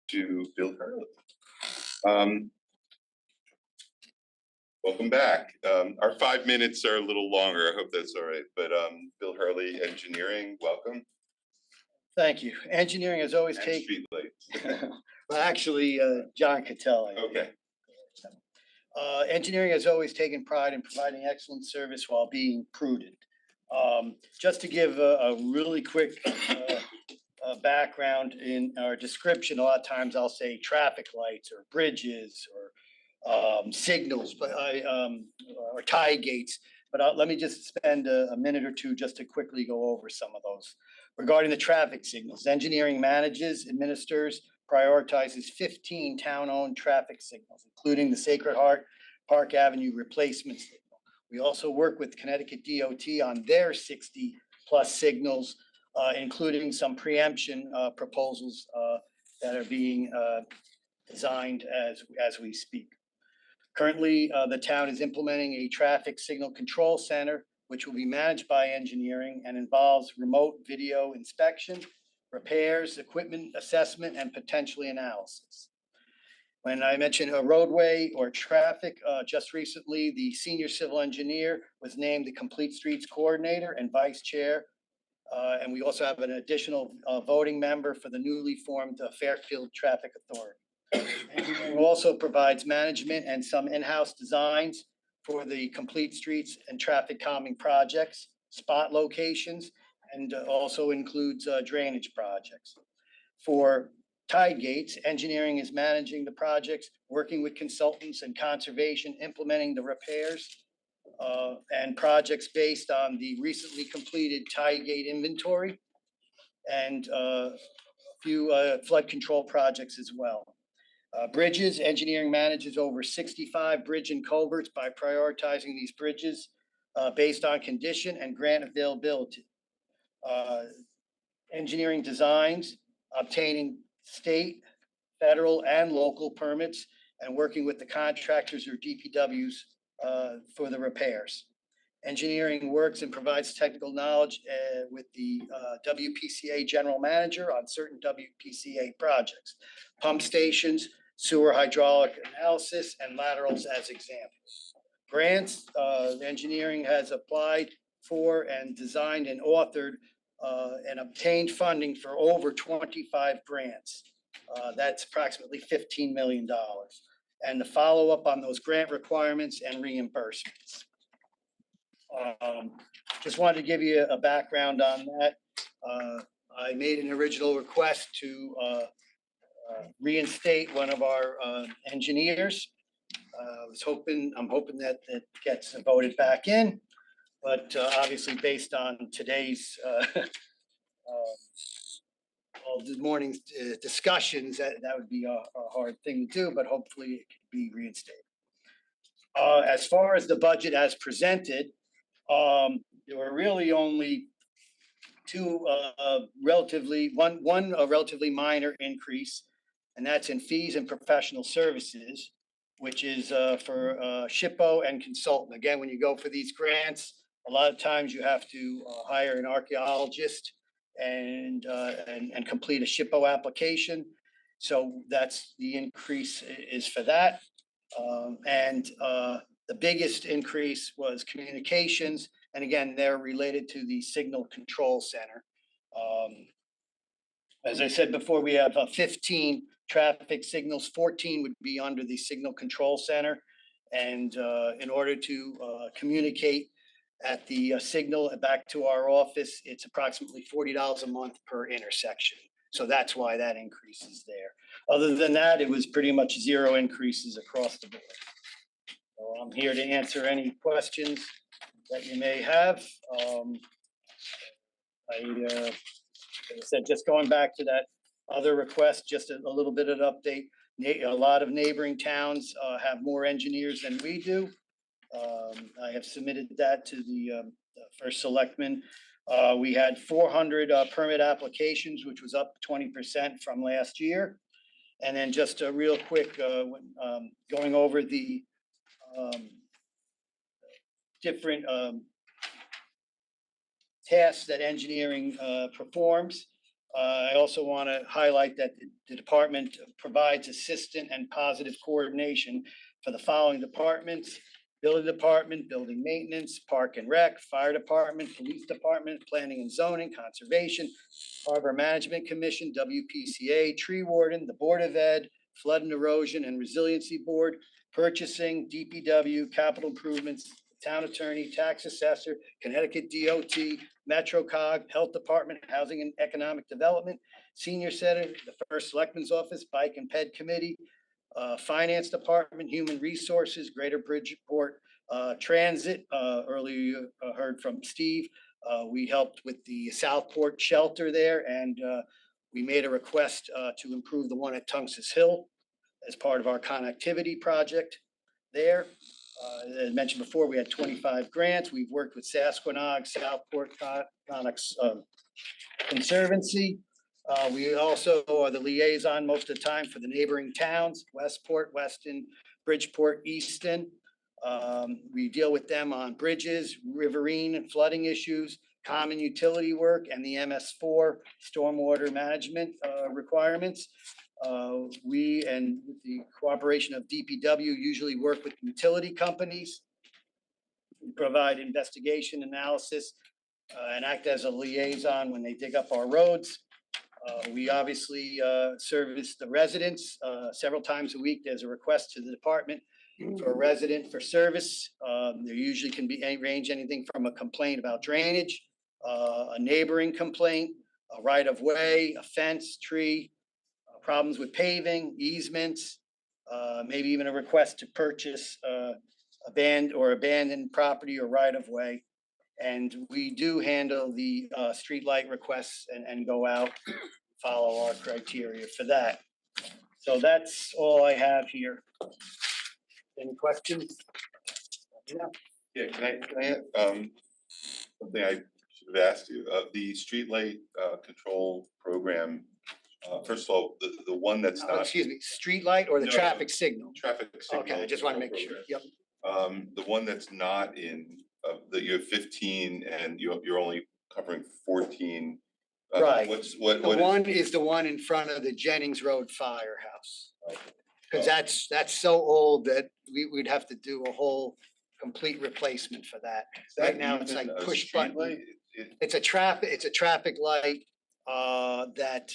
to Bill Hurley. Welcome back. Our 5 minutes are a little longer. I hope that's all right. But Bill Hurley, engineering, welcome. Thank you. Engineering has always And taken, street lights. well, actually, John could tell. Okay. Engineering has always taken pride in providing excellent service while being prudent. Just to give a really quick background in our description, a lot of times I'll say traffic lights or bridges or signals, but or tie gates. But let me just spend a minute or two just to quickly go over some of those. Regarding the traffic signals, engineering manages, administers, prioritizes 15 town-owned traffic signals, including the Sacred Heart Park Avenue replacement signal. We also work with Connecticut DOT on their 60+ signals, including some preemption proposals that are being designed as we speak. Currently, the town is implementing a traffic signal control center, which will be managed by engineering and involves remote video inspection, repairs, equipment assessment, and potentially analysis. When I mention a roadway or traffic, just recently, the senior civil engineer was named the Complete Streets Coordinator and Vice Chair. And we also have an additional voting member for the newly formed Fairfield Traffic Authority. Engineering also provides management and some in-house designs for the complete streets and traffic calming projects, spot locations, and also includes drainage projects. For tide gates, engineering is managing the projects, working with consultants and conservation, implementing the repairs and projects based on the recently completed tide gate inventory and a few flood control projects as well. Bridges, engineering manages over 65 bridge and culverts by prioritizing these bridges based on condition and grant availability. Engineering designs, obtaining state, federal, and local permits, and working with the contractors or DPWs for the repairs. Engineering works and provides technical knowledge with the WPCA general manager on certain WPCA projects, pump stations, sewer hydraulic analysis, and laterals as examples. Grants, engineering has applied for and designed and authored and obtained funding for over 25 grants. That's approximately $15 million. And the follow-up on those grant requirements and reimbursements. Just wanted to give you a background on that. I made an original request to reinstate one of our engineers. I'm hoping that it gets voted back in, but obviously based on today's all the morning's discussions, that would be a hard thing to do, but hopefully it can be reinstated. As far as the budget as presented, there were really only two relatively minor increase, and that's in fees and professional services, which is for SHPO and consultant. Again, when you go for these grants, a lot of times you have to hire an archaeologist and complete a SHPO application. So that's the increase is for that. The biggest increase was communications. And again, they're related to the signal control center. As I said before, we have 15 traffic signals, 14 would be under the signal control center. And in order to communicate at the signal back to our office, it's approximately $40 a month per intersection. So that's why that increase is there. Other than that, it was pretty much zero increases across the board. So I'm here to answer any questions that you may have. As I said, just going back to that other request, just a little bit of an update. A lot of neighboring towns have more engineers than we do. I have submitted that to the first selectmen. We had 400 permit applications, which was up 20% from last year. And then just a real quick, going over the different tasks that engineering performs. I also want to highlight that the department provides assistant and positive coordination for the following departments: building department, building maintenance, park and rec, fire department, police department, planning and zoning, conservation, harbor management commission, WPCA, tree warden, the Board of Ed, flood and erosion and resiliency board, purchasing, DPW, capital improvements, town attorney, tax assessor, Connecticut DOT, MetroCog, Health Department, Housing and Economic Development, Senior Center, the First Selectman's Office, Bike and Ped Committee, Finance Department, Human Resources, Greater Bridgeport Transit. Earlier you heard from Steve. We helped with the Southport shelter there, and we made a request to improve the one at Tungus Hill as part of our connectivity project there. As mentioned before, we had 25 grants. We've worked with Sasquatch, Southport Conservancy. We also are the liaison most of the time for the neighboring towns, Westport, Weston, Bridgeport, Easton. We deal with them on bridges, riverine and flooding issues, common utility work, and the MS4 stormwater management requirements. We, and with the cooperation of DPW, usually work with utility companies, provide investigation analysis, and act as a liaison when they dig up our roads. We obviously service the residents several times a week. There's a request to the department for a resident for service. There usually can be range anything from a complaint about drainage, a neighboring complaint, a right of way, a fence, tree, problems with paving, easements, maybe even a request to purchase abandoned property or right of way. And we do handle the streetlight requests and go out, follow our criteria for that. So that's all I have here. Any questions? Yeah, can I something I should have asked you, the streetlight control program. First of all, the one that's not. Excuse me, streetlight or the No, traffic signal? Traffic signal. Okay, I just want to make sure. program. Yep. The one that's not in, that you have 15 and you're only covering 14. Right. What The is? one is the one in front of the Jennings Road Firehouse. Because that's so old that we'd have to do a whole complete replacement for that. Is that Right now, it's even like a push street button. light? It's a traffic light that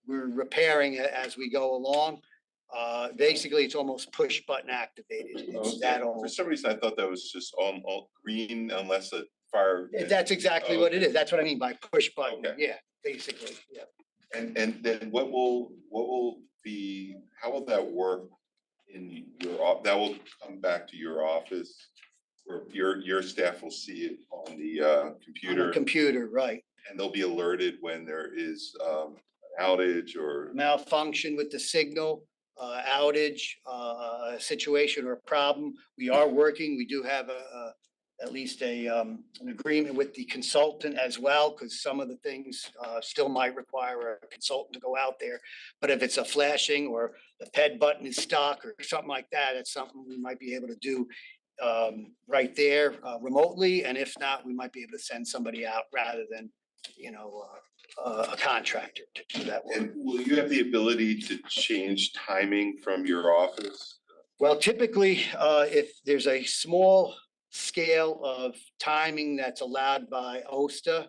we're repairing as we go along. Basically, it's almost push button activated. It's that For old. some reason, I thought that was just all green unless a fire. That's exactly what it is. That's what I mean by push button. Okay. Yeah, basically, yeah. And then what will be, how will that work in your, that will come back to your office? Or your staff will see it on the computer? On the computer, right. And they'll be alerted when there is an outage or? Malfunction with the signal, outage, situation or problem. We are working, we do have at least an agreement with the consultant as well, because some of the things still might require a consultant to go out there. But if it's a flashing or the PED button is stuck or something like that, it's something we might be able to do right there remotely. And if not, we might be able to send somebody out rather than, a contractor to do that work. And will you have the ability to change timing from your office? Well, typically, if there's a small scale of timing that's allowed by OSTA,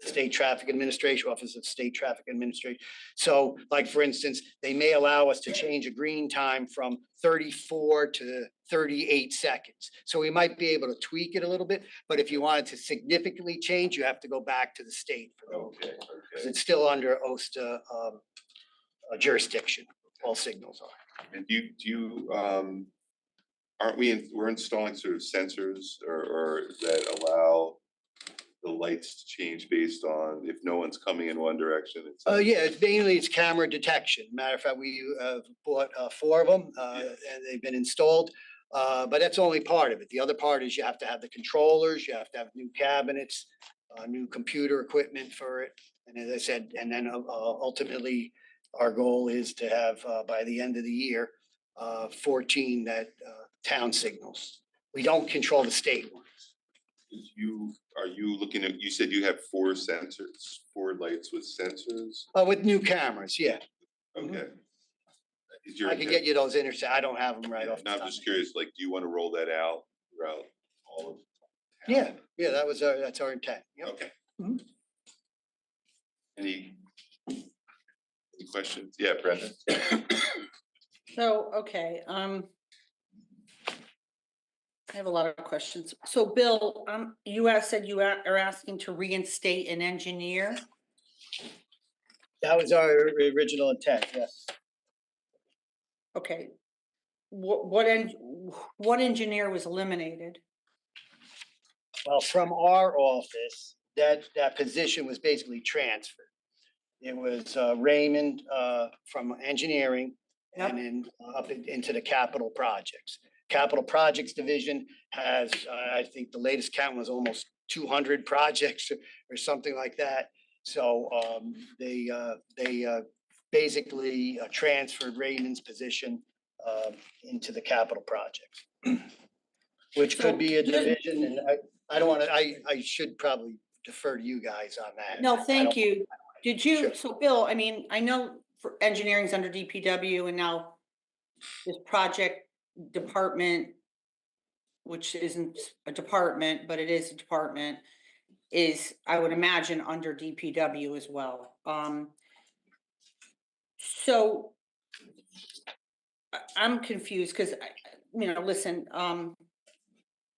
the State Traffic Administration, Office of State Traffic Administration. So like, for instance, they may allow us to change a green time from 34 to 38 seconds. So we might be able to tweak it a little bit, but if you wanted to significantly change, you have to go back to the state for those. Okay. Because it's still under OSTA jurisdiction, all signals are. And do you, aren't we're installing sort of sensors or that allow the lights to change based on if no one's coming in one direction? Yeah, it's mainly camera detection. Matter of fact, we bought 4 of them and they've been installed. But that's only part of it. The other part is you have to have the controllers, you have to have new cabinets, new computer equipment for it. And as I said, and then ultimately our goal is to have by the end of the year 14 that town signals. We don't control the state ones. Are you looking at, you said you have 4 sensors, 4 lights with sensors? With new cameras, yeah. Okay. Is your I can get you those I don't have them right off. No, I'm just curious, like, do you want to roll that out throughout all of? Yeah, that's our intent. Yep. Okay. Any questions? Yeah, Brenda? So, okay, I have a lot of questions. So Bill, you said you are asking to reinstate an engineer? That was our original intent, yes. Okay. What engineer was eliminated? Well, from our office, that position was basically transferred. It was Raymond from engineering and then up into the capital projects. Capital Projects Division has, I think the latest count was almost 200 projects or something like that. So they basically transferred Raymond's position into the capital projects, which could be a division. And I don't want to, I should probably defer to you guys on that. No, thank you. Did you, so Bill, I mean, I know for engineering's under DPW and now this project department, which isn't a department, but it is a department, is, I would imagine, under DPW as well. So I'm confused because, listen,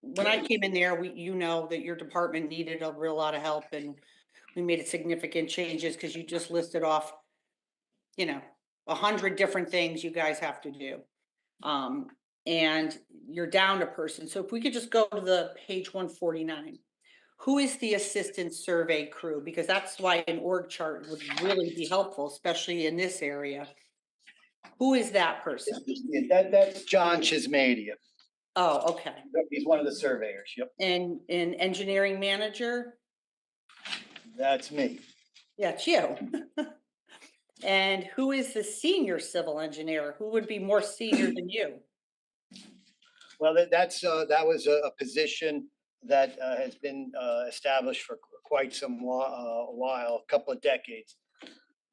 when I came in there, you know that your department needed a real lot of help and we made significant changes because you just listed off, 100 different things you guys have to do. And you're down a person. So if we could just go to the page 149. Who is the assistant survey crew? Because that's why an org chart would really be helpful, especially in this area. Who is that person? That's John Chismadia. Oh, okay. He's one of the surveyors, yep. And an engineering manager? That's me. Yeah, it's you. And who is the senior civil engineer? Who would be more senior than you? Well, that was a position that has been established for quite some while, a couple of decades.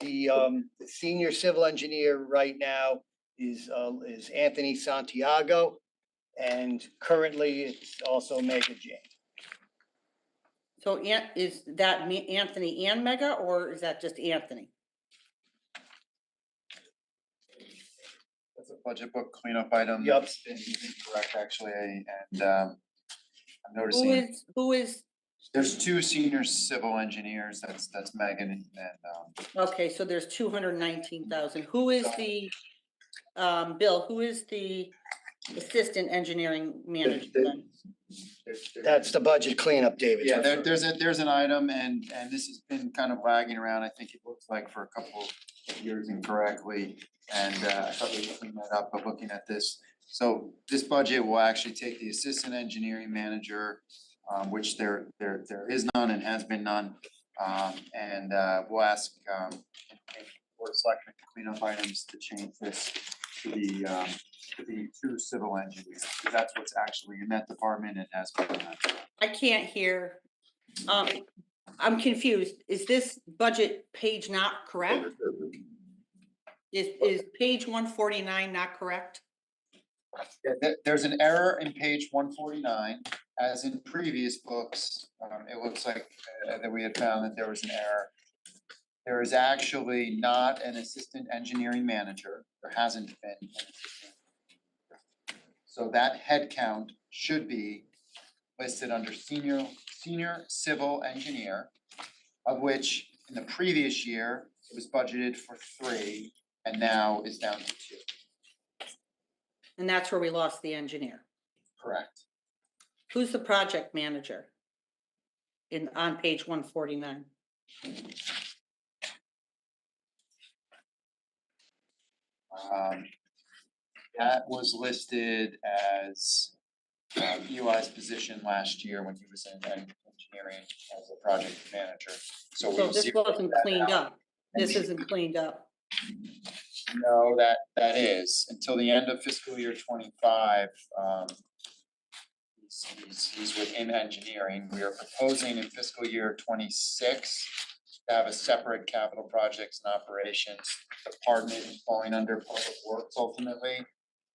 The senior civil engineer right now is Anthony Santiago, and currently it's also Mega Jane. So is that Anthony and Mega, or is that just Anthony? That's a budget book cleanup item. Yep. That's been incorrect, actually, and I'm noticing. Who is? There's 2 senior civil engineers. That's Megan and. Okay, so there's 219,000. Who is the Bill? Who is the assistant engineering manager then? That's the budget cleanup, David. Yeah, there's an item and this has been kind of lagging around. I think it looks like for a couple of years incorrectly. And I thought we would clean that up, but looking at this. So this budget will actually take the assistant engineering manager, which there is none and has been none. And we'll ask Board of Selectmen to clean up items to change this to the 2 civil engineers. Because that's what's actually in that department and has been done. I can't hear. I'm confused. Is this budget page not correct? Is page 149 not correct? Yeah, there's an error in page 149, as in previous books. It looks like that we had found that there was an error. There is actually not an assistant engineering manager. There hasn't been an assistant. So that head count should be listed under senior civil engineer, of which in the previous year it was budgeted for 3 and now is down to 2. And that's where we lost the engineer. Correct. Who's the project manager on page 149? That was listed as Eli's position last year when he was in engineering as a project manager. So this wasn't cleaned up. This isn't cleaned up. No, that is until the end of fiscal year 25. He's He's within engineering. We are proposing in fiscal year 26 to have a separate capital projects and operations department falling under public works ultimately,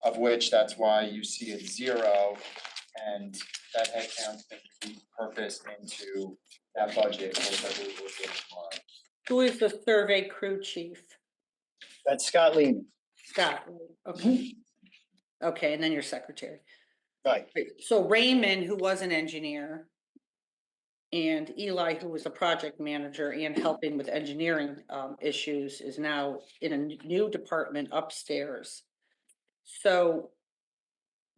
of which that's why you see it 0. And that headcount's been repurposed into that budget, which I believe will be tomorrow. Who is the survey crew chief? That's Scott Lehman. Scott, okay. Okay, and then your secretary. Right. So Raymond, who was an engineer, and Eli, who was a project manager and helping with engineering issues, is now in a new department upstairs. So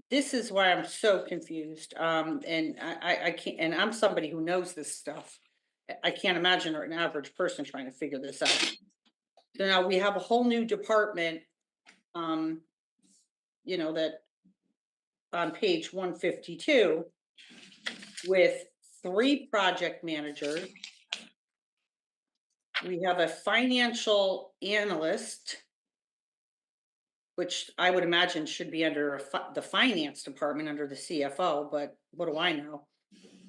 this is why I'm so confused. And I can't, and I'm somebody who knows this stuff. I can't imagine an average person trying to figure this out. So now we have a whole new department, you know, that on page 152 with 3 project managers. We have a financial analyst, which I would imagine should be under the finance department under the CFO, but what do I know?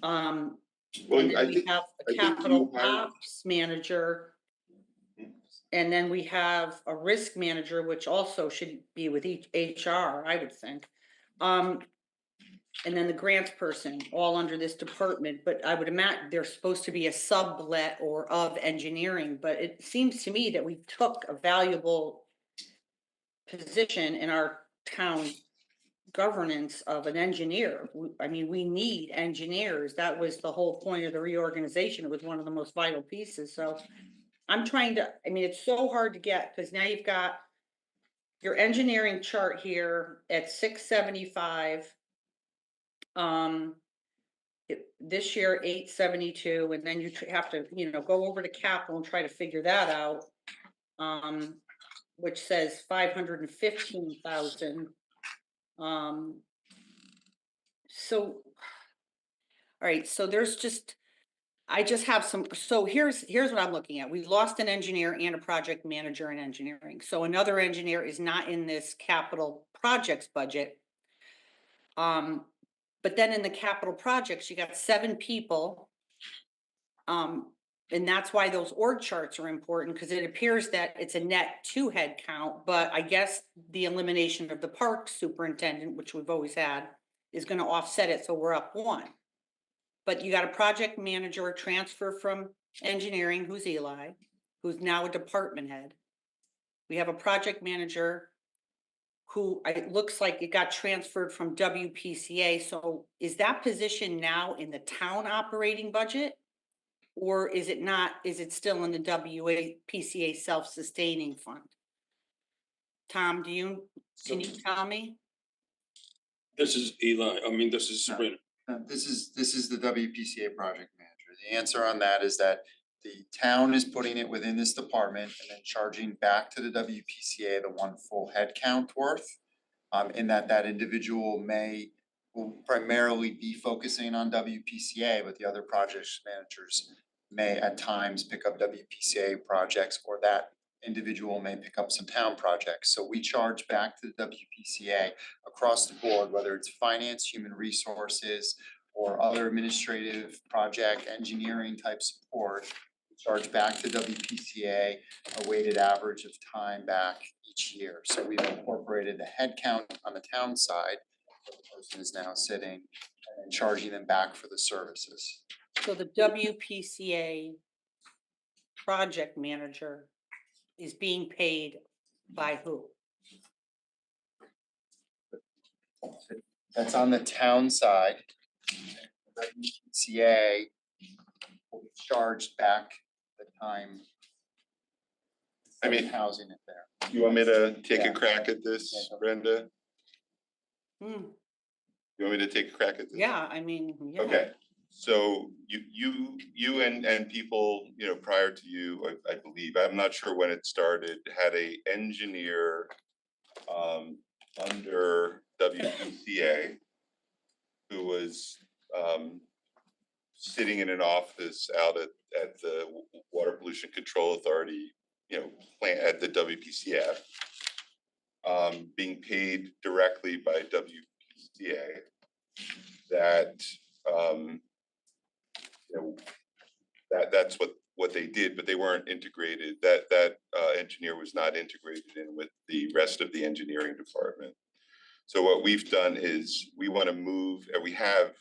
Well, And then I we think, have a I think capital you hired- ops manager. And then we have a risk manager, which also should be with each HR, I would think. And then the grants person, all under this department, but I would imagine they're supposed to be a sublet or of engineering, but it seems to me that we took a valuable position in our town governance of an engineer. I mean, we need engineers. That was the whole point of the reorganization. It was one of the most vital pieces. So I'm trying to, I mean, it's so hard to get because now you've got your engineering chart here at 675. This year 872, and then you have to, you know, go over to capital and try to figure that out. Which says 515,000. So, all right, so there's just, I just have some, so here's what I'm looking at. We lost an engineer and a project manager in engineering. So another engineer is not in this capital projects budget. But then in the capital projects, you got 7 people. And that's why those org charts are important, because it appears that it's a net 2 head count, but I guess the elimination of the park superintendent, which we've always had, is going to offset it, so we're up 1. But you got a project manager, a transfer from engineering, who's Eli, who's now a department head. We have a project manager who it looks like it got transferred from WPCA. So is that position now in the town operating budget? Or is it not, is it still in the WPCA self-sustaining fund? Tom, can you tell me? This is Eli, this is Sabrina. This is the WPCA project manager. The answer on that is that the town is putting it within this department and then charging back to the WPCA the 1 full head count worth. In that individual will primarily be focusing on WPCA, but the other project managers may at times pick up WPCA projects, or that individual may pick up some town projects. So we charge back to the WPCA across the board, whether it's finance, human resources, or other administrative project engineering type support. We charge back to WPCA a weighted average of time back each year. So we've incorporated the head count on the town side, where the person is now sitting, and charging them back for the services. So the WPCA project manager is being paid by who? That's on the town side. WPCA will be charged back the time. I mean, housing it there. You want me to take a crack at this, Brenda? Hmm. You want me to take a crack at this? Yeah, I mean, yeah. Okay, so you and people, you know, prior to you, I believe, I'm not sure when it started, had a engineer under WPCA who was sitting in an office out at the Water Pollution Control Authority, you know, plant at the WPCF, being paid directly by WPCA. that, you know, that's what they did, but they weren't integrated. That engineer was not integrated in with the rest of the engineering department. So what we've done is we want to move, and we have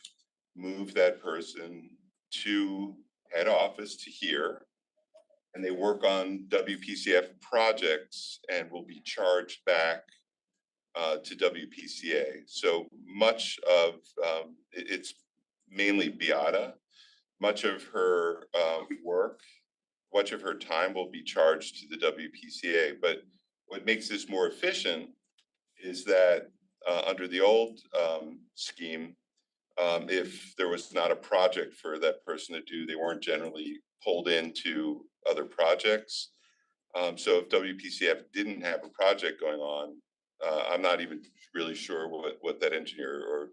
moved that person to head office to here, and they work on WPCF projects and will be charged back to WPCA. So much of it's mainly Beata. Much of her work, much of her time will be charged to the WPCA. But what makes this more efficient is that under the old scheme, if there was not a project for that person to do, they weren't generally pulled into other projects. So if WPCF didn't have a project going on, I'm not even really sure what that engineer or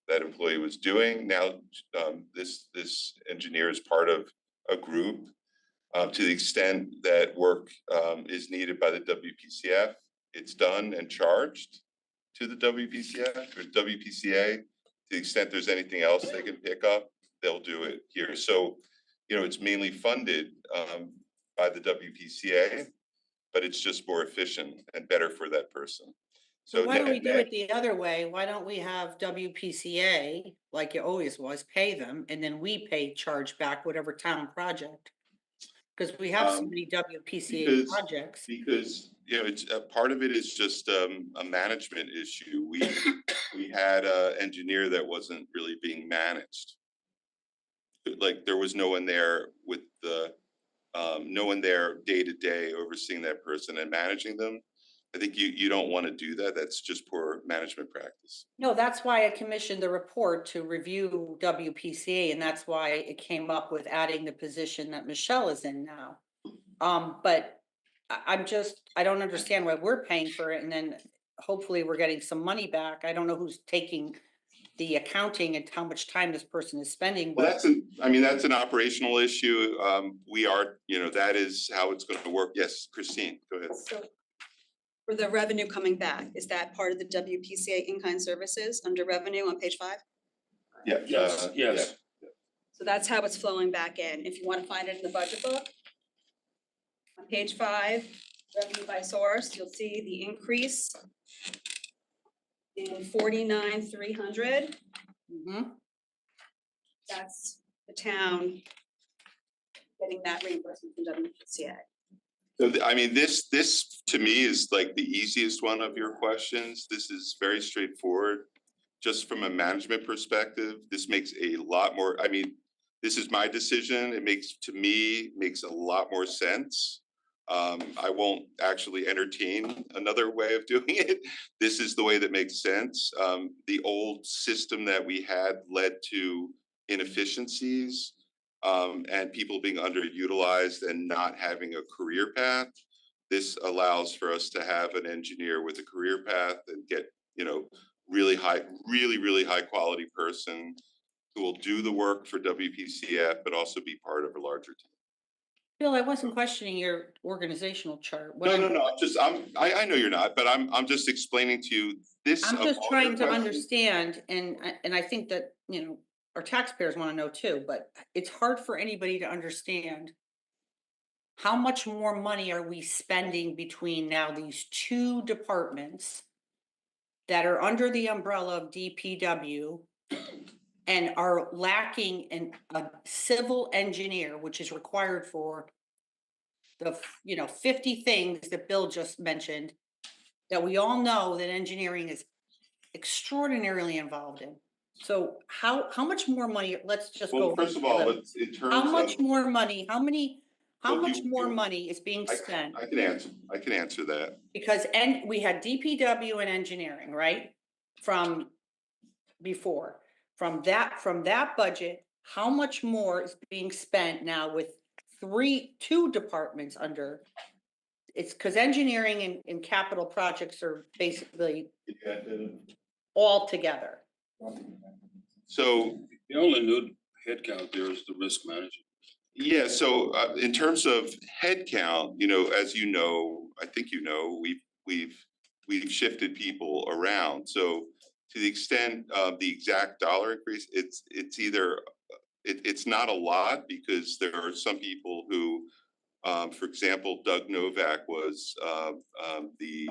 that employee was doing. Now, this engineer is part of a group. To the extent that work is needed by the WPCF, it's done and charged to the WPCF or WPCA. To the extent there's anything else they can pick up, they'll do it here. So, you know, it's mainly funded by the WPCA, but it's just more efficient and better for that person. So why don't we do net- it the other way? Why don't we have WPCA, like it always was, pay them, and then we pay, charge back whatever town project? Because we have so many WPCA projects. Because, you know, it's part of it is just a management issue. We had an engineer that wasn't really being managed. Like there was no one there with the, no one there day to day overseeing that person and managing them. I think you don't want to do that. That's just poor management practice. No, that's why I commissioned the report to review WPCA, and that's why it came up with adding the position that Michelle is in now. But I don't understand why we're paying for it, and then hopefully we're getting some money back. I don't know who's taking the accounting and how much time this person is spending. Well, but- that's an operational issue. We are, you know, that is how it's going to work. Yes, Christine, go ahead. So for the revenue coming back, is that part of the WPCA in-kind services under revenue on page 5? Yeah. Yes, yes. So that's how it's flowing back in. If you want to find it in the budget book, on page 5, revenue by source, you'll see the increase in 49,300. That's the town getting that reimbursement from WPCA. So I mean, this to me is like the easiest one of your questions. This is very straightforward. Just from a management perspective, this makes a lot more, I mean, this is my decision. It makes a lot more sense. I won't actually entertain another way of doing it. This is the way that makes sense. The old system that we had led to inefficiencies and people being underutilized and not having a career path. This allows for us to have an engineer with a career path and get, you know, really high quality person who will do the work for WPCF, but also be part of a larger team. Bill, I wasn't questioning your organizational chart. No. I know you're not, but I'm just explaining to you this. I'm just of all trying your to questions. understand, and I think that, you know, our taxpayers want to know too, but it's hard for anybody to understand how much more money are we spending between now these two departments that are under the umbrella of DPW and are lacking a civil engineer, which is required for the, you know, 50 things that Bill just mentioned, that we all know that engineering is extraordinarily involved in. So how much more money, let's just go. Well, first of all, in terms How much of, more money, how Well, much you- more you- money is being spent? I can answer that. Because, and we had DPW and engineering, right? From before, from that budget, how much more is being spent now with two departments under? It's because engineering and capital projects are basically all together. So The only new headcount there is the risk manager. yeah, so in terms of headcount, you know, as you know, I think you know, we've shifted people around. So to the extent of the exact dollar increase, it's either, it's not a lot because there are some people who, for example, Doug Novak was the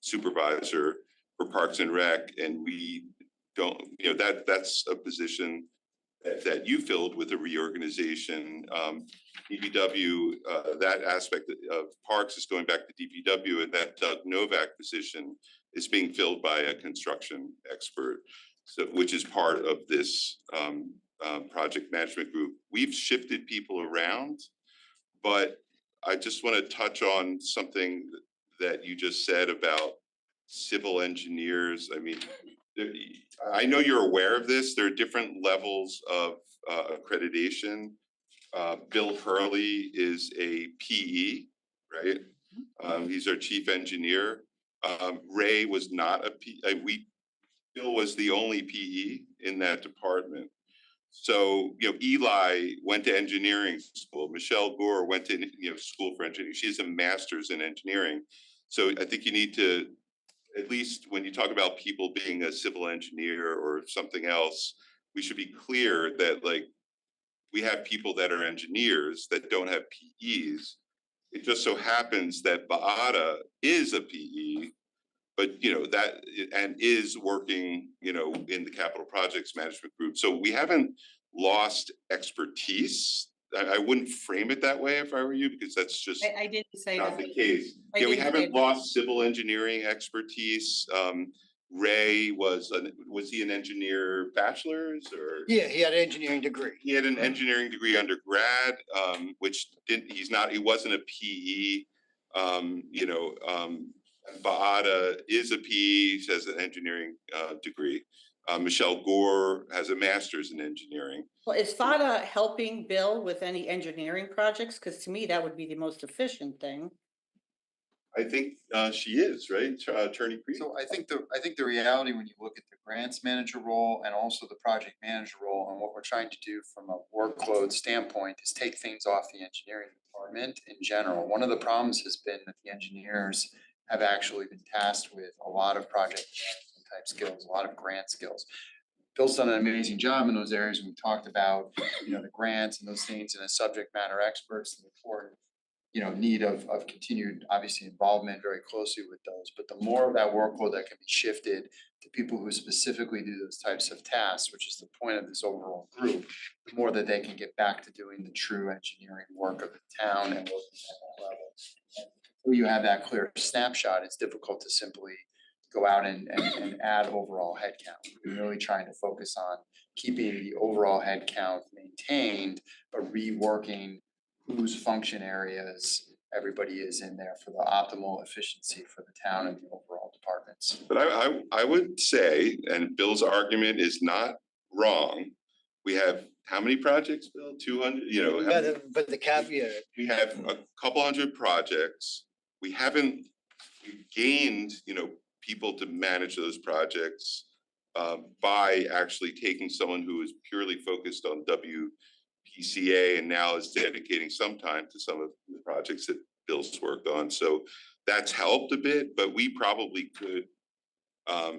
supervisor for Parks and Rec, and we don't, you know, that's a position that you filled with a reorganization. DPW, that aspect of Parks is going back to DPW, and that Doug Novak position is being filled by a construction expert, so which is part of this project management group. We've shifted people around, but I just want to touch on something that you just said about civil engineers. I mean, I know you're aware of this. There are different levels of accreditation. Bill Hurley is a PE, right? He's our chief engineer. Ray was not a PE. Bill was the only PE in that department. So, you know, Eli went to engineering school. Michelle Gore went to, you know, school for engineering. She has a master's in engineering. So I think you need to, at least when you talk about people being a civil engineer or something else, we should be clear that, like, we have people that are engineers that don't have PEs. It just so happens that Baada is a PE, but you know that, and is working, you know, in the capital projects management group. So we haven't lost expertise. I wouldn't frame it that way if I were you, because that's just I didn't say not that. the case. I Yeah, we didn't say haven't that. lost civil engineering expertise. Ray was he an engineer bachelor's or? Yeah, he had an engineering degree. He had an engineering degree undergrad, which he wasn't a PE. You know, Baada is a PE, has an engineering degree. Michelle Gore has a master's in engineering. Well, is FADA helping Bill with any engineering projects? Because to me, that would be the most efficient thing. I think she is, right, Attorney Creed? So I think the reality when you look at the grants manager role and also the project manager role, and what we're trying to do from a workload standpoint is take things off the engineering department in general. One of the problems has been that the engineers have actually been tasked with a lot of project management type skills, a lot of grant skills. Bill's done an amazing job in those areas. We talked about, you know, the grants and those things, and as subject matter experts, the important, you know, need of continued, obviously, involvement very closely with those. But the more of that workload that can be shifted to people who specifically do those types of tasks, which is the point of this overall group, the more that they can get back to doing the true engineering work of the town and working at that level. And until you have that clear snapshot, it's difficult to simply go out and add overall headcount. We're really trying to focus on keeping the overall headcount maintained, but reworking whose function areas everybody is in there for the optimal efficiency for the town and the overall departments. But I would say, and Bill's argument is not wrong, we have how many projects, Bill? 200, you know? But the caveat. We have a couple hundred projects. We've gained, you know, people to manage those projects by actually taking someone who is purely focused on WPCA and now is dedicating some time to some of the projects that Bill's worked on. So that's helped a bit, but we probably could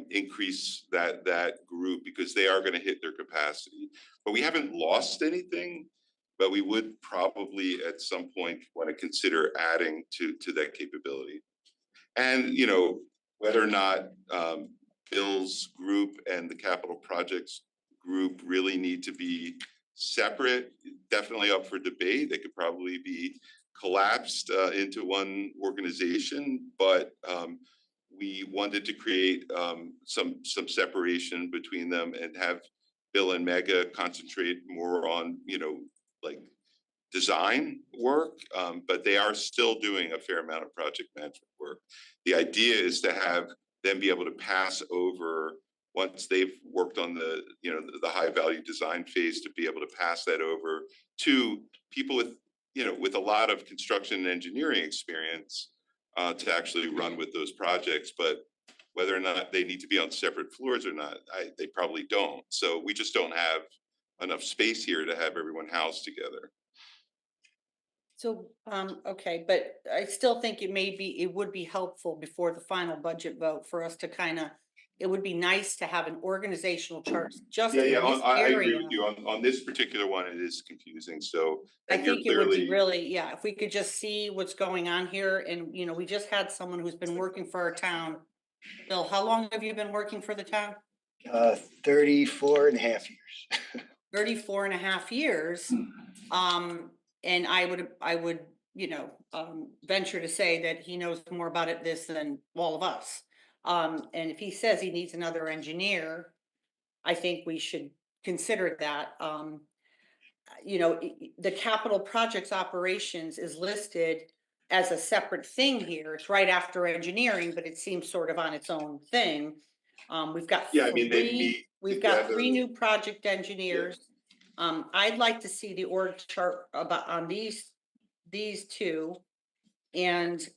increase that group because they are going to hit their capacity. But we haven't lost anything, but we would probably at some point want to consider adding to that capability. And, you know, whether or not Bill's group and the capital projects group really need to be separate, definitely up for debate. They could probably be collapsed into one organization, but we wanted to create some separation between them and have Bill and Mega concentrate more on, you know, like design work, but they are still doing a fair amount of project management work. The idea is to have them be able to pass over once they've worked on the, you know, the high value design phase, to be able to pass that over to people with, you know, with a lot of construction and engineering experience to actually run with those projects. But whether or not they need to be on separate floors or not, they probably don't. So we just don't have enough space here to have everyone housed together. So, okay, but I still think it would be helpful before the final budget vote for us to kind of it would be nice to have an organizational chart just Yeah, in yeah, this I agree area. with you. On this particular one, it is confusing, so. I And you're think it would be clearly, really, yeah, if we could just see what's going on here and, you know, we just had someone who's been working for our town. Bill, how long have you been working for the town? 34 and a half years. 34 and a half years. And I would, you know, venture to say that he knows more about this than all of us. And if he says he needs another engineer, I think we should consider that. You know, the capital projects operations is listed as a separate thing here. It's right after engineering, but it seems sort of on its own thing. We've got yeah, I mean, they three, meet we've got together. 3 new project engineers. I'd like to see the org chart about on these 2. And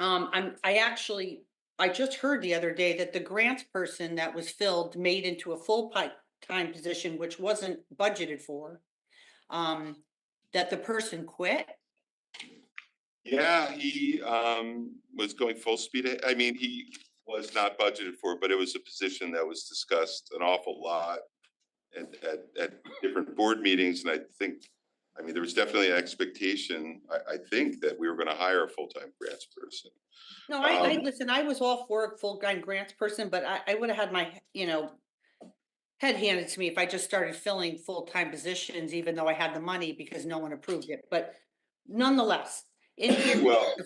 I just heard the other day that the grants person that was filled made into a full-time position, which wasn't budgeted for. That the person quit. Yeah, he was going full speed. I mean, he was not budgeted for, but it was a position that was discussed an awful lot at different board meetings, and I mean, there was definitely an expectation, I think, that we were gonna hire a full-time grants person. No, I listen, I was all for a full-time grants person, but I would have had my, you know, head handed to me if I just started filling full-time positions, even though I had the money because no one approved it. But nonetheless, in here, Well, it's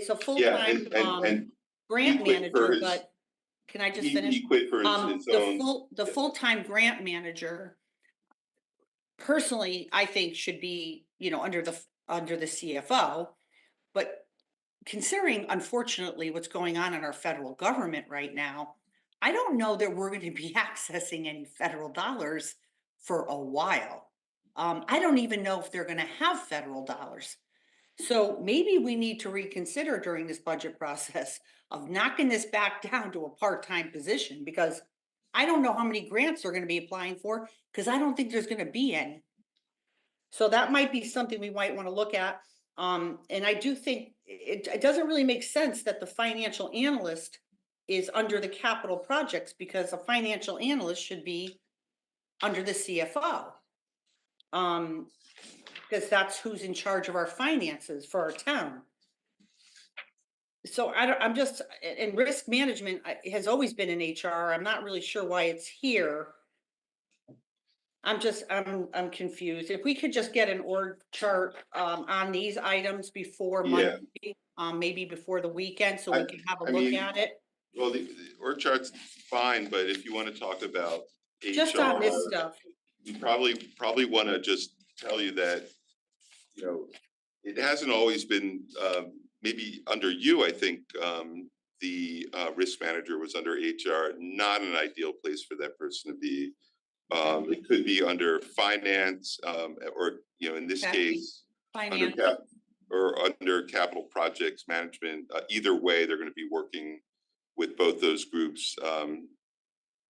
a yeah, full-time and grant he quit for manager, his- but can I just finish? He quit for his own. The full-time grant manager, personally, I think should be, you know, under the CFO. But considering, unfortunately, what's going on in our federal government right now, I don't know that we're going to be accessing any federal dollars for a while. I don't even know if they're going to have federal dollars. So maybe we need to reconsider during this budget process of knocking this back down to a part-time position, because I don't know how many grants they're going to be applying for, because I don't think there's going to be any. So that might be something we might want to look at. And I do think it doesn't really make sense that the financial analyst is under the capital projects, because a financial analyst should be under the CFO. Because that's who's in charge of our finances for our town. So I'm just, and risk management has always been in HR. I'm not really sure why it's here. I'm confused. If we could just get an org chart on these items before Yeah. Monday, maybe before the weekend, so we can have a I look mean, at it. Well, the org chart's fine, but if you want to talk about Just on this HR, stuff. you probably want to just tell you that, you know, it hasn't always been, maybe under you, I think, the risk manager was under HR, not an ideal place for that person to be. It could be under finance, or, you know, in this case, under Finance. under capital projects management. Either way, they're going to be working with both those groups,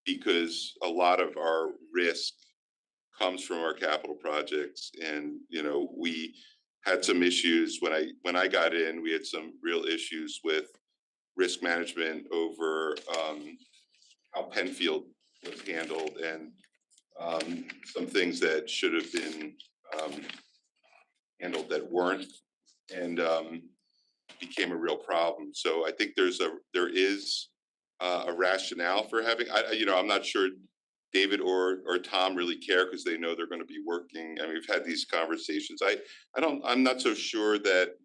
because a lot of our risk comes from our capital projects. And, you know, we had some issues when I got in. We had some real issues with risk management over how Penfield was handled, and some things that should have been handled that weren't, and became a real problem. So I think there is a rationale for having, you know, I'm not sure David or Tom really care, because they know they're going to be working. I mean, we've had these conversations. I'm not so sure that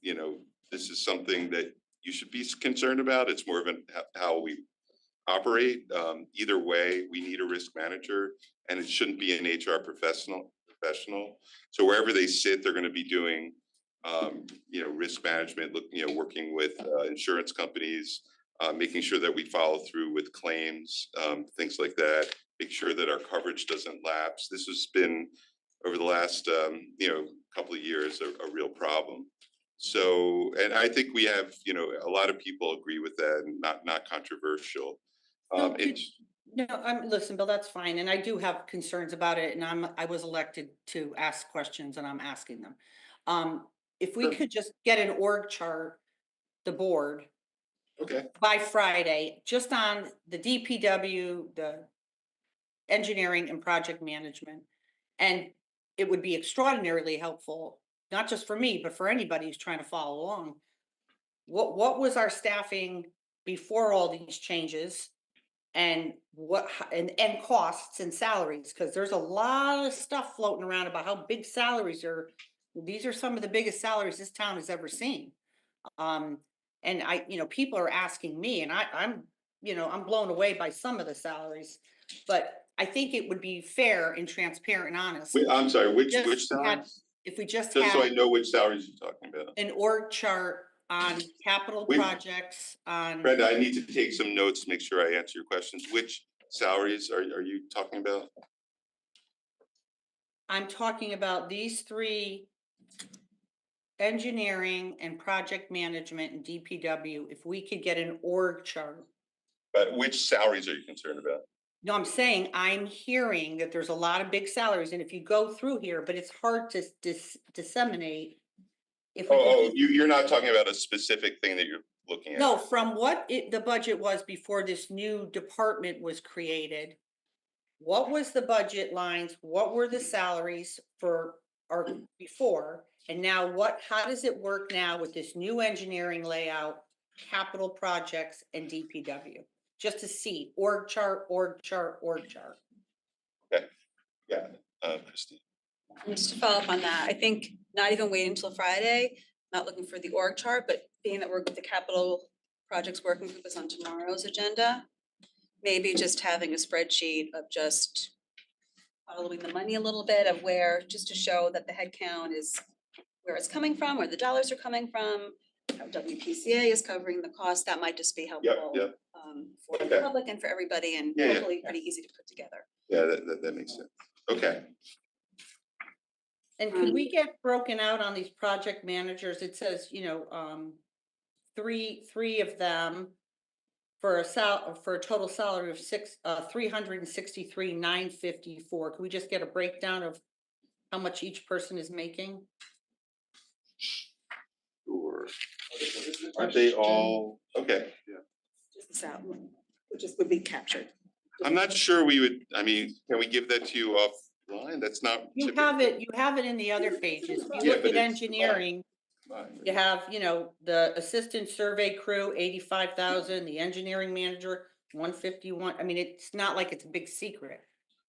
you know, this is something that you should be concerned about. It's more of how we operate. Either way, we need a risk manager, and it shouldn't be an HR professional. So wherever they sit, they're going to be doing, you know, risk management, you know, working with insurance companies, making sure that we follow through with claims, things like that, make sure that our coverage doesn't lapse. This has been, over the last, you know, couple of years, a real problem. So, and I think we have, you know, a lot of people agree with that, and not controversial. No, listen, Bill, that's fine. And I do have concerns about it, and I was elected to ask questions, and I'm asking them. If we could just get an org chart, the board, Okay, by Friday, just on the DPW, the engineering and project management. And it would be extraordinarily helpful, not just for me, but for anybody who's trying to follow along. What was our staffing before all these changes? And and costs and salaries, because there's a lot of stuff floating around about how big salaries are. These are some of the biggest salaries this town has ever seen. Um, and people are asking me, and I'm blown away by some of the salaries, but I think it would be fair and transparent and honest. wait, I'm sorry, which Just had- salaries? If we just Just so I had know which salaries you're talking about. an org chart on capital Wait. projects, on. Brenda, I need to take some notes to make sure I answer your questions. Which salaries are you talking about? I'm talking about these three: engineering and project management and DPW. If we could get an org chart. But which salaries are you concerned about? No, I'm saying I'm hearing that there's a lot of big salaries, and if you go through here, but it's hard to disseminate. If we Oh, could- you're not talking about a specific thing that you're looking at? No, from what the budget was before this new department was created. What was the budget lines? What were the salaries for our before? And now how does it work now with this new engineering layout, capital projects and DPW? Just to see org chart, org chart, org chart. Okay, yeah, Christine. Just to follow up on that, I think not even waiting until Friday, not looking for the org chart, but being that we're with the capital projects working group is on tomorrow's agenda. Maybe just having a spreadsheet of just following the money a little bit of where, just to show that the head count is where it's coming from, where the dollars are coming from, how WPCA is covering the cost. That might just be helpful. Yep. For the Okay. public and for everybody, and Yeah, yeah. hopefully pretty easy to put together. Yeah, that makes sense. Okay. And could we get broken out on these project managers? It says, three of them for a total salary of $363,954. Can we just get a breakdown of how much each person is making? Sure. Aren't they all, okay, yeah. Just the salary, which would be captured. I'm not sure we would, I mean, can we give that to you offline? That's not. You have it in the other pages. If you Yeah, look but at it's engineering, fine. you have, the assistant survey crew, 85,000, the engineering manager, 151. I mean, it's not like it's a big secret.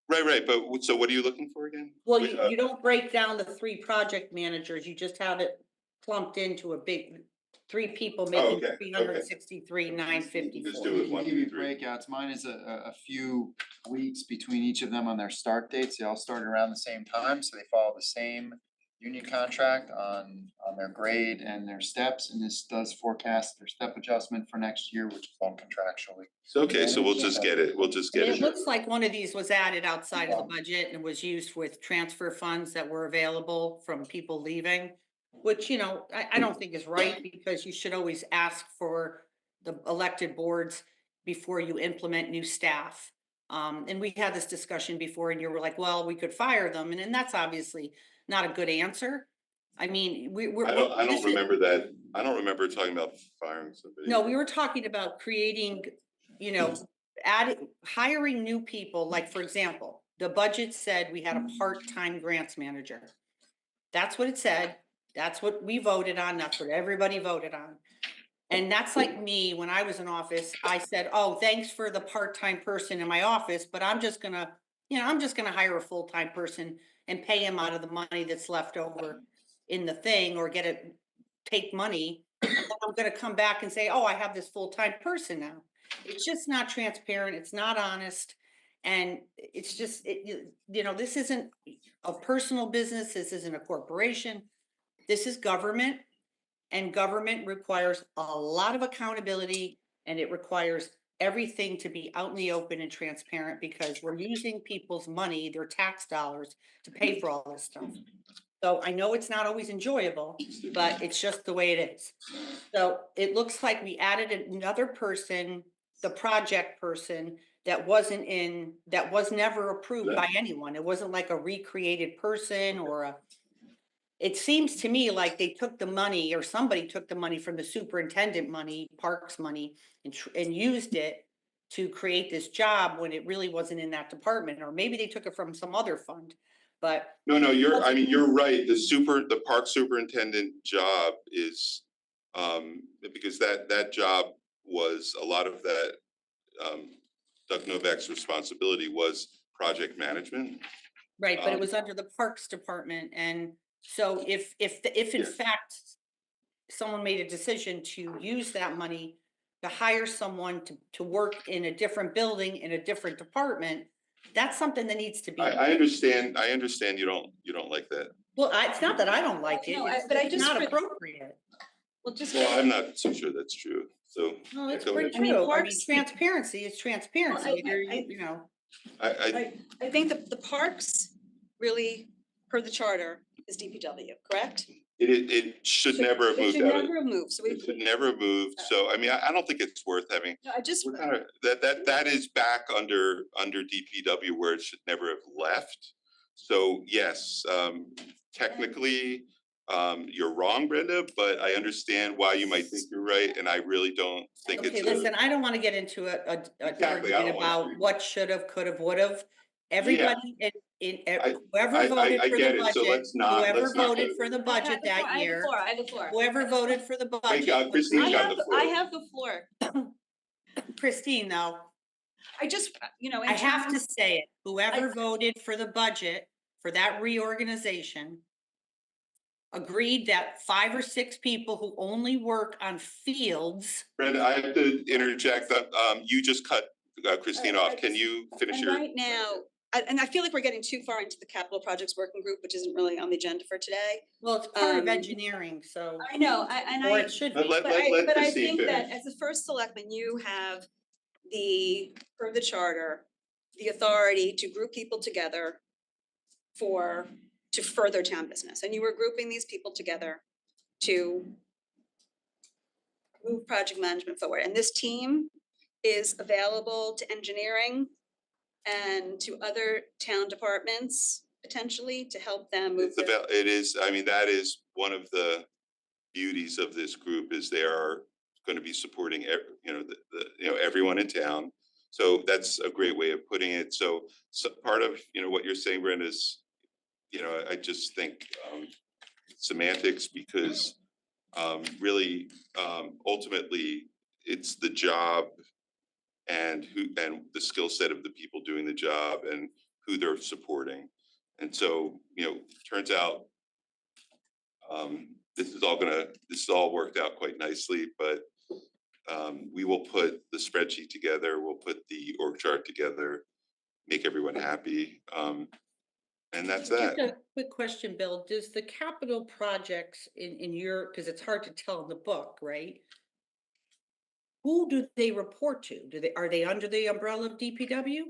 Right, but so what are you looking for again? Well, Wait, you don't break down the three project managers, you just have it clumped into a big, three people making okay, 363,954. Just do it one, Give you two, three. breakouts. Mine is a few weeks between each of them on their start dates. They all started around the same time, so they follow the same union contract on their grade and their steps, and this does forecast their step adjustment for next year, which is done contractually. So, okay, so we'll just get it. We'll just get It it. looks like one of these was added outside of the budget and was used with transfer funds that were available from people leaving. Which, I don't think is right, because you should always ask for the elected boards before you implement new staff. And we had this discussion before, and you were like, well, we could fire them, and that's obviously not a good answer. I mean, we're. I don't remember that. I don't remember talking about firing somebody. No, we were talking about creating, hiring new people, like, for example, the budget said we had a part-time grants manager. That's what it said. That's what we voted on. That's what everybody voted on. And that's like me, when I was in office, I said, oh, thanks for the part-time person in my office, but I'm just gonna hire a full-time person and pay him out of the money that's left over in the thing, or take money. And then I'm gonna come back and say, oh, I have this full-time person now. It's just not transparent. It's not honest. And it's just, this isn't a personal business. This isn't a corporation. This is government, and government requires a lot of accountability, and it requires everything to be out in the open and transparent, because we're using people's money, their tax dollars, to pay for all this stuff. So I know it's not always enjoyable, but it's just the way it is. So it looks like we added another person, the project person, that was never approved by anyone. It wasn't like a recreated person or it seems to me like they took the money, or somebody took the money from the superintendent money, parks money, and used it to create this job when it really wasn't in that department, or maybe they took it from some other fund, but. No, I mean, you're right. The park superintendent job is, because that job was, a lot of that, Doug Novak's responsibility was project management. Right, but it was under the Parks Department, and so if in Yeah. fact someone made a decision to use that money to hire someone to work in a different building in a different department, that's something that needs to be. I understand you don't like that. Well, it's not that I don't like it, No, it's but I it's just not re- appropriate. Well, I'm not so sure that's true, so. No, it's go pretty ahead. I mean, true. I mean, parks- transparency is transparency. Well, Either I- you know. I think the parks really, per the charter, is DPW, correct? It should never have It moved should out of. never have moved, so we. It should never have moved, so I mean, I don't think it's worth having. No, I just. We're kind of, that is back under DPW where it should never have left. So yes, technically, you're wrong, Brenda, but I understand why you might think you're right, and I really don't think Okay, it's. listen, I don't want to get into an Exactly, I argument don't wanna about what should have, could have, would have. Everybody whoever voted I for get the it, so budget, let's not voted go- for the budget that year, I have the floor. whoever voted for the Wait, budget. Christine's got the floor. I have the floor. Christine, though, I just, in I have to terms- say it, whoever voted for the budget for that reorganization agreed that 5 or 6 people who only work on fields. Brenda, I have to interject, you just cut Christine off, can you finish And your? right now, and I feel like we're getting too far into the capital projects working group, which isn't really on the agenda for today. Well, it's part of engineering, so. I know, Or it should be. Let But I Christine think that finish. as the first selectman, you have per the charter, the authority to group people together to further town business. And you were grouping these people together to move project management forward. And this team is available to engineering and to other town departments potentially to help them move. It is, I mean, that is one of the beauties of this group is they are going to be supporting, everyone in town. So that's a great way of putting it. So part of, what you're saying, Brenda, is, I just think semantics because really ultimately it's the job and the skill set of the people doing the job and who they're supporting. And so, turns out this is all worked out quite nicely, but we will put the spreadsheet together, we'll put the org chart together, make everyone happy. And that's that. Just a quick question, Bill, does the capital projects in your, because it's hard to tell in the book, right? Who do they report to? Are they under the umbrella of DPW?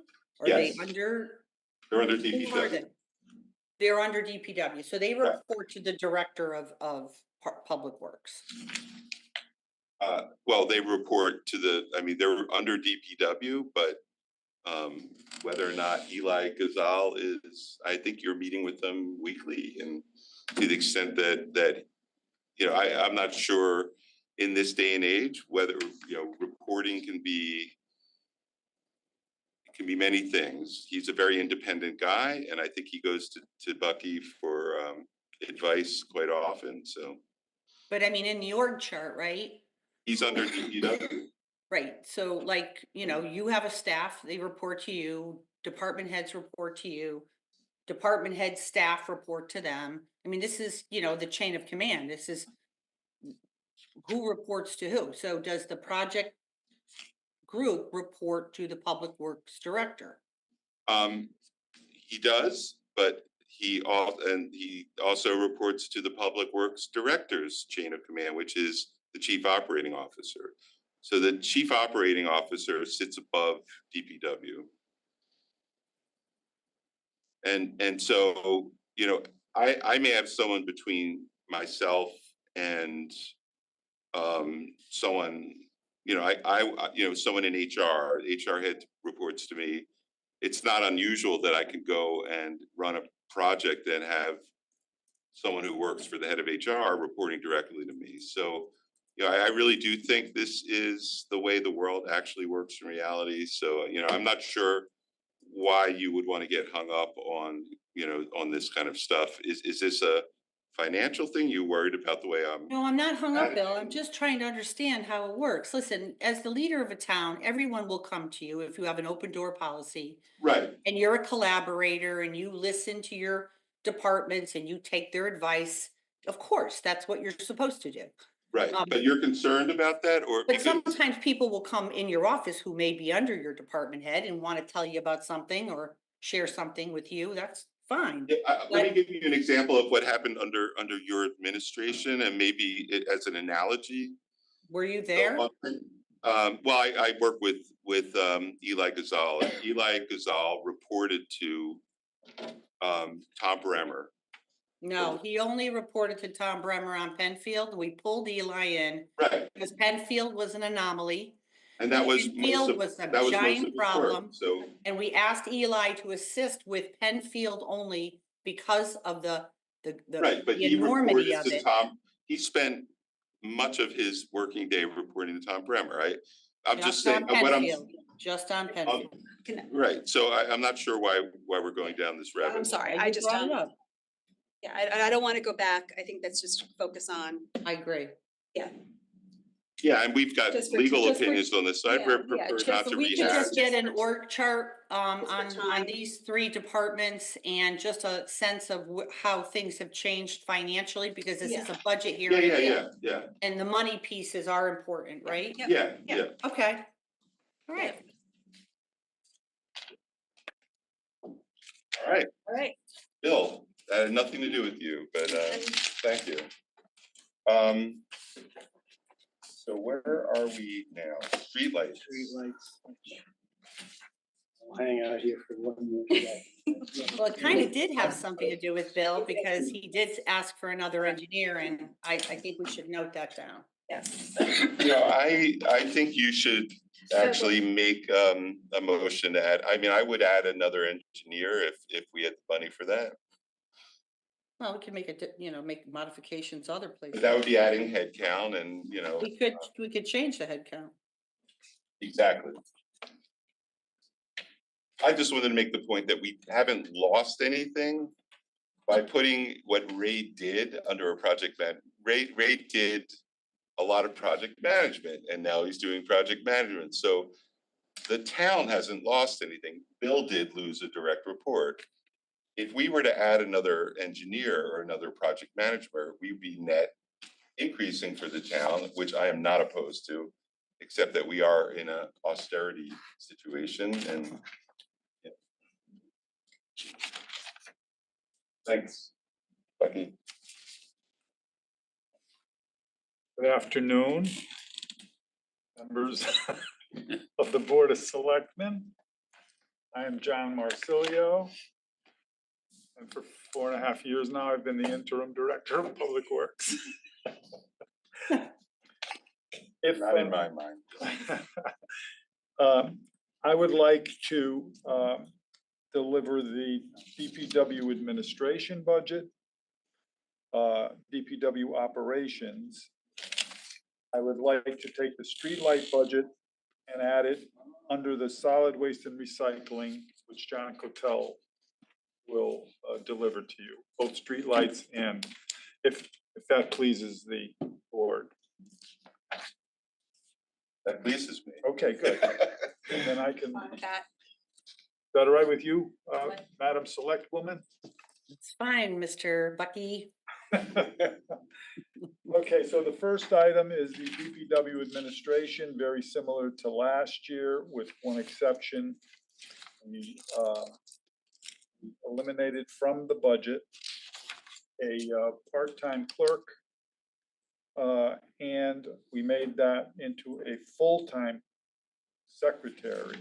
Are they Yes. under? They're under Who are DPW. they? They're under DPW, so they Correct. report to the director of Public Works. Well, they report to they're under DPW, but whether or not Eli Gazal is, I think you're meeting with them weekly, and to the extent that I'm not sure in this day and age whether reporting can be many things. He's a very independent guy, and I think he goes to Bucky for advice quite often. So, But I mean, in the org chart, right? he's under DPW. Right, so like, you have a staff, they report to you, department heads report to you, department head staff report to them. I mean, this is, the chain of command. This is who reports to who. So does the project group report to the Public Works Director? He does, but he also reports to the Public Works Director's chain of command, which is the Chief Operating Officer. So the Chief Operating Officer sits above DPW. And so, I may have someone between myself and someone, someone in HR head reports to me. It's not unusual that I can go and run a project and have someone who works for the head of HR reporting directly to me. So, I really do think this is the way the world actually works in reality. So, I'm not sure why you would want to get hung up on, on this kind of stuff. Is this a financial thing? You worried about the way I'm? No, I'm not hung up, Bill. I'm just trying to understand how it works. Listen, as the leader of a town, everyone will come to you if you have an open door policy. Right. And you're a collaborator and you listen to your departments and you take their advice. Of course, that's what you're supposed to do. Right, but you're concerned about that, or? But sometimes people will come in your office who may be under your department head and want to tell you about something or share something with you. That's fine. Yeah, let me give you an example of what happened under your administration, and maybe it as an analogy. Were you there? Well, I work with Eli Gazal, and Eli Gazal reported to Tom Bremer. No, he only reported to Tom Bremer on Penfield. We pulled Eli in. Right. Because Penfield was an anomaly. And that was Penfield was a giant problem. So. And we asked Eli to assist with Penfield only because of the Right, but the he enormity reported of to it. Tom, he spent much of his working day reporting to Tom Bremer, right? I'm just saying, on Penfield, just on Penfield. Right, so I'm not sure why we're going down this rabbit hole. I'm sorry, I just brought it up. yeah, I don't want to go back. I think that's just focus on, I agree. yeah. Yeah, and we've got Just for- legal just for- opinions on this, so I'd yeah, prefer just not so to We could rehash. just get an org chart Just for on time. these three departments and just a sense of how things have changed financially, because this is a budget Yeah, hearing. yeah. And the money pieces are important, right? Yeah. Okay. All right. All right, All right. Bill, that had nothing to do with you, but thank you. So where are we now? Streetlights. I'll hang out here for 1 minute. Well, it kind of did have something to do with Bill because he did ask for another engineer, and I think we should note that down. Yes. I think you should actually make a motion to add, I would add another engineer if we had the money for that. Well, we can make make modifications other But places. that would be adding headcount and, We could change the head count. exactly. I just wanted to make the point that we haven't lost anything by putting what Ray did under a project Ray did a lot of project management, and now he's doing project management. So the town hasn't lost anything. Bill did lose a direct report. If we were to add another engineer or another project manager, we'd be net increasing for the town, which I am not opposed to, except that we are in a austerity situation and. Yeah. Thanks, Becky. Good afternoon, members of the Board of Selectmen. I am John Marsilio, and for 4.5 years now, I've been the interim director of Public Works. Not in my mind. I would like to deliver the DPW administration budget, DPW operations. I would like to take the streetlight budget and add it under the solid waste and recycling, which John Cotel will deliver to you, both streetlights and if that pleases the board. That pleases me. Okay, good. And then I can, Fine with that. is that all right with you, Madam Selectwoman? It's fine, Mr. Bucky. Okay, so the first item is the DPW administration, very similar to last year with one exception. We eliminated from the budget a part-time clerk, and we made that into a full-time secretary.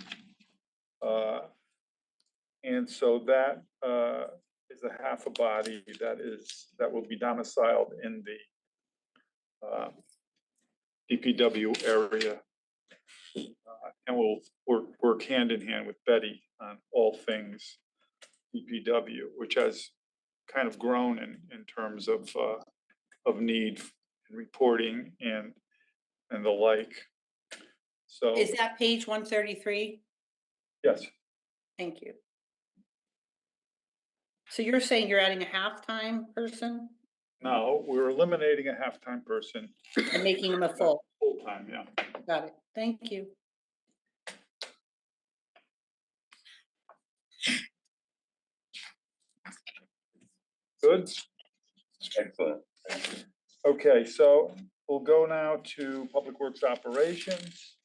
And so that is a half a body that will be domiciled in the DPW area. And we'll work hand in hand with Betty on all things DPW, which has kind of grown in terms of need and reporting and the like. So, Is that page 133? yes, Thank you. So you're saying you're adding a half-time person now we're eliminating a half-time person. and making them a full? Full-time, yeah. Got it. Thank you. Good. Excellent. Okay, so we'll go now to Public Works Operations.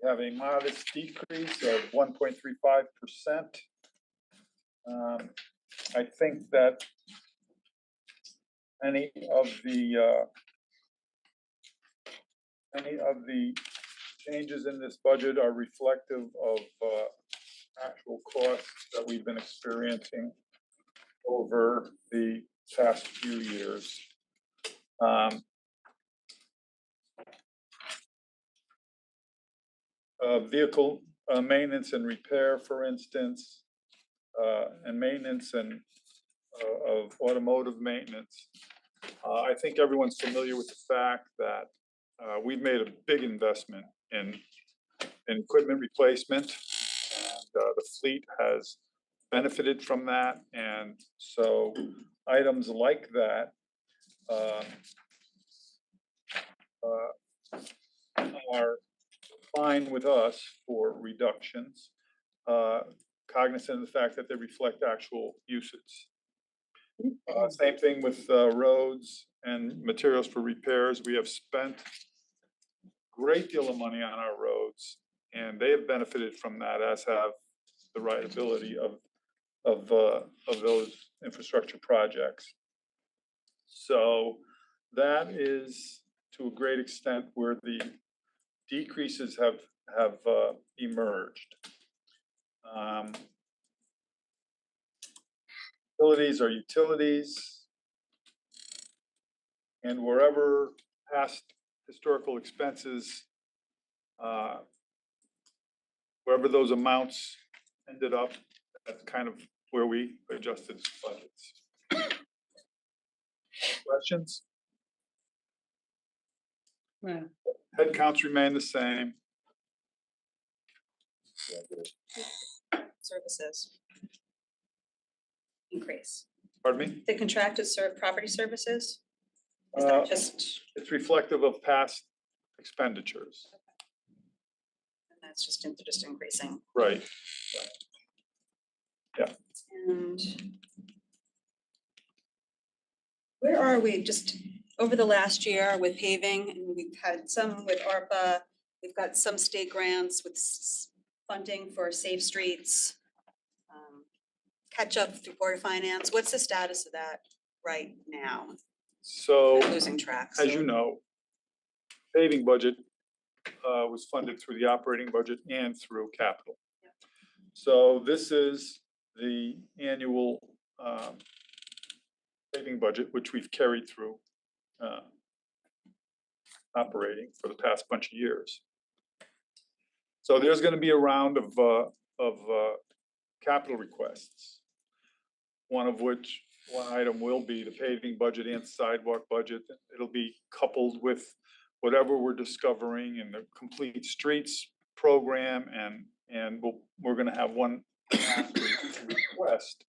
We have a modest decrease of 1.35%. I think that any of the changes in this budget are reflective of actual costs that we've been experiencing over the past few years. Vehicle maintenance and repair, for instance, and maintenance and of automotive maintenance. I think everyone's familiar with the fact that we've made a big investment in equipment replacement. And, the fleet has benefited from that, and so items like that are fine with us for reductions, cognizant of the fact that they reflect actual usage. Same thing with roads and materials for repairs. We have spent a great deal of money on our roads, and they have benefited from that, as have the rideability of those infrastructure projects. So that is, to a great extent, where the decreases have emerged. Utilities are utilities, and wherever past historical expenses, wherever those amounts ended up, that's kind of where we adjusted budgets. Questions? Yeah. Head counts remain the same. Services. Increase. Pardon me? The contracted property services? Is Uh, that just, It's reflective of past expenditures. that's just increasing? Right. Yeah. And where are we just over the last year with paving? And we've had some with ARPA. We've got some state grants with funding for safe streets. Catch up through Board of Finance. What's the status of that right now? So, I'm losing track. as you know, paving budget was funded through the operating budget and through capital. Yep. So this is the annual paving budget, which we've carried through operating for the past bunch of years. So there's going to be a round of capital requests. One item will be the paving budget and sidewalk budget. It'll be coupled with whatever we're discovering in the Complete Streets program, and we're going to have one request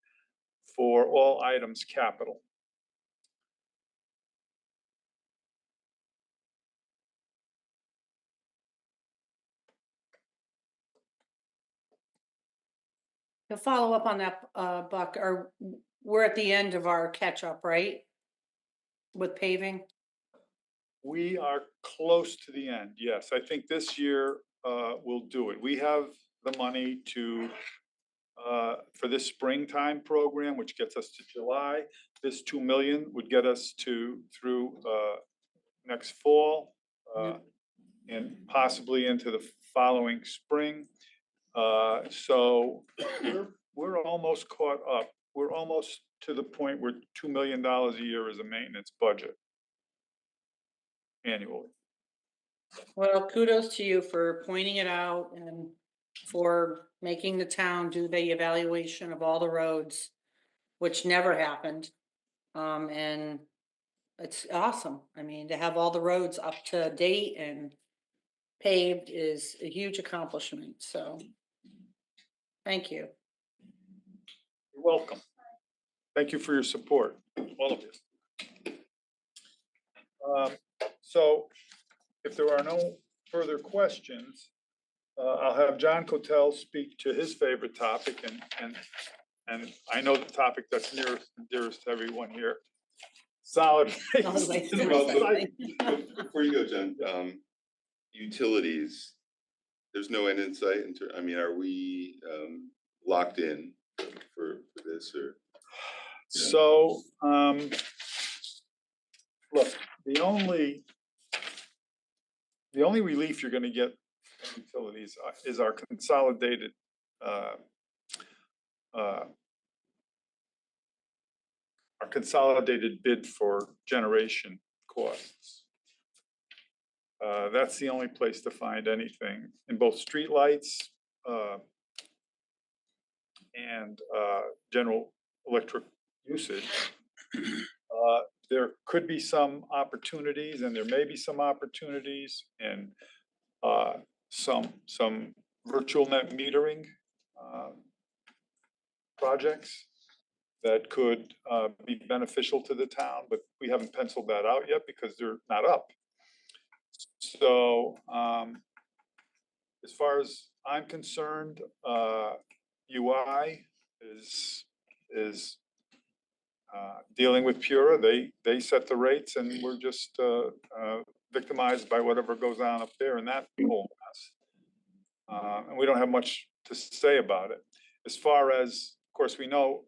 for all items capital. To follow up on that, Buck, we're at the end of our catch up, right? With paving? We are close to the end, yes. I think this year we'll do it. We have the money to, for this springtime program, which gets us to July. This 2 million would get us through next fall and possibly into the following spring. So we're almost caught up. We're almost to the point where $2 million a year is a maintenance budget annually. Well, kudos to you for pointing it out and for making the town do the evaluation of all the roads, which never happened. And it's awesome. I mean, to have all the roads up to date and paved is a huge accomplishment, so thank you. You're welcome. Thank you for your support, all of you. So if there are no further questions, I'll have John Cotel speak to his favorite topic, and I know the topic that's nearest and dearest to everyone here. Solid waste. Solid waste Well, recycling. before you go, Jen, utilities, there's no end in sight I mean, are we locked in for this or? So, look, the only relief you're gonna get from utilities is our consolidated bid for generation costs. That's the only place to find anything in both streetlights and general electric usage. There could be some opportunities, and there may be some opportunities in some virtual net metering projects that could be beneficial to the town, but we haven't penciled that out yet because they're not up. So as far as I'm concerned, UI is dealing with Pura. They set the rates, and we're just victimized by whatever goes on up there in that whole mess. And we don't have much to say about it. As far as, of course, we know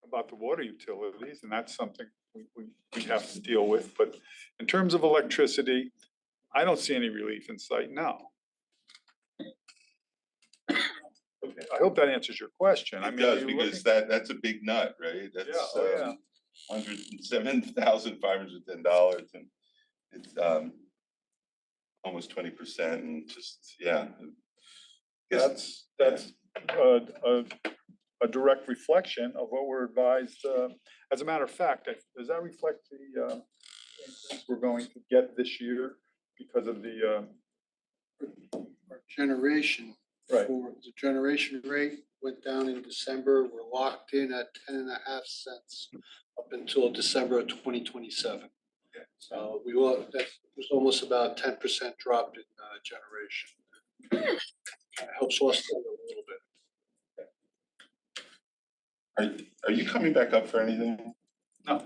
about the water utilities, and that's something we have to deal with. But in terms of electricity, I don't see any relief in sight now. Okay, I hope that answers your question. I It mean, does, because that's a big nut, right? That's yeah. $107,510, and it's almost 20%, and just That's a direct reflection of what we're advised. As a matter of fact, does that reflect the increase we're going to get this year because of the our generation? Right. For the generation rate went down in December. We're locked in at 10.5 cents up until December of 2027. Okay. So we will, that was almost about 10% drop in generation. Helps us a little bit. Are you coming back up for anything? No.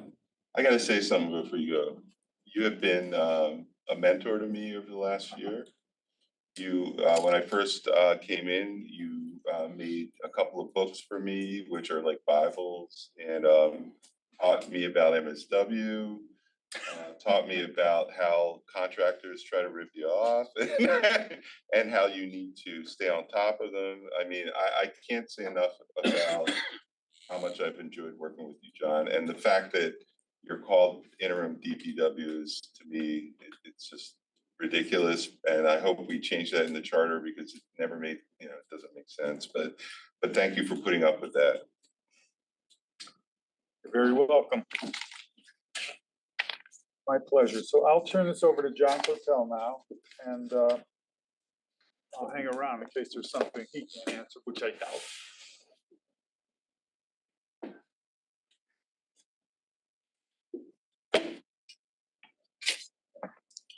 I gotta say something before you go. You have been a mentor to me over the last year. You, when I first came in, you made a couple of books for me, which are like Bibles, and taught me about MSW, taught me about how contractors try to rip you off, and how you need to stay on top of them. I mean, I can't say enough about how much I've enjoyed working with you, John, and the fact that you're called interim DPW is, to me, it's just ridiculous, and I hope we change that in the charter because it never made, it doesn't make sense, but thank you for putting up with that. You're very welcome. My pleasure. So I'll turn this over to John Cotel now, and I'll hang around in case there's something he can't answer, which I doubt.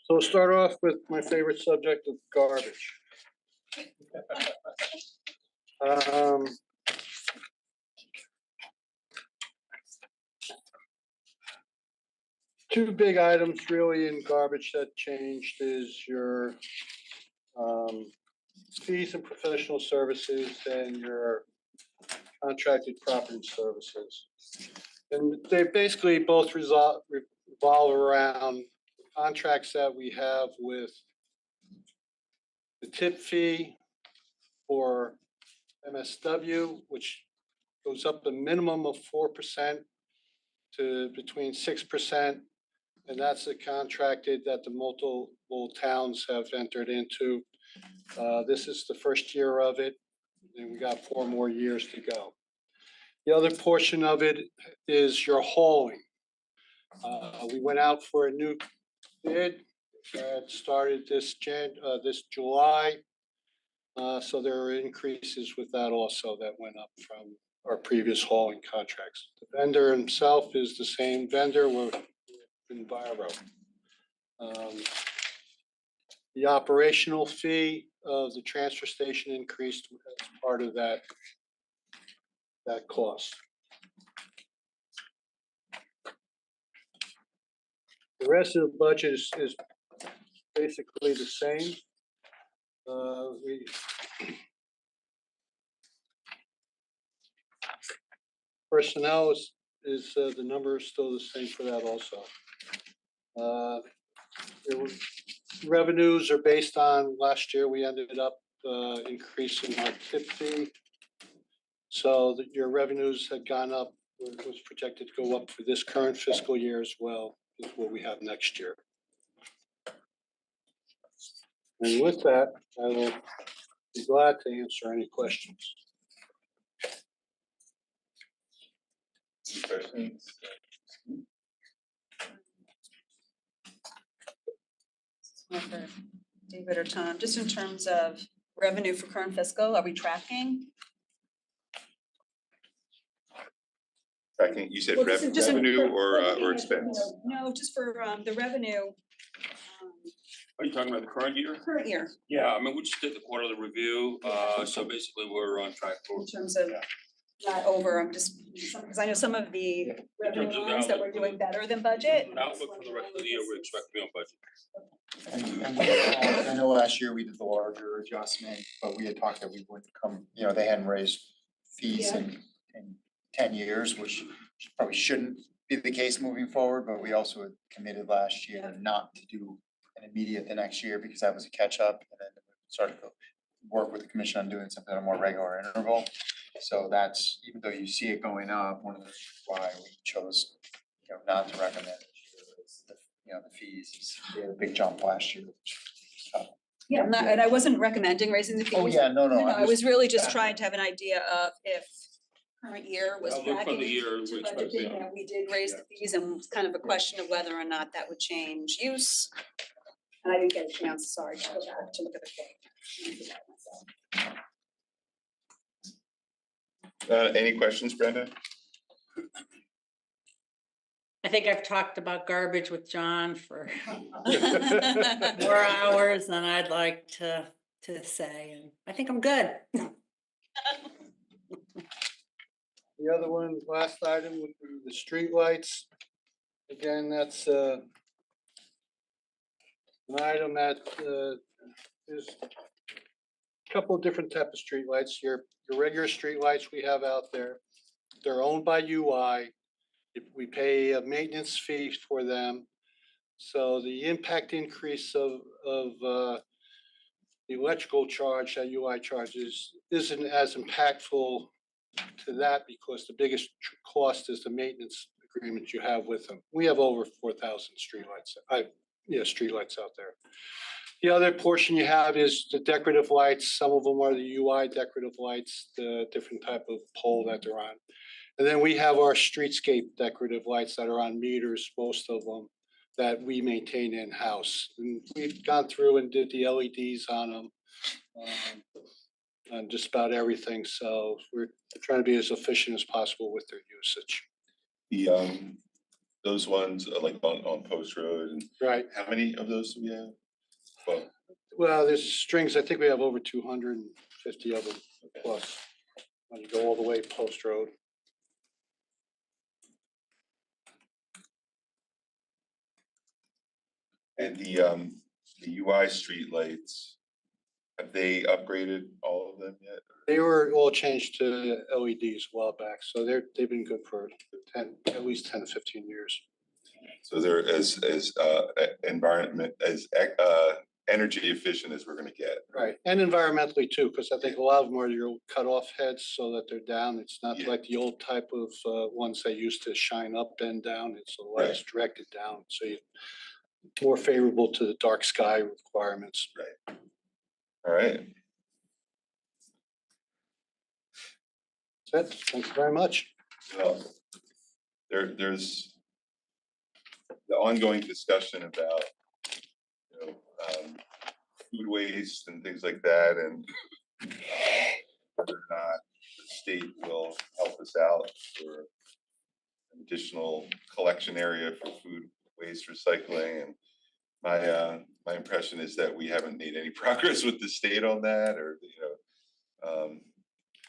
So we'll start off with my favorite subject of garbage. Two big items really in garbage that changed is your fees and professional services and your contracted property services. And they basically both revolve around contracts that we have with the tip fee for MSW, which goes up a minimum of 4% to between 6%. And that's the contracted that the multiple towns have entered into. This is the first year of it, and we got 4 more years to go. The other portion of it is your hauling. We went out for a new bid that started this July. So there are increases with that also that went up from our previous hauling contracts. The vendor himself is the same vendor, we're Enviro. The operational fee of the transfer station increased as part of that cost. The rest of the budget is basically the same. Personnel is the number is still the same for that also. Revenues are based on last year, we ended up increasing our tip fee. So that your revenues had gone up, was projected to go up for this current fiscal year as well as what we have next year. And with that, I will be glad to answer any questions. For David or Tom, just in terms of revenue for current fiscal, are we tracking? Tracking, you said Well, just in- revenue or looking at, expense? No, just for the revenue. Are you talking about the current year? Current year, Yeah, I mean, we just did the quarterly review, so basically we're on track for. in terms of not over, I'm just, because I know some of the revenue terms of lines that we're doing better than budget. An outlook for the rest of the year, we expect to be on budget. And I know last year we did the larger adjustment, but we had talked that we wouldn't come, you know, they hadn't raised fees in 10 years, which probably shouldn't be the case moving forward, but we also had committed last year not to do an immediate the next year because that was a catch up, and then we started to work with the commission on doing something at a more regular interval. So that's, even though you see it going up, one of the reasons why we chose, you know, not to recommend it is the, you know, the fees, we had a big jump last year. Yeah, I'm not, and I wasn't recommending raising the fees. Oh, yeah, no, I was really just trying to have an idea of if current year was Outlook for the tracking year, we to expect to be budgeting, on. and we did raise the fees, and it's kind of a question of whether or not that would change use. And I didn't get a chance, sorry, to go back to look at the thing. Any questions, Brenda? I think I've talked about garbage with John for more hours than I'd like to say, and I think I'm good. The other one, last item would be the streetlights. Again, that's an item that is a couple of different types of streetlights. Your regular streetlights we have out there, they're owned by UI. If we pay a maintenance fee for them. So the impact increase of the electrical charge that UI charges isn't as impactful to that because the biggest cost is the maintenance agreement you have with them. We have over 4,000 streetlights. Streetlights out there. The other portion you have is the decorative lights. Some of them are the UI decorative lights, the different type of pole that they're on. And then we have our streetscape decorative lights that are on meters, most of them, that we maintain in-house. And we've gone through and did the LEDs on them. And just about everything, so we're trying to be as efficient as possible with their usage. The those ones like on Post Road and right. How many of those do we have? Well, there's strings. I think we have over 250 of them plus when you go all the way Post Road. And the UI streetlights, have they upgraded all of them yet? They were all changed to LEDs a while back, so they've been good for at least 10 to 15 years. So they're as environment as energy efficient as we're going to get. Right, and environmentally too, because I think a lot of them are your cut-off heads so that they're down. It's not like the old type of ones that used to shine up and down. It's a light is directed down, so you more favorable to the dark sky requirements. Right. All right. That's it. Thank you very much. Well, there's the ongoing discussion about, you know, food waste and things like that, and whether or not the state will help us out for an additional collection area for food waste recycling. And my impression is that we haven't made any progress with the state on that, or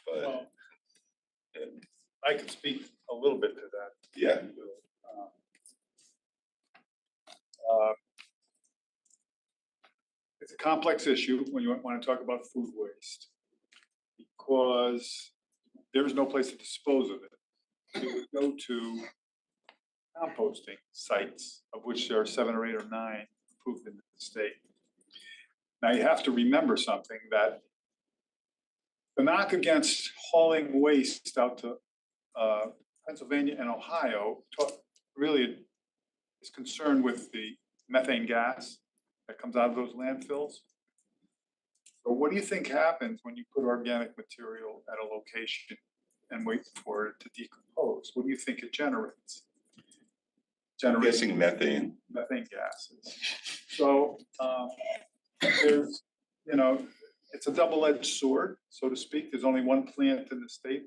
but Well, yeah. I could speak a little bit to that. Yeah. It's a complex issue when you want to talk about food waste, because there is no place to dispose of it. It would go to composting sites, of which there are 7 or 8 or 9 approved in the state. Now, you have to remember something, that the knock against hauling waste out to Pennsylvania and Ohio really is concerned with the methane gas that comes out of those landfills. So what do you think happens when you put organic material at a location and wait for it to decompose? What do you think it generates? I'm guessing methane. Methane gases. So there's, it's a double-edged sword, so to speak. There's only one plant in the state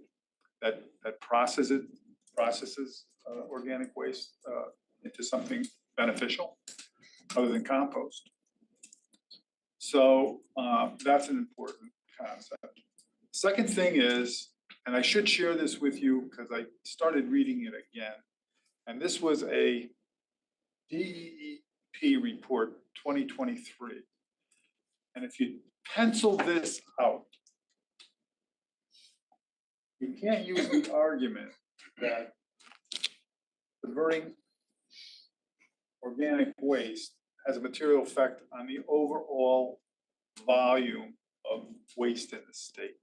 that processes organic waste into something beneficial other than compost. So that's an important concept. Second thing is, and I should share this with you because I started reading it again, and this was a DEP report 2023. And if you pencil this out, you can't use the argument that diverting organic waste has a material effect on the overall volume of waste in the state.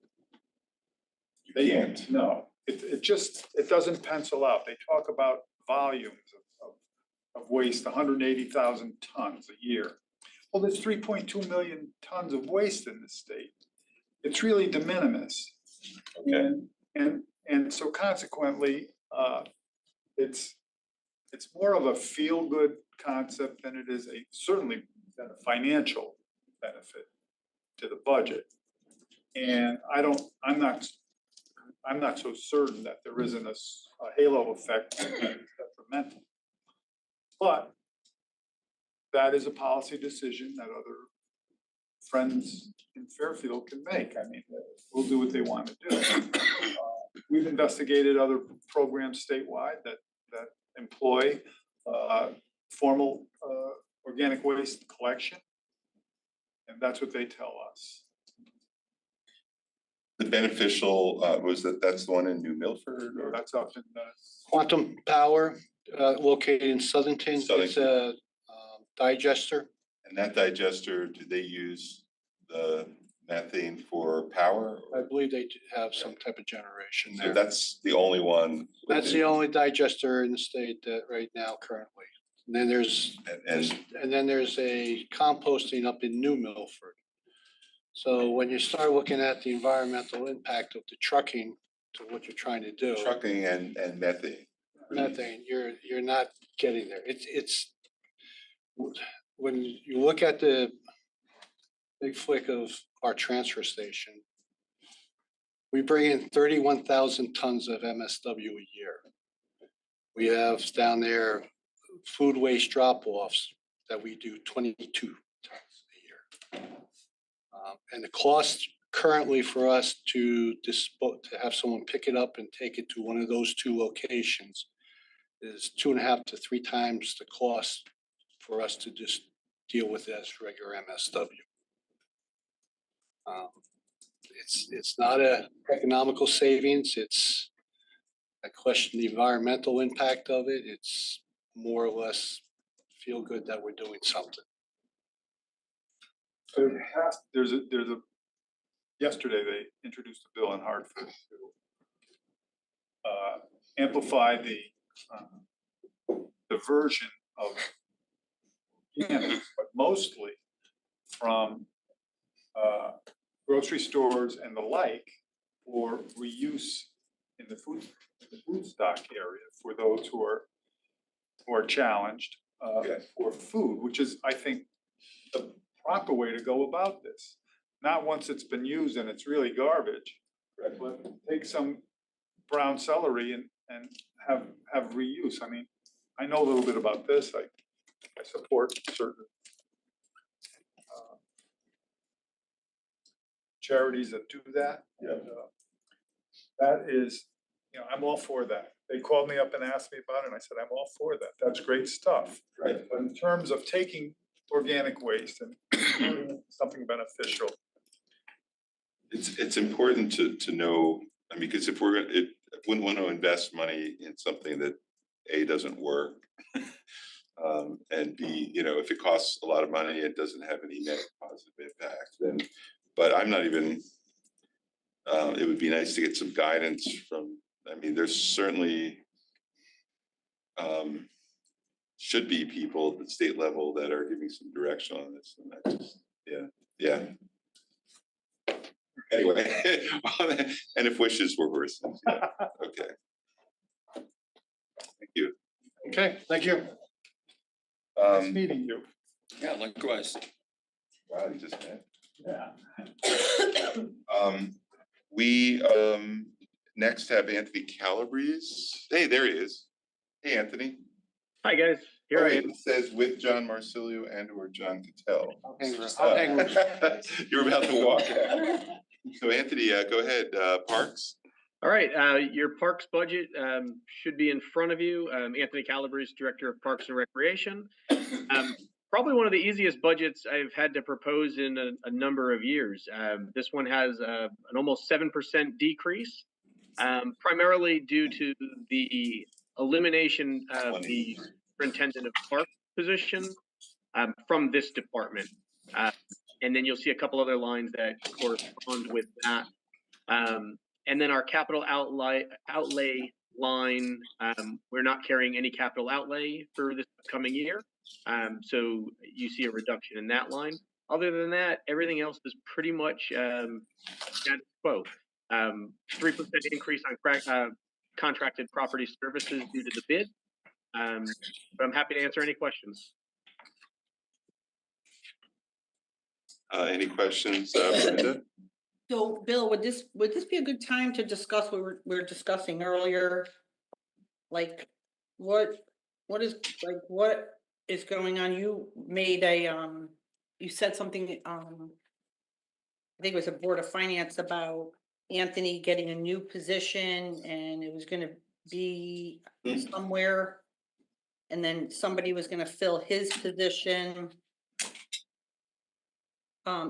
You can't. No, it doesn't pencil out. They talk about volumes of waste, 180,000 tons a year. Well, there's 3.2 million tons of waste in the state. It's really de minimis. Okay. And so consequently, it's more of a feel-good concept than it is certainly a financial benefit to the budget. And I'm not so certain that there isn't a halo effect that's detrimental. But that is a policy decision that other friends in Fairfield can make. I mean, we'll do what they want to do. We've investigated other programs statewide that employ formal organic waste collection, and that's what they tell us. The beneficial that's the one in New Milford, or that's up in Quantum Power, located in Southington. It's a digester. And that digester, do they use the methane for power? I believe they have some type of generation So there. that's the only one. That's the only digester in the state that right now currently. And then there's a composting up in New Milford. So when you start looking at the environmental impact of the trucking to what you're trying to do. Trucking and methane. Methane, you're not getting there. It's when you look at the big flick of our transfer station, we bring in 31,000 tons of MSW a year. We have down there food waste drop-offs that we do 22 tons a year. And the cost currently for us to have someone pick it up and take it to one of those 2 locations is 2.5 to 3 times the cost for us to just deal with it as regular MSW. It's not a economical savings. I question the environmental impact of it. It's more or less feel good that we're doing something. Yesterday they introduced a bill in Hartford to amplify the diversion of cannabis, but mostly from grocery stores and the like for reuse in the food stock area for those who are challenged for food, which is, I think, the proper way to go about this. Not once it's been used and it's really garbage, but take some brown celery and have reuse. I mean, I know a little bit about this. I support certain charities that do that. And, that is, I'm all for that. They called me up and asked me about it, and I said, I'm all for that. That's great stuff. Right. But in terms of taking organic waste and turning it into something beneficial. It's important to know, I mean, because if wouldn't want to invest money in something that A, doesn't work, and B, if it costs a lot of money, it doesn't have any net positive impact, then, but I'm not even, it would be nice to get some guidance from, I mean, there's certainly should be people at the state level that are giving some direction on this, and I just, yeah. Anyway, and if wishes were horses, yeah, okay. Thank you. Okay, thank you. Nice meeting you. Yeah, likewise. Wow, you just met. Yeah. We next have Anthony Calabrese. Hey, there he is. Hey, Anthony. Hi, guys. Here I am. It says with John Marsilio and or John Cattell. You're about to walk out. So Anthony, go ahead. Parks. All right, your parks budget should be in front of you. Anthony Calabrese, Director of Parks and Recreation. Probably one of the easiest budgets I've had to propose in a number of years. This one has an almost 7% decrease, primarily due to the elimination of the superintendent of park position from this department. And then you'll see a couple other lines that correspond with that. And then our capital outlay line, we're not carrying any capital outlay for this coming year. So you see a reduction in that line. Other than that, everything else is pretty much status quo. 3% increase on contracted property services due to the bid. But I'm happy to answer any questions. Any questions, Brenda? So, Bill, would this be a good time to discuss what we were discussing earlier? Like, what is going on? You made you said something, I think it was a Board of Finance about Anthony getting a new position and it was gonna be somewhere. And then somebody was gonna fill his position.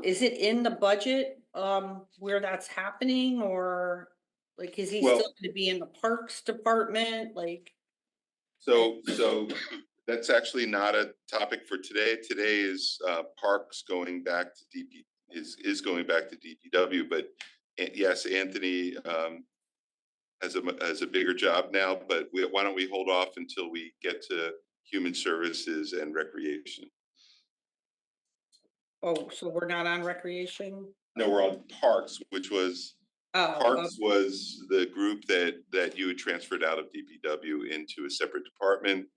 Is it in the budget, where that's happening, or like, is he still gonna be in the Parks Department, like? So that's actually not a topic for today. Today is Parks going back to is going back to DPW, but yes, Anthony has a bigger job now, but why don't we hold off until we get to Human Services and Recreation? Oh, so we're not on recreation? No, we're on Parks, which was Parks was the group that you had transferred out of DPW into a separate department.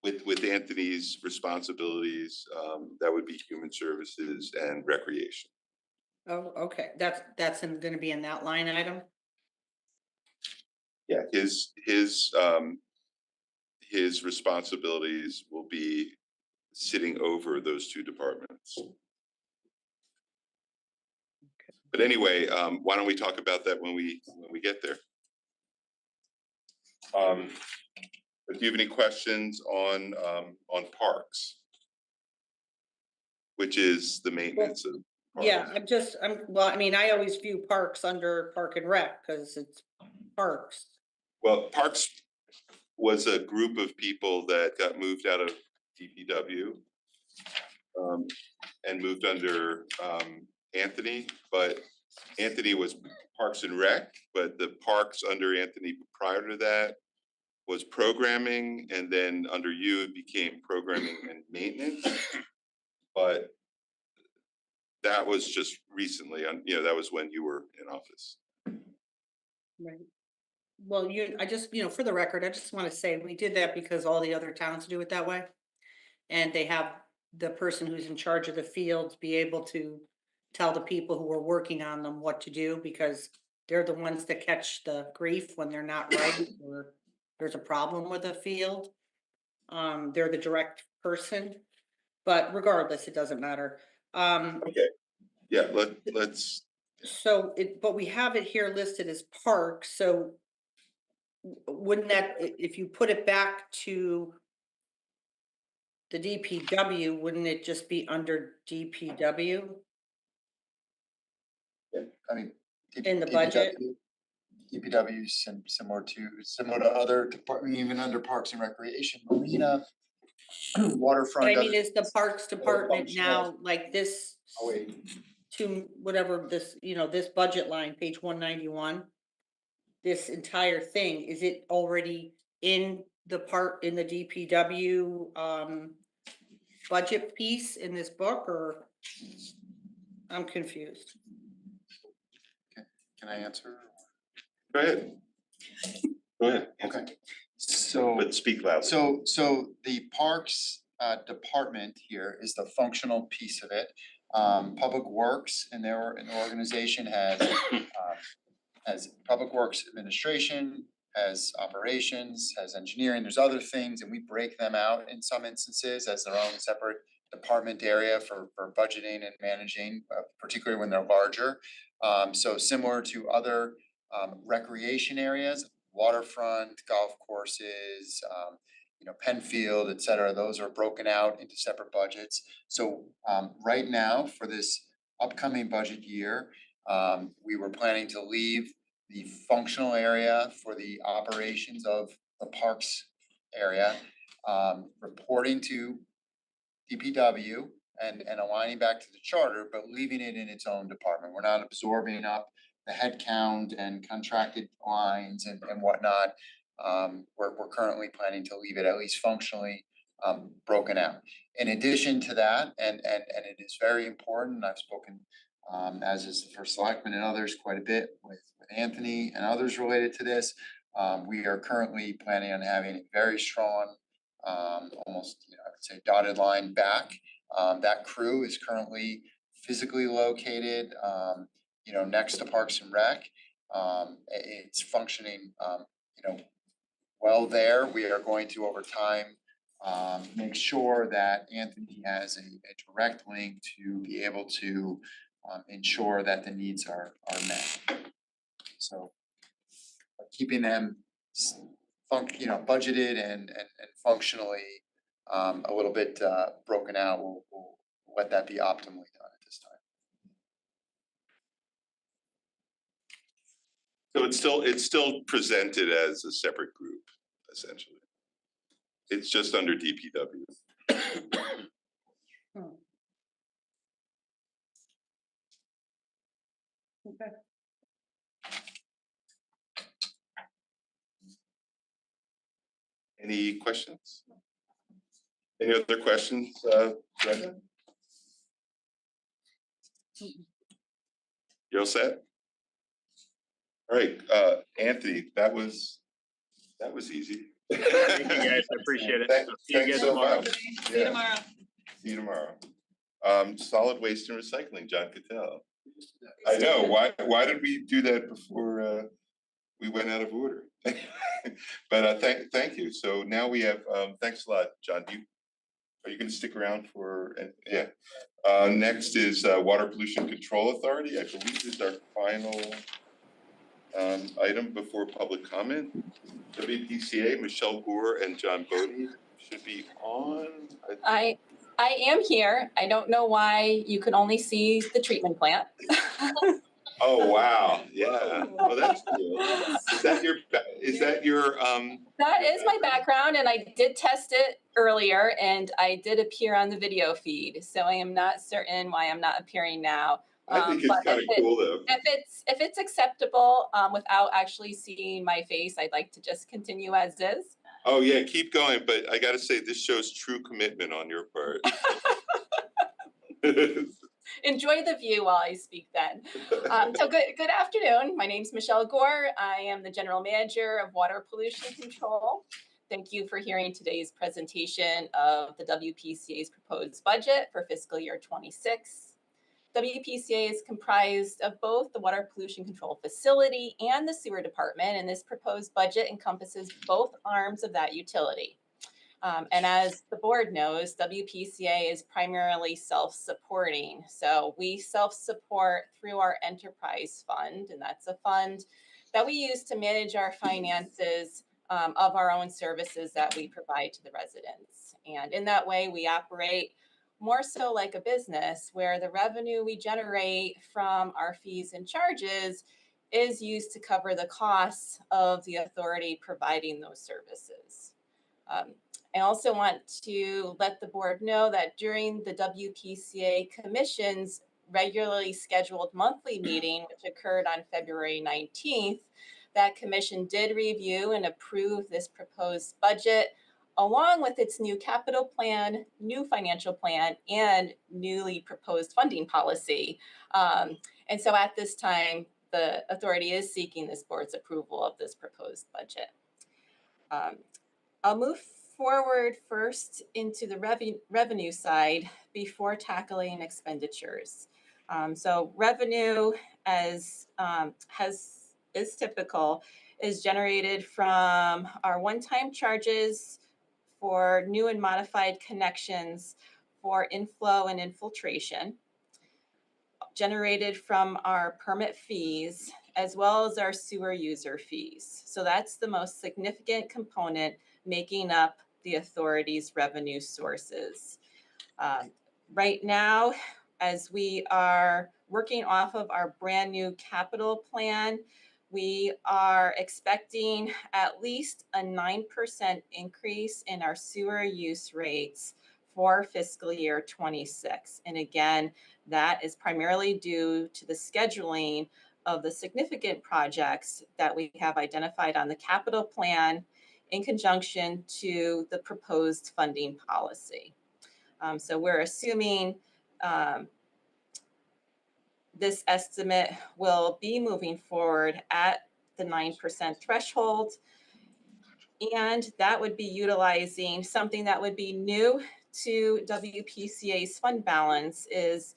With Anthony's responsibilities, that would be Human Services and Recreation. Oh, okay, that's gonna be in that line item? Yeah, his responsibilities will be sitting over those two departments. But anyway, why don't we talk about that when we get there? If you have any questions on Parks, which is the maintenance of parks. Yeah, well, I mean, I always view Parks under Park and Rec, because it's Parks. Well, Parks was a group of people that got moved out of DPW and moved under Anthony, but Anthony was Parks and Rec, but the Parks under Anthony prior to that was programming, and then under you it became programming and maintenance. But that was just recently, that was when you were in office. Right. Well, I just, for the record, I just want to say we did that because all the other towns do it that way. And they have the person who's in charge of the fields be able to tell the people who are working on them what to do, because they're the ones that catch the grief when they're not right or there's a problem with a field. They're the direct person, but regardless, it doesn't matter. Okay. Yeah, let's. So but we have it here listed as parks, so wouldn't that, if you put it back to the DPW, wouldn't it just be under DPW I mean. in the budget? DPW is similar to other department, even under Parks and Recreation, Marina, waterfront. But I mean, is the Parks Department functional. now like this? Oh, wait. To whatever this, this budget line, page 191, this entire thing, is it already in the DPW budget piece in this book, or I'm confused? Can I answer? Go ahead. Go ahead. Okay. So. But speak loud. So the Parks Department here is the functional piece of it. Public Works in their organization has Public Works Administration, has operations, has engineering. There's other things, and we break them out in some instances as their own separate department area for budgeting and managing, particularly when they're larger. So similar to other recreation areas, waterfront, golf courses, Penfield, et cetera, those are broken out into separate budgets. So right now, for this upcoming budget year, we were planning to leave the functional area for the operations of the parks area, reporting to DPW and aligning back to the charter, but leaving it in its own department. We're not absorbing up the headcount and contracted lines and whatnot. We're currently planning to leave it at least functionally broken out. In addition to that, and it is very important, I've spoken as is the first selectman and others quite a bit with Anthony and others related to this. We are currently planning on having a very strong, almost, I would say dotted line back. That crew is currently physically located, next to Parks and Rec. It's functioning, well there. We are going to, over time, make sure that Anthony has a direct link to be able to ensure that the needs are met. So keeping them budgeted and functionally a little bit broken out, we'll let that be optimally done at this time. So it's still presented as a separate group, essentially. It's just under DPW. Okay. Any questions? Any other questions, Brenda? You all set? All right, Anthony, that was easy. Thank you guys, I appreciate it. See you guys tomorrow. See you tomorrow. See you tomorrow. Solid waste and recycling, John Cattell. I know, why did we do that before we went out of order? But thank you. So now we have, thanks a lot, John. Are you gonna stick around for, yeah. Next is Water Pollution Control Authority. I believe this is our final item before public comment. WPCA, Michelle Gore and John Bodie should be on. I am here. I don't know why you can only see the treatment plant. Oh, wow. Yeah. Oh, that's cool. Is that your That is my background, and I did test it earlier, and I did appear on the video feed. So I am not certain why I'm not appearing now. I think it's kind of cool though. If it's acceptable, without actually seeing my face, I'd like to just continue as is. Oh yeah, keep going. But I got to say, this shows true commitment on your part. Enjoy the view while I speak then. So good afternoon. My name's Michelle Gore. I am the General Manager of Water Pollution Control. Thank you for hearing today's presentation of the WPCA's proposed budget for fiscal year 26. WPCA is comprised of both the Water Pollution Control Facility and the Sewer Department, and this proposed budget encompasses both arms of that utility. And as the board knows, WPCA is primarily self-supporting. So we self-support through our enterprise fund, and that's a fund that we use to manage our finances of our own services that we provide to the residents. And in that way, we operate more so like a business where the revenue we generate from our fees and charges is used to cover the costs of the authority providing those services. I also want to let the board know that during the WPCA Commission's regularly scheduled monthly meeting, which occurred on February 19th, that commission did review and approve this proposed budget along with its new capital plan, new financial plan, and newly proposed funding policy. And so at this time, the authority is seeking this board's approval of this proposed budget. I'll move forward first into the revenue side before tackling expenditures. So revenue, as is typical, is generated from our one-time charges for new and modified connections for inflow and infiltration, generated from our permit fees, as well as our sewer user fees. So that's the most significant component making up the authority's revenue sources. Right now, as we are working off of our brand new capital plan, we are expecting at least a 9% increase in our sewer use rates for fiscal year 26. And again, that is primarily due to the scheduling of the significant projects that we have identified on the capital plan in conjunction to the proposed funding policy. So we're assuming this estimate will be moving forward at the 9% threshold. And that would be utilizing something that would be new to WPCA's fund balance is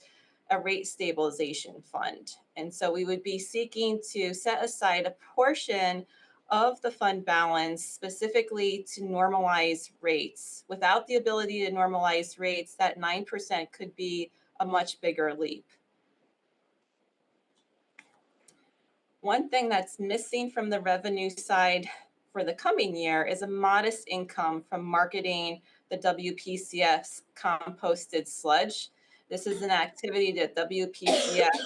a rate stabilization fund. And so we would be seeking to set aside a portion of the fund balance specifically to normalize rates. Without the ability to normalize rates, that 9% could be a much bigger leap. One thing that's missing from the revenue side for the coming year is a modest income from marketing the WPCF's composted sludge. This is an activity that WPCF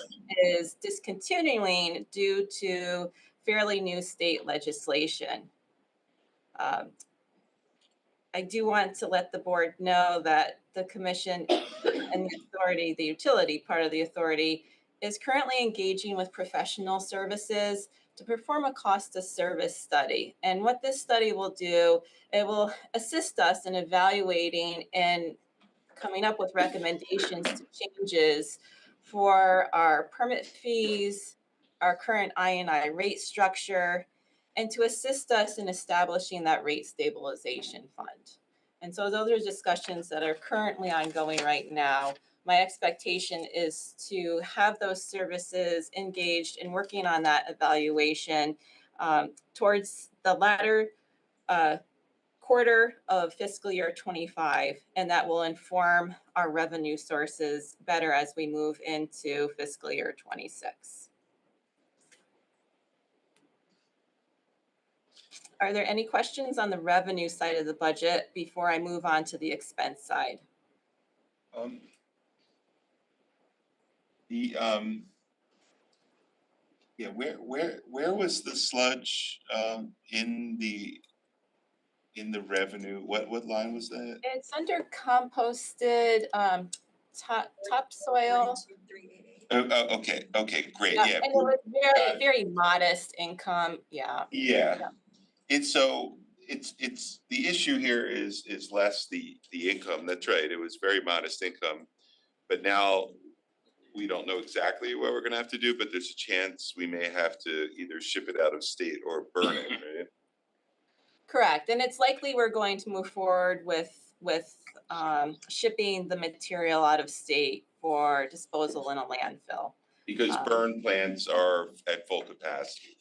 is discontinuing due to fairly new state legislation. I do want to let the board know that the commission and the authority, the utility part of the authority, is currently engaging with professional services to perform a cost of service study. And what this study will do, it will assist us in evaluating and coming up with recommendations to changes for our permit fees, our current I&I rate structure, and to assist us in establishing that rate stabilization fund. And so those are discussions that are currently ongoing right now. My expectation is to have those services engaged in working on that evaluation towards the latter quarter of fiscal year 25, and that will inform our revenue sources better as we move into fiscal year 26. Are there any questions on the revenue side of the budget before I move on to the expense side? Yeah, where was the sludge in the revenue? What line was that? It's under composted topsoil. Oh, okay, great. Yeah. And it was very modest income. Yeah. It's so it's the issue here is less the income. That's right. It was very modest income, but now we don't know exactly what we're gonna have to do, but there's a chance we may have to either ship it out of state or burn it, right? Correct, and it's likely we're going to move forward with shipping the material out of state for disposal in a landfill. Because burn plants are at full capacity.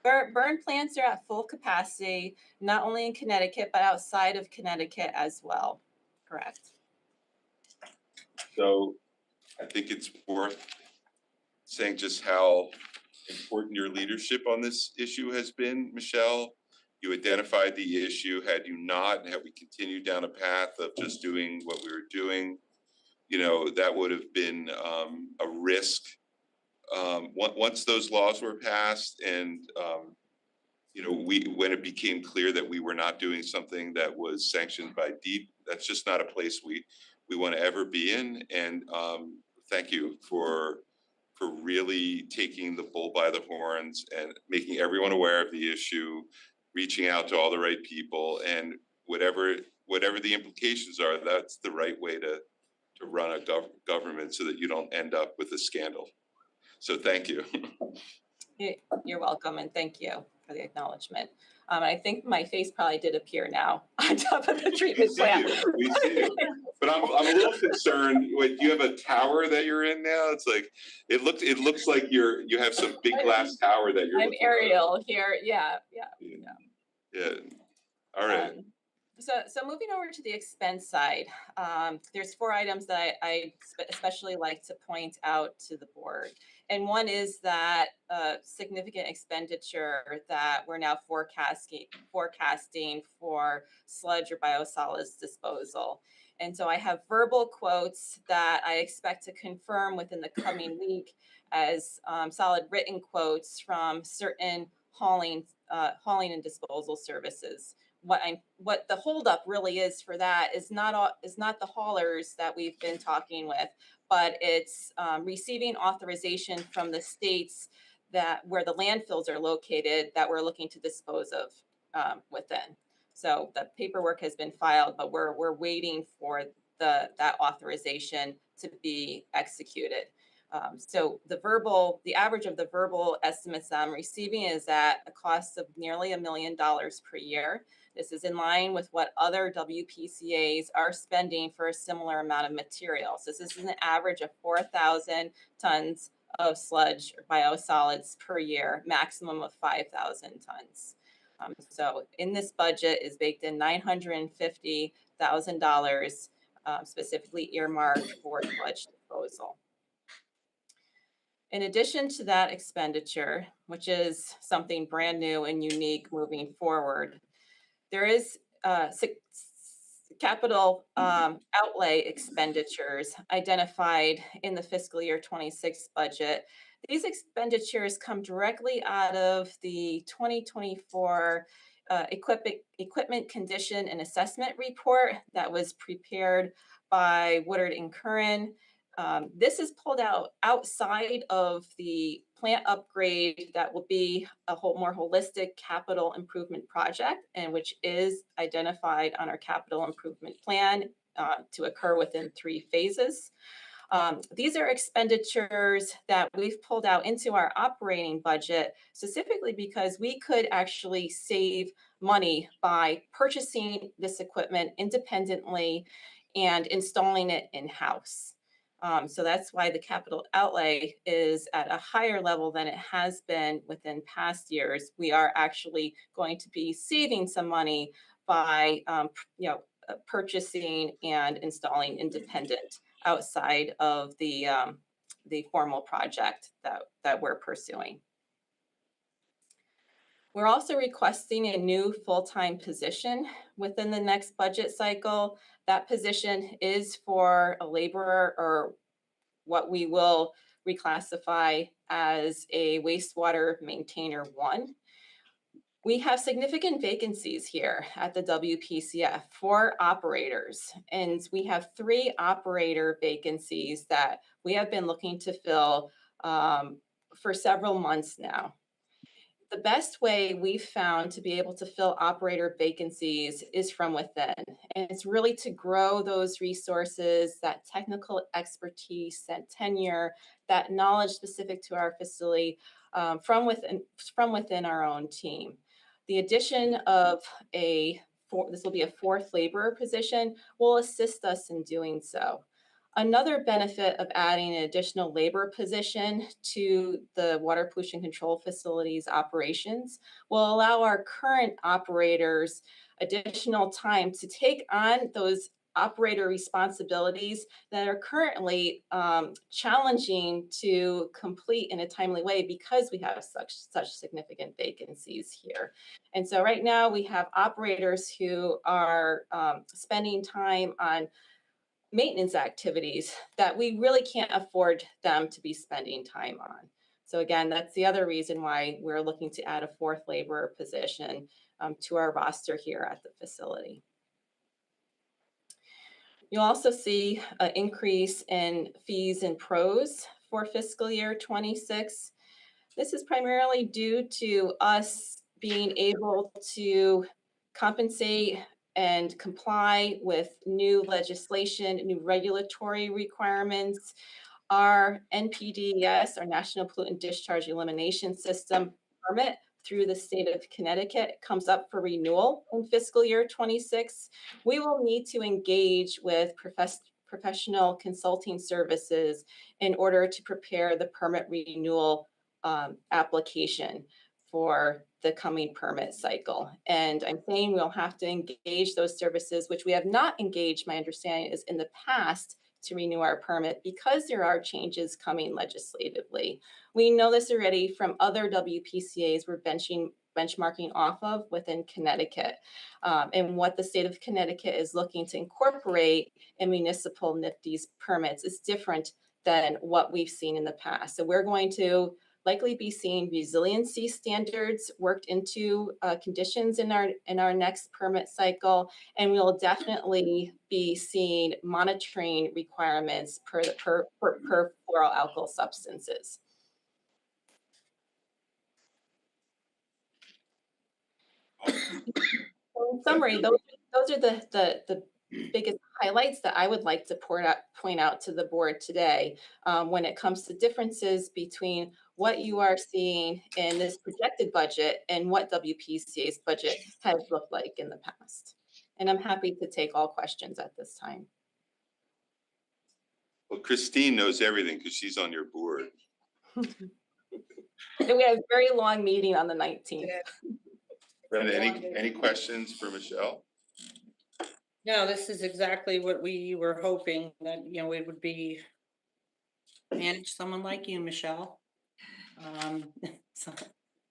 Burn plants are at full capacity, not only in Connecticut, but outside of Connecticut as well. Correct. So I think it's worth saying just how important your leadership on this issue has been, Michelle. You identified the issue. Had you not, had we continued down a path of just doing what we were doing, you know, that would have been a risk. Once those laws were passed and you know, when it became clear that we were not doing something that was sanctioned by DEEP, that's just not a place we want to ever be in. And thank you for really taking the bull by the horns and making everyone aware of the issue, reaching out to all the right people, and whatever the implications are, that's the right way to run a government so that you don't end up with a scandal. So thank you. You're welcome, and thank you for the acknowledgement. I think my face probably did appear now on top of the treatment plant. We see you. But I'm a little concerned. Wait, you have a tower that you're in now? It's like it looks like you have some big glass tower that you're. I'm aerial here. Yeah. Yeah. All right. So moving over to the expense side, there's 4 items that I especially like to point out to the board. And one is that significant expenditure that we're now forecasting for sludge or biosolids disposal. And so I have verbal quotes that I expect to confirm within the coming week as solid written quotes from certain hauling and disposal services. What the holdup really is for that is not the haulers that we've been talking with, but it's receiving authorization from the states where the landfills are located that we're looking to dispose of within. So the paperwork has been filed, but we're waiting for that authorization to be executed. So the average of the verbal estimates that I'm receiving is at a cost of nearly $1 million per year. This is in line with what other WPCAs are spending for a similar amount of materials. This is an average of 4,000 tons of sludge or biosolids per year, maximum of 5,000 tons. So in this budget is baked in $950,000 specifically earmarked for sludge disposal. In addition to that expenditure, which is something brand new and unique moving forward, there is capital outlay expenditures identified in the fiscal year 26 budget. These expenditures come directly out of the 2024 equipment condition and assessment report that was prepared by Woodard and Curran. This is pulled outside of the plant upgrade that will be a more holistic capital improvement project, and which is identified on our capital improvement plan to occur within 3 phases. These are expenditures that we've pulled out into our operating budget specifically because we could actually save money by purchasing this equipment independently and installing it in-house. So that's why the capital outlay is at a higher level than it has been within past years. We are actually going to be saving some money by purchasing and installing independent outside of the formal project that we're pursuing. We're also requesting a new full-time position within the next budget cycle. That position is for a laborer, or what we will reclassify as a wastewater maintainer 1. We have significant vacancies here at the WPCF for operators, and we have 3 operator vacancies that we have been looking to fill for several months now. the best way we've found to be able to fill operator vacancies is from within. And it's really to grow those resources, that technical expertise, that tenure, that knowledge specific to our facility from within our own team. The addition of this will be a fourth laborer position, will assist us in doing so. Another benefit of adding an additional labor position to the water pollution control facilities operations will allow our current operators additional time to take on those operator responsibilities that are currently challenging to complete in a timely way because we have such significant vacancies here. And so right now we have operators who are spending time on maintenance activities that we really can't afford them to be spending time on. So again, that's the other reason why we're looking to add a fourth laborer position to our roster here at the facility. You'll also see an increase in fees and pros for fiscal year 26. This is primarily due to us being able to compensate and comply with new legislation, new regulatory requirements. Our NPDES, our National Pollutant Discharge Elimination System permit through the state of Connecticut comes up for renewal in fiscal year 26. We will need to engage with professional consulting services in order to prepare the permit renewal application for the coming permit cycle. And I'm saying we'll have to engage those services, which we have not engaged, my understanding is in the past, to renew our permit because there are changes coming legislatively. We know this already from other WPCAs we're benchmarking off of within Connecticut, and what the state of Connecticut is looking to incorporate in municipal NIPD's permits is different than what we've seen in the past. So we're going to likely be seeing resiliency standards worked into conditions in our next permit cycle, and we'll definitely be seeing monitoring requirements per fluoroalkyl substances. So in summary, those are the biggest highlights that I would like to point out to the board today when it comes to differences between what you are seeing in this projected budget and what WPCA's budget has looked like in the past. And I'm happy to take all questions at this time. Well, Christine knows everything because she's on your board. And we have a very long meeting on the 19th. And any questions for Michelle? No, this is exactly what we were hoping, that, you know, it would be manage someone like you, Michelle. So,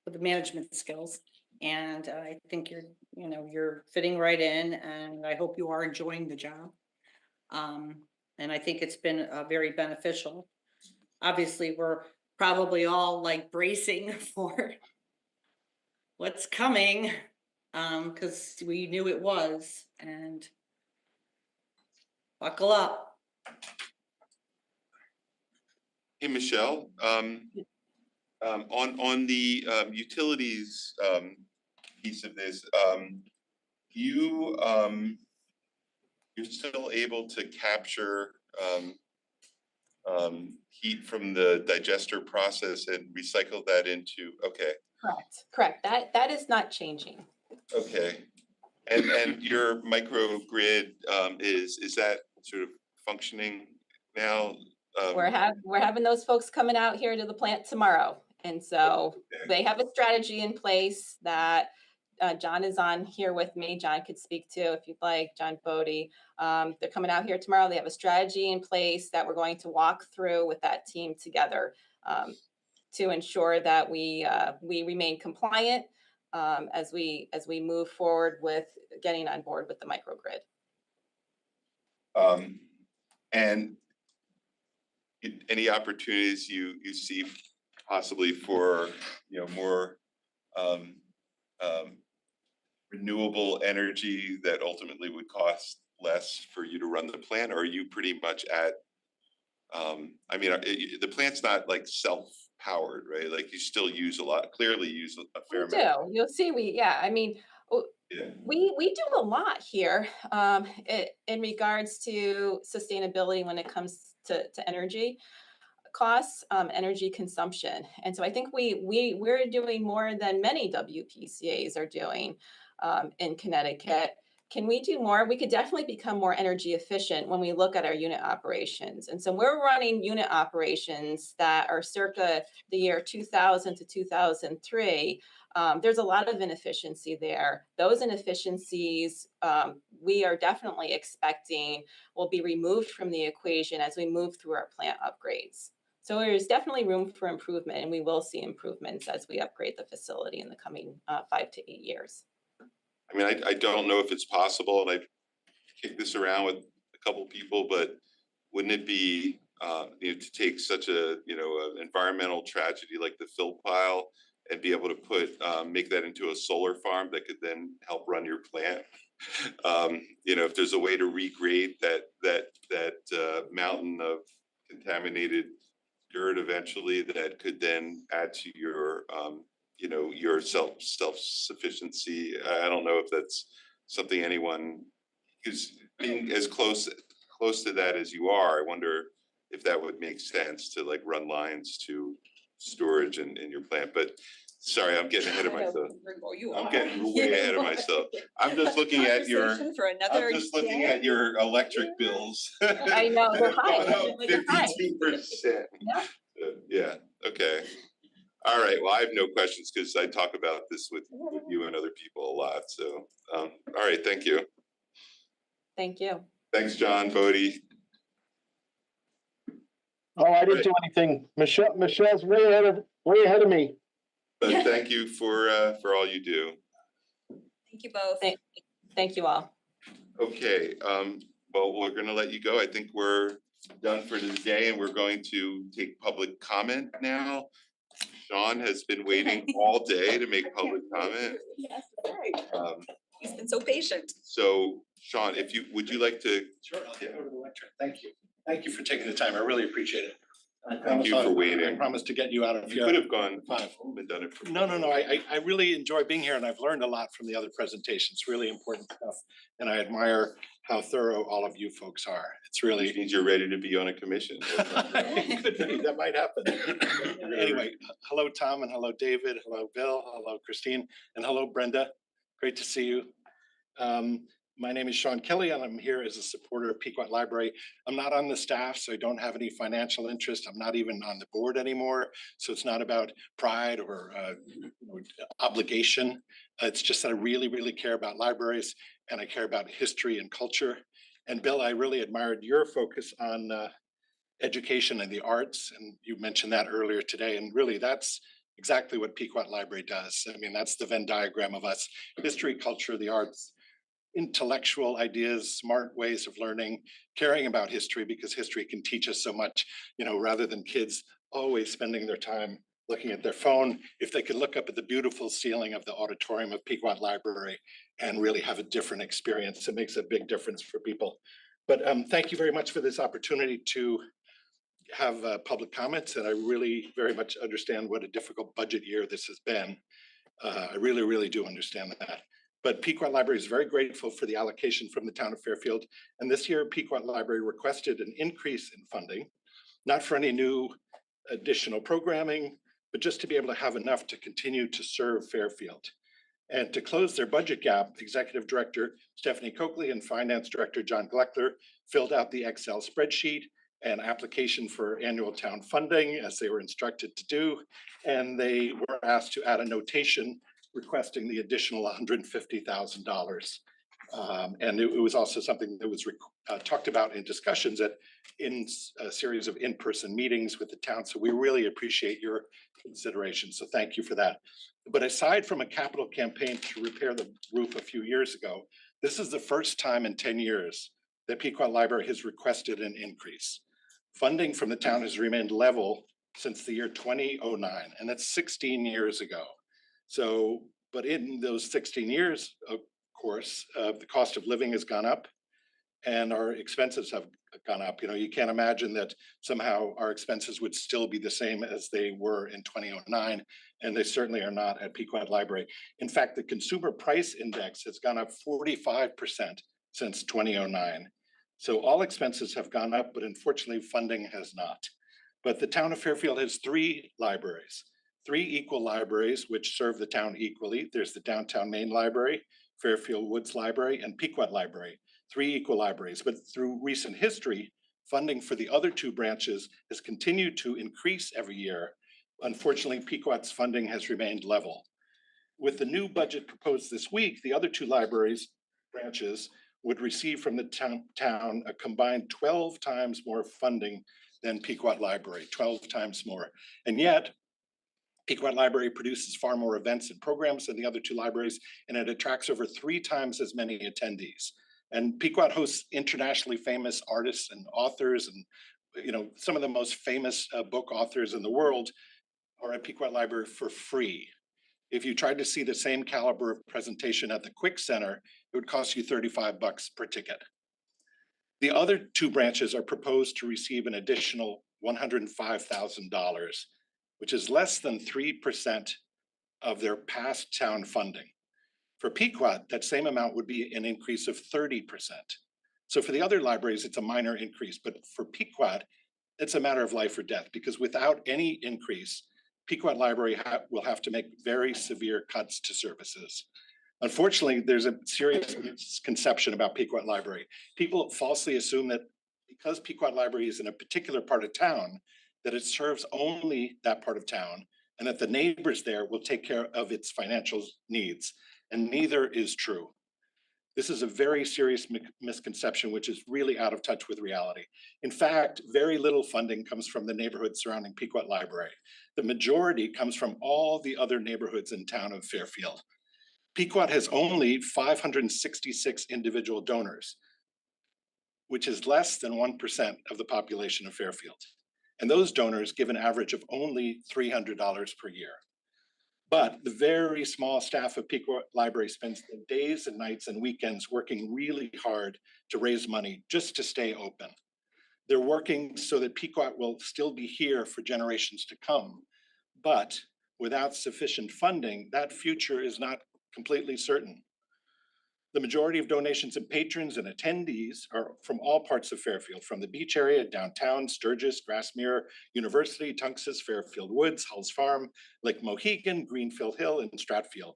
with the management skills. And I think you're fitting right in, and I hope you are enjoying the job. And I think it's been very beneficial. Obviously, we're probably all like bracing for what's coming, because we knew it was, and buckle up. Hey, Michelle, on the utilities piece of this, you're still able to capture heat from the digester process and recycle that into, okay. Correct. That is not changing. Okay. And your microgrid is that sort of functioning now? We're having those folks coming out here to the plant tomorrow. And so they have a strategy in place that John is on here with me. John could speak to if you'd like, John Bodie. They're coming out here tomorrow. They have a strategy in place that we're going to walk through with that team together to ensure that we remain compliant as we move forward with getting on board with the microgrid. And any opportunities you see possibly for more renewable energy that ultimately would cost less for you to run the plant, or are you pretty much at I mean, the plant's not like self powered, right? Like you still use clearly use a fair We amount. do. You'll see, yeah, I mean, Yeah. we do a lot here, in regards to sustainability when it comes to energy costs, energy consumption. And so I think we're doing more than many WPCAs are doing, in Connecticut. Can we do more? We could definitely become more energy efficient when we look at our unit operations. And so we're running unit operations that are circa the year 2000 to 2003. There's a lot of inefficiency there. Those inefficiencies, we are definitely expecting will be removed from the equation as we move through our plant upgrades. So there's definitely room for improvement, and we will see improvements as we upgrade the facility in the coming 5 to 8 years. I mean, I don't know if it's possible, and I've kicked this around with a couple people, but wouldn't it be, to take such a, an environmental tragedy like the fill pile and be able to make that into a solar farm that could then help run your plant? If there's a way to regrade that mountain of contaminated dirt eventually, that could then add to your your self-sufficiency. I don't know if that's something anyone, because being as close to that as you are, I wonder if that would make sense to like run lines to storage in your plant. But sorry, I'm getting ahead of myself. I'm getting way ahead of myself. I'm just looking at your electric bills. I know, they're high. 52%. Yeah, okay. All right, well, I have no questions because I talk about this with you and other people a lot. So, all right, thank you. Thank you. Thanks, John, Bodie. Oh, I didn't do anything. Michelle's way ahead of me. But thank you for all you do. Thank you both. Thank you all. Okay, well, we're gonna let you go. I think we're done for today, and we're going to take public comment now. Sean has been waiting all day to make public comment. Yes, that's right. He's been so patient. So, Sean, would you like to? Sure, I'll get over to the lectern. Thank you. Thank you for taking the time. I really appreciate it. Thank you for waiting. I promise to get you out of here. You could have gone home and done it. No. I really enjoy being here, and I've learned a lot from the other presentations. Really important stuff, and I admire how thorough all of you folks are. It's really Which means you're ready to be on a commission. Could be, that might happen. Anyway, hello Tom, and hello David, hello Bill, hello Christine, and hello Brenda. Great to see you. My name is Sean Kelly, and I'm here as a supporter of Pequot Library. I'm not on the staff, so I don't have any financial interest. I'm not even on the board anymore, so it's not about pride or obligation. It's just that I really, really care about libraries, and I care about history and culture. And Bill, I really admired your focus on education and the arts, and you mentioned that earlier today, and really that's exactly what Pequot Library does. I mean, that's the Venn diagram of us: history, culture, the arts, intellectual ideas, smart ways of learning, caring about history, because history can teach us so much, rather than kids always spending their time looking at their phone. If they could look up at the beautiful ceiling of the auditorium of Pequot Library and really have a different experience, it makes a big difference for people. But thank you very much for this opportunity to have public comments, and I really very much understand what a difficult budget year this has been. I really, really do understand that. But Pequot Library is very grateful for the allocation from the town of Fairfield. And this year, Pequot Library requested an increase in funding, not for any new additional programming, but just to be able to have enough to continue to serve Fairfield. And to close their budget gap, Executive Director Stephanie Coakley and Finance Director John Gleckler filled out the Excel spreadsheet and application for annual town funding, as they were instructed to do. And they were asked to add a notation requesting the additional $150,000. And it was also something that was talked about in discussions in a series of in-person meetings with the town. So we really appreciate your consideration. So thank you for that. But aside from a capital campaign to repair the roof a few years ago, this is the first time in 10 years that Pequot Library has requested an increase. Funding from the town has remained level since the year 2009, and that's 16 years ago. So, but in those 16 years, of course, the cost of living has gone up. and our expenses have gone up. You know, you can't imagine that somehow our expenses would still be the same as they were in 2009, and they certainly are not at Pequot Library. In fact, the consumer price index has gone up 45% since 2009. So all expenses have gone up, but unfortunately funding has not. But the town of Fairfield has 3 libraries, 3 equal libraries which serve the town equally. There's the Downtown Main Library, Fairfield Woods Library, and Pequot Library, 3 equal libraries. But through recent history, funding for the other 2 branches has continued to increase every year. Unfortunately, Pequot's funding has remained level. With the new budget proposed this week, the other 2 libraries branches would receive from the town a combined 12 times more funding than Pequot Library, 12 times more. And yet, Pequot Library produces far more events and programs than the other 2 libraries, and it attracts over 3 times as many attendees. And Pequot hosts internationally famous artists and authors, and you know, some of the most famous book authors in the world are at Pequot Library for free. If you tried to see the same caliber of presentation at the Quick Center, it would cost you $35 per ticket. The other 2 branches are proposed to receive an additional $105,000, which is less than 3% of their past town funding. For Pequot, that same amount would be an increase of 30%. So for the other libraries, it's a minor increase, but for Pequot, it's a matter of life or death, because without any increase, Pequot Library will have to make very severe cuts to services. Unfortunately, there's a serious misconception about Pequot Library. People falsely assume that because Pequot Library is in a particular part of town, that it serves only that part of town, and that the neighbors there will take care of its financial needs, and neither is true. This is a very serious misconception, which is really out of touch with reality. In fact, very little funding comes from the neighborhood surrounding Pequot Library. The majority comes from all the other neighborhoods in town of Fairfield. Pequot has only 566 individual donors, which is less than 1% of the population of Fairfield. And those donors give an average of only $300 per year. But the very small staff of Pequot Library spends the days and nights and weekends working really hard to raise money just to stay open. They're working so that Pequot will still be here for generations to come. But without sufficient funding, that future is not completely certain. The majority of donations and patrons and attendees are from all parts of Fairfield, from the beach area, downtown, Sturgis, Grassmere, University, Tunxus, Fairfield Woods, Hulls Farm, Lake Mohegan, Greenfield Hill, and Stratfield.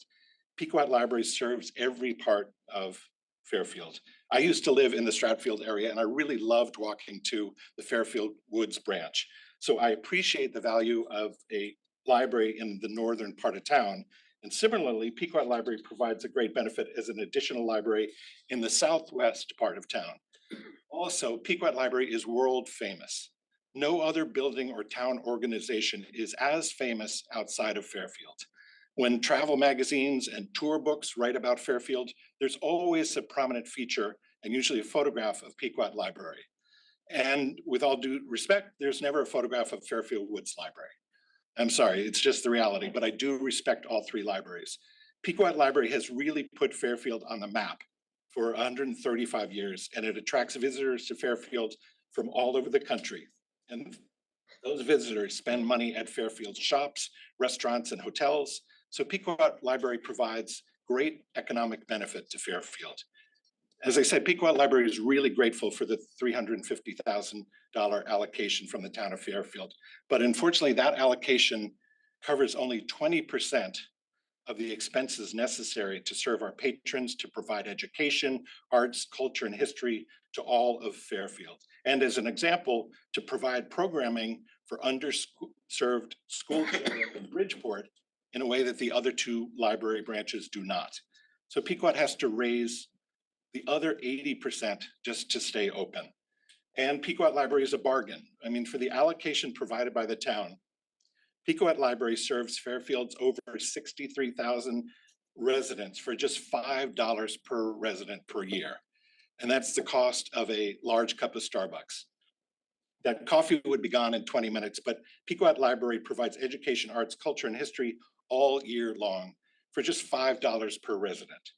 Pequot Library serves every part of Fairfield. I used to live in the Stratfield area, and I really loved walking to the Fairfield Woods branch. So I appreciate the value of a library in the northern part of town. And similarly, Pequot Library provides a great benefit as an additional library in the southwest part of town. Also, Pequot Library is world famous. No other building or town organization is as famous outside of Fairfield. When travel magazines and tour books write about Fairfield, there's always a prominent feature and usually a photograph of Pequot Library. And with all due respect, there's never a photograph of Fairfield Woods Library. I'm sorry, it's just the reality, but I do respect all 3 libraries. Pequot Library has really put Fairfield on the map for 135 years, and it attracts visitors to Fairfield from all over the country. And those visitors spend money at Fairfield shops, restaurants, and hotels. So Pequot Library provides great economic benefit to Fairfield. As I said, Pequot Library is really grateful for the $350,000 allocation from the town of Fairfield. But unfortunately, that allocation covers only 20% of the expenses necessary to serve our patrons, to provide education, arts, culture, and history to all of Fairfield. And as an example, to provide programming for underserved school children in Bridgeport in a way that the other 2 library branches do not. So Pequot has to raise the other 80% just to stay open. And Pequot Library is a bargain. I mean, for the allocation provided by the town, Pequot Library serves Fairfield's over 63,000 residents for just $5 per resident per year. And that's the cost of a large cup of Starbucks. That coffee would be gone in 20 minutes, but Pequot Library provides education, arts, culture, and history all year long for just $5 per resident.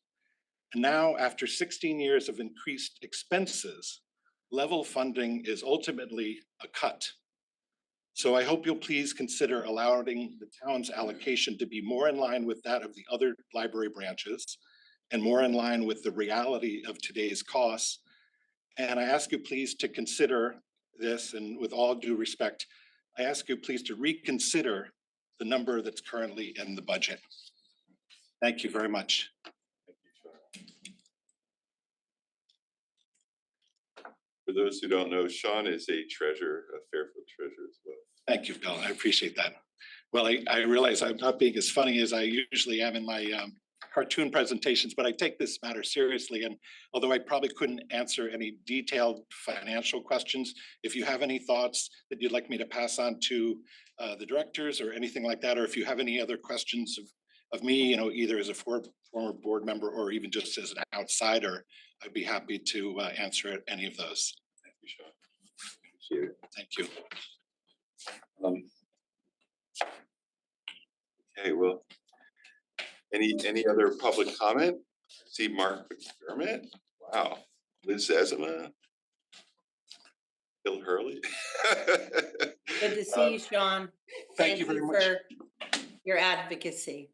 And now, after 16 years of increased expenses, level funding is ultimately a cut. So I hope you'll please consider allowing the town's allocation to be more in line with that of the other library branches and more in line with the reality of today's costs. And I ask you please to consider this, and with all due respect, I ask you please to reconsider the number that's currently in the budget. Thank you very much. Thank you, Sean. For those who don't know, Sean is a treasurer, a Fairfield treasurer as well. Thank you, Bill. I appreciate that. Well, I realize I'm not being as funny as I usually am in my cartoon presentations, but I take this matter seriously. And although I probably couldn't answer any detailed financial questions, if you have any thoughts that you'd like me to pass on to the directors or anything like that, or if you have any other questions of me, you know, either as a former board member or even just as an outsider, I'd be happy to answer any of those. Thank you, Sean. Appreciate it. Thank you. Okay, well, any other public comment? See Mark McDermott, wow, Liz Ezema, Bill Hurley. Good to see you, Sean. Thank you very much. For your advocacy.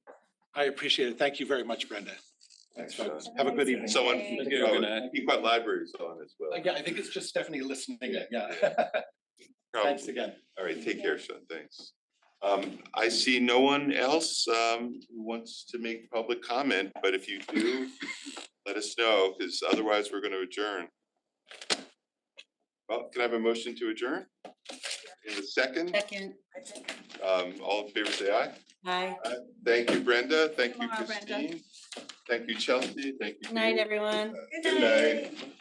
I appreciate it. Thank you very much, Brenda. Thanks, Sean. Have a good evening. Someone, Good night. Pequot Library is on as well. Yeah, I think it's just Stephanie listening in. Yeah. Thanks again. All right, take care, Sean, thanks. I see no one else who wants to make public comment, but if you do, let us know, because otherwise we're going to adjourn. Well, can I have a motion to adjourn? In a second? Second. All in favor, say aye. Aye. Thank you, Brenda. Thank you, Tomorrow, Brenda. Christine. Thank you, Chelsea. Thank you. Good night, Dave. everyone. Good night.